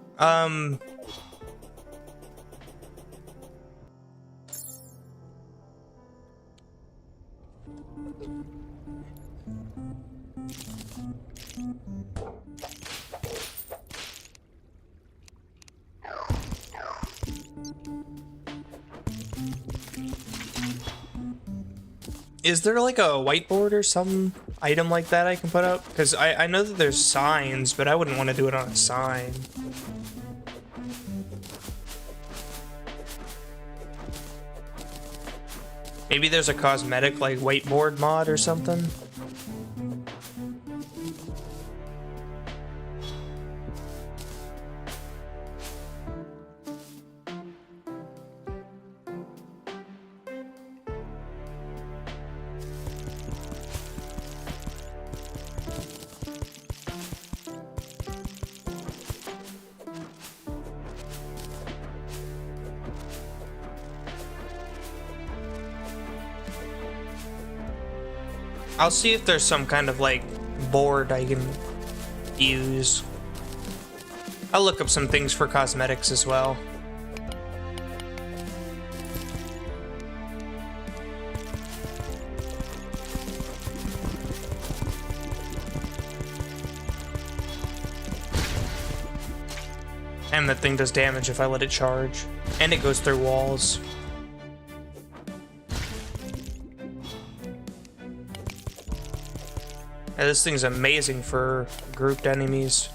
Is there like a whiteboard or some item like that I can put up? Because I know that there's signs, but I wouldn't want to do it on a sign. Maybe there's a cosmetic like whiteboard mod or something. I'll see if there's some kind of like board I can use. I'll look up some things for cosmetics as well. And that thing does damage if I let it charge. And it goes through walls. Yeah, this thing's amazing for grouped enemies.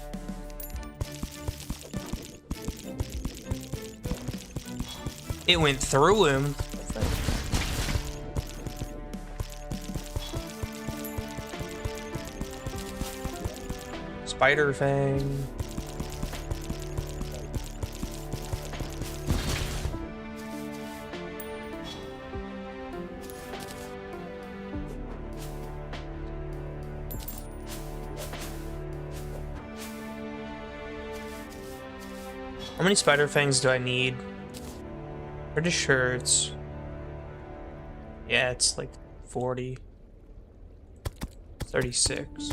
It went through him. Spider Fang. How many spider fangs do I need? Pretty sure it's... Yeah, it's like 40. 36.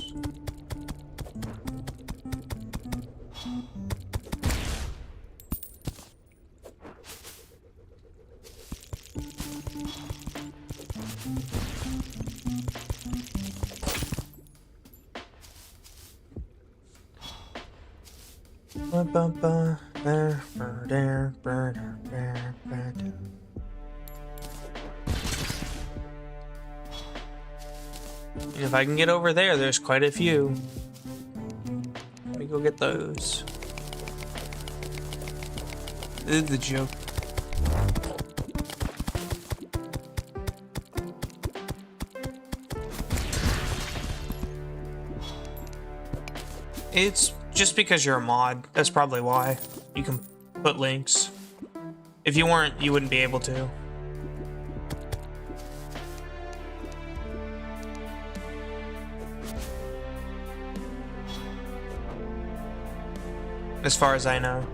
And if I can get over there, there's quite a few. Let me go get those. This is the joke. It's just because you're a mod. That's probably why. You can put links. If you weren't, you wouldn't be able to. As far as I know.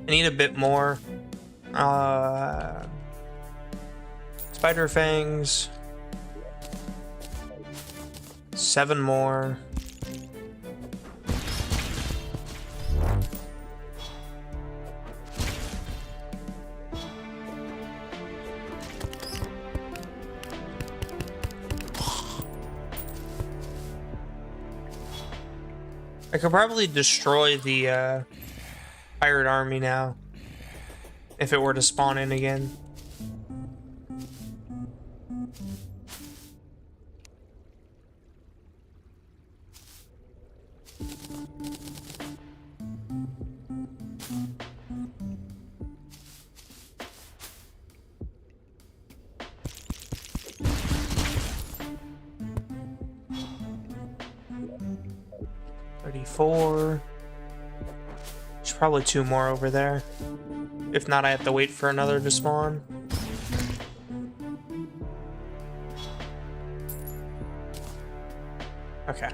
I need a bit more. Spider fangs. 7 more. I could probably destroy the pirate army now if it were to spawn in again. There's probably 2 more over there. If not, I have to wait for another to spawn. Okay.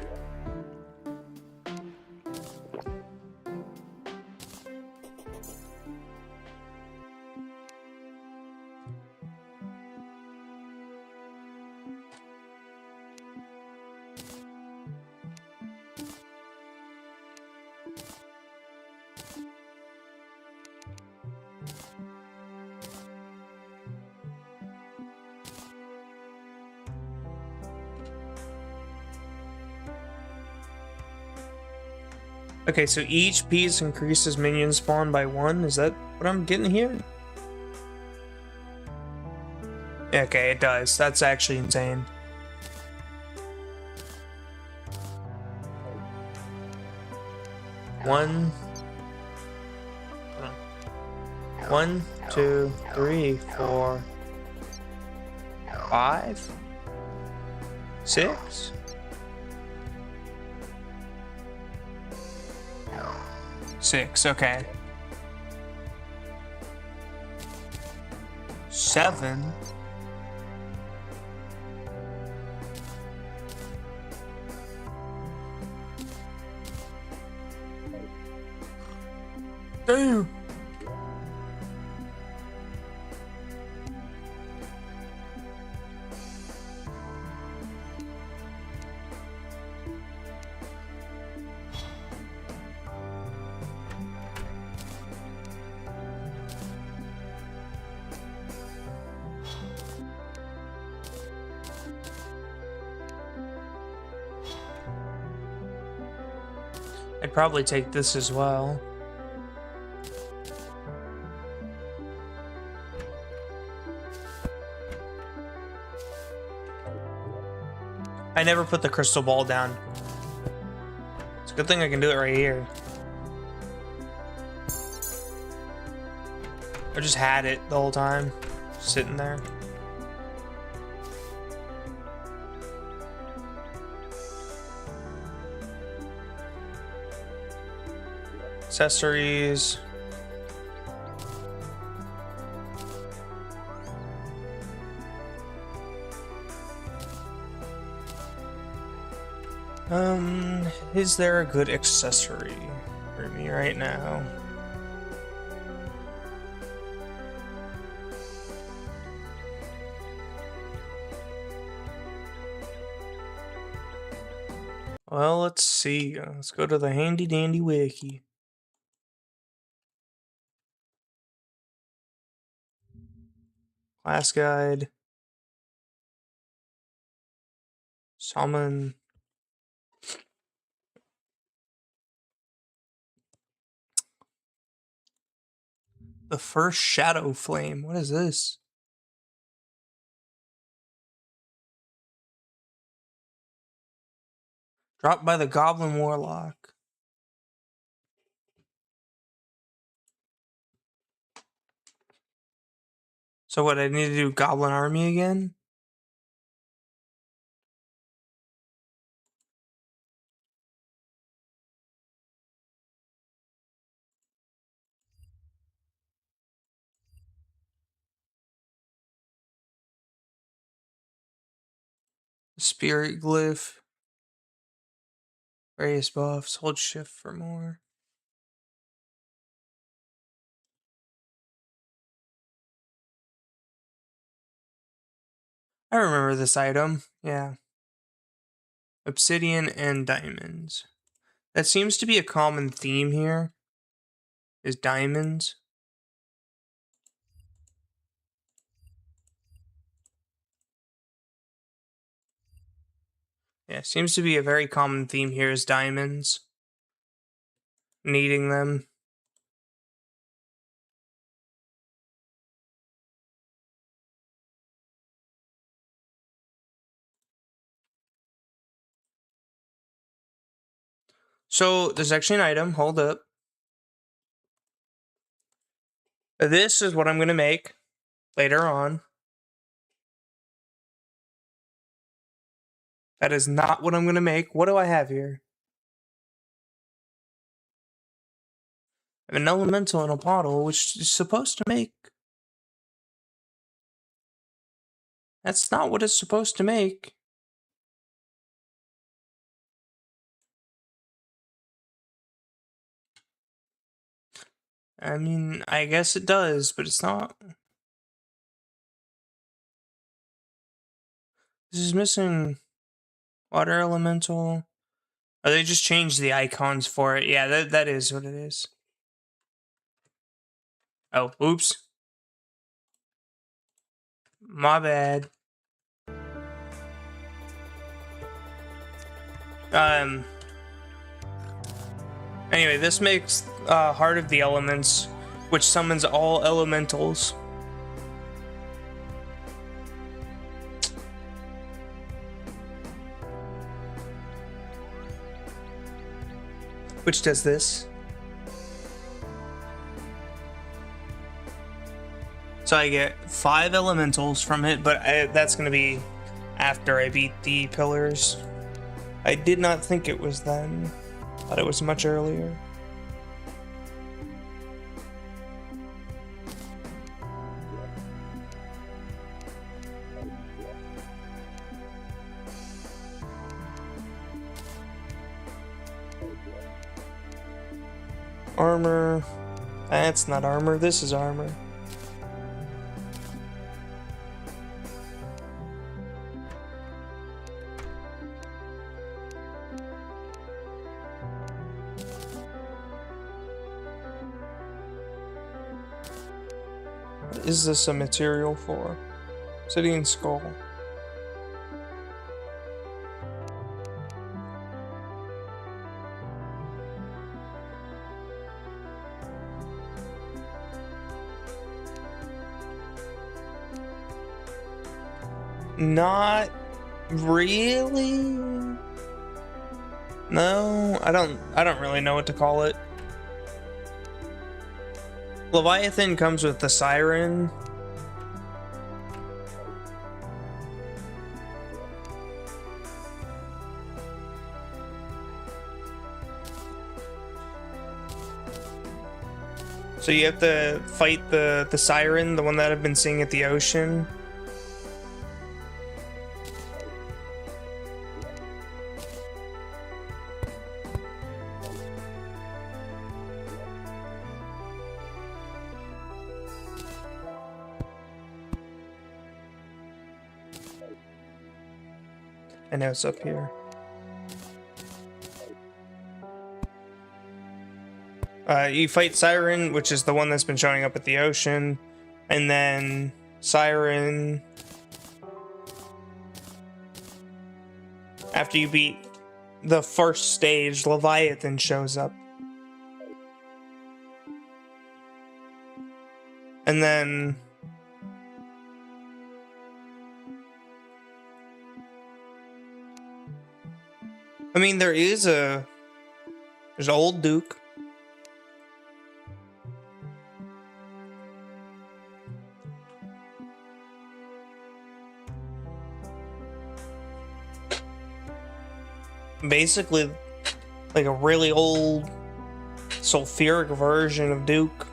Okay, so each piece increases minion spawn by 1. Is that what I'm getting here? Okay, it does. That's actually insane. One, 2, 3, 4, 5, 6. 6, okay. 7. Damn. I'd probably take this as well. I never put the crystal ball down. It's a good thing I can do it right here. I just had it the whole time, sitting there. Accessories. Is there a good accessory for me right now? Well, let's see. Let's go to the handy dandy wiki. Class guide. Summon. The first shadow flame. What is this? Dropped by the Goblin Warlock. So what, I need to do Goblin Army again? Spirit Glyph. Various buffs. Hold shift for more. I remember this item. Yeah. Obsidian and diamonds. That seems to be a common theme here. Is diamonds. Yeah, seems to be a very common theme here is diamonds. Needing them. So there's actually an item. Hold up. This is what I'm going to make later on. That is not what I'm going to make. What do I have here? I have an elemental in a bottle, which is supposed to make. That's not what it's supposed to make. I mean, I guess it does, but it's not. This is missing water elemental. Oh, they just changed the icons for it. Yeah, that is what it is. Oh, oops. My bad. Anyway, this makes Heart of the Elements, which summons all elementals. Which does this. So I get 5 elementals from it, but that's going to be after I beat the pillars. I did not think it was then. Thought it was much earlier. Armor. That's not armor, this is armor. What is this a material for? Obsidian skull. Not really. No, I don't really know what to call it. Leviathan comes with the siren. So you have to fight the siren, the one that I've been seeing at the ocean. I know it's up here. You fight Siren, which is the one that's been showing up at the ocean, and then Siren. After you beat the first stage, Leviathan shows up. And then I mean, there's Old Duke. Basically, like a really old sulfuric version of Duke.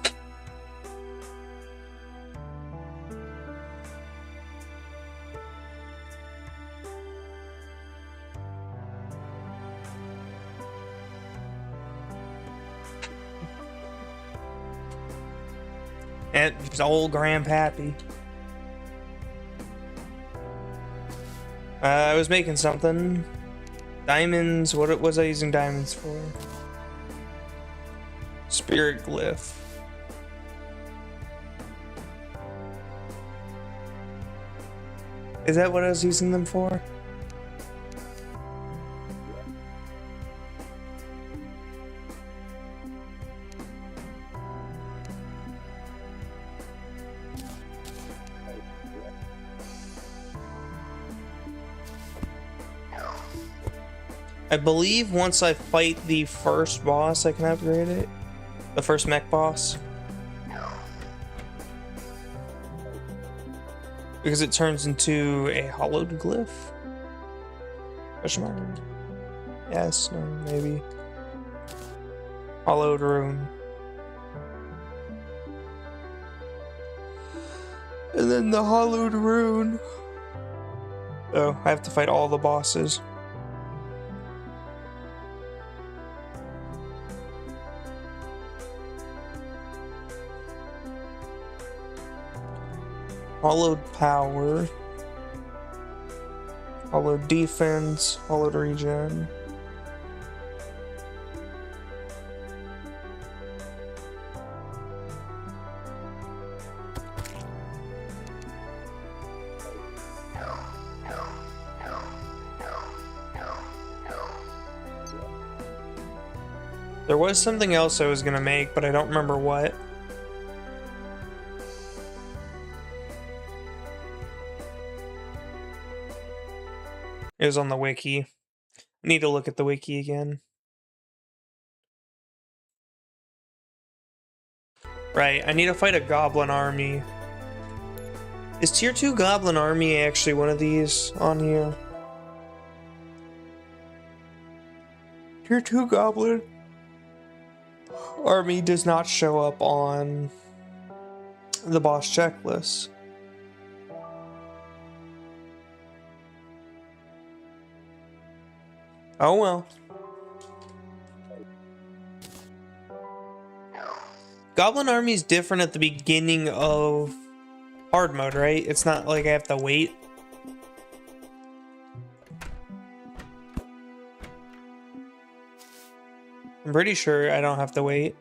And it's old Grandpappy. I was making something. Diamonds, what was I using diamonds for? Spirit glyph. Is that what I was using them for? I believe once I fight the first boss, I can upgrade it. The first mech boss. Because it turns into a hollowed glyph. Question mark? Yes, no, maybe. Hollowed rune. And then the hollowed rune. Oh, I have to fight all the bosses. Hollowed power, hollowed defense, hollowed regen. There was something else I was gonna make, but I don't remember what. It was on the wiki. I need to look at the wiki again. Right, I need to fight a goblin army. Is tier 2 goblin army actually one of these on here? Tier 2 goblin army does not show up on the boss checklist. Oh well. Goblin Army's different at the beginning of hard mode, right? It's not like I have to wait. I'm pretty sure I don't have to wait.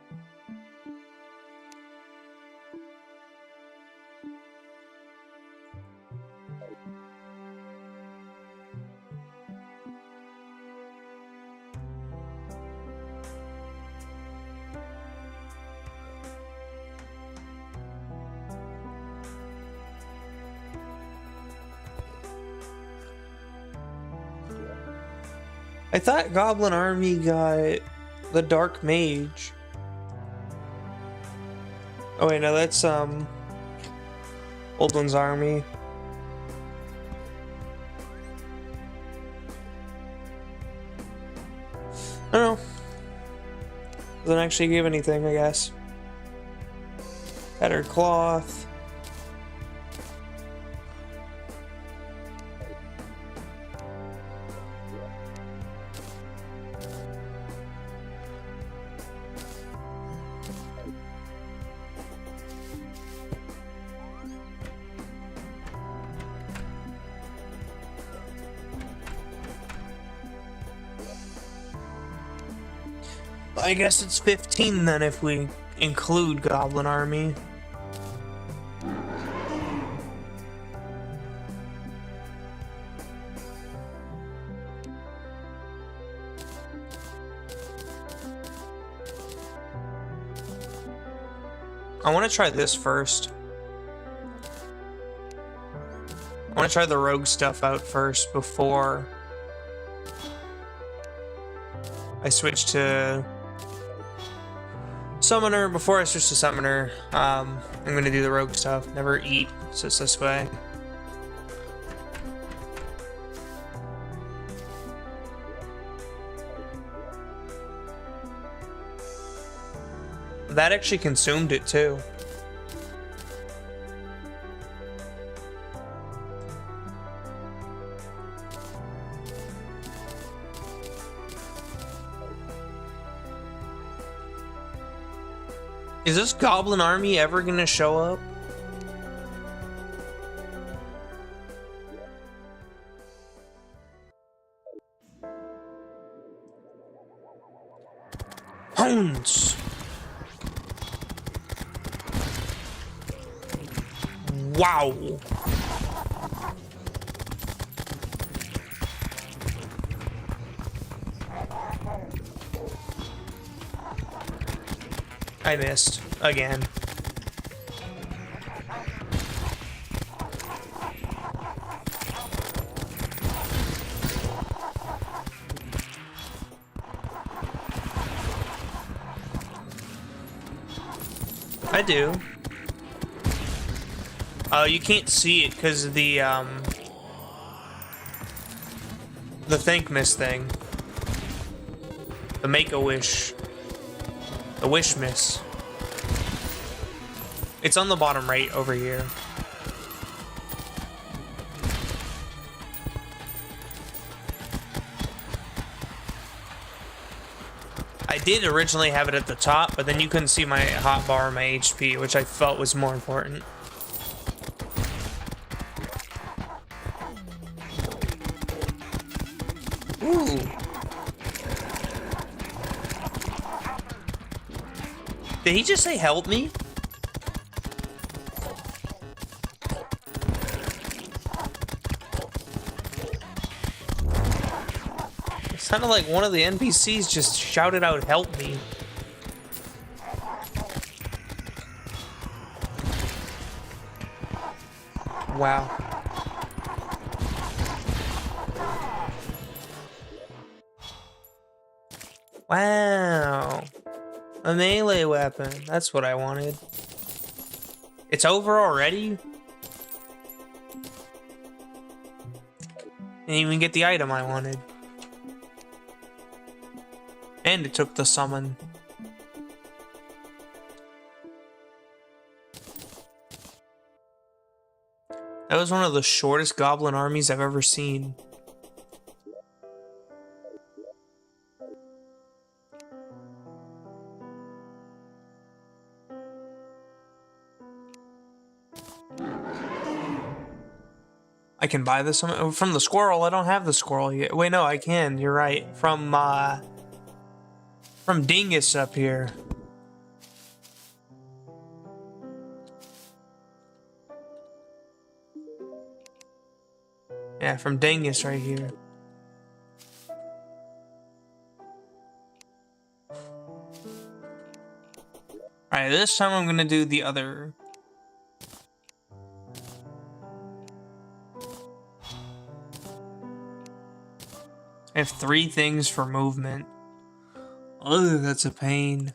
I thought Goblin Army got the Dark Mage. Oh wait, no, that's Old One's Army. I don't know. Doesn't actually give anything, I guess. Tattered cloth. I guess it's 15 then if we include Goblin Army. I want to try this first. I want to try the rogue stuff out first before I switch to Summoner. Before I switch to Summoner, I'm going to do the rogue stuff. Never eat, so it's this way. That actually consumed it too. Is this Goblin Army ever gonna show up? Hounds! Wow! I missed again. I do. Oh, you can't see it because of the Thankmas thing. The Make-A-Wish. The Wish Miss. It's on the bottom right over here. I did originally have it at the top, but then you couldn't see my hotbar or my HP, which I felt was more important. Ooh. Did he just say help me? It sounded like one of the NPCs just shouted out help me. Wow. Wow. A melee weapon. That's what I wanted. It's over already? Didn't even get the item I wanted. And it took the summon. That was one of the shortest goblin armies I've ever seen. I can buy this from the squirrel. I don't have the squirrel yet. Wait, no, I can. You're right. From Dingus up here. Yeah, from Dingus right here. Alright, this time I'm gonna do the other. I have 3 things for movement. Ugh, that's a pain.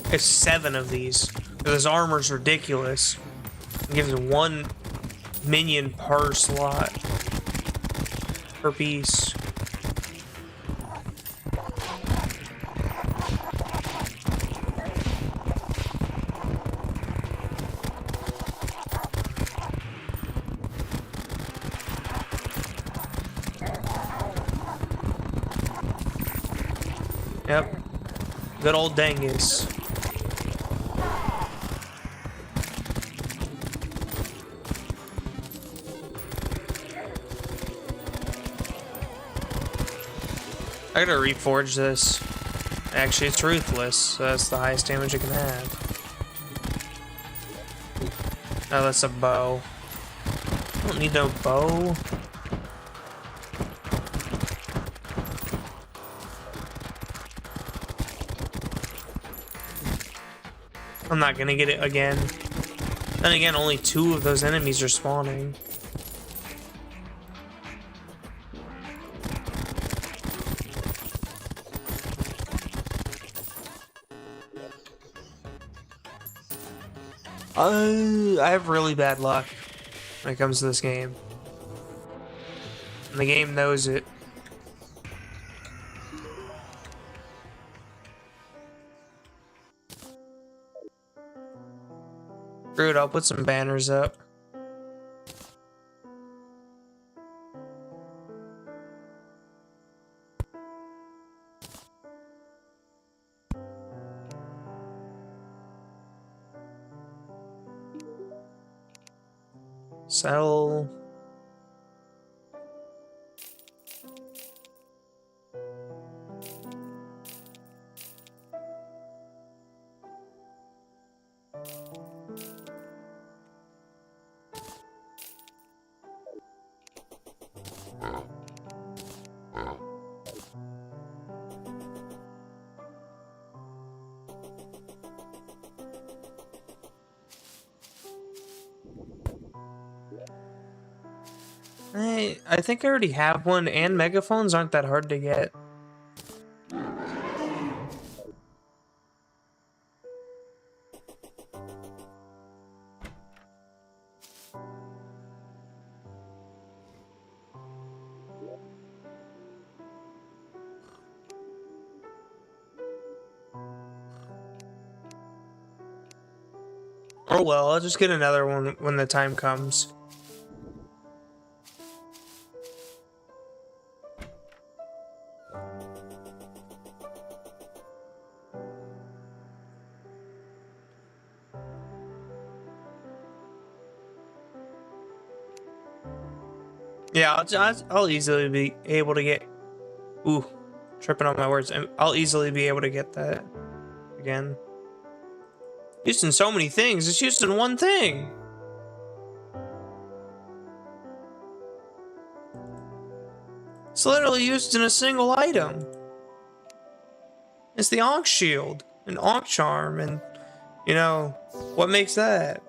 I have 7 of these. This armor's ridiculous. It gives 1 minion per slot. Per piece. Yep. Good old Dingus. I gotta reforge this. Actually, it's ruthless, so that's the highest damage it can have. Oh, that's a bow. I don't need no bow. I'm not gonna get it again. Then again, only 2 of those enemies are spawning. I have really bad luck when it comes to this game. And the game knows it. Screw it, I'll put some banners up. Sell. I think I already have one, and megaphones aren't that hard to get. Oh well, I'll just get another one when the time comes. Yeah, I'll easily be able to get... Ooh, tripping on my words. I'll easily be able to get that again. Used in so many things, it's used in one thing. It's literally used in a single item. It's the Ankh Shield, and Ankh Charm, and, you know, what makes that?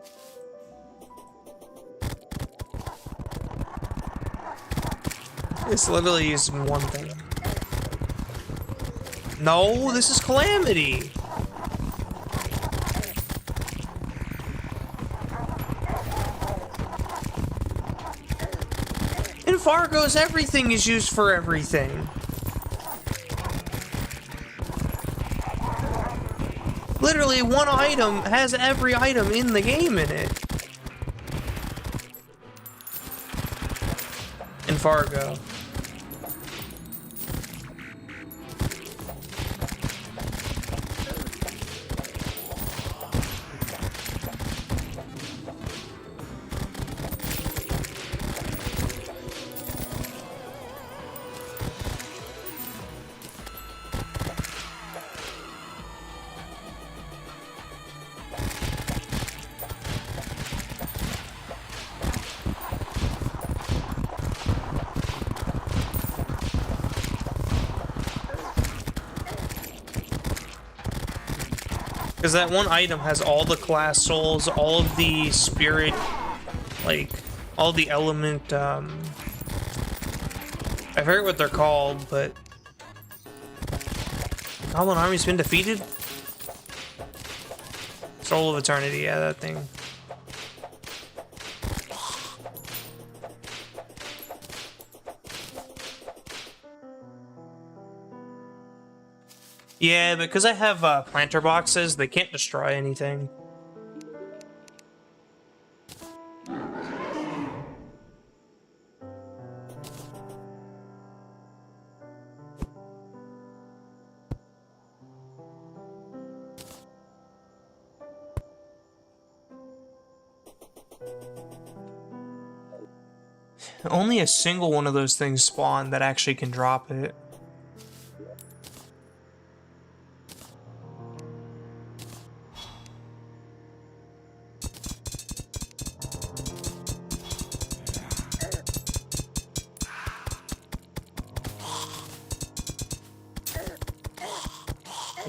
It's literally used in one thing. No, this is Calamity. In Fargo's, everything is used for everything. Literally, one item has every item in the game in it. In Fargo. Because that one item has all the class souls, all of the spirit, like, all the element, I forget what they're called, but... Goblin Army's been defeated? Soul of Eternity, yeah, that thing. Yeah, because I have planter boxes, they can't destroy anything. Only a single one of those things spawn that actually can drop it.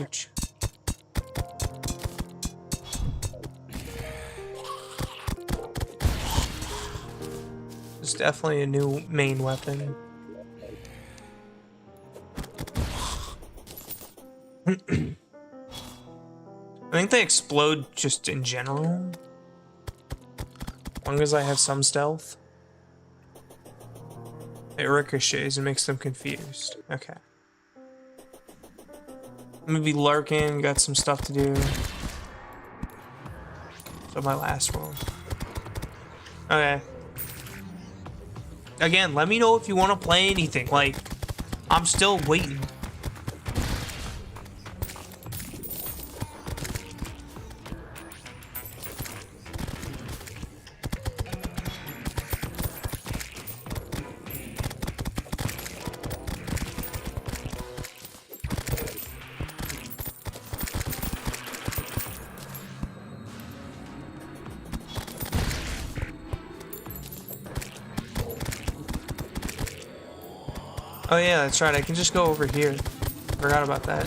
Ouch. It's definitely a new main weapon. I think they explode just in general. As long as I have some stealth. It ricochets and makes them confused. Okay. I'm gonna be lurking, got some stuff to do. So my last one. Okay. Again, let me know if you want to play anything. Like, I'm still waiting. Oh yeah, that's right, I can just go over here. Forgot about that.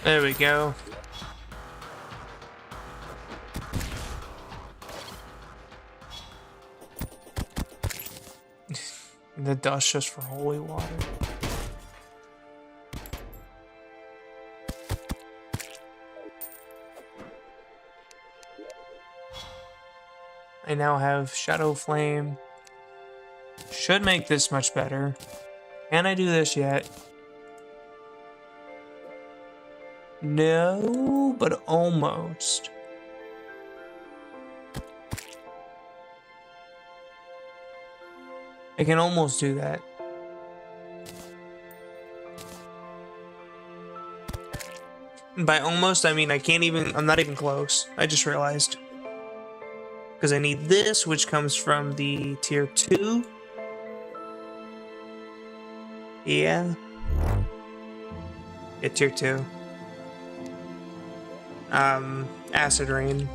There we go. The dust just for holy water. I now have Shadow Flame. Should make this much better. Can I do this yet? No, but almost. I can almost do that. By almost, I mean I can't even, I'm not even close. I just realized. Because I need this, which comes from the tier 2. Yeah. Yeah, tier 2. Acid Rain.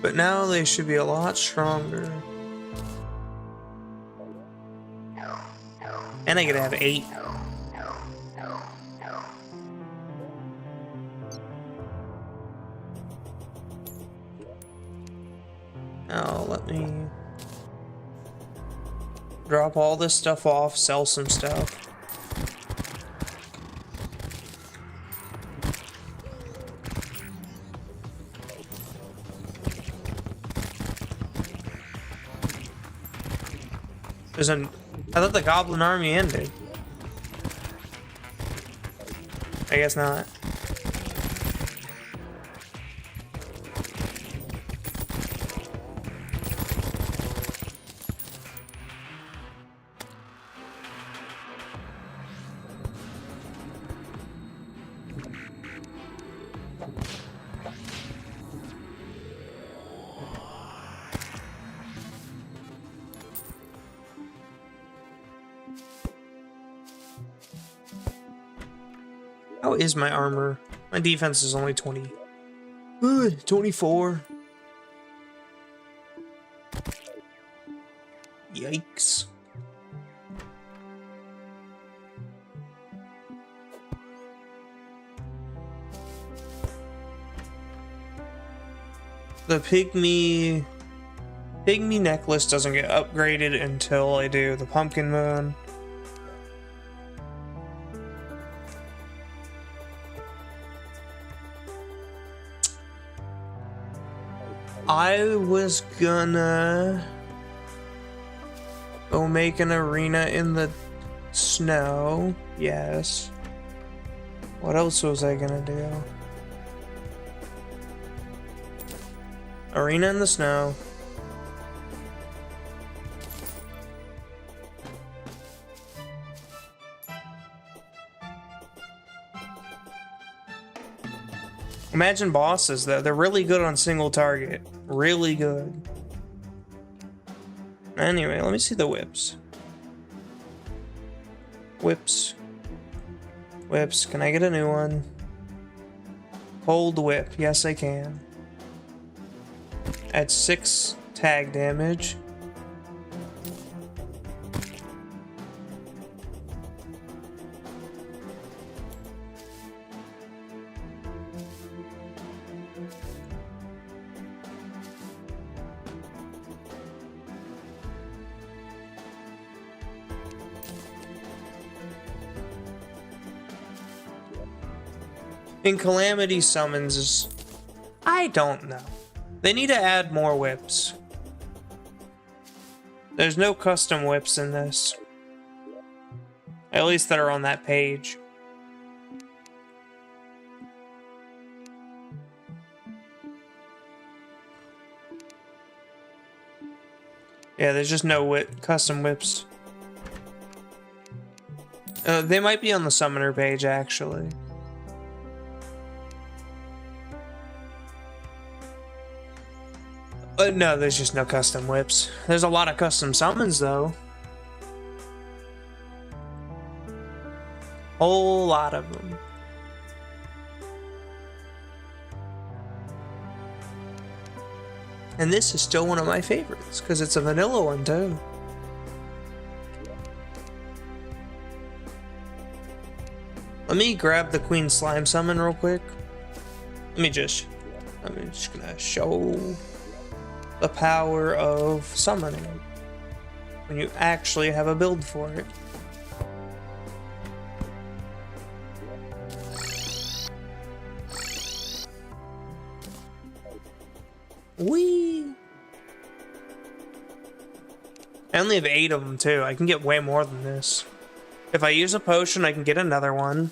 But now they should be a lot stronger. And I gotta have 8. Now let me drop all this stuff off, sell some stuff. I thought the goblin army ended. I guess not. How is my armor? My defense is only 20. 24. Yikes. The pygmy necklace doesn't get upgraded until I do the pumpkin moon. I was gonna go make an arena in the snow. Yes. What else was I gonna do? Arena in the snow. Imagine bosses though, they're really good on single target. Really good. Anyway, let me see the whips. Whips. Whips, can I get a new one? Cold whip, yes I can. At 6 tag damage. In Calamity summons is... I don't know. They need to add more whips. There's no custom whips in this. At least that are on that page. Yeah, there's just no custom whips. They might be on the summoner page, actually. No, there's just no custom whips. There's a lot of custom summons, though. Whole lot of them. And this is still one of my favorites, because it's a vanilla one, too. Let me grab the Queen Slime summon real quick. I'm just gonna show the power of summoning when you actually have a build for it. Whee! I only have 8 of them too. I can get way more than this. If I use a potion, I can get another one.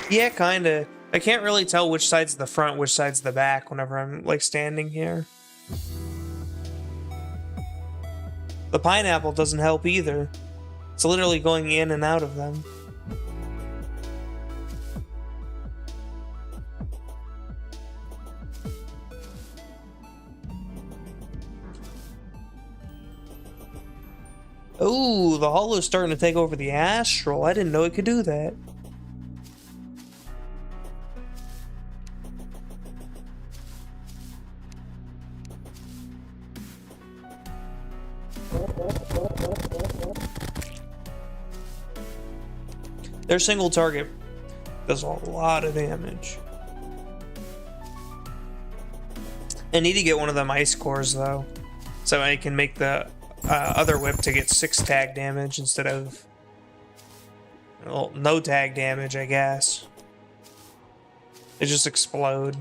Yeah, kinda. I can't really tell which side's the front, which side's the back whenever I'm, like, standing here. The pineapple doesn't help either. It's literally going in and out of them. Ooh, the hollow's starting to take over the astral. I didn't know it could do that. Their single target does a lot of damage. I need to get one of them ice cores though, so I can make the other whip to get 6 tag damage instead of, well, no tag damage, I guess. They just explode.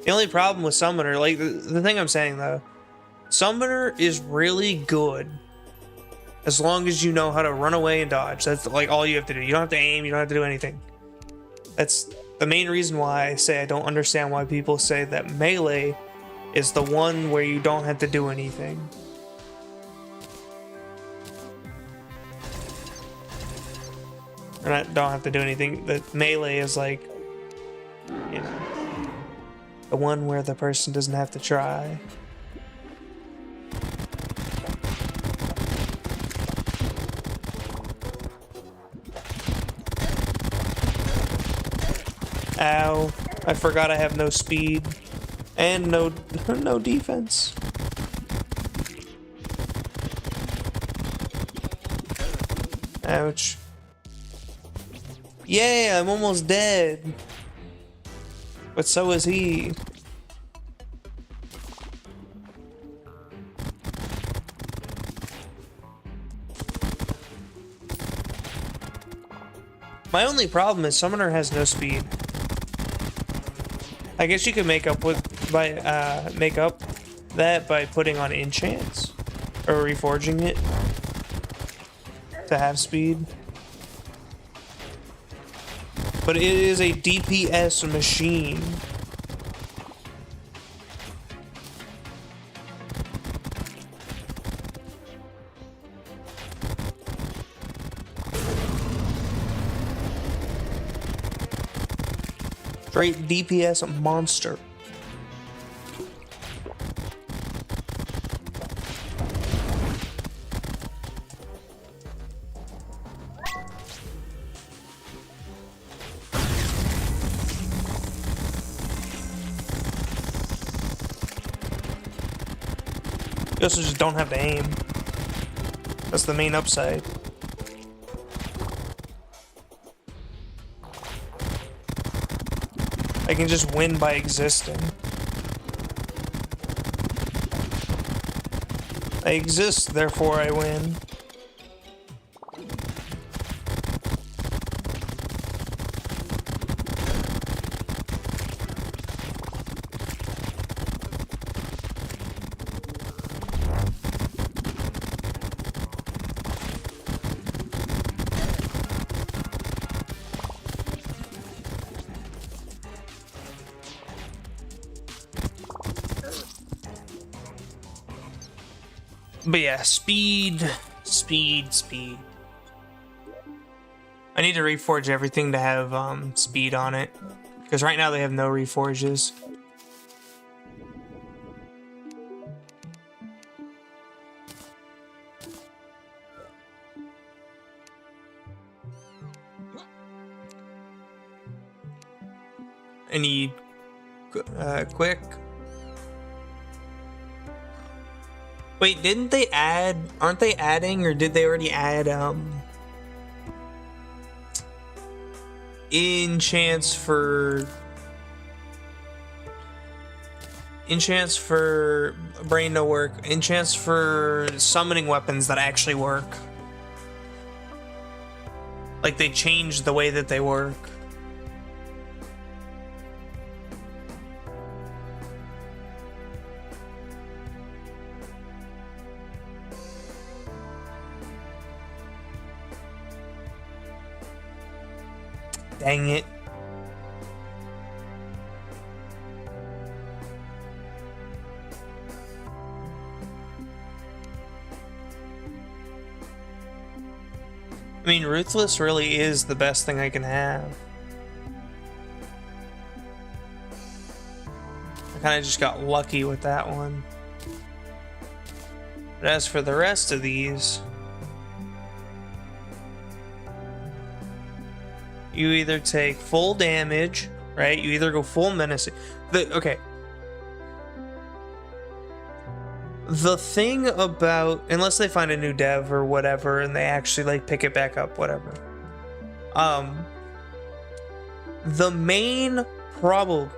The only problem with Summoner, like, the thing I'm saying though, Summoner is really good as long as you know how to run away and dodge. That's like all you have to do. You don't have to aim, you don't have to do anything. That's the main reason why I say I don't understand why people say that melee is the one where you don't have to do anything. And I don't have to do anything. The melee is like, you know, the one where the person doesn't have to try. Ow, I forgot I have no speed and no defense. Ouch. Yeah, I'm almost dead. But so is he. My only problem is Summoner has no speed. I guess you could make up that by putting on enchants or reforging it to have speed. But it is a DPS machine. Straight DPS monster. You also just don't have to aim. That's the main upside. I can just win by existing. I exist, therefore I win. But yeah, speed. I need to reforge everything to have speed on it, because right now they have no reforges. I need quick. Wait, didn't they add, aren't they adding, or did they already add enchants for brain no work, enchants for summoning weapons that actually work? Like they changed the way that they work. Dang it. I mean, Ruthless really is the best thing I can have. I kind of just got lucky with that one. But as for the rest of these, you either take full damage, right? You either go full menacing. Okay. The thing about, unless they find a new dev or whatever and they actually like pick it back up, whatever. The main problem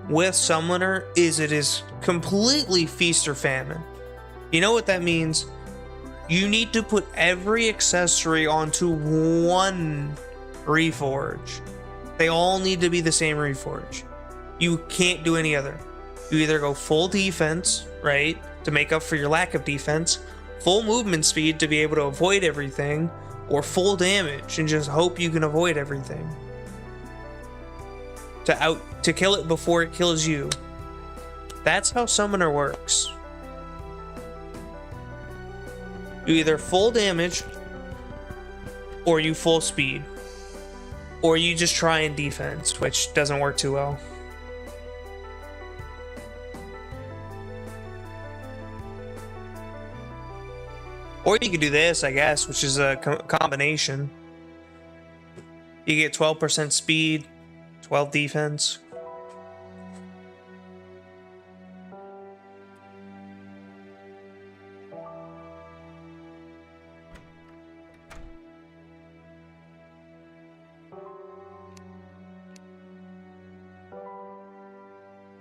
with Summoner is it is completely feast or famine. You know what that means? You need to put every accessory onto one reforge. They all need to be the same reforge. You can't do any other. You either go full defense, right, to make up for your lack of defense, full movement speed to be able to avoid everything, or full damage and just hope you can avoid everything. To kill it before it kills you. That's how Summoner works. You either full damage, or you full speed, or you just try and defense, which doesn't work too well. Or you could do this, I guess, which is a combination. You get 12% speed, 12 defense.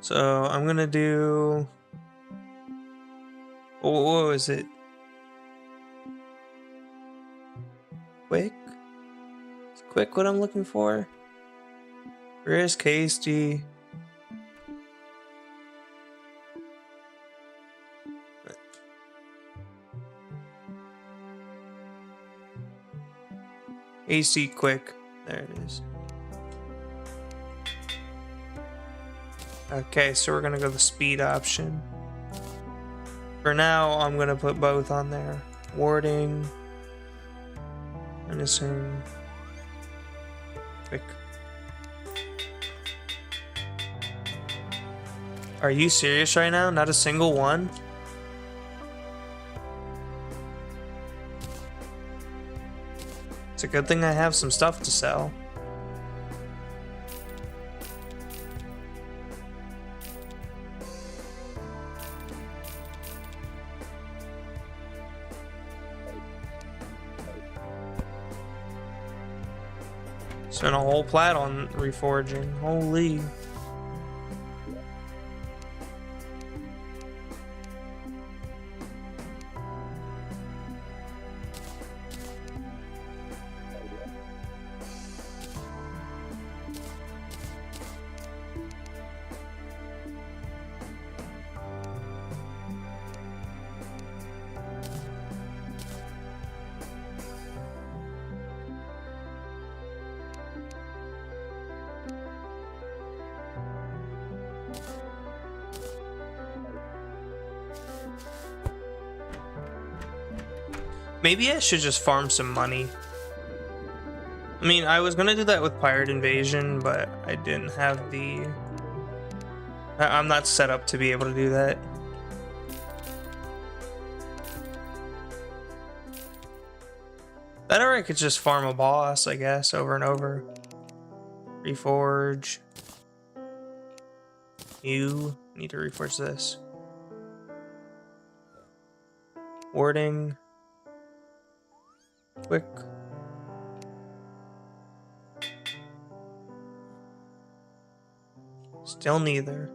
So I'm gonna do. What was it? Quick? Is quick what I'm looking for? Risk, hasty. AC quick. There it is. Okay, so we're gonna go the speed option. For now, I'm gonna put both on there. Warding. Menacing. Quick. Are you serious right now? Not a single one? It's a good thing I have some stuff to sell. Spent a whole plat on reforging. Holy. Maybe I should just farm some money. I mean, I was gonna do that with Pirate Invasion, but I didn't have the... I'm not set up to be able to do that. That or I could just farm a boss, I guess, over and over. Reforge. You need to reforge this. Warding. Quick. Still neither.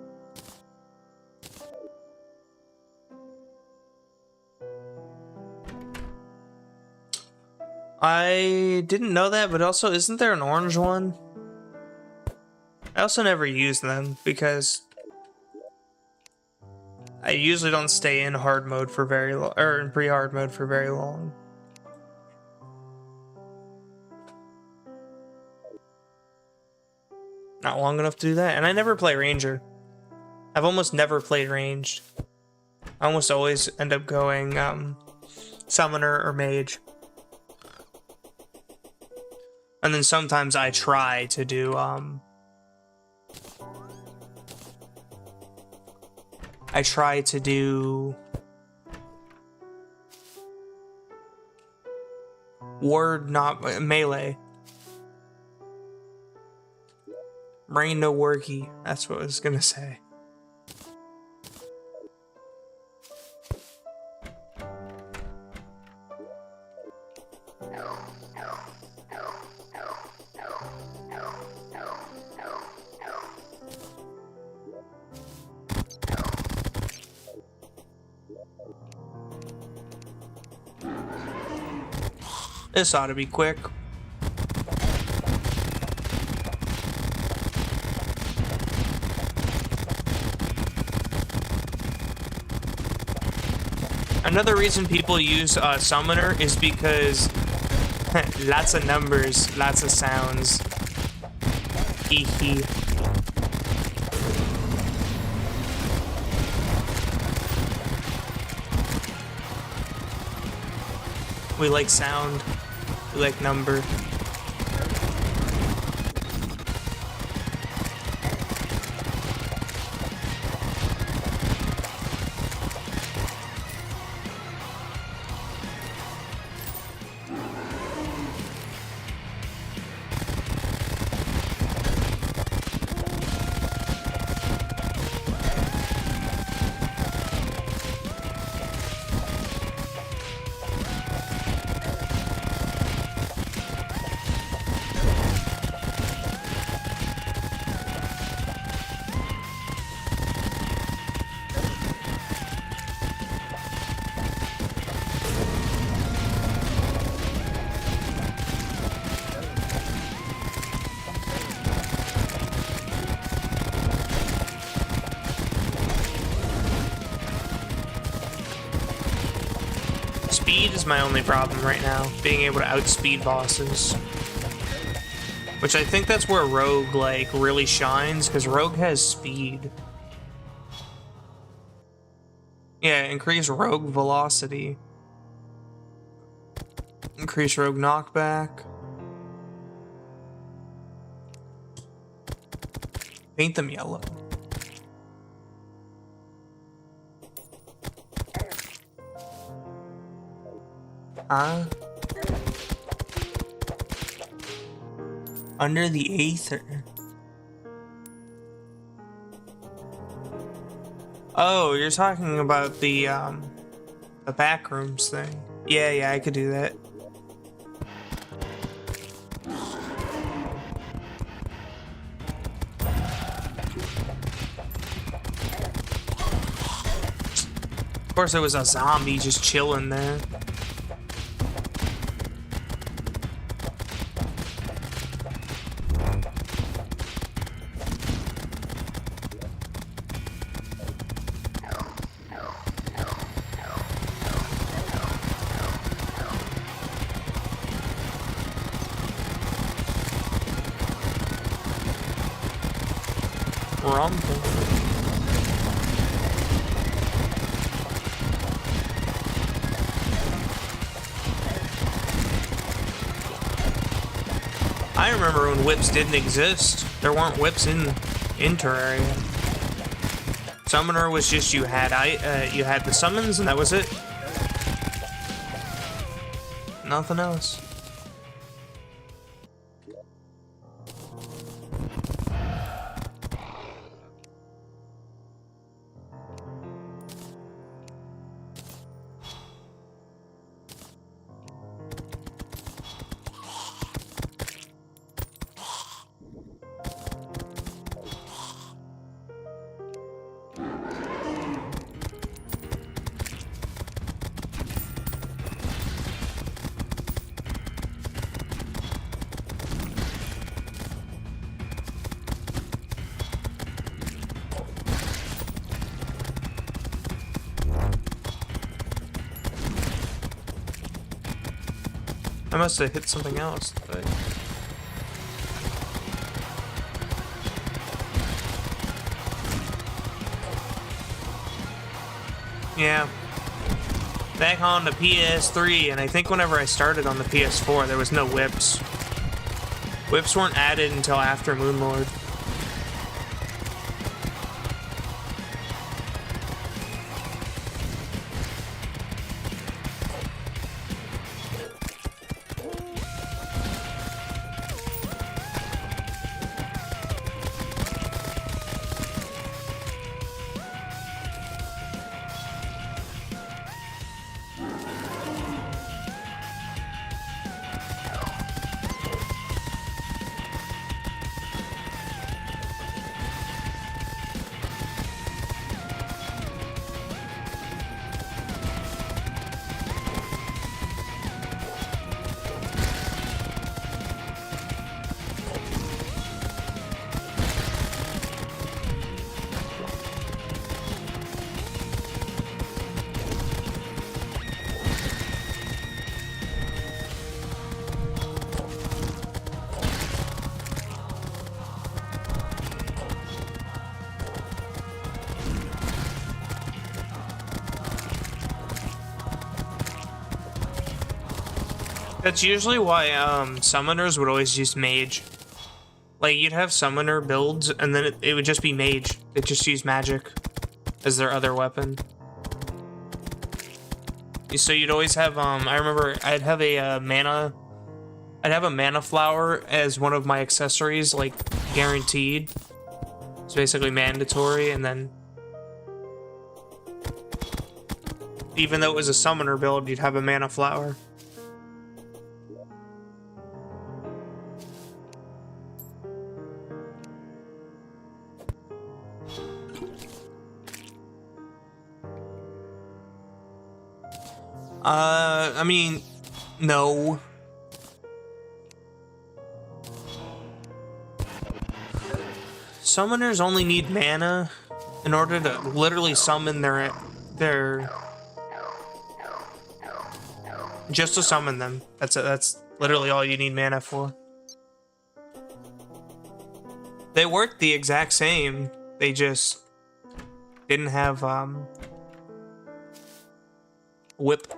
I didn't know that, but also, isn't there an orange one? I also never use them because I usually don't stay in hard mode for very long, or in pre-hard mode for very long. Not long enough to do that, and I never play Ranger. I've almost never played Ranged. I almost always end up going Summoner or Mage. And then sometimes I try to do Ward, not melee. Rain no worky. That's what I was gonna say. This ought to be quick. Another reason people use Summoner is because lots of numbers, lots of sounds. Hee hee. We like sound. We like number. Speed is my only problem right now, being able to outspeed bosses. Which I think that's where Rogue, like, really shines, because Rogue has speed. Yeah, increase Rogue velocity. Increase Rogue knockback. Paint them yellow. Under the Aether. Oh, you're talking about the backrooms thing. Yeah, I could do that. Of course, there was a zombie just chilling there. Rumble. I remember when whips didn't exist. There weren't whips in Terraria. Summoner was just you had the summons and that was it. Nothing else. I must have hit something else, but... Yeah. Back on the PS3, and I think whenever I started on the PS4, there was no whips. Whips weren't added until after Moonlord. That's usually why summoners would always use mage. Like, you'd have summoner builds, and then it would just be mage. They'd just use magic as their other weapon. So you'd always have, I remember I'd have a mana flower as one of my accessories, like, guaranteed. It's basically mandatory, and then even though it was a summoner build, you'd have a mana flower. I mean, no. Summoners only need mana in order to literally summon their just to summon them. That's it. That's literally all you need mana for. They work the exact same. They just didn't have whip.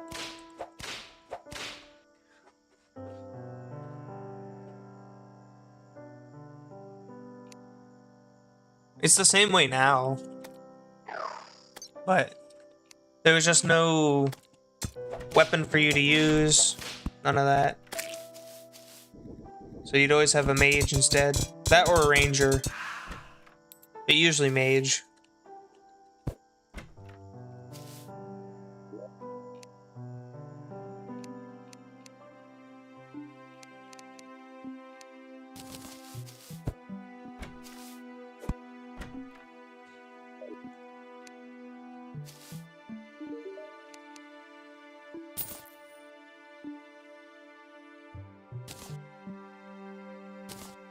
It's the same way now, but there was just no weapon for you to use, none of that. So you'd always have a mage instead. That or a ranger, but usually mage.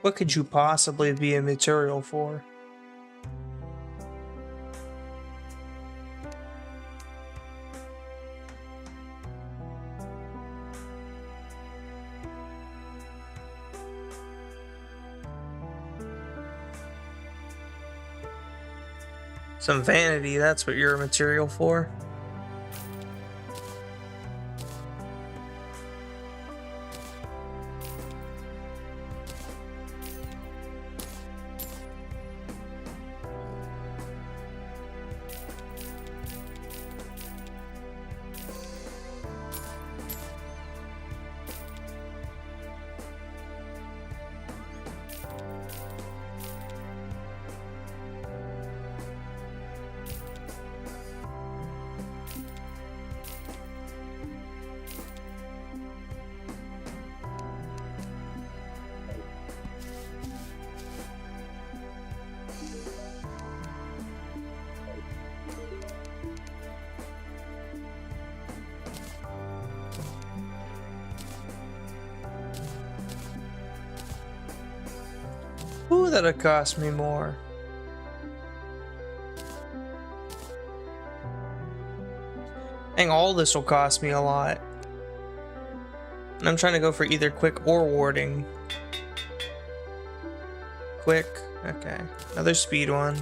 What could you possibly be a material for? Some vanity, that's what you're a material for. Ooh, that'll cost me more. Dang, all this will cost me a lot. And I'm trying to go for either quick or warding. Quick, okay. Another speed one.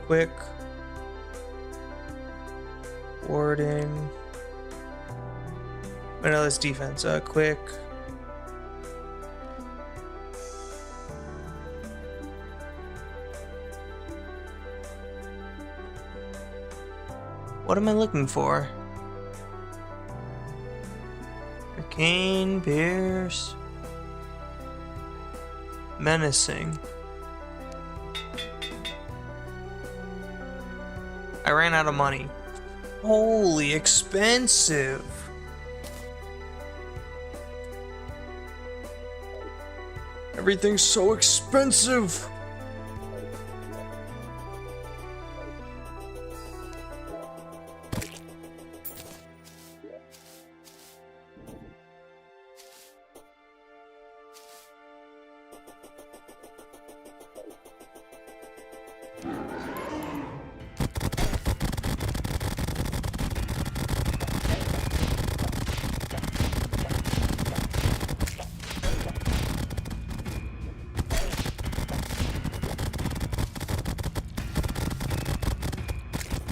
Quick. Warding. Oh, no, that's defense. Quick. What am I looking for? Arcane, Pierce. Menacing. I ran out of money. Holy expensive. Everything's so expensive.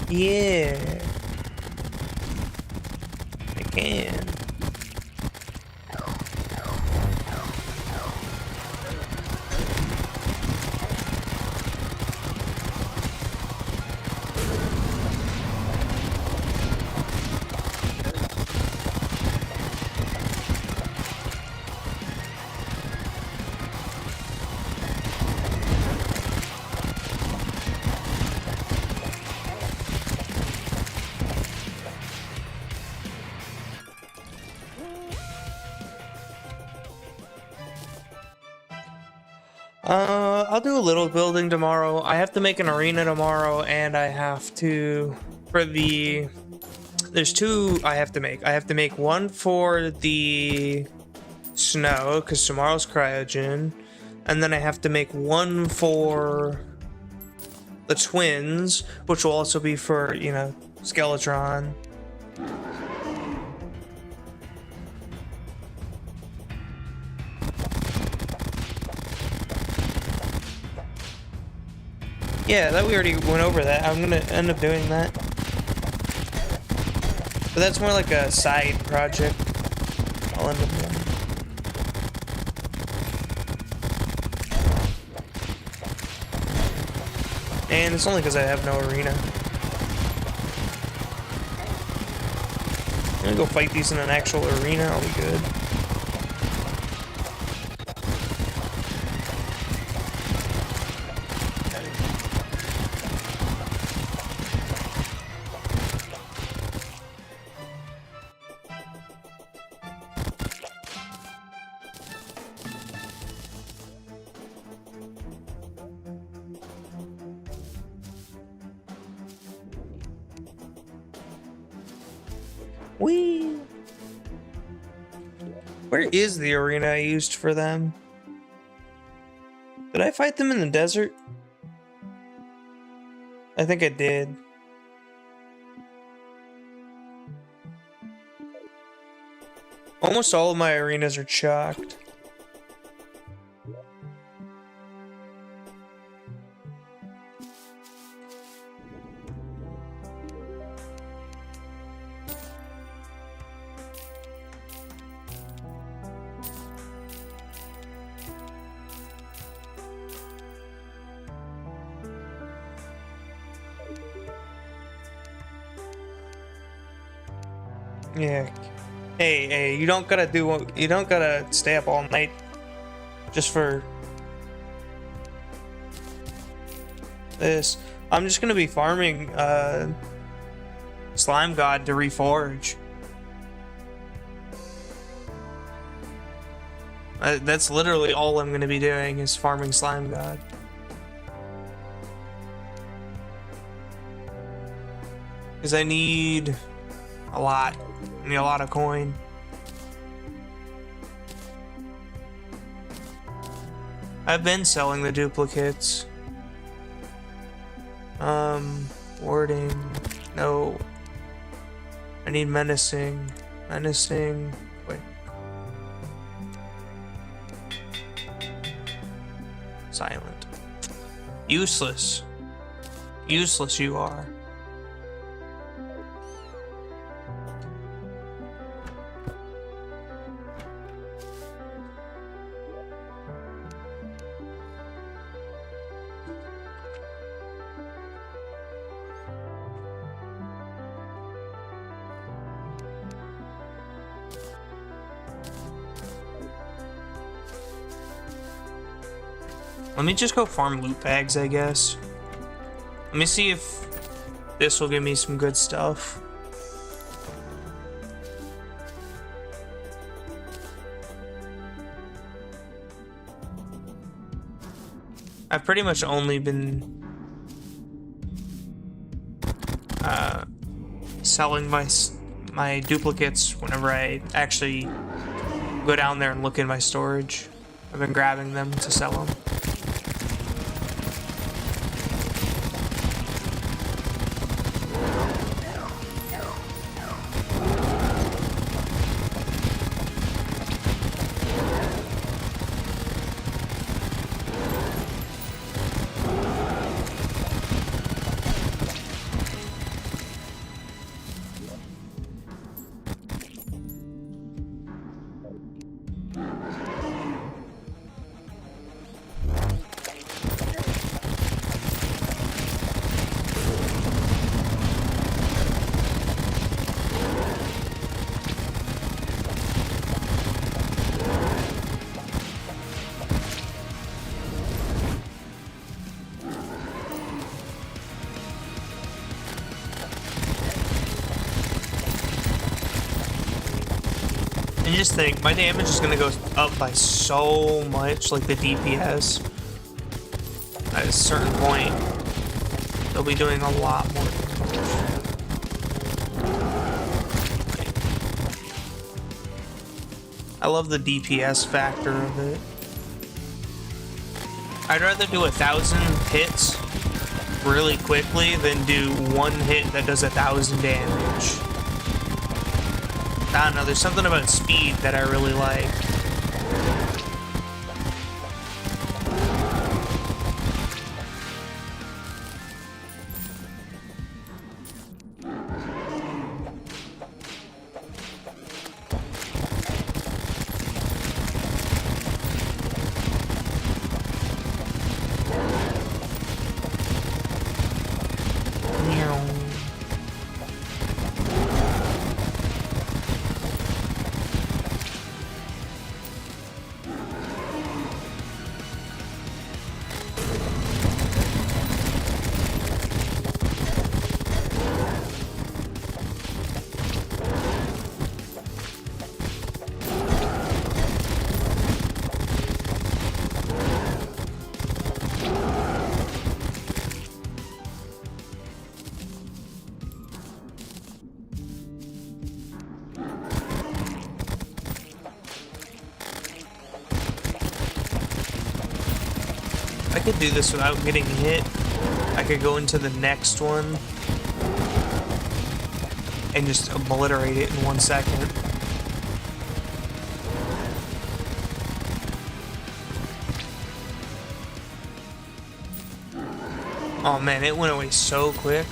Yeah. I can. I'll do a little building tomorrow. I have to make an arena tomorrow, and I have to, there's two I have to make. I have to make one for the snow, because tomorrow's cryogen, and then I have to make one for the twins, which will also be for, you know, Skeletron. Yeah, that we already went over that. I'm gonna end up doing that. But that's more like a side project. I'll end up doing. And it's only because I have no arena. I'm gonna go fight these in an actual arena, I'll be good. Whee! Where is the arena I used for them? Did I fight them in the desert? I think I did. Almost all of my arenas are chalked. Yeah. Hey, you don't gotta stay up all night just for this. I'm just gonna be farming Slime God to reforge. That's literally all I'm gonna be doing is farming Slime God. Because I need a lot. I need a lot of coin. I've been selling the duplicates. Warding. No. I need menacing. Menacing. Wait. Silent. Useless. Useless you are. Let me just go farm loot bags, I guess. Let me see if this will give me some good stuff. I've pretty much only been selling my duplicates whenever I actually go down there and look in my storage. I've been grabbing them to sell them. And just think, my damage is gonna go up by so much, like the DPS. At a certain point, they'll be doing a lot more damage. I love the DPS factor of it. I'd rather do 1,000 hits really quickly than do one hit that does 1,000 damage. I don't know, there's something about speed that I really like. I could do this without getting hit. I could go into the next one and just obliterate it in 1 second. Oh man, it went away so quick.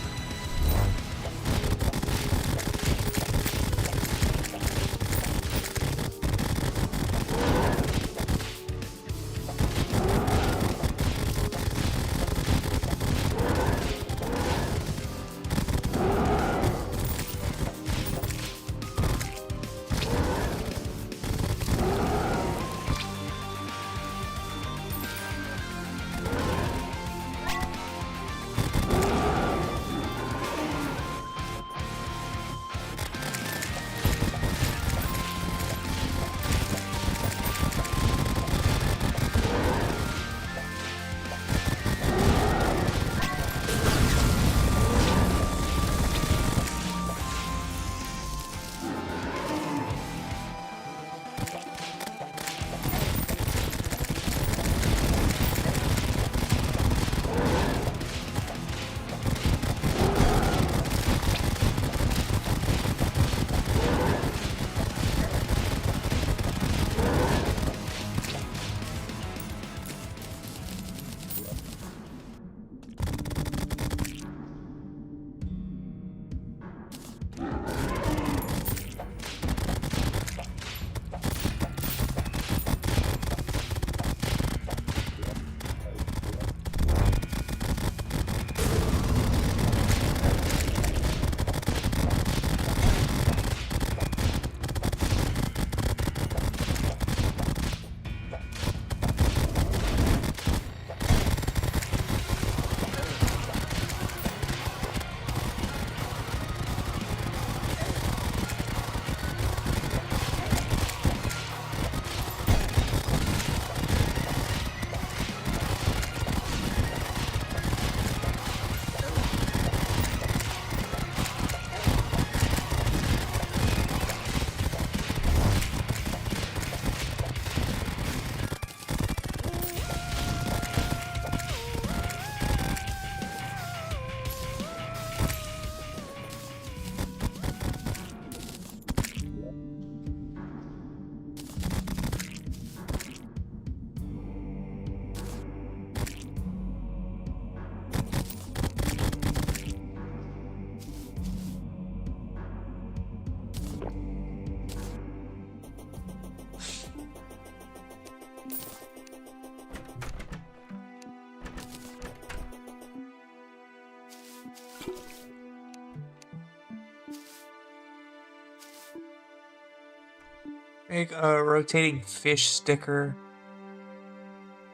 Make a rotating fish sticker.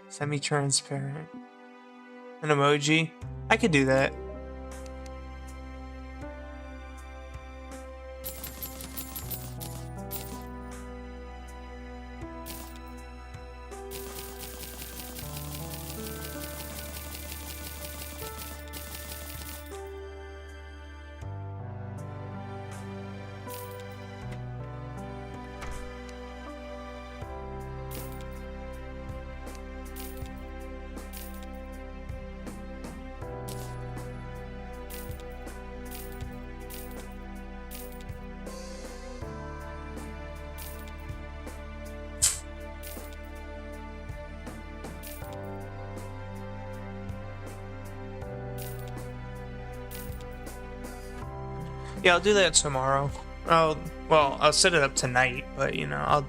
Semi-transparent. An emoji. I could do that. Yeah, I'll do that tomorrow. I'll set it up tonight, but you know,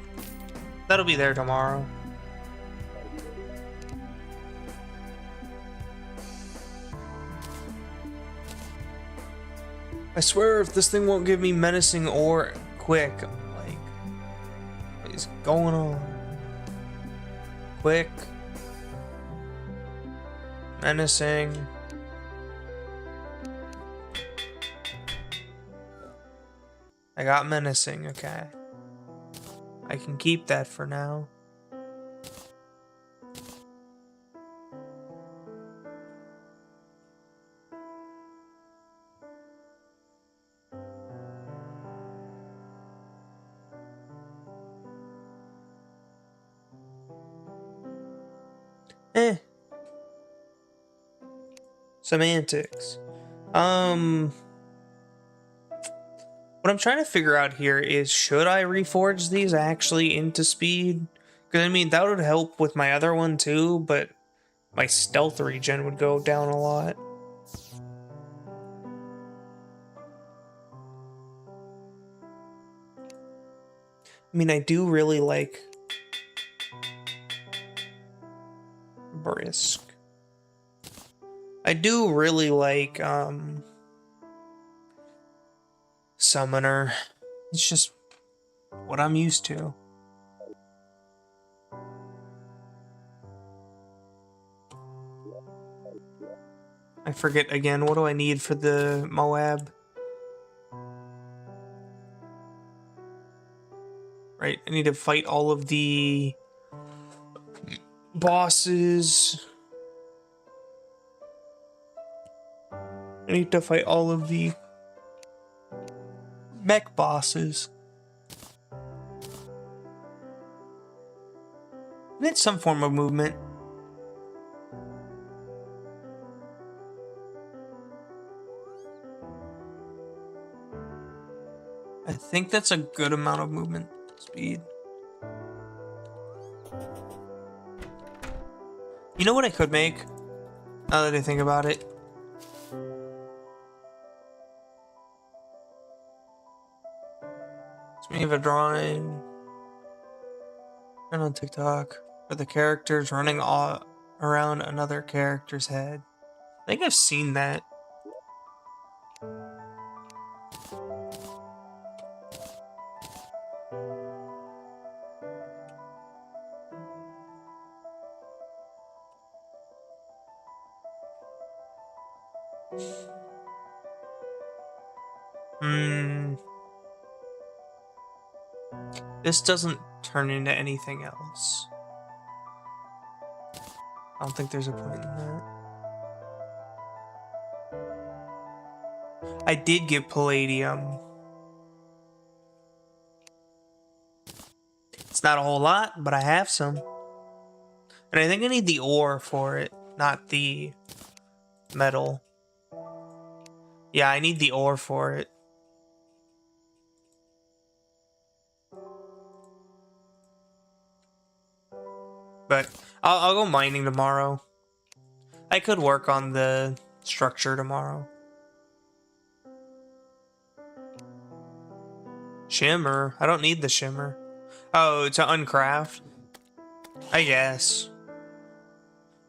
that'll be there tomorrow. I swear if this thing won't give me menacing or quick, I'm like, what is going on? Quick. Menacing. I got menacing, okay. I can keep that for now. Semantics. What I'm trying to figure out here is, should I reforge these actually into speed? Because I mean, that would help with my other one too, but my stealth regen would go down a lot. I mean, I do really like brisk. I do really like summoner. It's just what I'm used to. I forget again, what do I need for the Moab? Right, I need to fight all of the bosses. I need to fight all of the mech bosses. I need some form of movement. I think that's a good amount of movement speed. You know what I could make? Now that I think about it. It's me of a drawing. And on TikTok. Where the character's running all around another character's head. I think I've seen that. This doesn't turn into anything else. I don't think there's a point in that. I did get palladium. It's not a whole lot, but I have some. And I think I need the ore for it, not the metal. Yeah, I need the ore for it. But I'll go mining tomorrow. I could work on the structure tomorrow. Shimmer? I don't need the shimmer. Oh, to uncraft? I guess.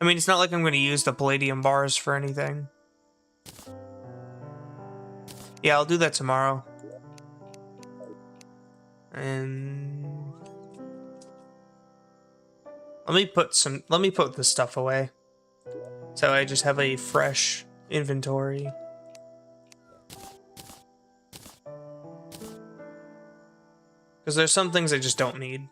I mean, it's not like I'm going to use the palladium bars for anything. Yeah, I'll do that tomorrow. And let me put this stuff away. So I just have a fresh inventory. Because there's some things I just don't need.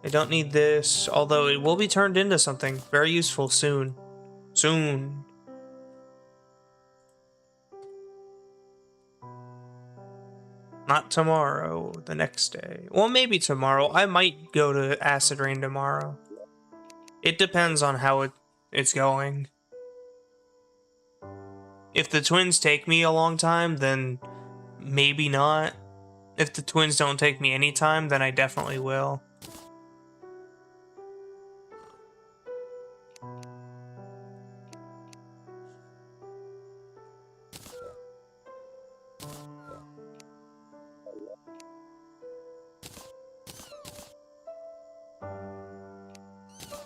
I don't need this, although it will be turned into something very useful soon. Soon. Not tomorrow, the next day. Well, maybe tomorrow. I might go to Acid Rain tomorrow. It depends on how it's going. If the twins take me a long time, then maybe not. If the twins don't take me any time, then I definitely will.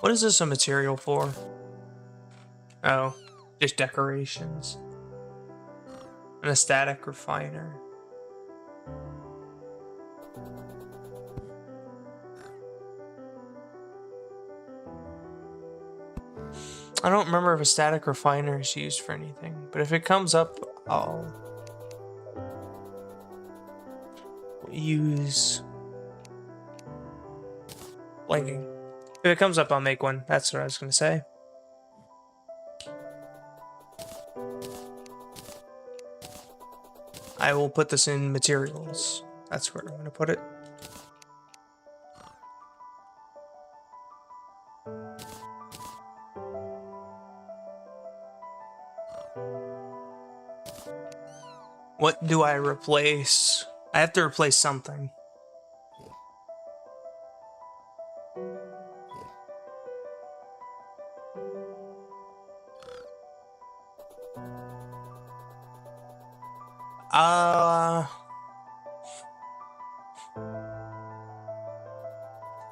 What is this a material for? Oh, just decorations. An static refiner. I don't remember if a static refiner is used for anything, but if it comes up, I'll use lighting. If it comes up, I'll make one. That's what I was going to say. I will put this in materials. That's where I'm going to put it. What do I replace? I have to replace something.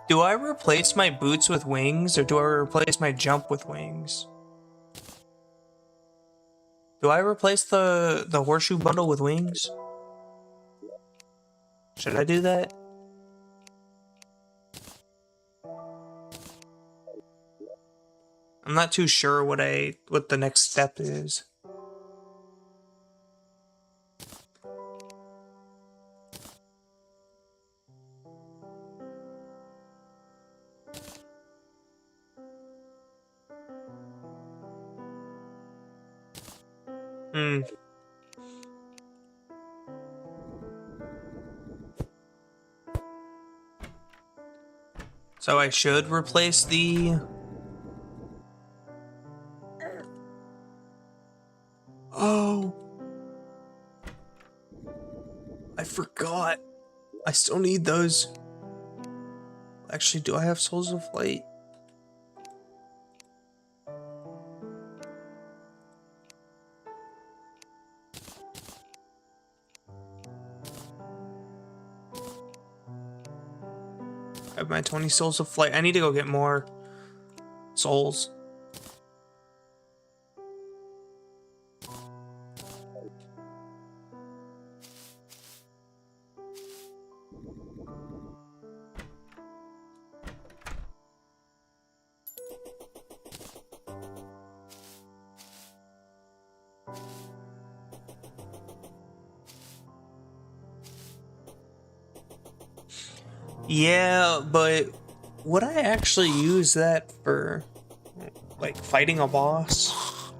Do I replace my boots with wings, or do I replace my jump with wings? Do I replace the horseshoe bundle with wings? Should I do that? I'm not too sure what the next step is. So I should replace the... Oh! I forgot. I still need those. Actually, do I have Souls of Light? I have my 20 Souls of Flight. I need to go get more souls. Yeah, but would I actually use that for, like, fighting a boss?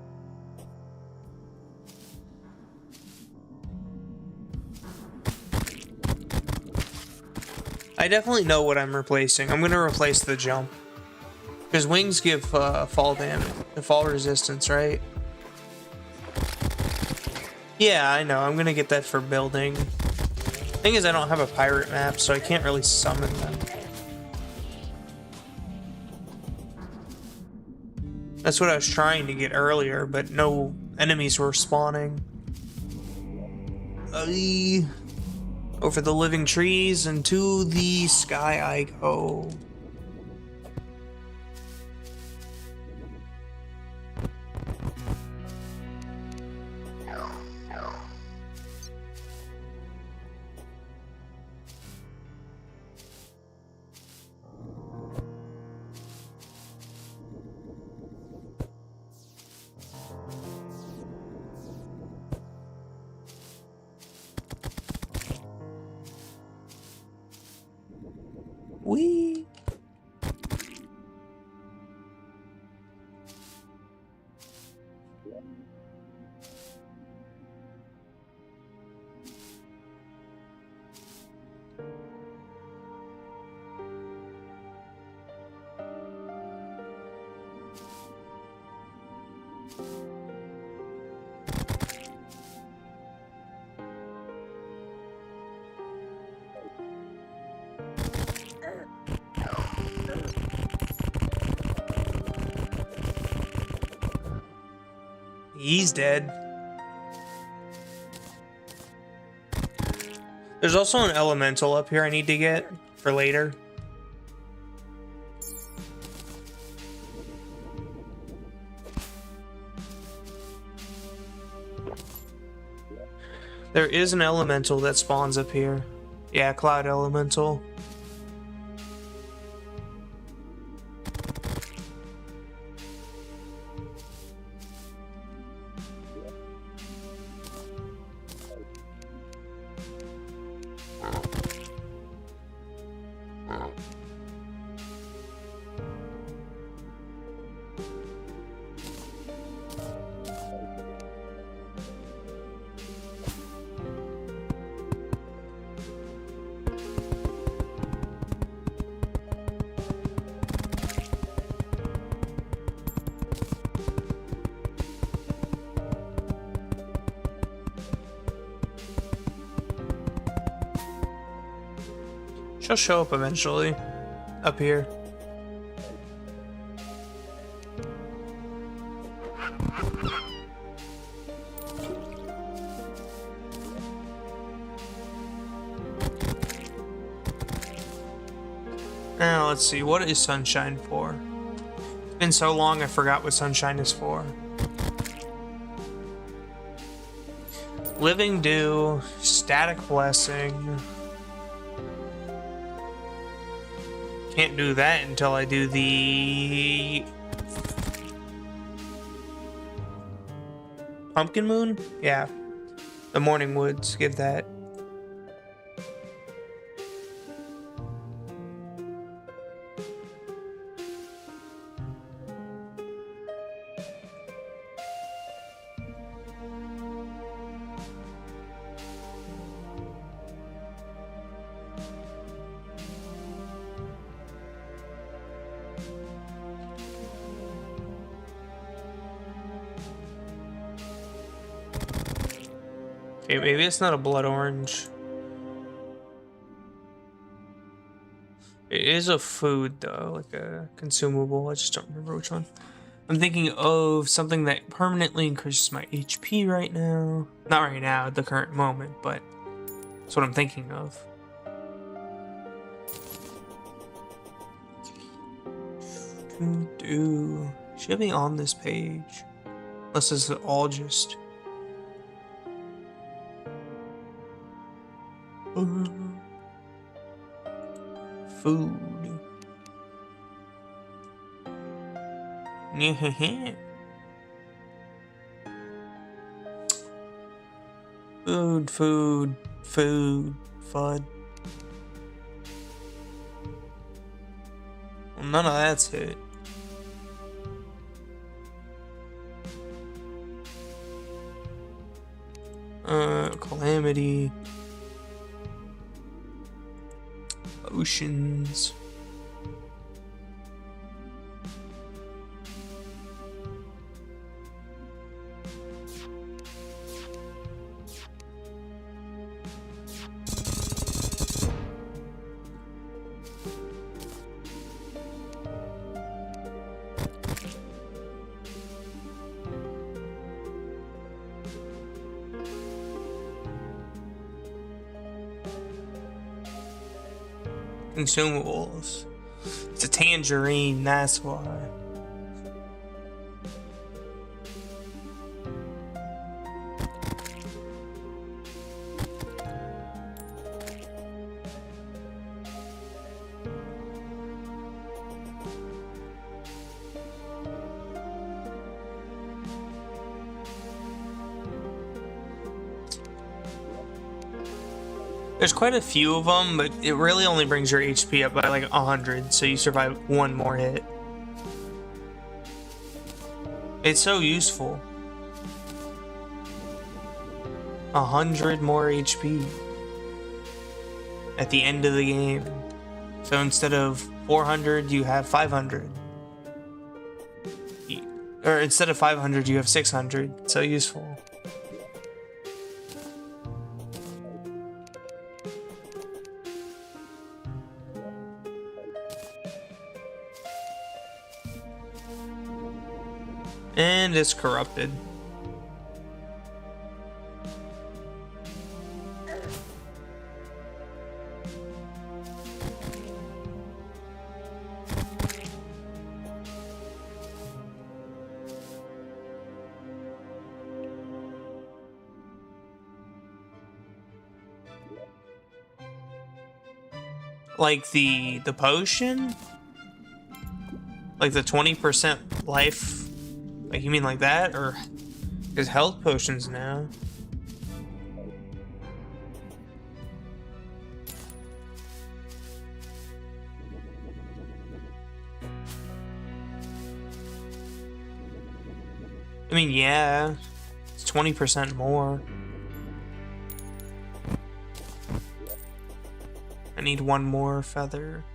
I definitely know what I'm replacing. I'm gonna replace the jump. Because wings give fall damage, fall resistance, right? Yeah, I know. I'm gonna get that for building. Thing is, I don't have a pirate map, so I can't really summon them. That's what I was trying to get earlier, but no enemies were spawning. Over the living trees and to the sky I go. Wee. He's dead. There's also an elemental up here I need to get for later. There is an elemental that spawns up here. Yeah, cloud elemental. She'll show up eventually. Up here. Now, let's see. What is sunshine for? It's been so long I forgot what sunshine is for. Living Dew, Static Blessing. Can't do that until I do the Pumpkin Moon? Yeah. The Morning Woods, give that. Okay, maybe it's not a blood orange. It is a food though, like a consumable. I just don't remember which one. I'm thinking of something that permanently increases my HP right now. Not right now, at the current moment, but that's what I'm thinking of. Should be on this page. Unless this is all just food. Food, FUD. Well, none of that's hit. Calamity. Oceans. Consumables. It's a tangerine, that's why. There's quite a few of them, but it really only brings your HP up by like 100, so you survive one more hit. It's so useful. 100 more HP at the end of the game. So instead of 400, you have 500. Or instead of 500, you have 600. It's so useful. And it's corrupted. Like the potion? Like the 20% life? Like you mean like that? Or is health potions now? I mean, yeah. It's 20% more. I need one more feather.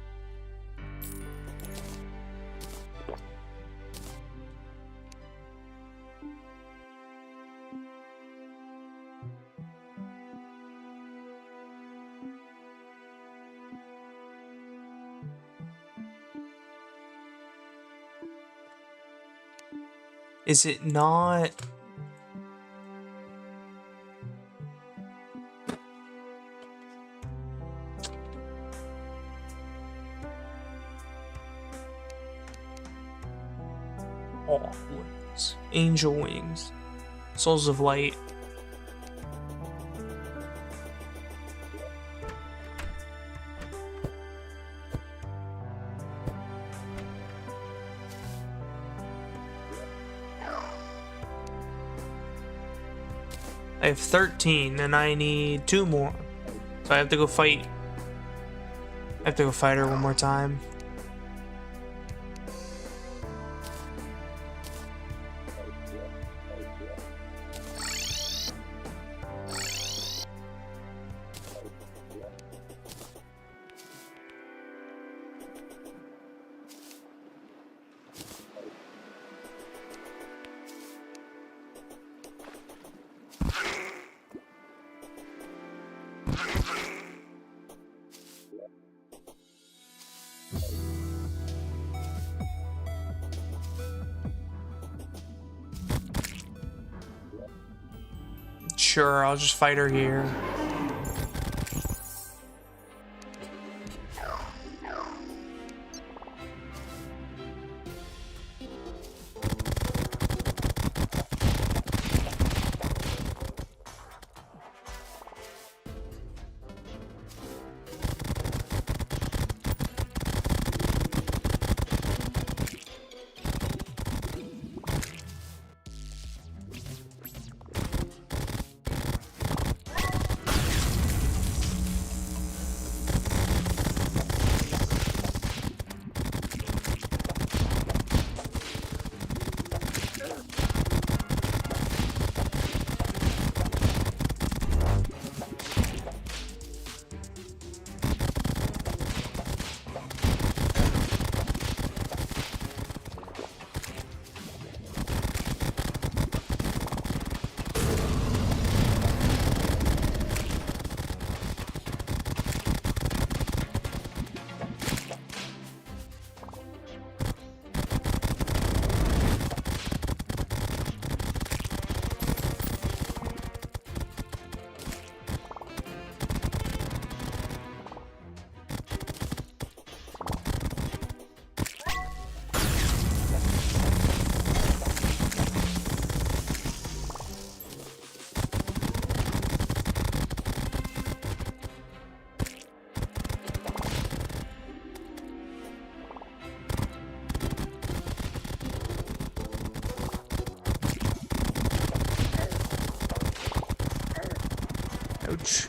Is it not? Oh, wings. Angel wings. Souls of light. I have 13 and I need 2 more. So I have to go fight. I have to go fight her one more time. Sure, I'll just fight her here. Ouch.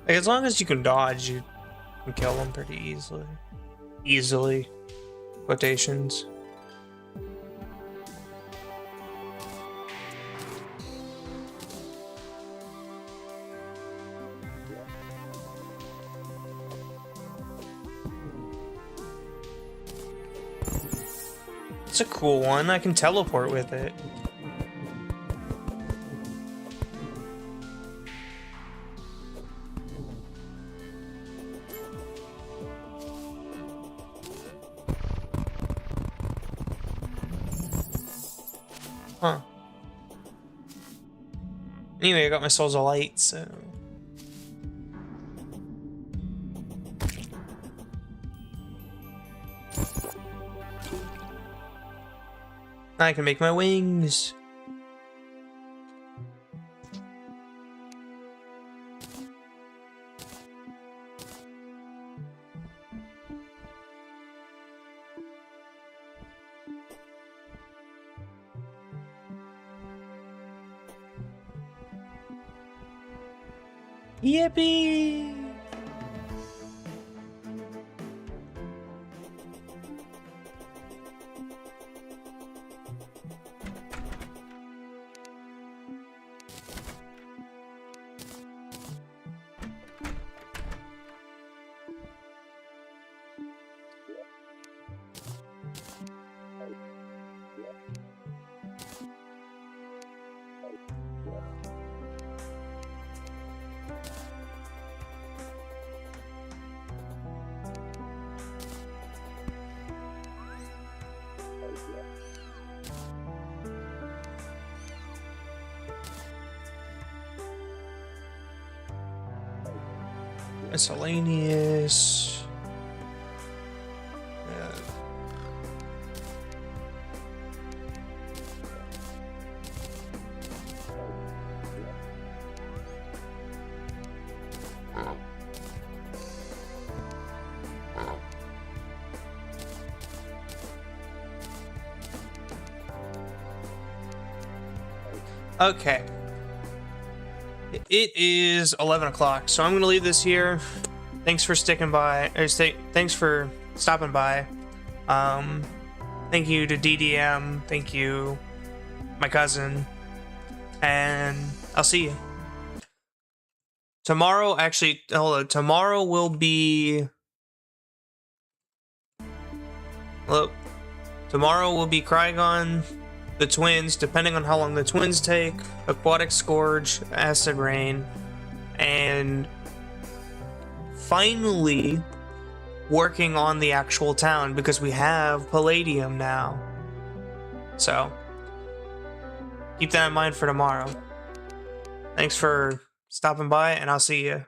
Like, as long as you can dodge, you can kill them pretty easily. Easily. Quotations. It's a cool one. I can teleport with it. Huh. Anyway, I got my Souls of Light, so I can make my wings. Yippee! Miscellaneous. Okay. It is 11 o'clock, so I'm going to leave this here. Thanks for sticking by. Thanks for stopping by. Thank you to DDM. Thank you, my cousin. And I'll see you. Tomorrow, actually, hold on. Tomorrow will be... Look. Tomorrow will be Krygon, the twins, depending on how long the twins take, Aquatic Scourge, Acid Rain, and finally working on the actual town because we have Palladium now. So keep that in mind for tomorrow. Thanks for stopping by, and I'll see you.